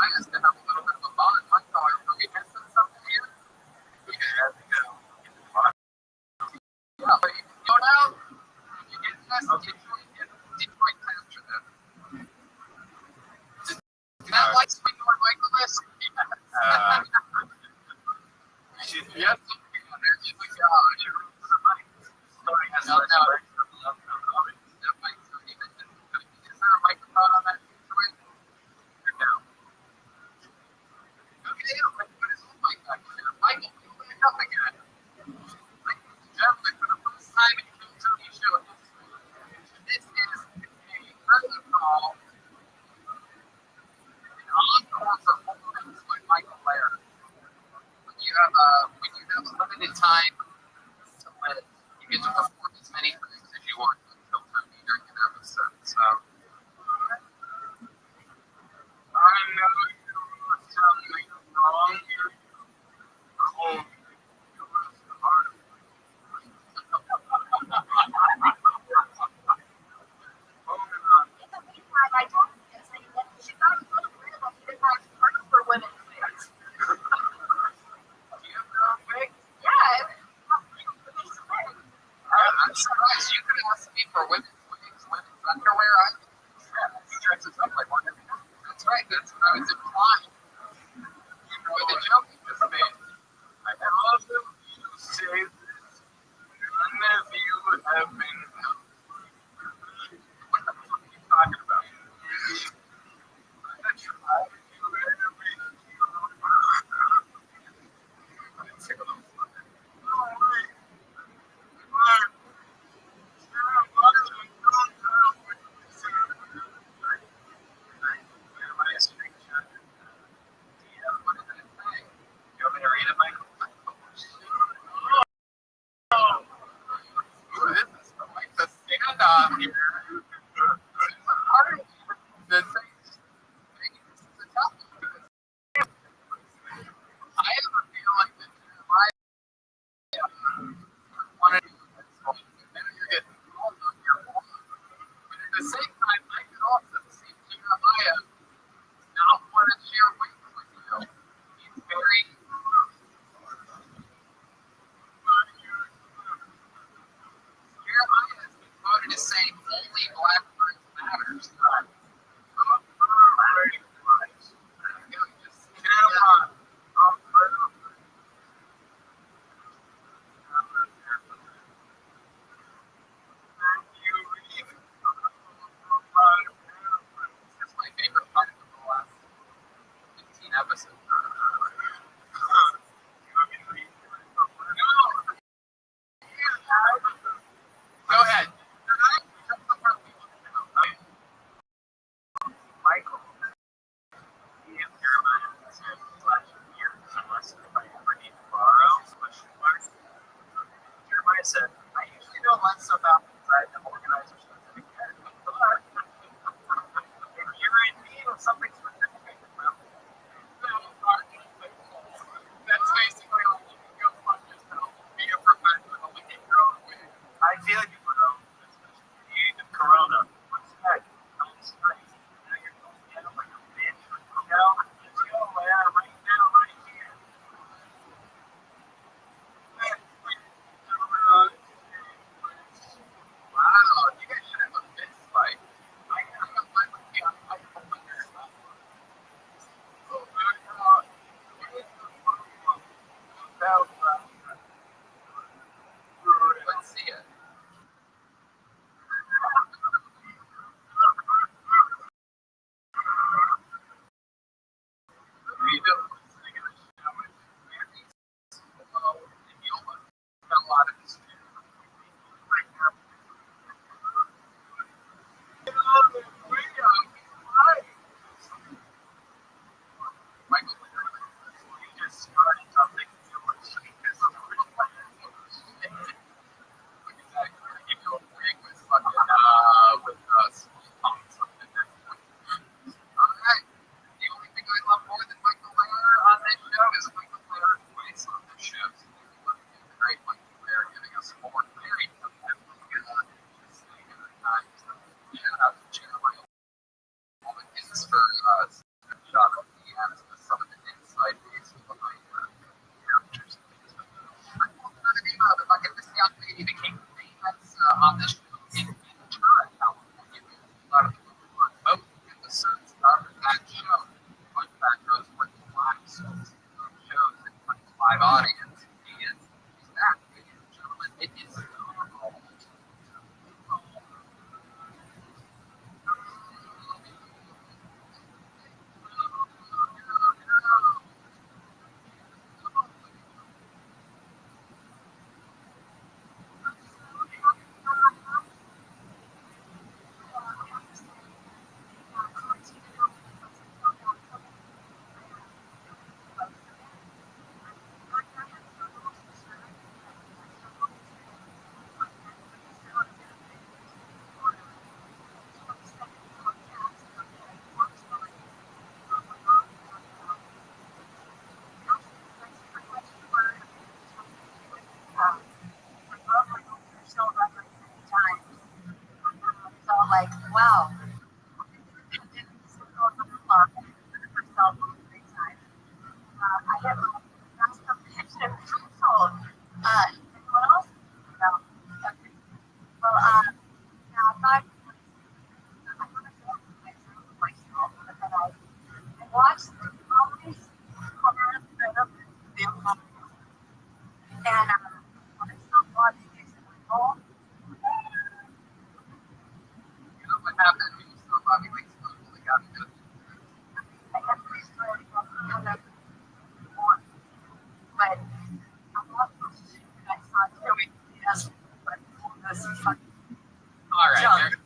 Myers to have a little bit of a bond. Michael, are we missing something here? Yeah, Yeah, but you go down, you get past Detroit after them. Is that like swing or Michael list? Yes. There's the God. Story has No, no. Is there a microphone on that Detroit? No. Okay, yeah, let's put his own mic back there. Michael, open it up again. Ladies and gentlemen, for the first time in King Tony Show history, this is a curtain call, an encore performance by Michael Laird. When you have limited time to live, you get to perform as many things as you want until Tony during an episode. So I know you were telling me wrong. You're cold. You were smart. In the meantime, I told him yesterday that she got a little rid of he didn't have party for women's things. do you have your own wig? Yeah, it was away. I'm surprised you could ask me for women's wigs, women's underwear. He dresses up like one. That's right. That's what I was implying. With the joke you just made. I love you say this. None of you have been. What the fuck are you talking about? I tried to do everything. Let's take a little fun. What did that say? You want me to read it, Michael? Who is this? The like the standoff here. Part of the thing is the tough because I have a feeling that Jeremiah wanted to do this whole thing. And then you're getting called on your wall. But at the same time, I could also see Jeremiah not want to share weight with you. He's very Jeremiah has been quoted as saying only black lives matters. That's my favorite part of the last 15 episodes. Go ahead. Michael, he and Jeremiah said last year, unless if I ever need to borrow, question mark. Jeremiah said, I usually don't let stuff out inside the organizer stuff that I get. But if you're in need of something specific, well, That's basically like you can go fuck yourself, be a professional, and get your own wig. I feel like you put on the Corona. What's that? I'm straight. Now you're going to get like a bitch. You know? Let's go there right now, right here. Wow, you guys should have a fist fight. I would be on my Let's see it. Wow. I did some girls on the block for cell phone every time. I get my last competition sold. Anyone else? No. Okay. Well, yeah, I thought I want to go myself, but then I watched all these covers that are film and when I saw watching these, I'm like, oh, You know what happened when you saw Bobby Lee slowly got into I have to start from the other one. But I love those two that I saw too. Yes, but this is fun. all right. Jump. There,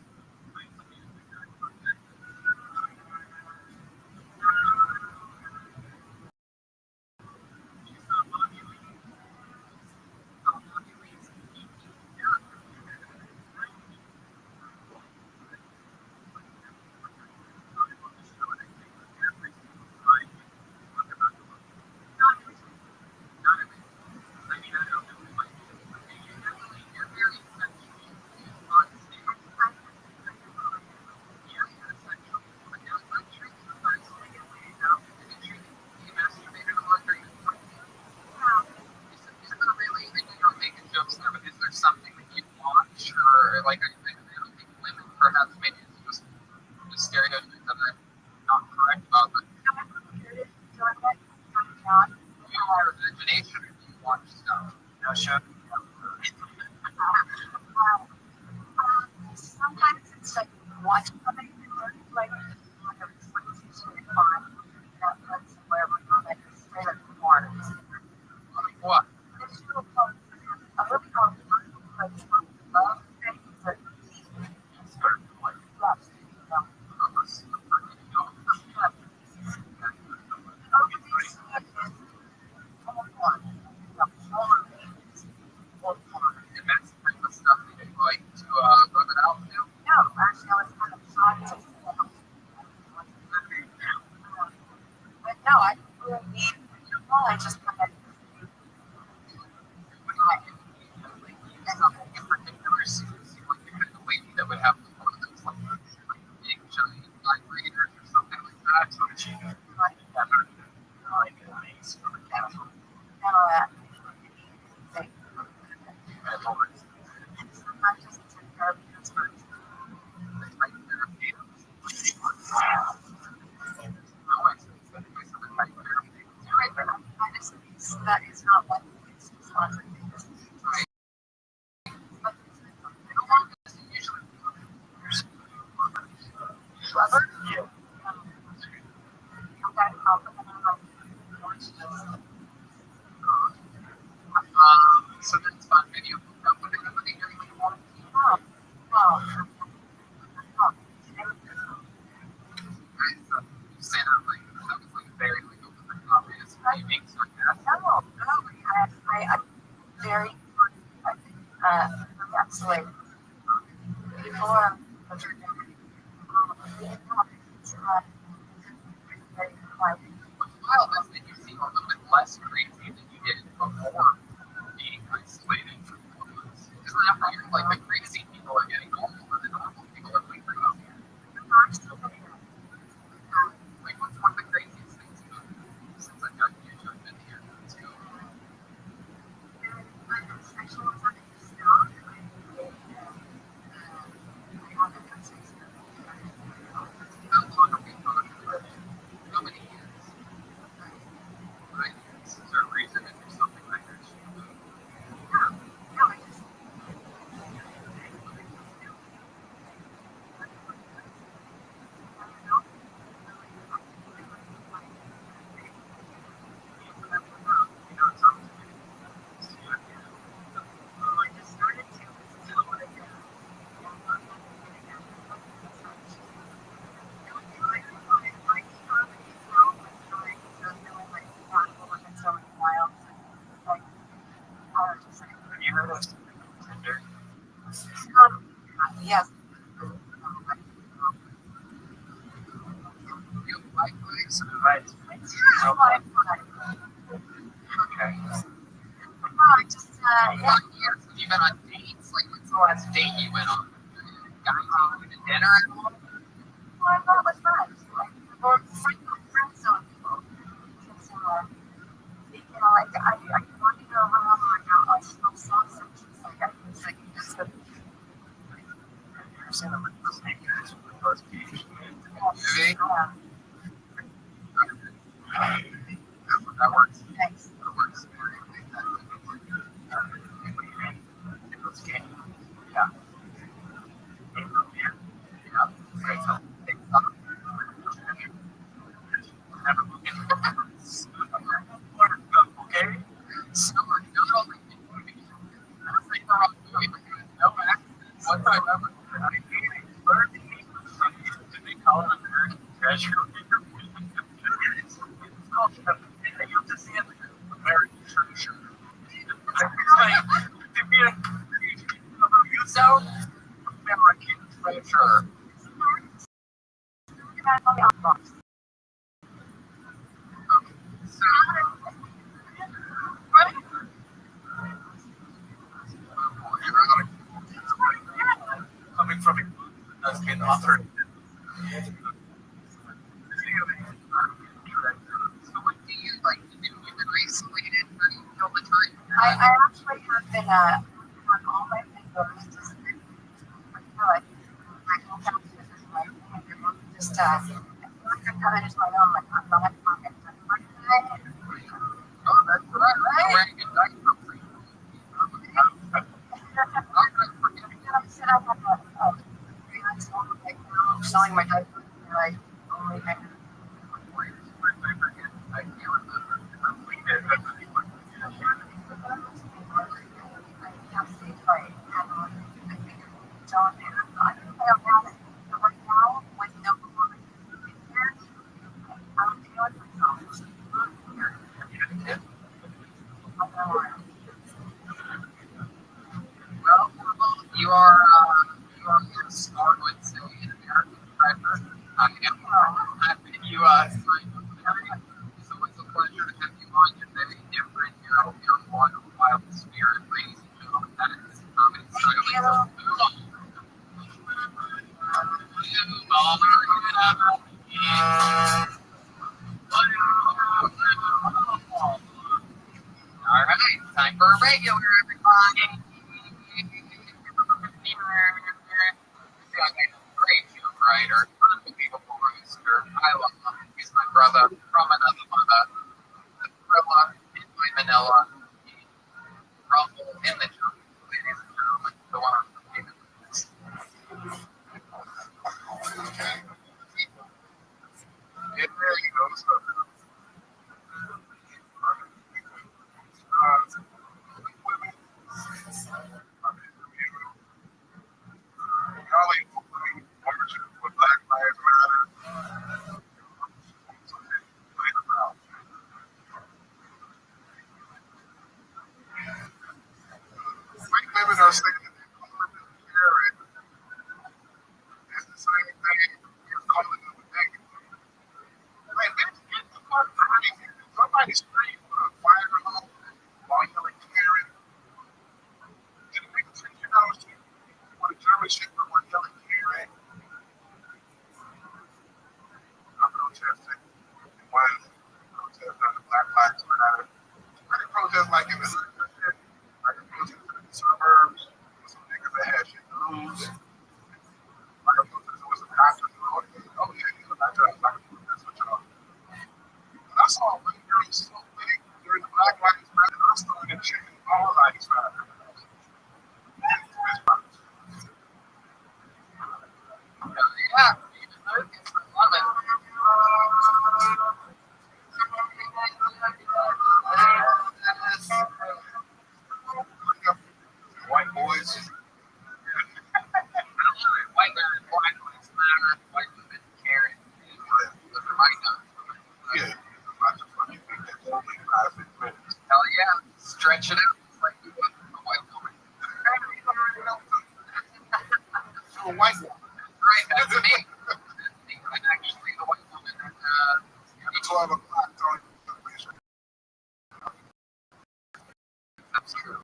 is there something that you watch or like I think women perhaps maybe it's just the stereotype that I'm not correct about, but your imagination if you watch stuff. No, sure. Sometimes it's like watch something like fun. Netflix, wherever, like straight up porn. Like what? This show called a movie called Love Things That Love. And that's the type of stuff that you like to rub it out to. No, actually, I was kind of shocked. But no, I didn't really need. Well, I just kind of. Something in particular seems like the kind of lady that would have one of those like big giant vibrators or something like that. So that she could Like, Nice for the casual. sometimes just take care of your type therapy. Always the case of the type therapy. You're right, but that is not what it's sponsored. Right. But How long does it usually Clever. Yeah. Okay, I'll put them on my watch list. so that's fun video with anybody here anymore. Oh, oh, oh. You say that like that was like very like over the top. It's being sarcastic. No, I'm very, encapsulated. Before, very quiet. What's wild is that you seem a little bit less crazy than you did before being isolated for 4 months. Isn't that weird? Like the crazy people are getting older, and the normal people are like crazy. Like what's one of the craziest things you've done since I've gotten you to have been here? Too. How long have we talked about? How many years? 9 years. Is there a reason to do something like that? Have you heard of Tinder? Yes. You have Wi-Fi? Some advice. Okay. Yeah. What years have you been on dates? Like, when's the last date you went on? Guys taking you to dinner? dinner at all? Well, I thought it was friends. Like, or frequent friend zone people. Because, you know, like, I walking around like I smell sausage. It's like, it's like, it's the, You're saying I'm the same guys with the first page. Maybe? yeah, That works. thanks. That works. Yeah. Okay. Summer, not only I think the wrong movie, but no accidents whatsoever. Did they call it American Treasure? It's called you have to see it American Treasure. It's like, you sound American Treasure. You guys on the outbox. So, Coming from a book that has been authored. so what do you like to do? You've been isolated for all the time. I actually have been on all my fingers just good. My whole house is like just I feel like I've done it as my own, like I'm not perfect. Oh, that's right. I'm wearing a diaper for you. I said I had a freelance one like now selling my diapers and I only had I can't remember. Well, you are yes, I would say an American treasure. I am happy you signed up for it. So it's a pleasure to have you on. You're very different. You're one wild spirit, ladies and gentlemen. That is comedy style. All right, time for a regular, everybody. Great joke writer, unbelievable rooster. I love him. He's my brother from another mother. The thriller in my Manila. Rumble in the jungle, ladies and gentlemen. The one I'm thinking of. Yeah, you know, so, Golly, with Black Lives Matter, played around. White women are saying that they're calling them Karen. It's the same thing you're calling them a nigga. Like, bitch, get the fuck out of here. Somebody scream for a fire hole while yelling Karen. Did it make sense? You know, when a German shepherd were yelling Karen, I'm protesting. And one protest on the Black Lives Matter. I didn't protest like in the hood. I can protest in the suburbs with some niggas that had shit to lose. I can protest with some cops and all that. Oh, yeah, I can protest with y'all. I saw a white girl so big during the Black Lives Matter, I started cheering all lives matter. Yeah, I love it. White boys. White women, black lives matter, white women care. Those are my guns. Yeah, I just fucking think that's only 5 minutes. Hell yeah, stretch it out. It's like you want a white woman. You're a white woman. Right, that's me. That's me. I'm actually the white woman. At 12 o'clock, Tony. That's true.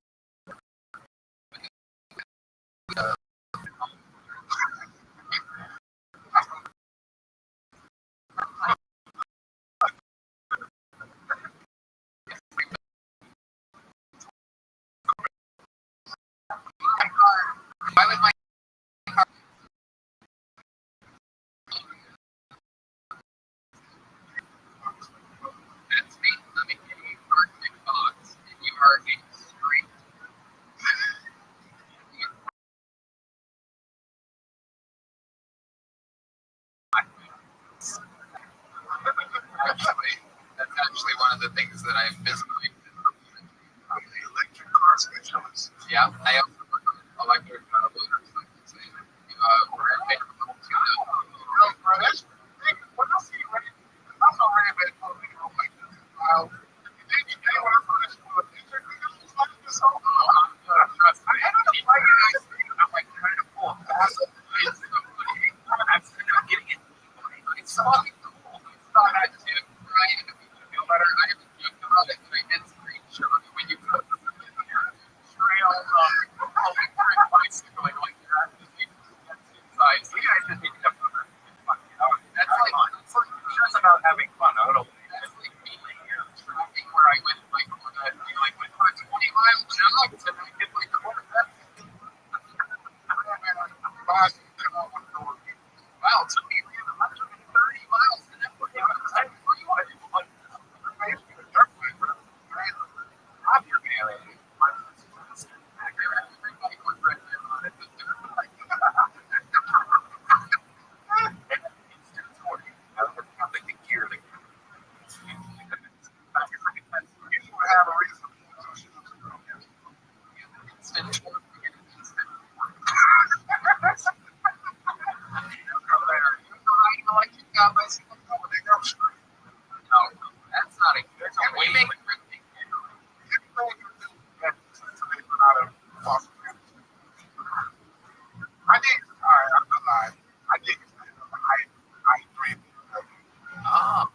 Actually, that's actually one of the things that I've missed. The electric car specialist. Yeah, I also work on electric motorcycles. We're at level 2 now. No, bro, that's when I see Ray, I saw Ray back on me. I'm like, wow. They when I saw this school, it's like this whole. I had to play it. I'm like trying to pull a fast. I'm getting it. It's fucking cool. It's not that too, right? If you feel better, I haven't joked about it, but I did screenshot it when you put the trail electric bicycle like that. Inside. So you guys just need to have fun. That's like just about having fun. I don't know. That's like me tracking where I went like went for a 20-mile jog and I did like quarter that. Wow, it took me 130 miles to that. Where you want to do one? I'm your man. Everybody was right there on it. That's not a we make I think, all right, I'm not lying. I think I agree. Oh.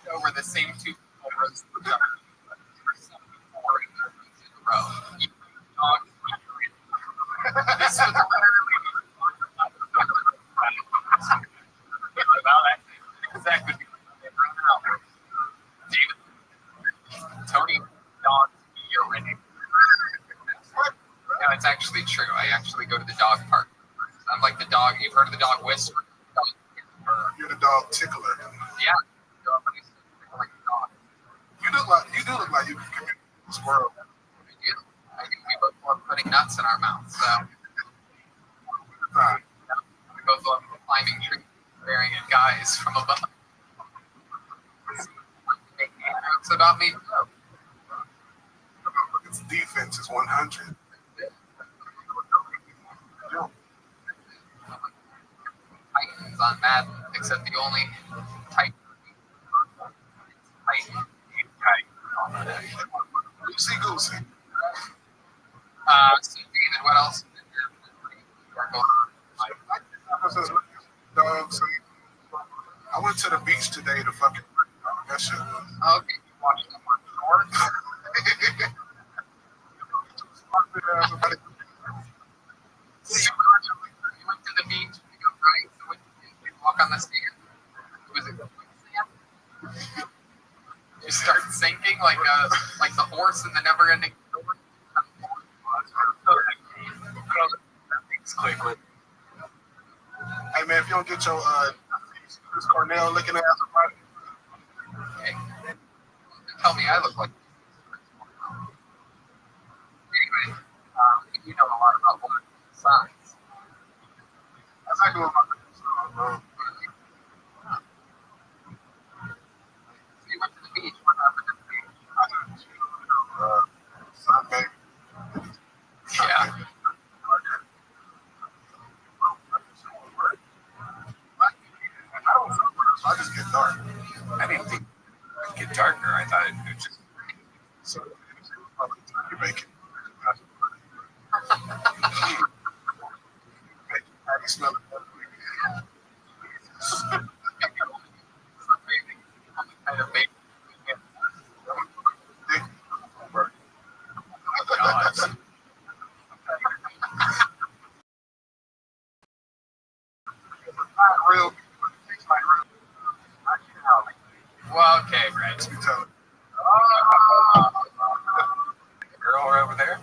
Over the same two rows for 74 in a row. This was literally exactly. David, Tony, dog, urinating. No, it's actually true. I actually go to the dog park. I'm like the dog. You've heard of the dog whisperer? You're the dog tickler. Yeah. Go up and he's like a dog. You do look like you can commit a squirrel. I do. We both love putting nuts in our mouths. So we both love climbing trees, staring at guys from above. Making jokes about me. Its defense is 100. Titans on Madden, except the only Titan. Goosey goosey. So David, what else is going on? Dogs. I went to the beach today to fucking that shit. Okay, you watched the one short. You went to the beach to go right, so you walk on the sand. Was it quicksand? You start sinking like the horse in the never-ending story. Hey man, if you don't get your Chris Cornell looking ass right. Okay. Tell me I look like. Anyway, you know a lot about what signs. That's actually what my concern, bro. So you went to the beach. What happened at the beach? I didn't Sunday. Yeah. I don't know, so I just get dark. I didn't think it would get darker. I thought it would just. So you make it. I can smell it. Kind of big. Well, okay, right. You tell them. The girl over there?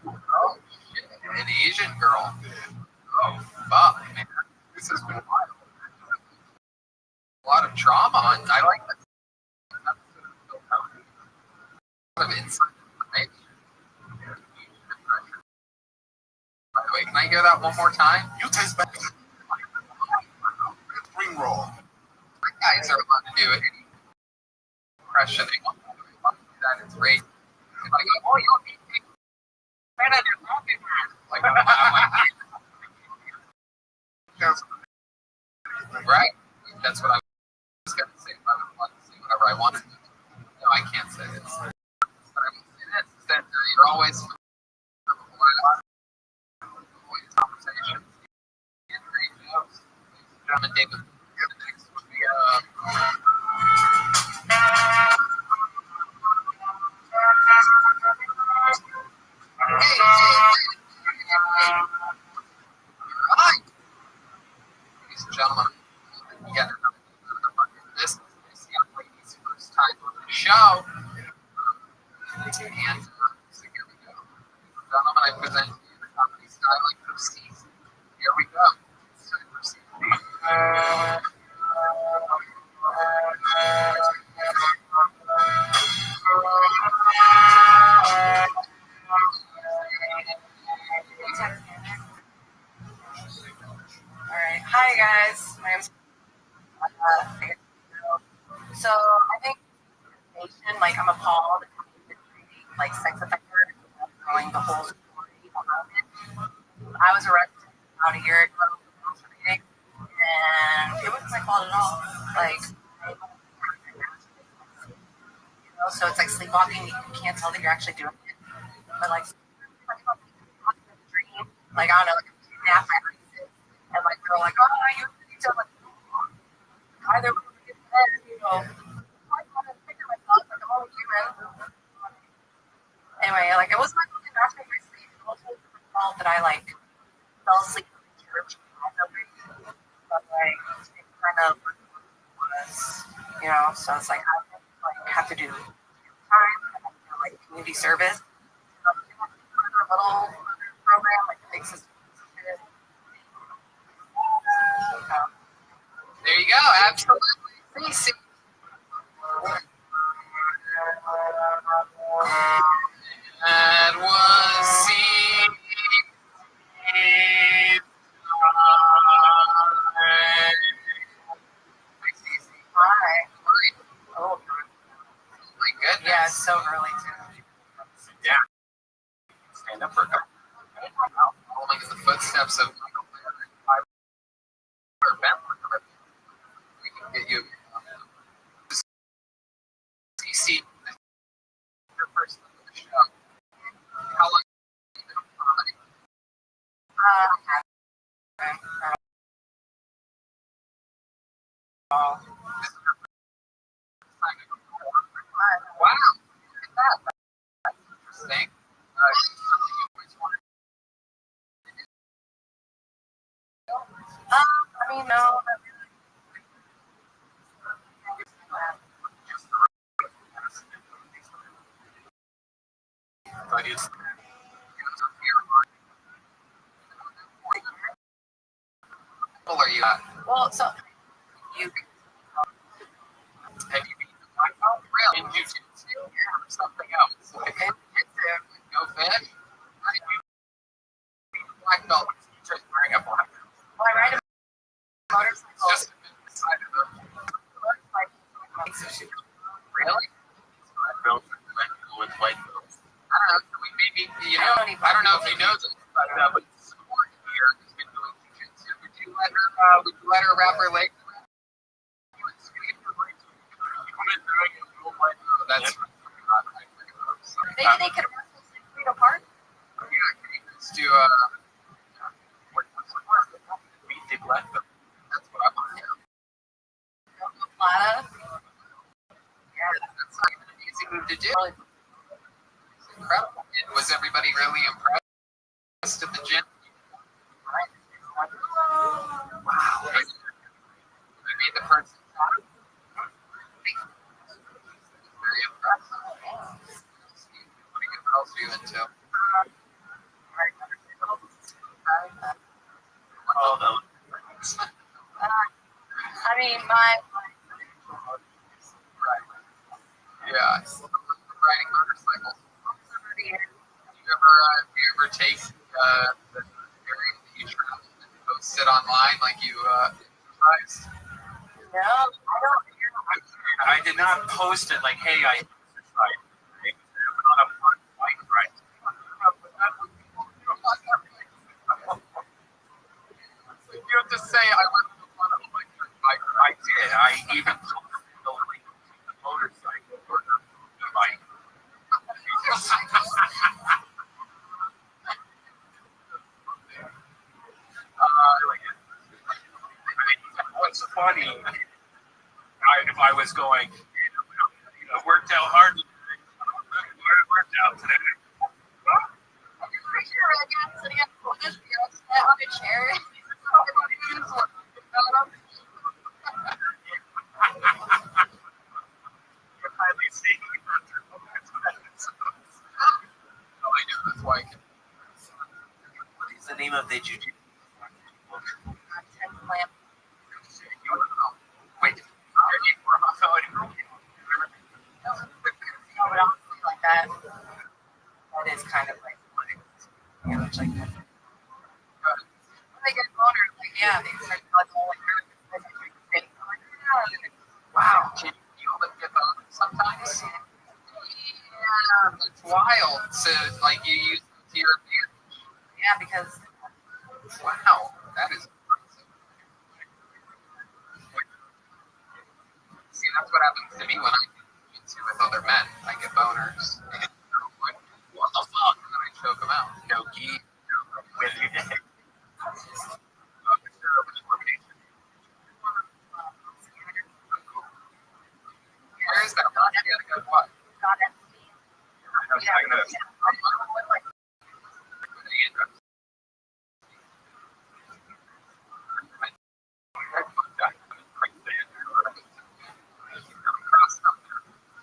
Oh, shit. An Asian girl. Oh, fuck, man. This has been wild. A lot of trauma on. I like that. A lot of inside information. By the way, can I hear that one more time? You taste better. Spring roll. Guys are allowed to do any impression they want to do. That is great. If I go, oh, you'll be better than talking man. Like, I'm like, right? That's what I was going to say. I would want to say whatever I wanted to. No, I can't say this. But I will say this, is that you're always conversations. And great jokes. Ladies and gentlemen, David, the next would be, right. Ladies and gentlemen, yet another this is this young lady's first time on the show. And so here we go. Gentlemen, I present to you the comedy styling of season. Here we go. It's time for season. Alright, hi guys. My name's so I think like I'm appalled at how they've been treating like sex offenders without knowing the whole story behind it. I was arrested about a year ago for masturbating, and it wasn't my fault at all. Like, so it's like sleepwalking. You can't tell that you're actually doing it, but like, dream, like I don't know, like I'm kidnapped by racists, and like they're like, oh, you need to like either you know. Anyway, like it wasn't my fault to masturbate my sleep. It also was my fault that I like fell asleep in church. But like it kind of was, you know. So it's like I have to do time, I have to do like community service. So, a little program like the big system. There you go. Absolutely. See. That was Hi. Oh my goodness. Yeah, it's so early too. Yeah. Stand up for a couple. Following in the footsteps of we can get you. CC, your first show. How long have you been on comedy? Oh. Wow. Look at that. That's interesting. Something you always wanted I mean, no. but it's How are you at? Well, so you. Have you been to Black Belt? Really? In jiu-jitsu or something else? Like, go fish? How did you beat a black belt? Just wearing a black belt. Well, I ride a motorcycle. It's just beside of the really? Black belts with white belts. I don't know. Can we maybe, you know, I don't know if you know this, but support here has been doing jiu-jitsu. Would you let her wrap her leg? That's Maybe they could wrestle 6 feet apart. let's do beat the black belt. That's what I want to hear. Plata. Yeah, that's not even an easy move to do. It's incredible. Was everybody really impressed at the gym? Wow. You made the person happy. too. Oh, no. I mean, my Yeah, riding motorcycles. Do you ever take the area that you travel and post it online like you exercise? no, I don't. I did not post it like, hey, I exercised today. On a fun bike ride. You have to say I went to one of my bike I did. I even posted the link to the motorcycle or the bike. What's funny, if I was going, worked out hard today. Worked out today. I'm pretty sure right now I'm sitting at home just on a chair. You're highly seeking. Oh, I know. That's why I can. What is the name of the jiu-jitsu? Lamp. Wait. No, but honestly, like that is kind of like, yeah, it's like that. When they get boner, like, yeah, they start to like, oh, like, wow. Can you even get boners sometimes? Yeah, it's wild. So, like, you use it to your advantage. Yeah, because Wow, that is impressive. See, that's what happens to me when I do jiu-jitsu with other men. I get boners. And I'm like, what the fuck? And then I choke them out. No gi. With you. Where is that? You gotta go to what? God, that's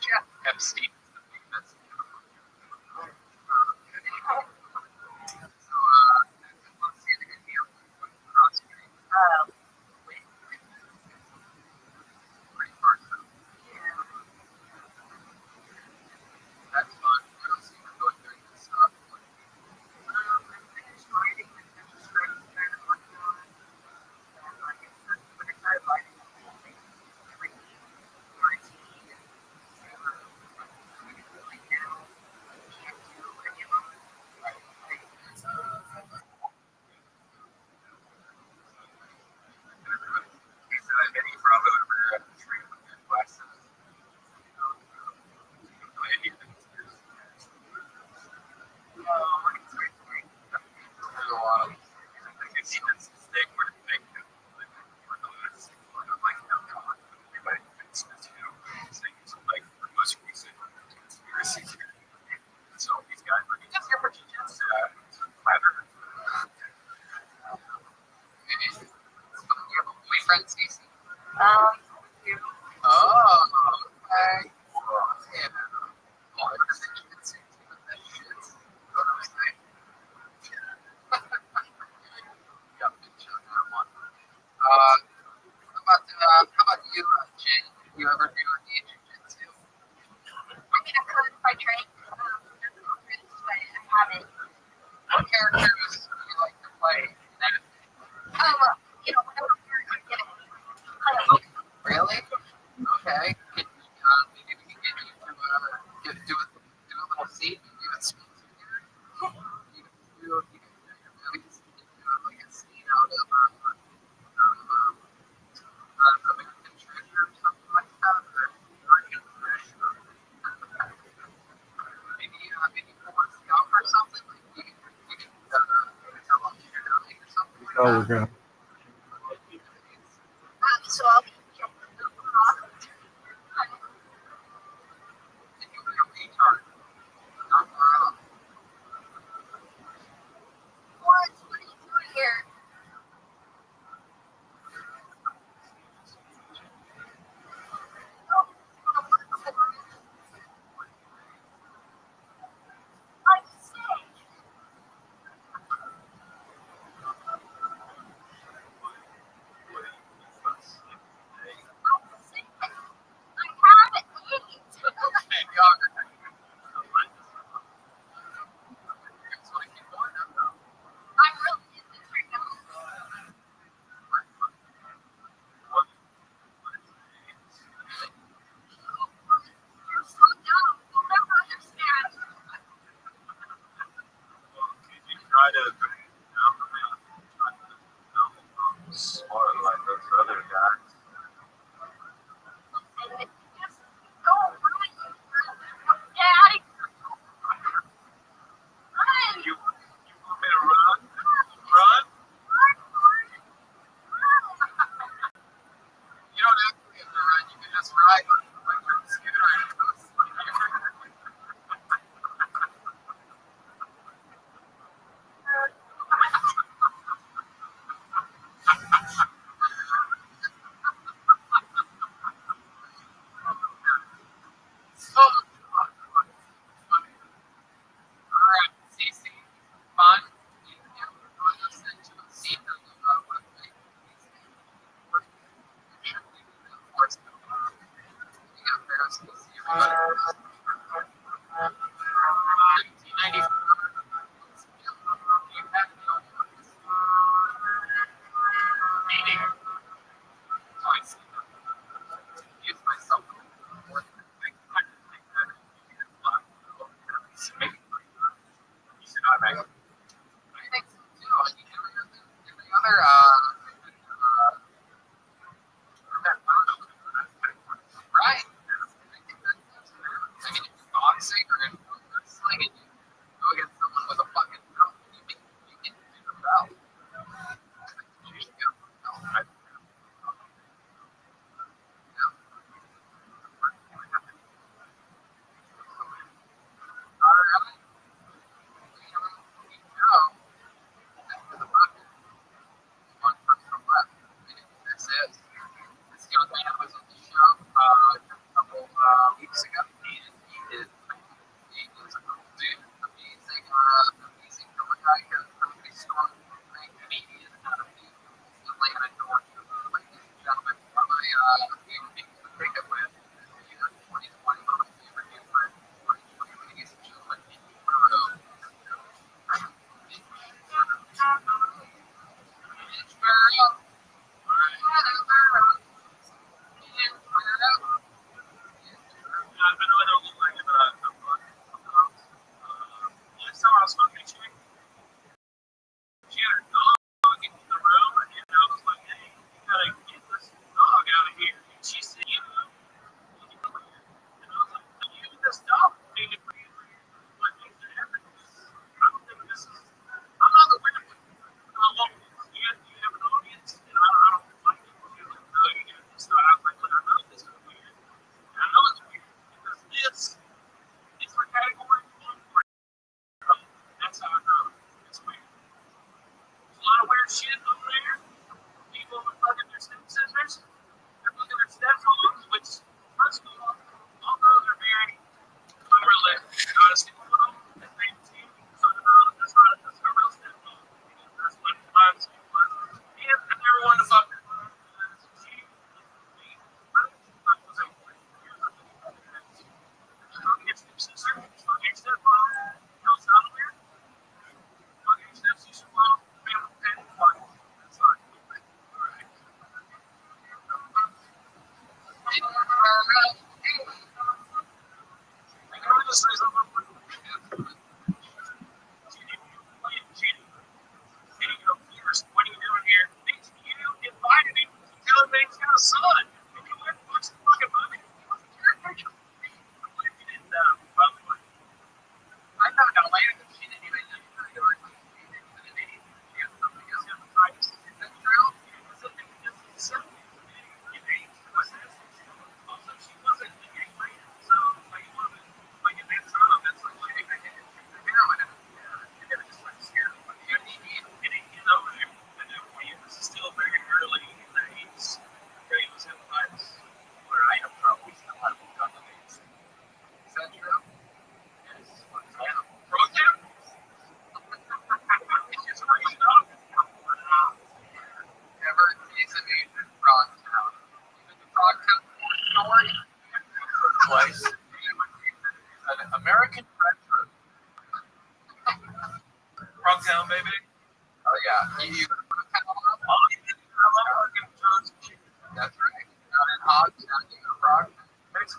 Jeff Epstein. That's fun. What else you go through this stuff? He said I bet he probably would have a tree with your glasses. There's a lot of So these guys were just here for jiu-jitsu. you have a boyfriend, Stacey? you Oh, okay. Yeah. Oh, there's a jiu-jitsu team with that shit. Okay. Yeah, good show, that one. How about you, Jen? Did you ever do any jiu-jitsu? I mean, I could if I trained, but I haven't. What characters do you like to play in that? Whenever we're getting Really? Okay. Maybe we can get you to do a little scene. You can speak to here. You can do your movies. You can do like a scene out of American Treasure or something like that. Or American Treasure. Maybe Forrest Gump or something. Like you can tell them you're doing or something like Oh, that. we're gonna. so I'll be jumping the rock. And you'll be a retard. Not wrong. What are you doing here? I said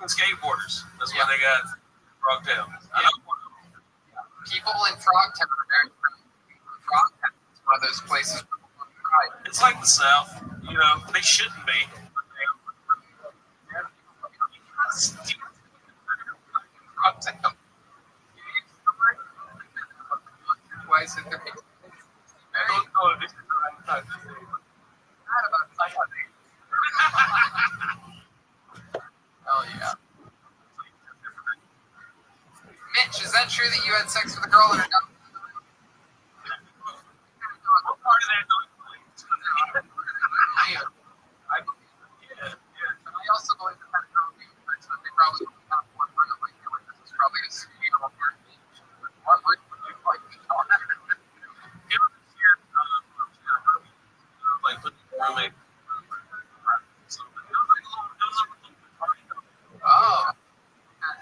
Mexican skateboarders. That's why they got Frogtail. I know one of them. People in Frogtown are very friendly. Frogtown is one of those places where people want to try. It's like the South. You know, they shouldn't be. Frogtown. Twice in 3 days. Hell yeah. Mitch, is that true that you had sex with a girl in a dog? What part of that don't Yeah. I also believe that that girl being sex with, they probably don't have one real like this was probably a sweet on her beach. What would you like to talk about? like put the roommate. Oh. I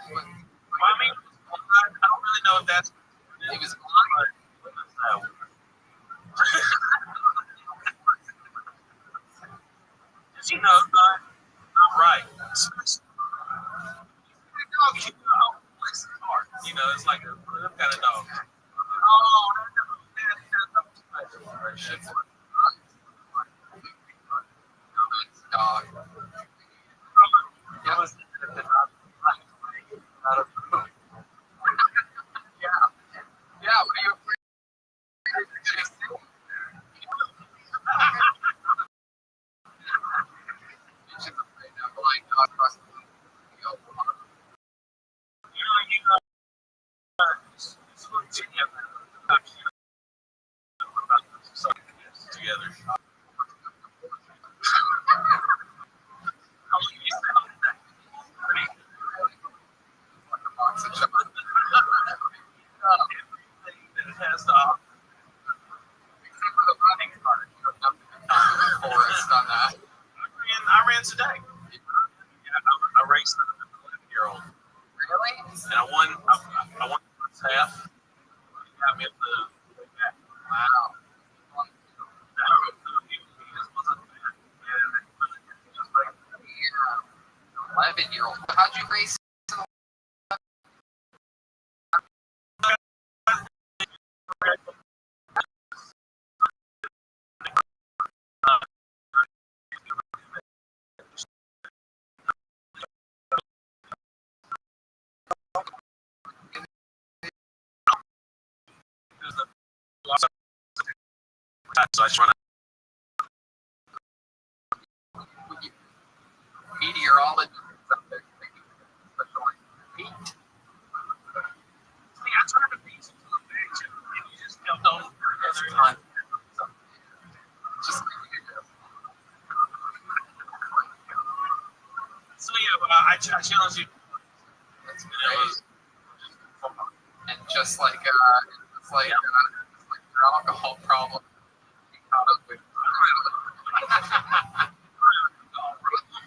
mean, I don't really know if that's. He was blind. You know, not right. You know, it's like I've got a dog. Oh, that's Dog. Yeah. Yeah, what are you afraid you're gonna say? Mitch is afraid that blind dog crossed the field. together. It has the Except for the running part, you don't have to become a forest on that. I ran today. I raced an 11-year-old. Really? And I won the first half. He got me at the way back. Wow. Yeah. 11-year-old. How'd you race? So I just run Meteorology. Specialized heat. I tried to beat you to a bitch and you just jumped on the Time. Just like you do. So yeah, I challenge you. That's And it great. was And just like your alcohol problem, you caught up with.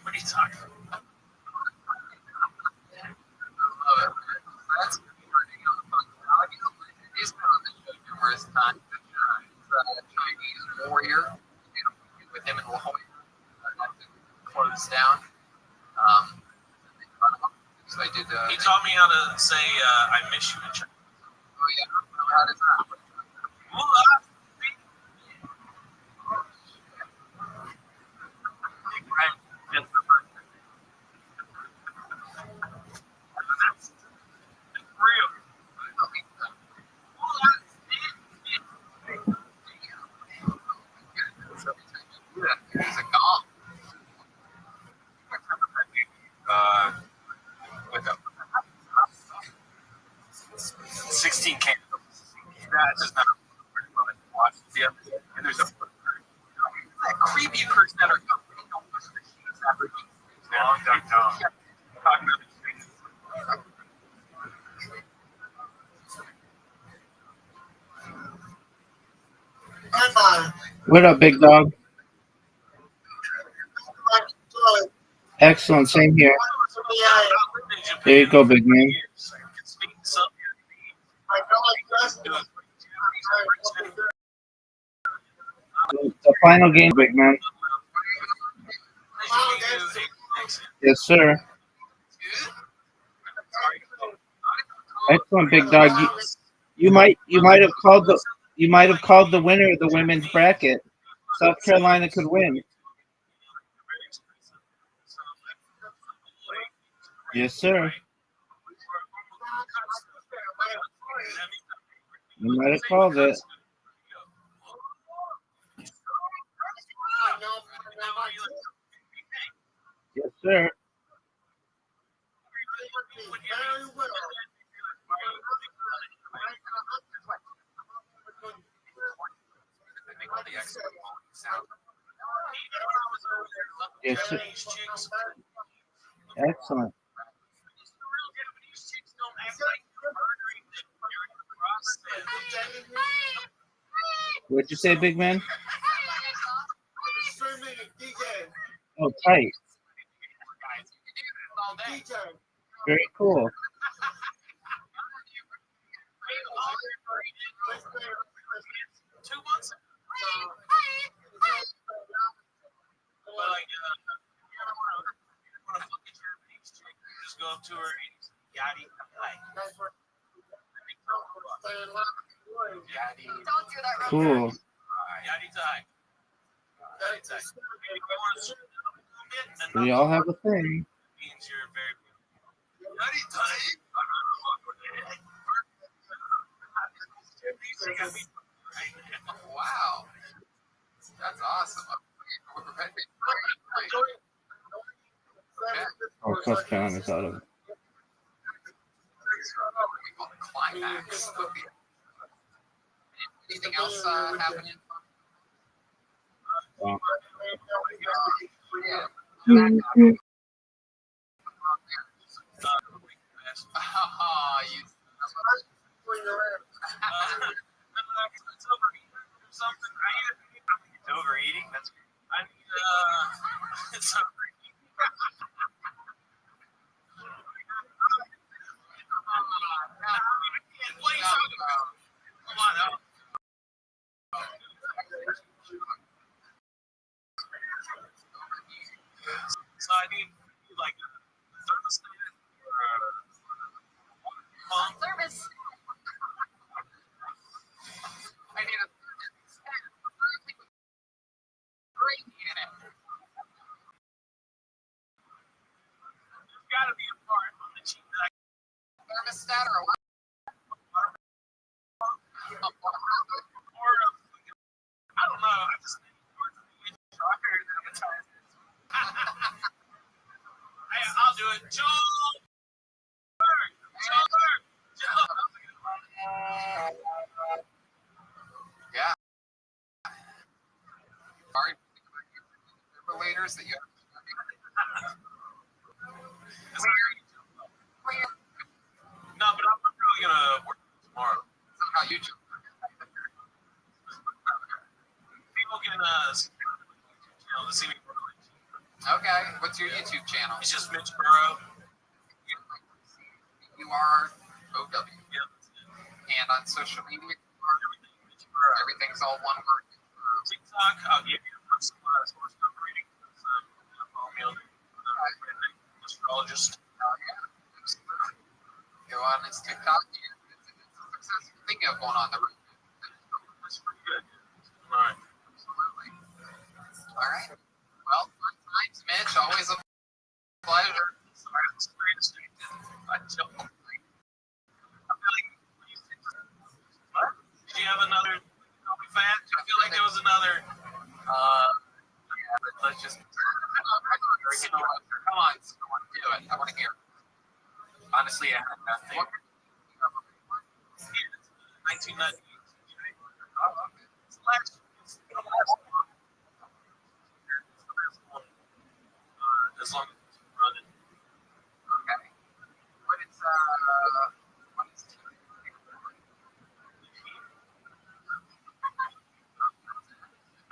what are you talking about? That's he's been on the show numerous times. He's a Chinese warrior. With him in La Jolla, closed down. So I did. He taught me how to say I miss you in Chinese. Oh yeah. How does that? He's a gong. With a 16 candles. That's just not watch the other. And there's a That creepy person that are don't push the sheets after long duck tongue. Talking about What up, big dog? Excellent. Same here. There you go, big man. The final game, big man. Yes, sir. Excellent, big dog. You might have called the winner of the women's bracket. South Carolina could win. Yes, sir. You might have called it. Yes, sir. Yes, sir. Excellent. What'd you say, big man? Oh, tight. Very cool. Just go up to her and yaddy. Don't do that. Cool. Yaddy tie. We all have a thing. Means you're very yaddy tie. Wow, that's awesome. Oh, South Carolina's out of it. Climax. Anything else happening? Wow. It's overeating. That's I need it's overeating. What are you talking about? Come on out. So I need like a thermostat or Service. I need a great in it. there's got to be a part on the cheap that Thermostat or what? I don't know. I just think I'll do it. Joe. Yeah. Sorry. Defibrillators that you have. No, but I'm really gonna work tomorrow. Somehow you just People can to see me. okay. What's your YouTube channel? It's just Mitch Burrow. You are OW. Yeah. And on social media, everything's all one word. TikTok, I'll give you a personalized horoscope reading. Follow me on astrologist. Go on his TikTok. It's a successful thing you have going on the road. That's pretty good. All right. Absolutely. All right. Well, fun times, Mitch. Always a pleasure. Sorry, that's the greatest thing. I don't like. I feel like. What? Did you have another fact? I feel like there was another. Yeah, but let's just. Come on, do it. I want to hear. Honestly, I have nothing. 1990. As long as it's running. Okay. What is I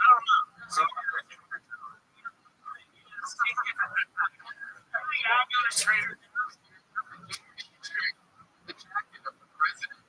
don't know. So, I'm going to trader. the jacket of the president?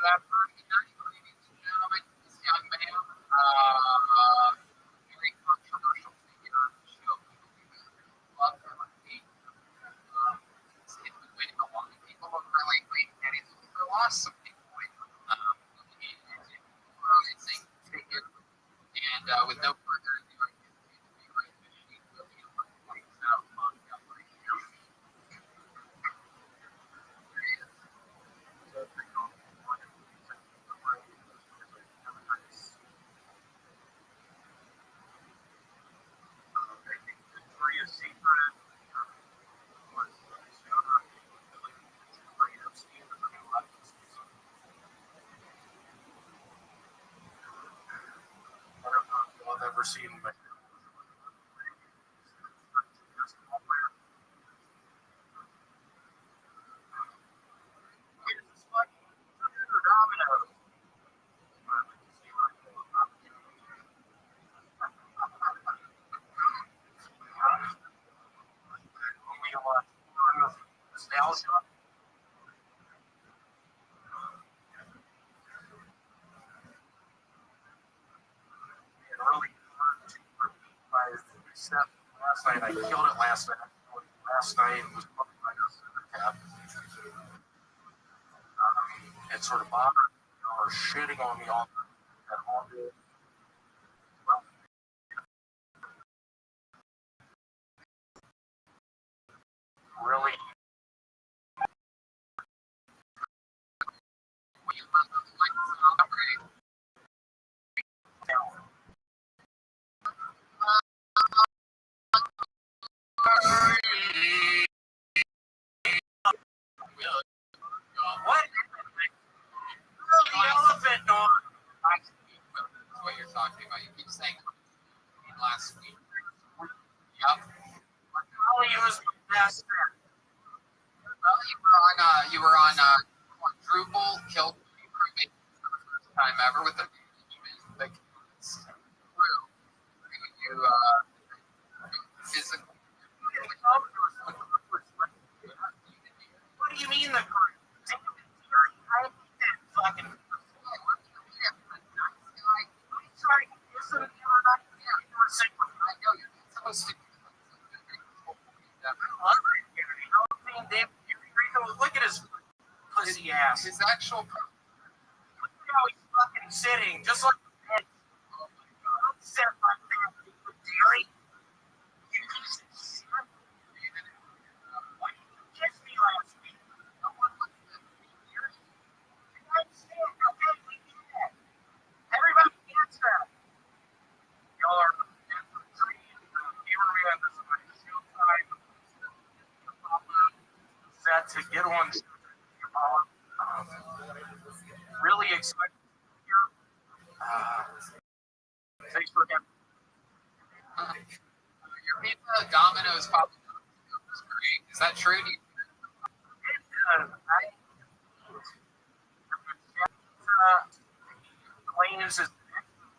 ladies and gentlemen, this young man, very controversial figure on the show. People love him. It's been winning a lot of people over lately, and he's also lost some people. Rising figure. And with no further ado, I can be right machine will be able to point out on the right here. There he is. I've ever seen. Last night I killed it. Last night was it sort of bothered me or shitting on me all at home. Really. What? The elephant door. That's what you're talking about. You keep saying last week. Yep. Holly was the best. Well, you were on quadruple kill crewmate for the first time ever with the crew. You physically. What do you mean the crew? I hate that fucking. I know you're supposed to. Look at his pussy ass. His actual. Look at how he's fucking sitting, just like a bitch. Don't sit like that, you dairy. You piece of shit. Why did you kiss me last week? No one looked at me. I understand, okay, we get that. Everybody gets that. Y'all are set to get on really excited here. Thanks for getting Your pizza Domino's probably was great. Is that true? claims is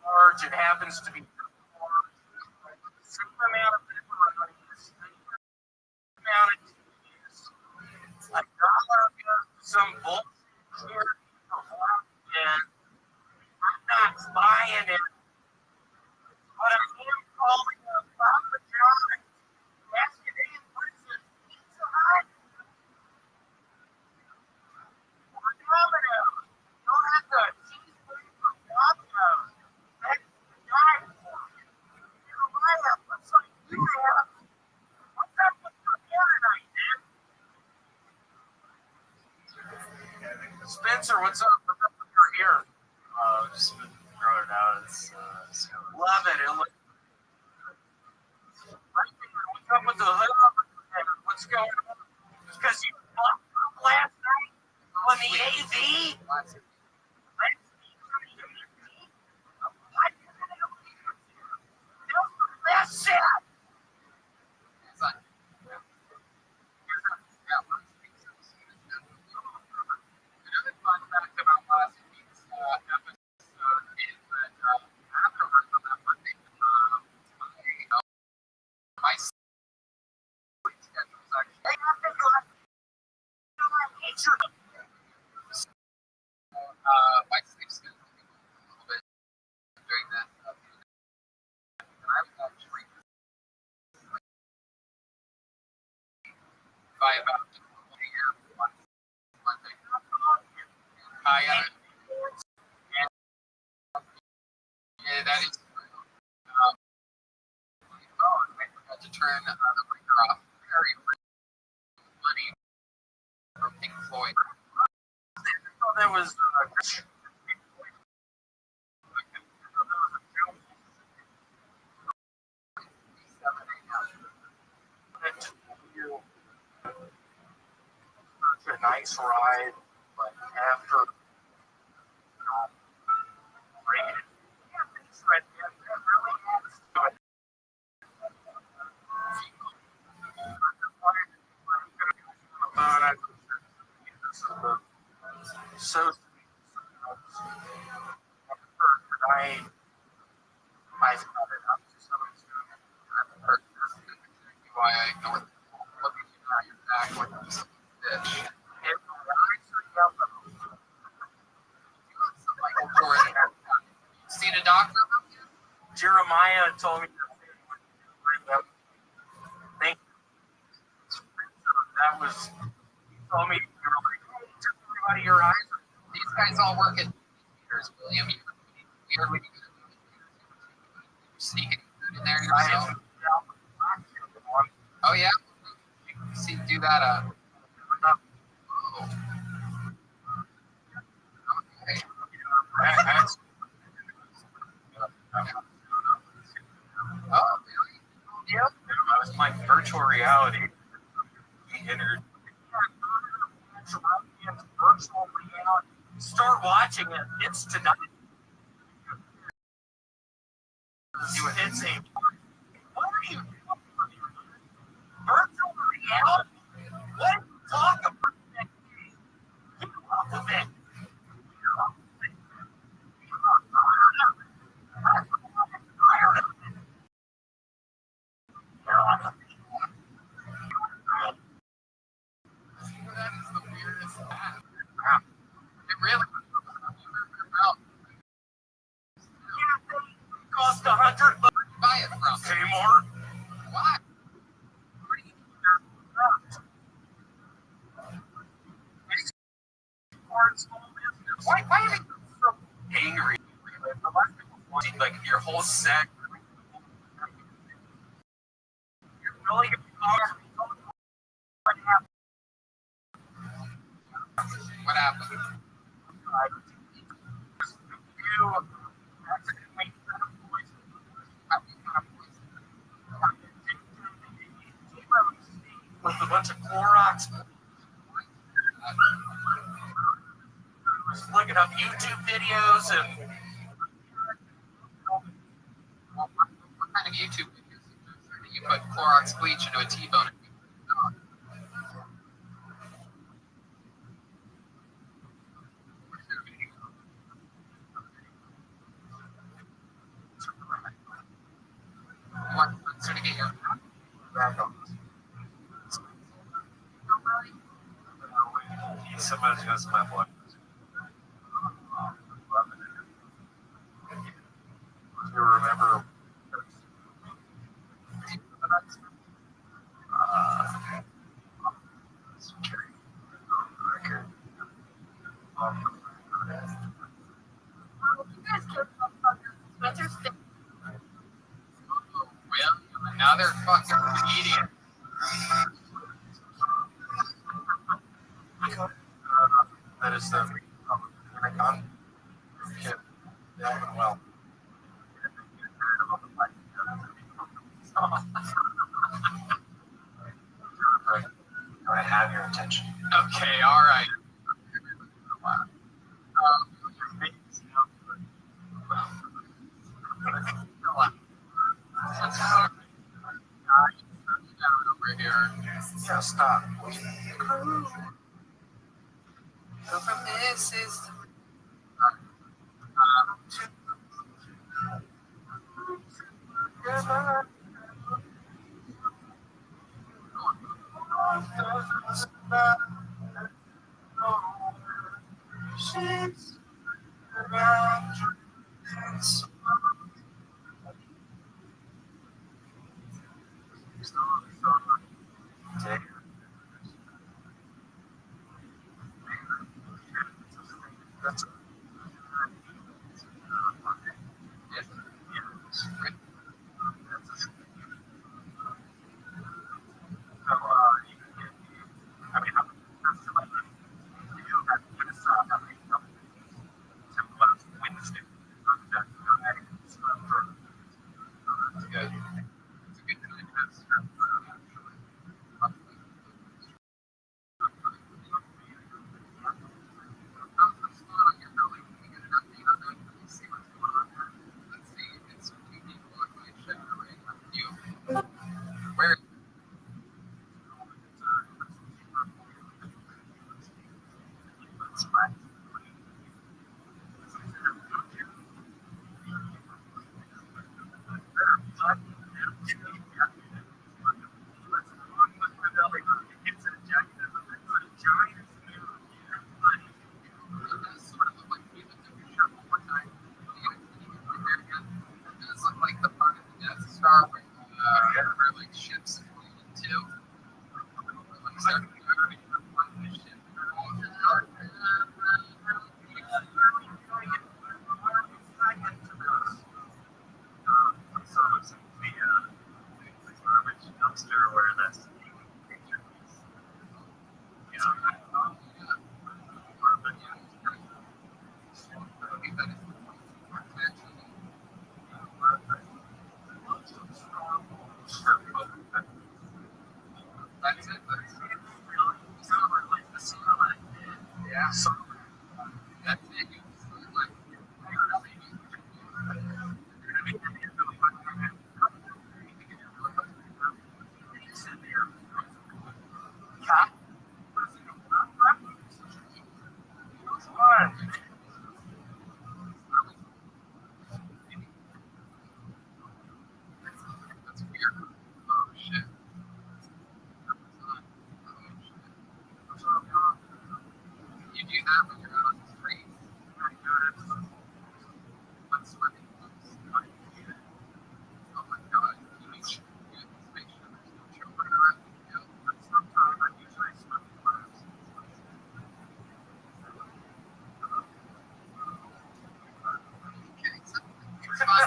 large. It happens to be same amount of pepperoni, same amount of cheese. $1 goes to some bullshit here, and I'm not buying it. But I am calling a Papa John's. Yesterday, what's this Pizza Hut? Or Domino's. You don't have the cheeseburger from Domino's. That's the guy for you. You don't buy that. Looks like you have. What's up with your hair tonight, man? Spencer, what's up? What's up with your hair? Just growing it out. It's Love it. It looks. What's up with the hood? What's going on? Because you fucked up last night on the AV? That's it. Another fun fact about by about a year. One thing. Yeah, that is true. I forgot to turn the breaker off. Very money from Pink Floyd. There was such a nice ride, but after rated, it really adds to it. So tonight, I thought it up to some extent. Why I ignored looking at your back with this bitch. Michael Jordan. Seen a doctor about you? Jeremiah told me that was, he told me, you were like, hey, took everybody your eyes. These guys all work at theaters, William. Weird when you go to sneaking food in there yourself. Oh yeah? See, do that oh. Okay. Oh, really? Yep. It was like virtual reality. He entered virtual reality. Start watching it. It's tonight. It's a. What are you doing? Virtual reality? What are you talking about? Get off of it. That is the weirdest app. It really about Cost $100. where you buy it from. Kmart. Why? Why are you so angry? Like your whole set. You're really what happened? You accidentally with a bunch of Clorox. Was looking up YouTube videos and What kind of YouTube videos do you put Clorox bleach into a T-bone? You want to get your back on. Somebody's got some blood. You remember? Well, now they're fucking idiot. That is the icon. Yeah, well. I have your attention. Okay, all right. Over here. Yeah, stop. So from this is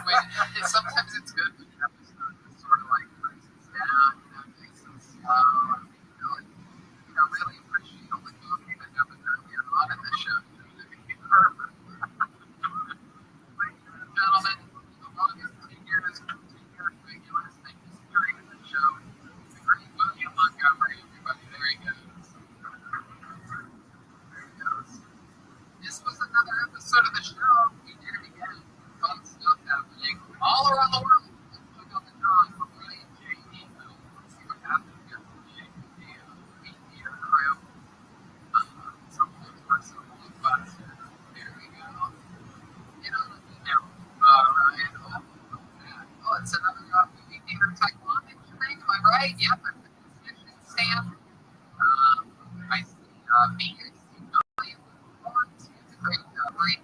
Sometimes it's good when an episode is sort of like breaks down, nice and slow. Really appreciate all the coffee that happened earlier on in the show. Perfect. Ladies and gentlemen, the longest 10 years regular thing history in the show. The great William Montgomery, everybody. There he goes. This was another episode of the show. We did it again. Fun stuff happening all around the world. Let's look on the drawing for Ryan J. Let's see what happens here for J. Meteor crew. There we go. Get on the now. Ryan. Oh, it's another movie theater type launch thing. Am I right? Yep. Concession stand. I see me. I see Billy. It's a great great.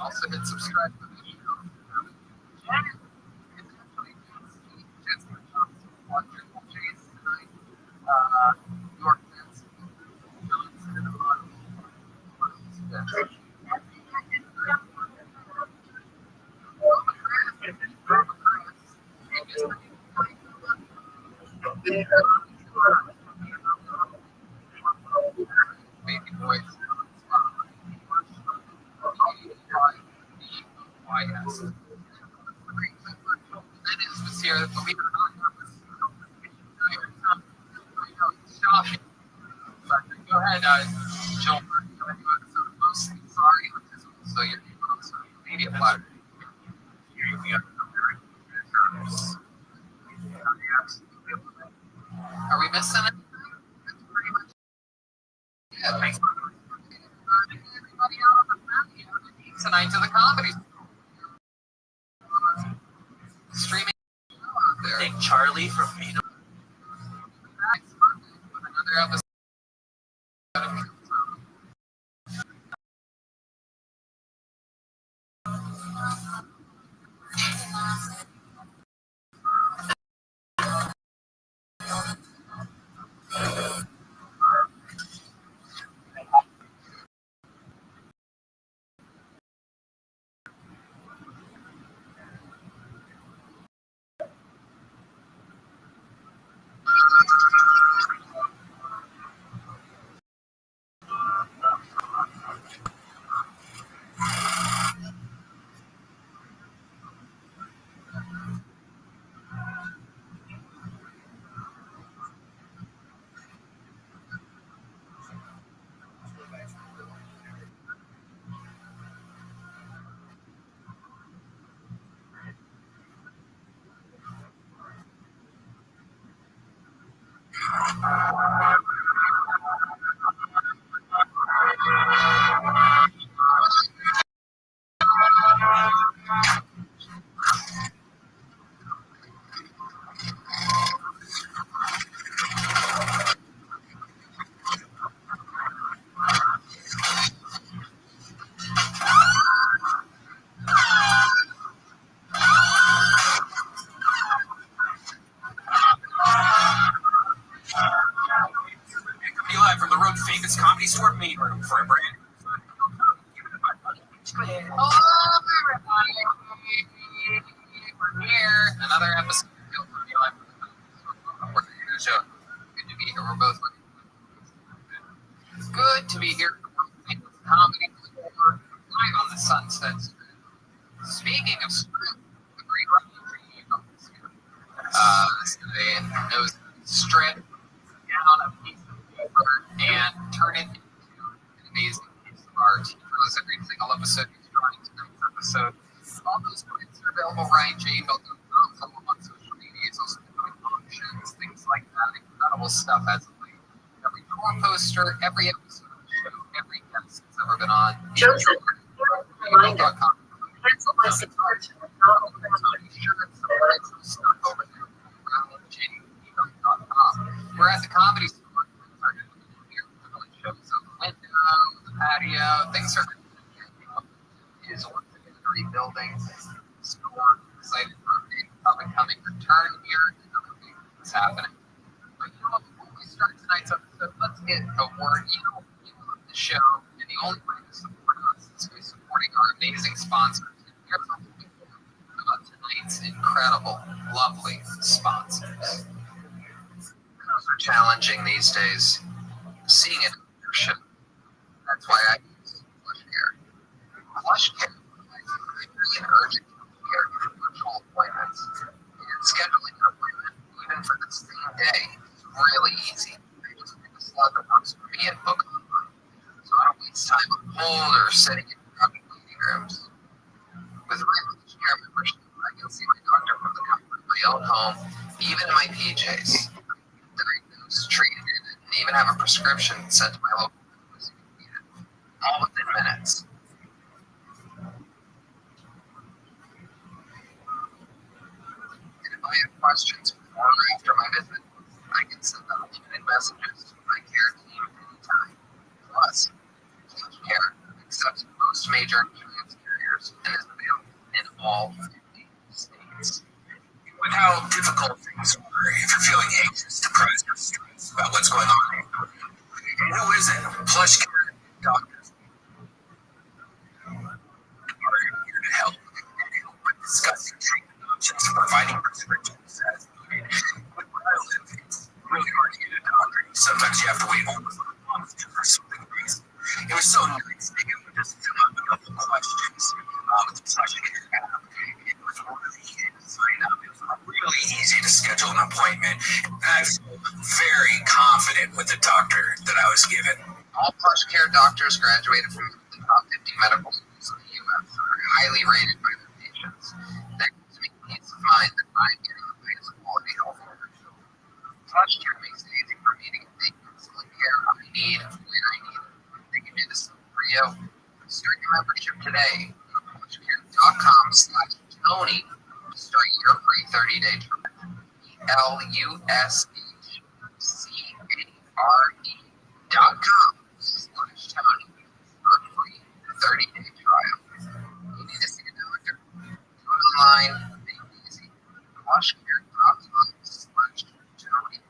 Also hit subscribe to the show. York Fence, Johnson, and Baby boys. YS. Dennis was here, believe it or not. Shocking. But go ahead, Joel. Mostly sorry, so you're on social media platform. Here we are. Are we missing it? That's pretty much it. Thanks for everybody out on the family tonight to the comedy. Streaming out there. Thank Charlie for being Next Monday with another episode. Coming live from the road famous comedy store main room for a brand. Hello, everybody. We're here. Another episode of Comedy Live from the show. Good to be here. We're both good to be here. Comedy store live on the Sunset Strip. Speaking of strip, the great Rothschild knows strip down a piece of paper and turn it into an amazing piece of art. He draws every single episode. He's drawing tonight's episode. All those prints are available. RyanJBell.com. Follow him on social media. He's also doing auctions, things like that. Incredible stuff as of late. Every tour poster, every episode of the show, every guest that's ever been on. Joseph, reminder. RyanJBell.com. Cancel my subscription. Not open We're at the Comedy Store. Shows up the window, the patio, things are is once again rebuilding. Store excited for a big up and coming return here. What's happening? But you know what? Before we start tonight's episode, let's get a word. You love the show, and the only way to support us is by supporting our amazing sponsors. Here's what we about tonight's incredible, lovely sponsors. Those are challenging these days. Seeing it in your show. That's why I use PlushCare. PlushCare provides free and urgent care for virtual appointments. And scheduling an appointment, even for the same day, is really easy. I just pick a slot that works for me and book online. So I don't waste time on hold or sitting in crowded waiting rooms. With my PlushCare membership, I can see my doctor from the comfort of my own home, even in my PJs. Diagnosed, treated, and even have a prescription sent to my local pharmacy if needed. All within minutes. And if I have questions before or after my visit, I can send them unlimited messages to my care team anytime. Plus, PlushCare accepts most major insurance carriers and is available in all 50 states. With how difficult things are, if you're feeling anxious, depressed, or stressed about what's going on, who is it? PlushCare doctors are here to help with discussing treatment options and providing prescriptions as needed. But where I live, it's really hard to get a doctor. Sometimes you have to wait almost a month just for something reason. It was so nice being able to just fill out a couple questions with the PlushCare app. It was really easy to sign up. It was really easy to schedule an appointment. I feel very confident with the doctor that I was given. All PlushCare doctors graduated from the top 50 medical schools in the U.S. and are highly rated by their patients. That gives me peace of mind that I'm getting the highest quality health care. PlushCare makes it easy for me to get the excellent care I need when I need it. They can do this for you. Start your membership today on PlushCare.com/Tony to start your free 30-day trial. PlushCare.com/Tony for a free 30-day trial. You need to see a doctor? Do it online. Make it easy. PlushCare.com/Tony.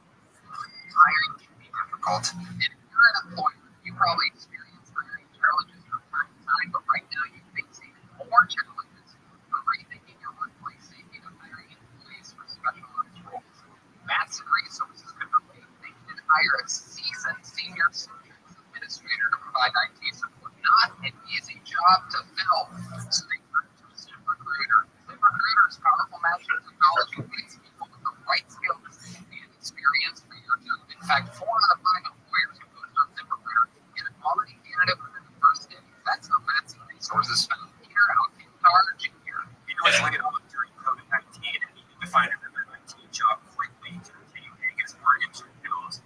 Hiring can be difficult. And if you're an employer, you probably experience hiring challenges from time to time, but right now you face even more challenges for rethinking your workplace safety and hiring employees for specialized roles. Massive resources could relate. They can hire a seasoned senior subject administrator to provide IT support. Not an easy job to fill. So they turn to ZipRecruiter. ZipRecruiter's powerful matching technology makes people with the right skills and experience for your job. In fact, 4 out of 5 employers who post on ZipRecruiter get a quality candidate within the first day. That's how Matt's resources found Peter out in charge here. Peter was laid off during COVID-19 and needed to find another IT job quickly to continue paying his mortgage and bills.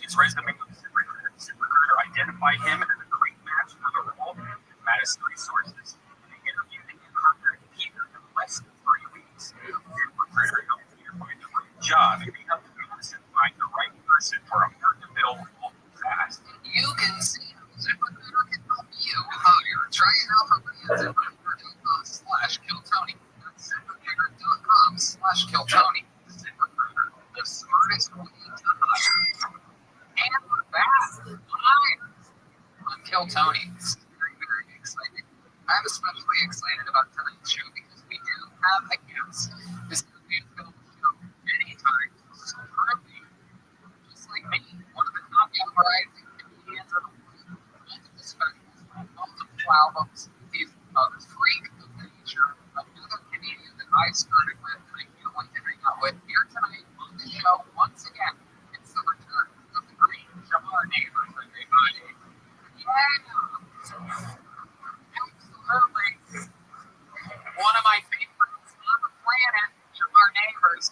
his resume with ZipRecruiter. ZipRecruiter identified him as a great match for the role at Madison Resources. And they interviewed him under Peter in less than 3 weeks. ZipRecruiter helped Peter find the right job, and they helped Madison find the right person for a hard-to-fill role fast. You can see how ZipRecruiter can help you hire. Try it out for free at ZipRecruiter.com/KillTony. That's ZipRecruiter.com/KillTony. ZipRecruiter, the smartest way to hire. And we're back live on Kill Tony. This is very, very exciting. I'm especially excited about tonight's show because we do have a guest. This is we have filmed the show many times. So currently, just like me, one of the top young variety comedians of the world, multiple specials, multiple albums. He's a freak of nature, another comedian that I started with and I can't wait to hang out with here tonight on the show once again. It's the return of the great Shamar Neighbors, everybody. Yeah! Absolutely. One of my favorites on the planet, Shamar Neighbors.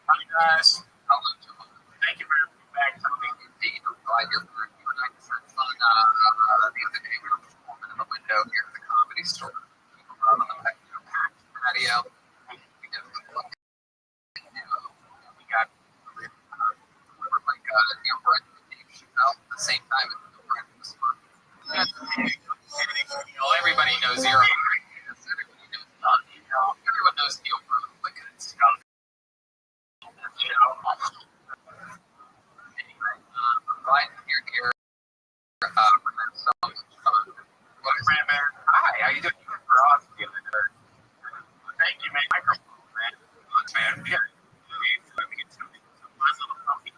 Hi, guys. Hello, Shamar. Thank you for having me back, Tony. Indeed, I'm glad you're back. You and I just had fun the other day. We were performing in the window here at the Comedy Store. People were out on the packed patio. We did a little we got delivered like Neil Brett and Dave Chappelle at the same time. And Neil Brett was fun. Everybody knows Zero. Everybody knows Neil. Everyone knows Neil Brett. Look at it. Anyway, I'm glad you're here. We're having so much fun. What is it, man? Hi, how you doing? For us, Thank you, man. Microphone, man. man. Yeah. Let me get to it. So, my little puppy.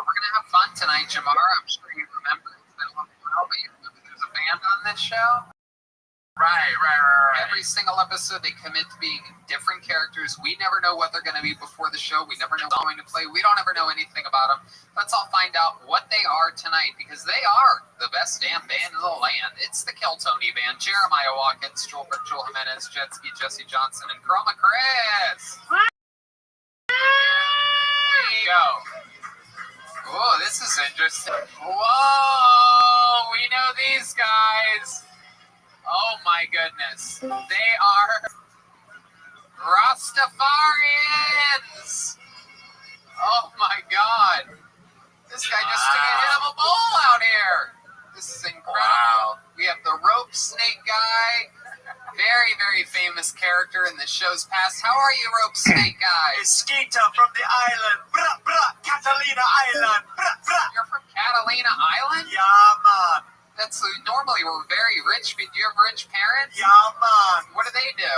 We're gonna have fun tonight, Jamar. I'm sure you remember. It's been a while, but you remember there's a band on this show. Right. Every single episode, they commit to being different characters. We never know what they're going to be before the show. We never know what they're going to play. We don't ever know anything about them. Let's all find out what they are tonight, because they are the best damn band in the land. It's the Kill Tony Band. Jeremiah Watkins, Joel Jimenez, Jetski, Jesse Johnson, and Chroma Chris. There you go. Oh, this is interesting. Whoa, we know these guys. Oh my goodness. They are Rastafarians. Oh my God. This guy just took a hit of a bowl out here. This is incredible. Wow. We have the rope snake guy. Very, very famous character in the show's past. How are you, rope snake guy? It's Skeeter from the island. Catalina Island. You're from Catalina Island? Yeah, man. That's normally we're very rich. Do you have rich parents? Yeah, man. What do they do?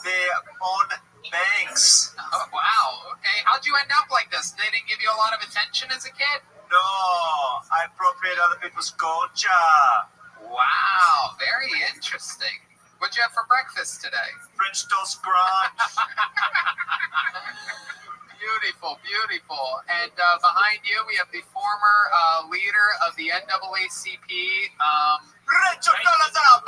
They own banks. Oh, wow. Okay. How'd you end up like this? They didn't give you a lot of attention as a kid? No, I appropriate other people's culture. Wow. Very interesting. What'd you have for breakfast today? French toast crunch. Beautiful, beautiful. And behind you, we have the former leader of the NAACP, Rachel Dolezal.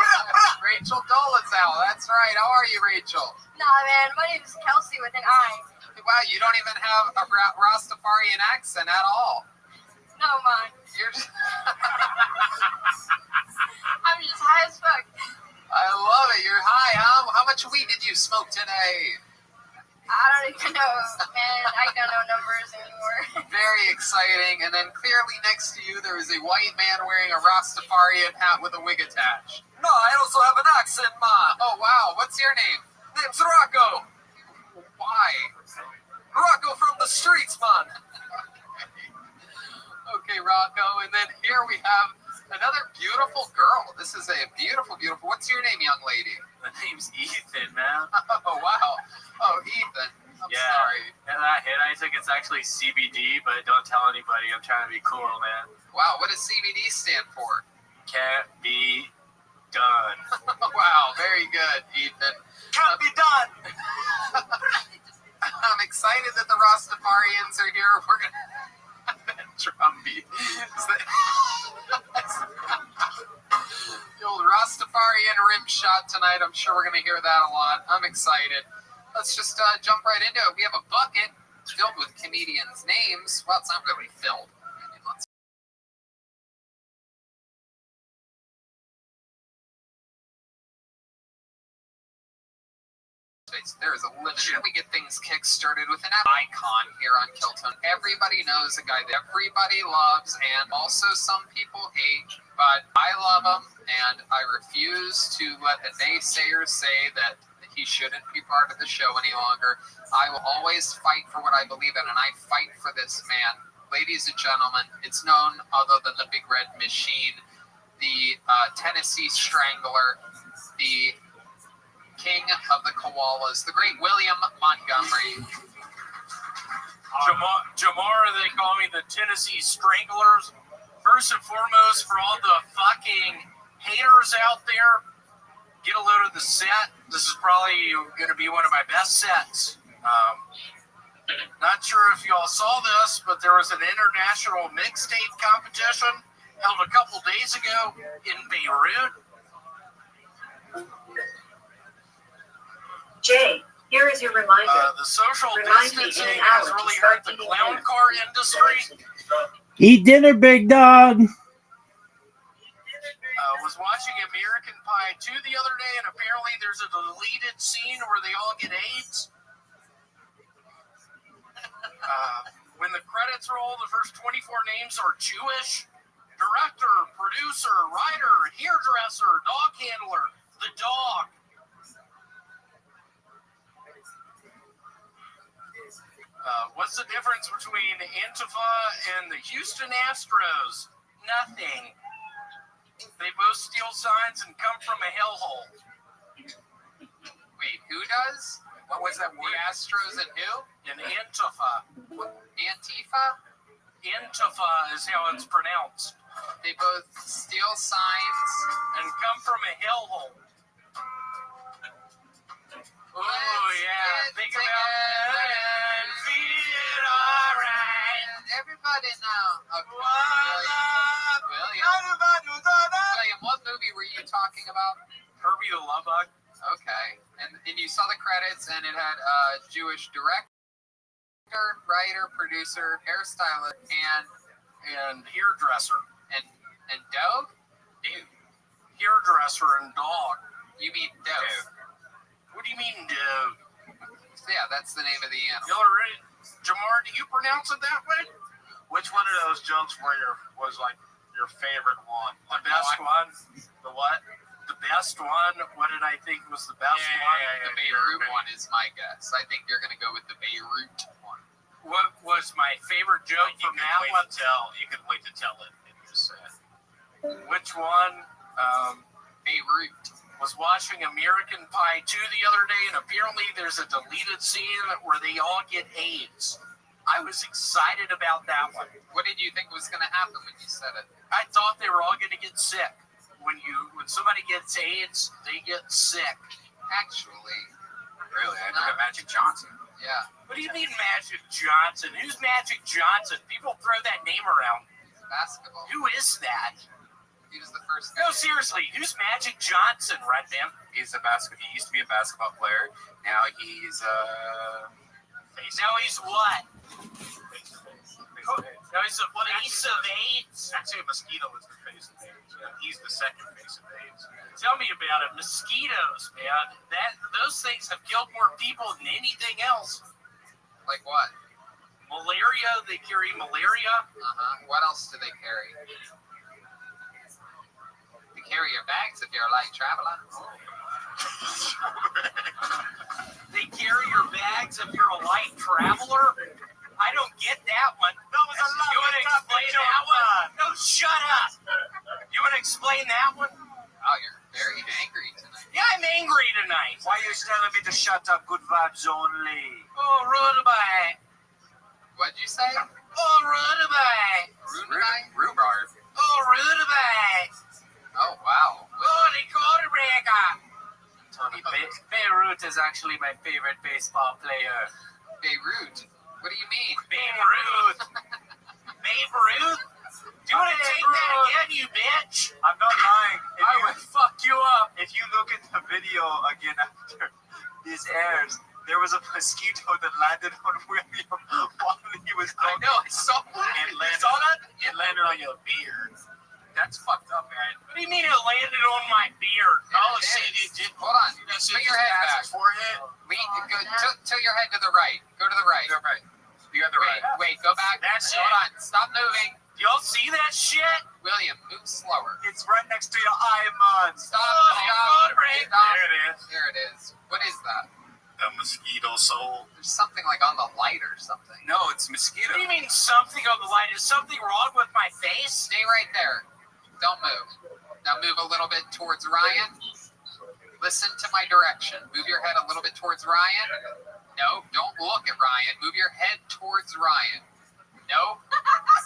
Rachel Dolezal. That's right. How are you, Rachel? Nah, man, my name's Kelsey with an I. Wow, you don't even have a Rastafarian accent at all. No, man. You're just I'm just high as fuck. I love it. You're high, huh? How much weed did you smoke today? I don't even know, man. I don't know numbers anymore. Very exciting. And then clearly next to you, there is a white man wearing a Rastafarian hat with a wig attached. No, I also have an accent, man. Oh, wow. What's your name? Name's Rocco. Why? Rocco from the streets, man. Okay, Rocco. And then here we have another beautiful girl. This is a beautiful, beautiful. What's your name, young lady? The name's Ethan, man. Oh, wow. Oh, Ethan. I'm sorry. And that hit I took, it's actually CBD, but don't tell anybody. I'm trying to be cool, man. Wow. What does CBD stand for? Can't be done. Wow. Very good, Ethan. Can't be done. I'm excited that the Rastafarians are here. We're going to have that drum beat. The old Rastafarian rim shot tonight. I'm sure we're going to hear that a lot. I'm excited. Let's just jump right into it. We have a bucket filled with comedians' names. Well, it's not really filled. I mean, let's there is a limit. Should we get things kick-started with an icon here on Killtone? Everybody knows a guy that everybody loves and also some people hate, but I love him and I refuse to let the naysayers say that he shouldn't be part of the show any longer. I will always fight for what I believe in, and I fight for this man. Ladies and gentlemen, it's known other than the Big Red Machine, the Tennessee Strangler, the King of the Koalas, the great William Montgomery. Jamar, they call me the Tennessee Stranglers. First and foremost, for all the fucking haters out there, get a load of the set. This is probably going to be one of my best sets. Not sure if y'all saw this, but there was an international mixtape competition held a couple days ago in Beirut. Jay, here is your reminder. The social Remind me distancing in an has hour to really start hurt the eating clown dinner. car industry. Eat dinner, big dog. Was watching American Pie 2 the other day, and apparently there's a deleted scene where they all get AIDS. When the credits roll, the first 24 names are Jewish. Director, producer, writer, hairdresser, dog handler, the dog. What's the difference between Antifa and the Houston Astros? Nothing. They both steal signs and come from a hellhole. Wait, who does? What was that word? The Astros and who? And Antifa. Antifa? Antifa is how it's pronounced. They both steal signs and come from a hellhole. Oh, yeah. Think about it and feel alright. Everybody now. Okay. William, what movie were you talking about? Herbie the Love Bug. Okay. And you saw the credits, and it had Jewish director, writer, producer, hairstylist, and hairdresser. And dog? Dude. Hairdresser and dog. You mean dog? What do you mean, dude? Yeah, that's the name of the animal. Y'all are ready? Jamar, do you pronounce it that way? Which one of those jokes was like your favorite one? The best one? The what? The best one? What did I think was the best one? The Beirut one is my guess. I think you're going to go with the Beirut one. What was my favorite joke from that one? You could wait to tell it in your set. Which one? Beirut. Was watching American Pie 2 the other day, and apparently there's a deleted scene where they all get AIDS. I was excited about that one. What did you think was going to happen when you said it? I thought they were all going to get sick. When somebody gets AIDS, they get sick. Actually, Really? I think of Magic Johnson. yeah. What do you mean Magic Johnson? Who's Magic Johnson? People throw that name around. Basketball. Who is that? He was the first. No, seriously, who's Magic Johnson, Redman? He used to be a basketball player. Now he's Now he's what? Now he's a face of AIDS. Actually, a mosquito is the face of AIDS. Yeah, he's the second face of AIDS. Tell me about it. Mosquitoes, man. Those things have killed more people than anything else. Like what? Malaria. They carry malaria. What else do they carry? They carry your bags if you're a light traveler. They carry your bags if you're a light traveler. I don't get that one. You want to explain that one? No, shut up. You want to explain that one? Oh, you're very angry tonight. Yeah, I'm angry tonight. Why are you telling me to shut up? Good vibes only. Oh, Rabbi. What'd you say? Oh, Rabbi. Rhubarb. Oh, Rabbi. Oh, wow. Oh, the quarterback. Tony, Beirut is actually my favorite baseball player. Beirut. What do you mean? Babe Ruth. Babe Ruth? You want to take that again, you bitch? I'm not lying. I would fuck you up. If you look at the video again after this airs, there was a mosquito that landed on William while he was I talking. know, I saw that. It landed, saw that? it landed on your beard. That's fucked up, man. What do you mean it landed on my beard? Oh, shit, it did. Hold on. That Put shit your just head passed back. his forehead. Tilt your head to the right. Go to the right. Go right. You got the right. Wait, go back. That's Hold it. on. Stop moving. Y'all see that shit? William, move slower. It's right next to your eye, man. Stop. Oh, Stop. right Stop. There it is. There it is. What is that? The mosquito soul. There's something like on the light or something. No, it's mosquito. What do you mean something on the light? Is something wrong with my face? Stay right there. Don't move. Now move a little bit towards Ryan. Listen to my direction. Move your head a little bit towards Ryan. No, don't look at Ryan. Move your head towards Ryan. No.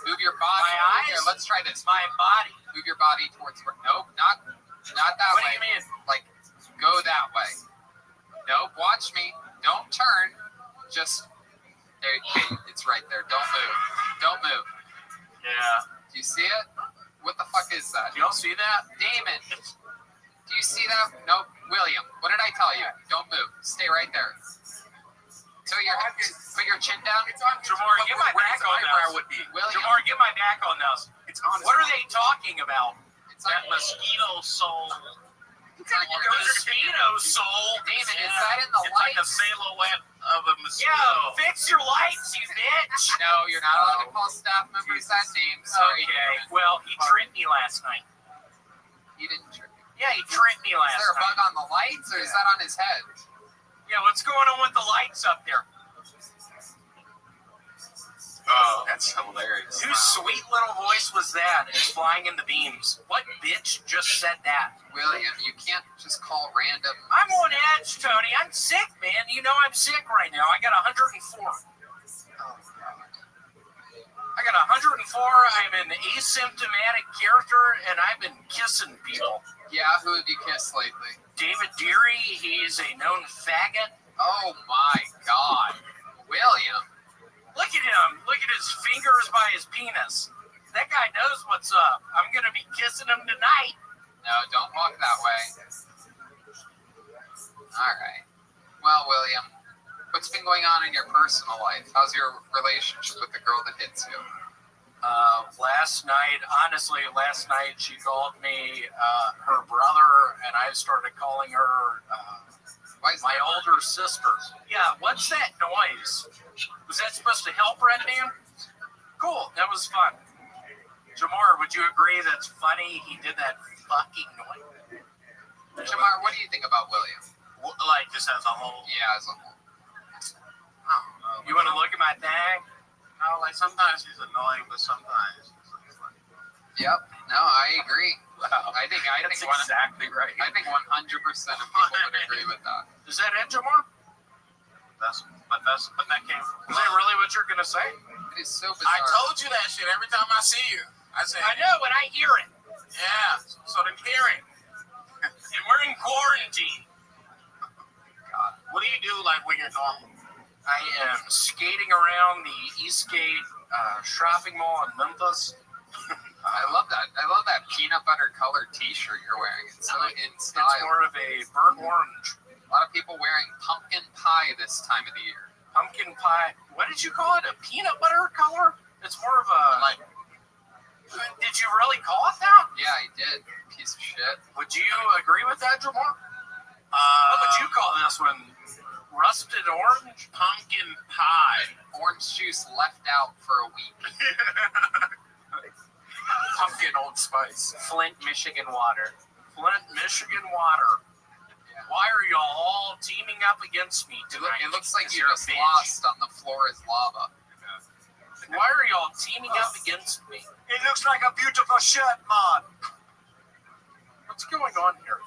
Move your body. My eyes? Here, let's try this. My body. Move your body towards. No, not that What way. do you mean? Like, go that way. Nope. Watch me. Don't turn. Just. There. It's right there. Don't move. Don't move. Yeah. Do you see it? What the fuck is that? Do y'all see that? Damon. Do you see that? Nope. William, what did I tell you? Don't move. Stay right there. Put your chin down. Jamar, get my back on eyebrow this. would be. William, Jamar, get my back on this. It's on. What are they talking about? it's on That mosquito soul. It's on your Mosquito soul. Damon, is that in the It's like a lights? silhouette of a mosquito. Yeah, fix your lights, you bitch. No, you're not allowed to call staff members that name. Sorry. Okay, well, he tricked me last night. He didn't trick you. Yeah, he tricked me Is last there a bug night. on the lights or is that on his head? Yeah, what's going on with the lights up there? Oh, that's hilarious. Whose sweet little voice was that? It's flying in the beams. What bitch just said that? William, you can't just call random. I'm on edge, Tony. I'm sick, man. You know I'm sick right now. I got 104. I got 104. I'm an asymptomatic character, and I've been kissing people. Yeah, who have you kissed lately? David Deary, he's a known faggot. Oh my God. William. Look at him. Look at his fingers by his penis. That guy knows what's up. I'm going to be kissing him tonight. No, don't walk that way. All right. Well, William, what's been going on in your personal life? How's your relationship with the girl that hits you? Last night she called me her brother, and I started calling her Why is my that? older sister. Yeah, what's that noise? Was that supposed to help, Red Man? Cool, that was fun. Jamar, would you agree that's funny? He did that fucking noise. Jamar, what do you think about William? Like just as a whole. Yeah, as a whole. You want to look at my thing? No, like sometimes he's annoying, but sometimes he's like, Yep. No, I agree. Wow. I think exactly right. I think 100% of people would agree with that. Is that it, Jamar? but that came from. Is that really what you're going to say? It is so I bizarre. told you that shit every time I see you. I say, I know when I hear it. yeah, so then hear it. And we're in quarantine. God, what do you do like when you're normal? I am skating around the Eastgate shopping mall in Memphis. I love that. I love that peanut butter colored T-shirt you're wearing. It's so in It's style. more of a burnt orange. A lot of people wearing pumpkin pie this time of the year. Pumpkin pie. What did you call it? A peanut butter color? It's more of a like. Did you really call it that? Yeah, I did. Piece of shit. Would you agree with that, Jamar? What would you call this one? Rusted orange? Pumpkin pie. Orange juice left out for a week. Pumpkin Old Spice. Flint, Michigan water. Flint, Michigan water. Why are y'all all teaming up against me tonight? It looks like you You're a just bitch. lost on the floor is lava. Why are y'all teaming up against me? It looks like a beautiful shirt, man. What's going on here?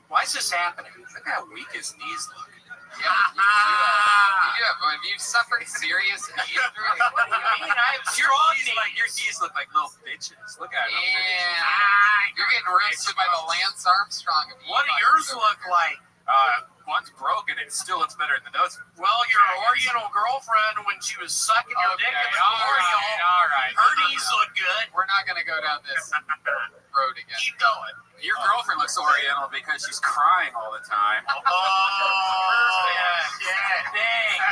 Why is this happening? Look how weak his knees look. Yeah, you have. Have you suffered serious knee injury? What do you mean? I have strong knees. Your knees look like little bitches. Look at them. Yeah. You're getting roasted by the Lance Armstrong of What do e-bikes yours over look here. like? one's broken, it still looks better than those. Well, your Oriental girlfriend, when she was sucking your dick in the tutorial, all right. her knees look good. We're not going to go down this road again. Keep going. Your girlfriend looks Oriental because she's crying all the time. Oh, yeah, thanks.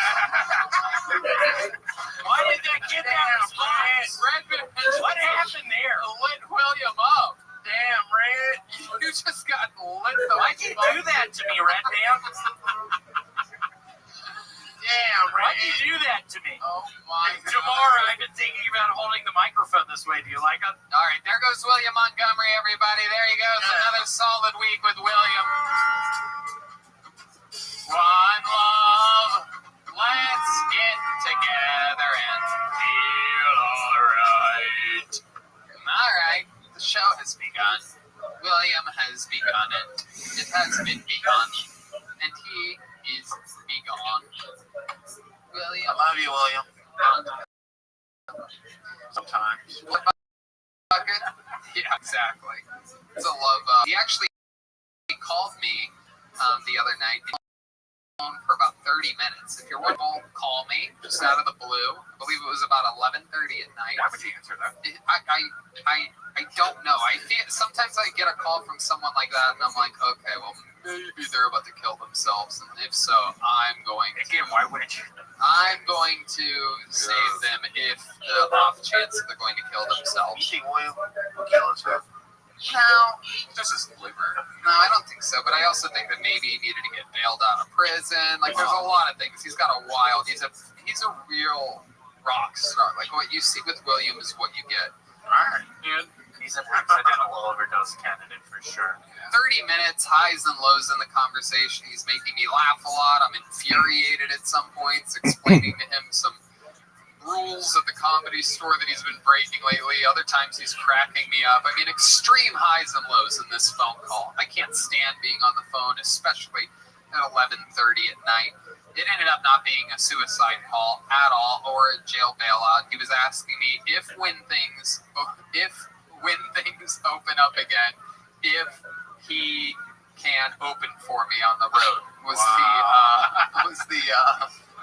Why did that get down the spots? What happened there? Lit William up. Damn, Red. You just got lit. Why'd you do that to me, Red Pants? Damn, why'd you do that to me? Oh my God. Tomorrow, I've been thinking about holding the microphone this way. Do you like it? All right, there goes William Montgomery, everybody. There he goes. Another solid week with William. One love. Let's get together and feel alright. Alright, the show has begun. William has begun it. It has been begun. And he is begone. William. I love you, William. Sometimes. What bucket? Yeah, exactly. It's a love. He actually called me the other night for about 30 minutes. If you're wondering, call me just out of the blue. I believe it was about 11:30 at night. Why would you answer that? I don't know. I feel sometimes I get a call from someone like that, and I'm like, okay, well, maybe they're about to kill themselves, and if so, I'm going Again, why wouldn't you? to save them if the off chance that they're going to kill themselves. You think William will kill himself? No, just his liver. No, I don't think so. But I also think that maybe he needed to get bailed out of prison. Like, there's a lot of things. He's got a wild. He's a real rock star. Like, what you see with William is what you get. Alright, dude. He's an accidental overdose candidate for sure. 30 minutes, highs and lows in the conversation. He's making me laugh a lot. I'm infuriated at some points, explaining to him some rules at the Comedy Store that he's been breaking lately. Other times he's cracking me up. I mean, extreme highs and lows in this phone call. I can't stand being on the phone, especially at 11:30 at night. It ended up not being a suicide call at all or a jail bailout. He was asking me if when things open up again, if he can open for me on the road was the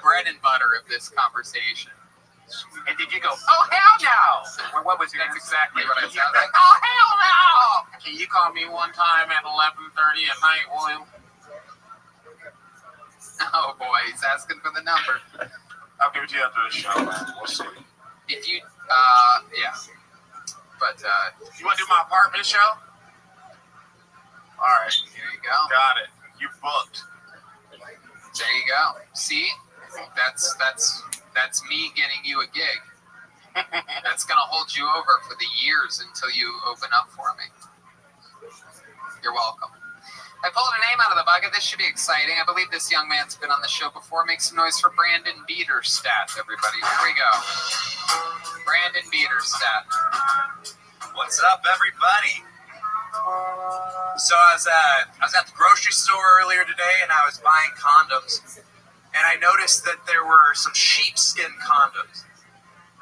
bread and butter of this conversation. And did you go, oh, hell no? What was your That's answer? exactly what I said. Like, oh, hell no! Can you call me one time at 11:30 at night, William? Oh boy, he's asking for the number. I'll give it to you after the show, man. We'll see. If you, yeah. But, You want to do my apartment show? All right. here you go. Got it. You booked. There you go. See? That's me getting you a gig. That's gonna hold you over for the years until you open up for me. You're welcome. I pulled a name out of the bucket. This should be exciting. I believe this young man's been on the show before. Make some noise for Brandon Beaterstat, everybody. Here we go. Brandon Beaterstat. What's up, everybody? So I was at the grocery store earlier today, and I was buying condoms, and I noticed that there were some sheepskin condoms.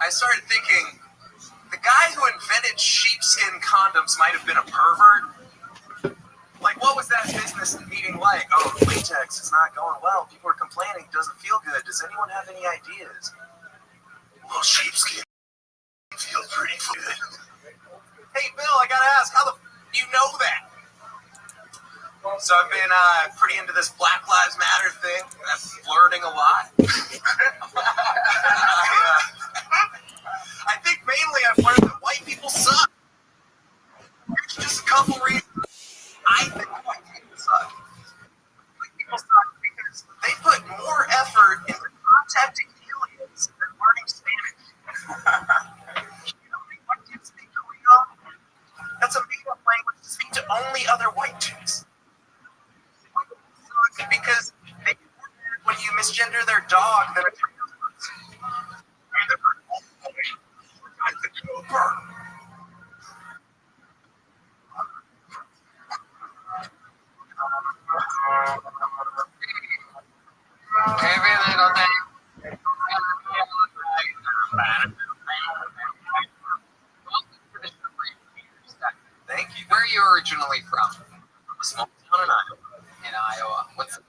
I started thinking, the guy who invented sheepskin condoms might have been a pervert. Like, what was that business meeting like? Oh, latex is not going well. People are complaining. It doesn't feel good. Does anyone have any ideas? Well, sheepskin feels pretty good. Hey, Bill, I gotta ask, how the do you know that? So I've been pretty into this Black Lives Matter thing. I'm flirting a lot. I think mainly I've learned that white people suck. Here's just a couple reasons I think white people suck. White people suck because they put more effort into contacting aliens than learning Spanish. You don't think white kids speak Korean? That's a made-up language to speak to only other white dudes. Because they get more mad when you misgender their dog than a trans person. Every little thing. Thank you. Where are you originally from? Small town in Iowa. In Iowa. What's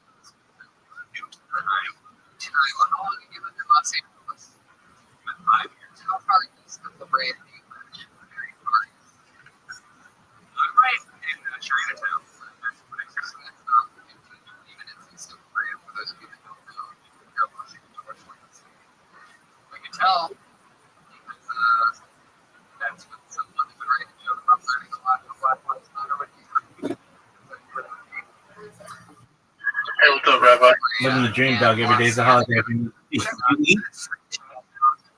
living the dream, dog. Every day's a holiday. You eat?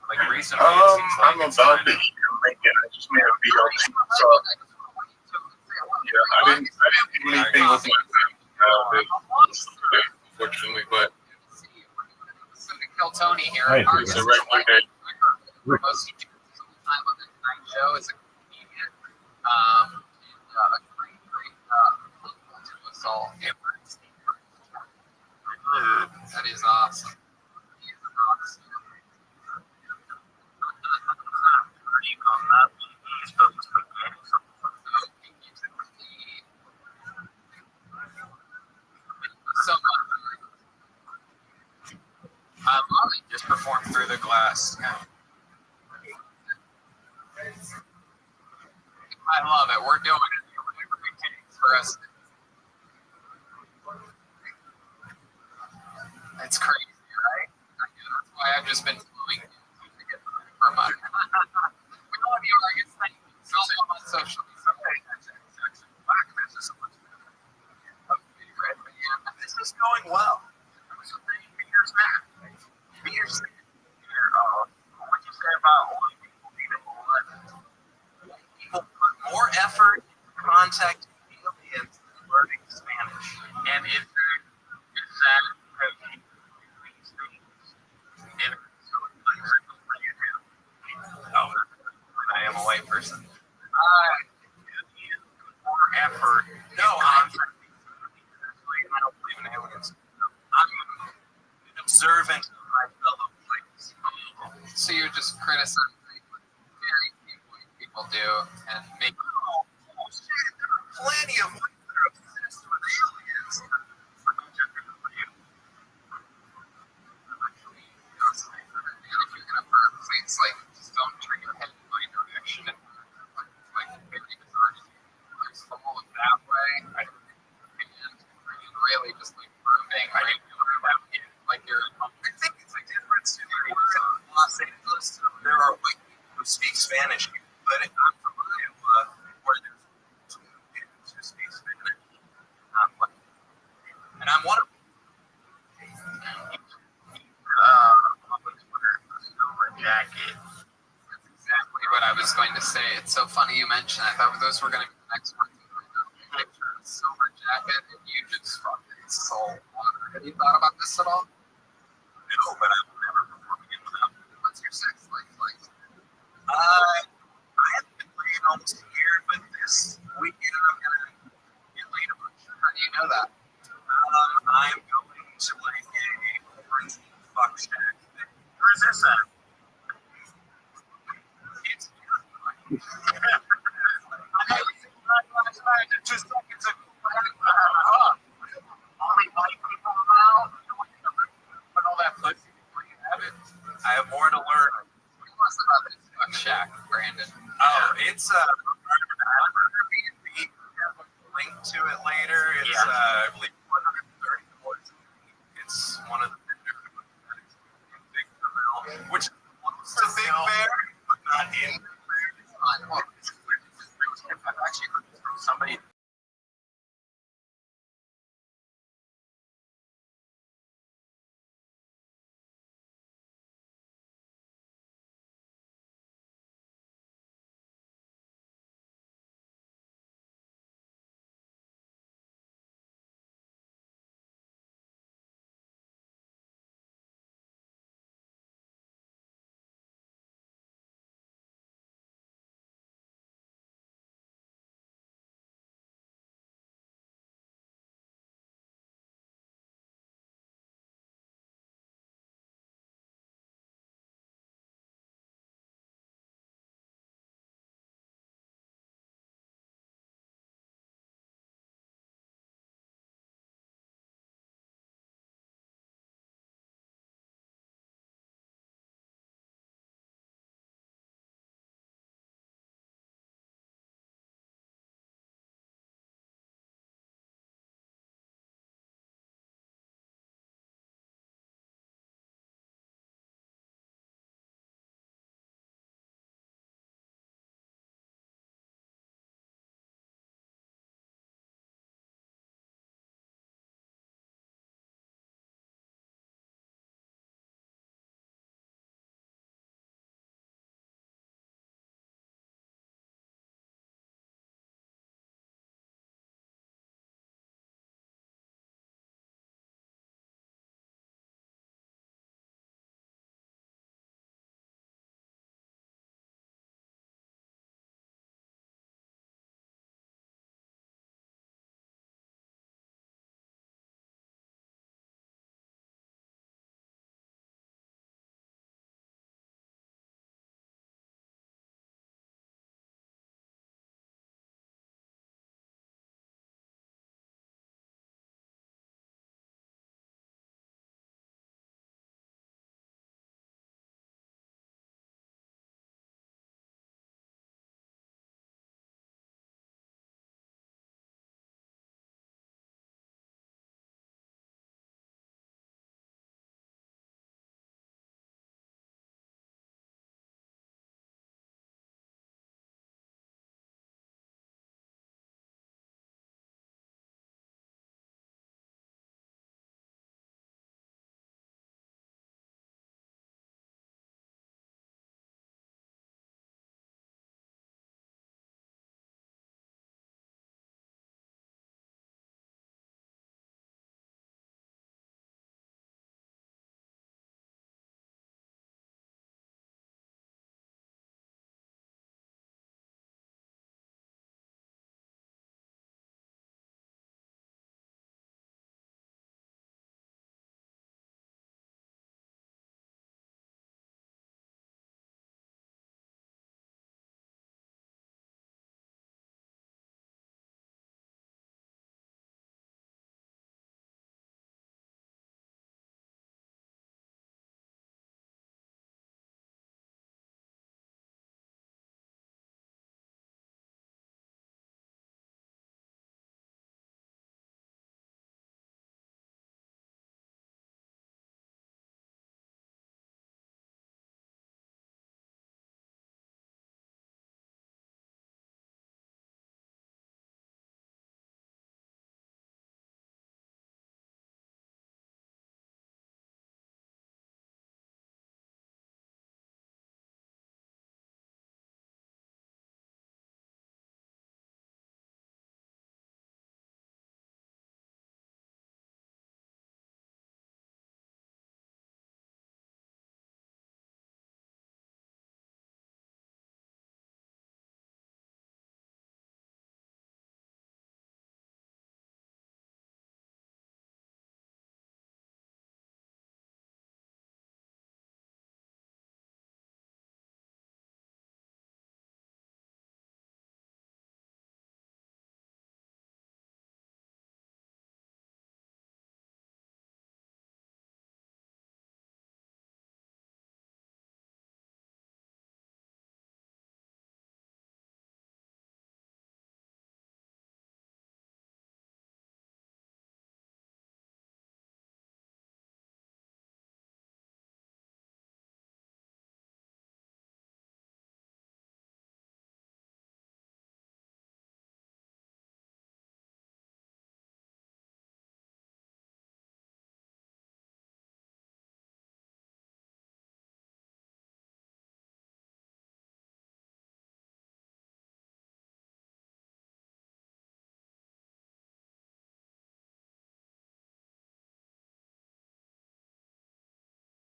Like recently, I'm about to make it. I just made a VLT. So, yeah, I didn't do anything with my unfortunately, but So to kill Tony here, Right, it's a regular day. most of the time on the night show is a comedian. A great to us all. That is awesome. He is awesome. So I love it. just performed through the glass. I love it. We're doing it. Whatever it takes for us. It's crazy, right? That's why I've just been following for a month. We love you, Oregon State. It's all on social media. This is going well. People put more effort in contact aliens than learning Spanish. And is that I am a white person. more effort? No, I don't believe in aliens. I'm an observant of my fellow whites. So you just criticize very few white people do and make Plenty of whites that are obsessed with aliens. if you're gonna burn things like just don't turn your head in my direction and like very bizarre. It's followed that way. And really just like proving like you're I think it's a difference in Los Angeles. There are white people who speak Spanish, but I'm from Iowa, where there's two dudes who speak Spanish. And I'm one of them. jacket. That's exactly what I was going to say. It's so funny you mentioned. I thought those were going to be the next one. Picture of silver jacket, and you just fucking soul water. Have you thought about this at all? No, but I will never perform again without them. What's your sex life like? I haven't been playing almost a year, but this weekend I'm going to get laid a bunch. How do you know that? I'm going to like a quarantine fuck shack. Where's this at? It's just like it's a Only white people now? Put all that pussy before you have it. I have more to learn. Tell us about this fuck shack, Brandon. Oh, it's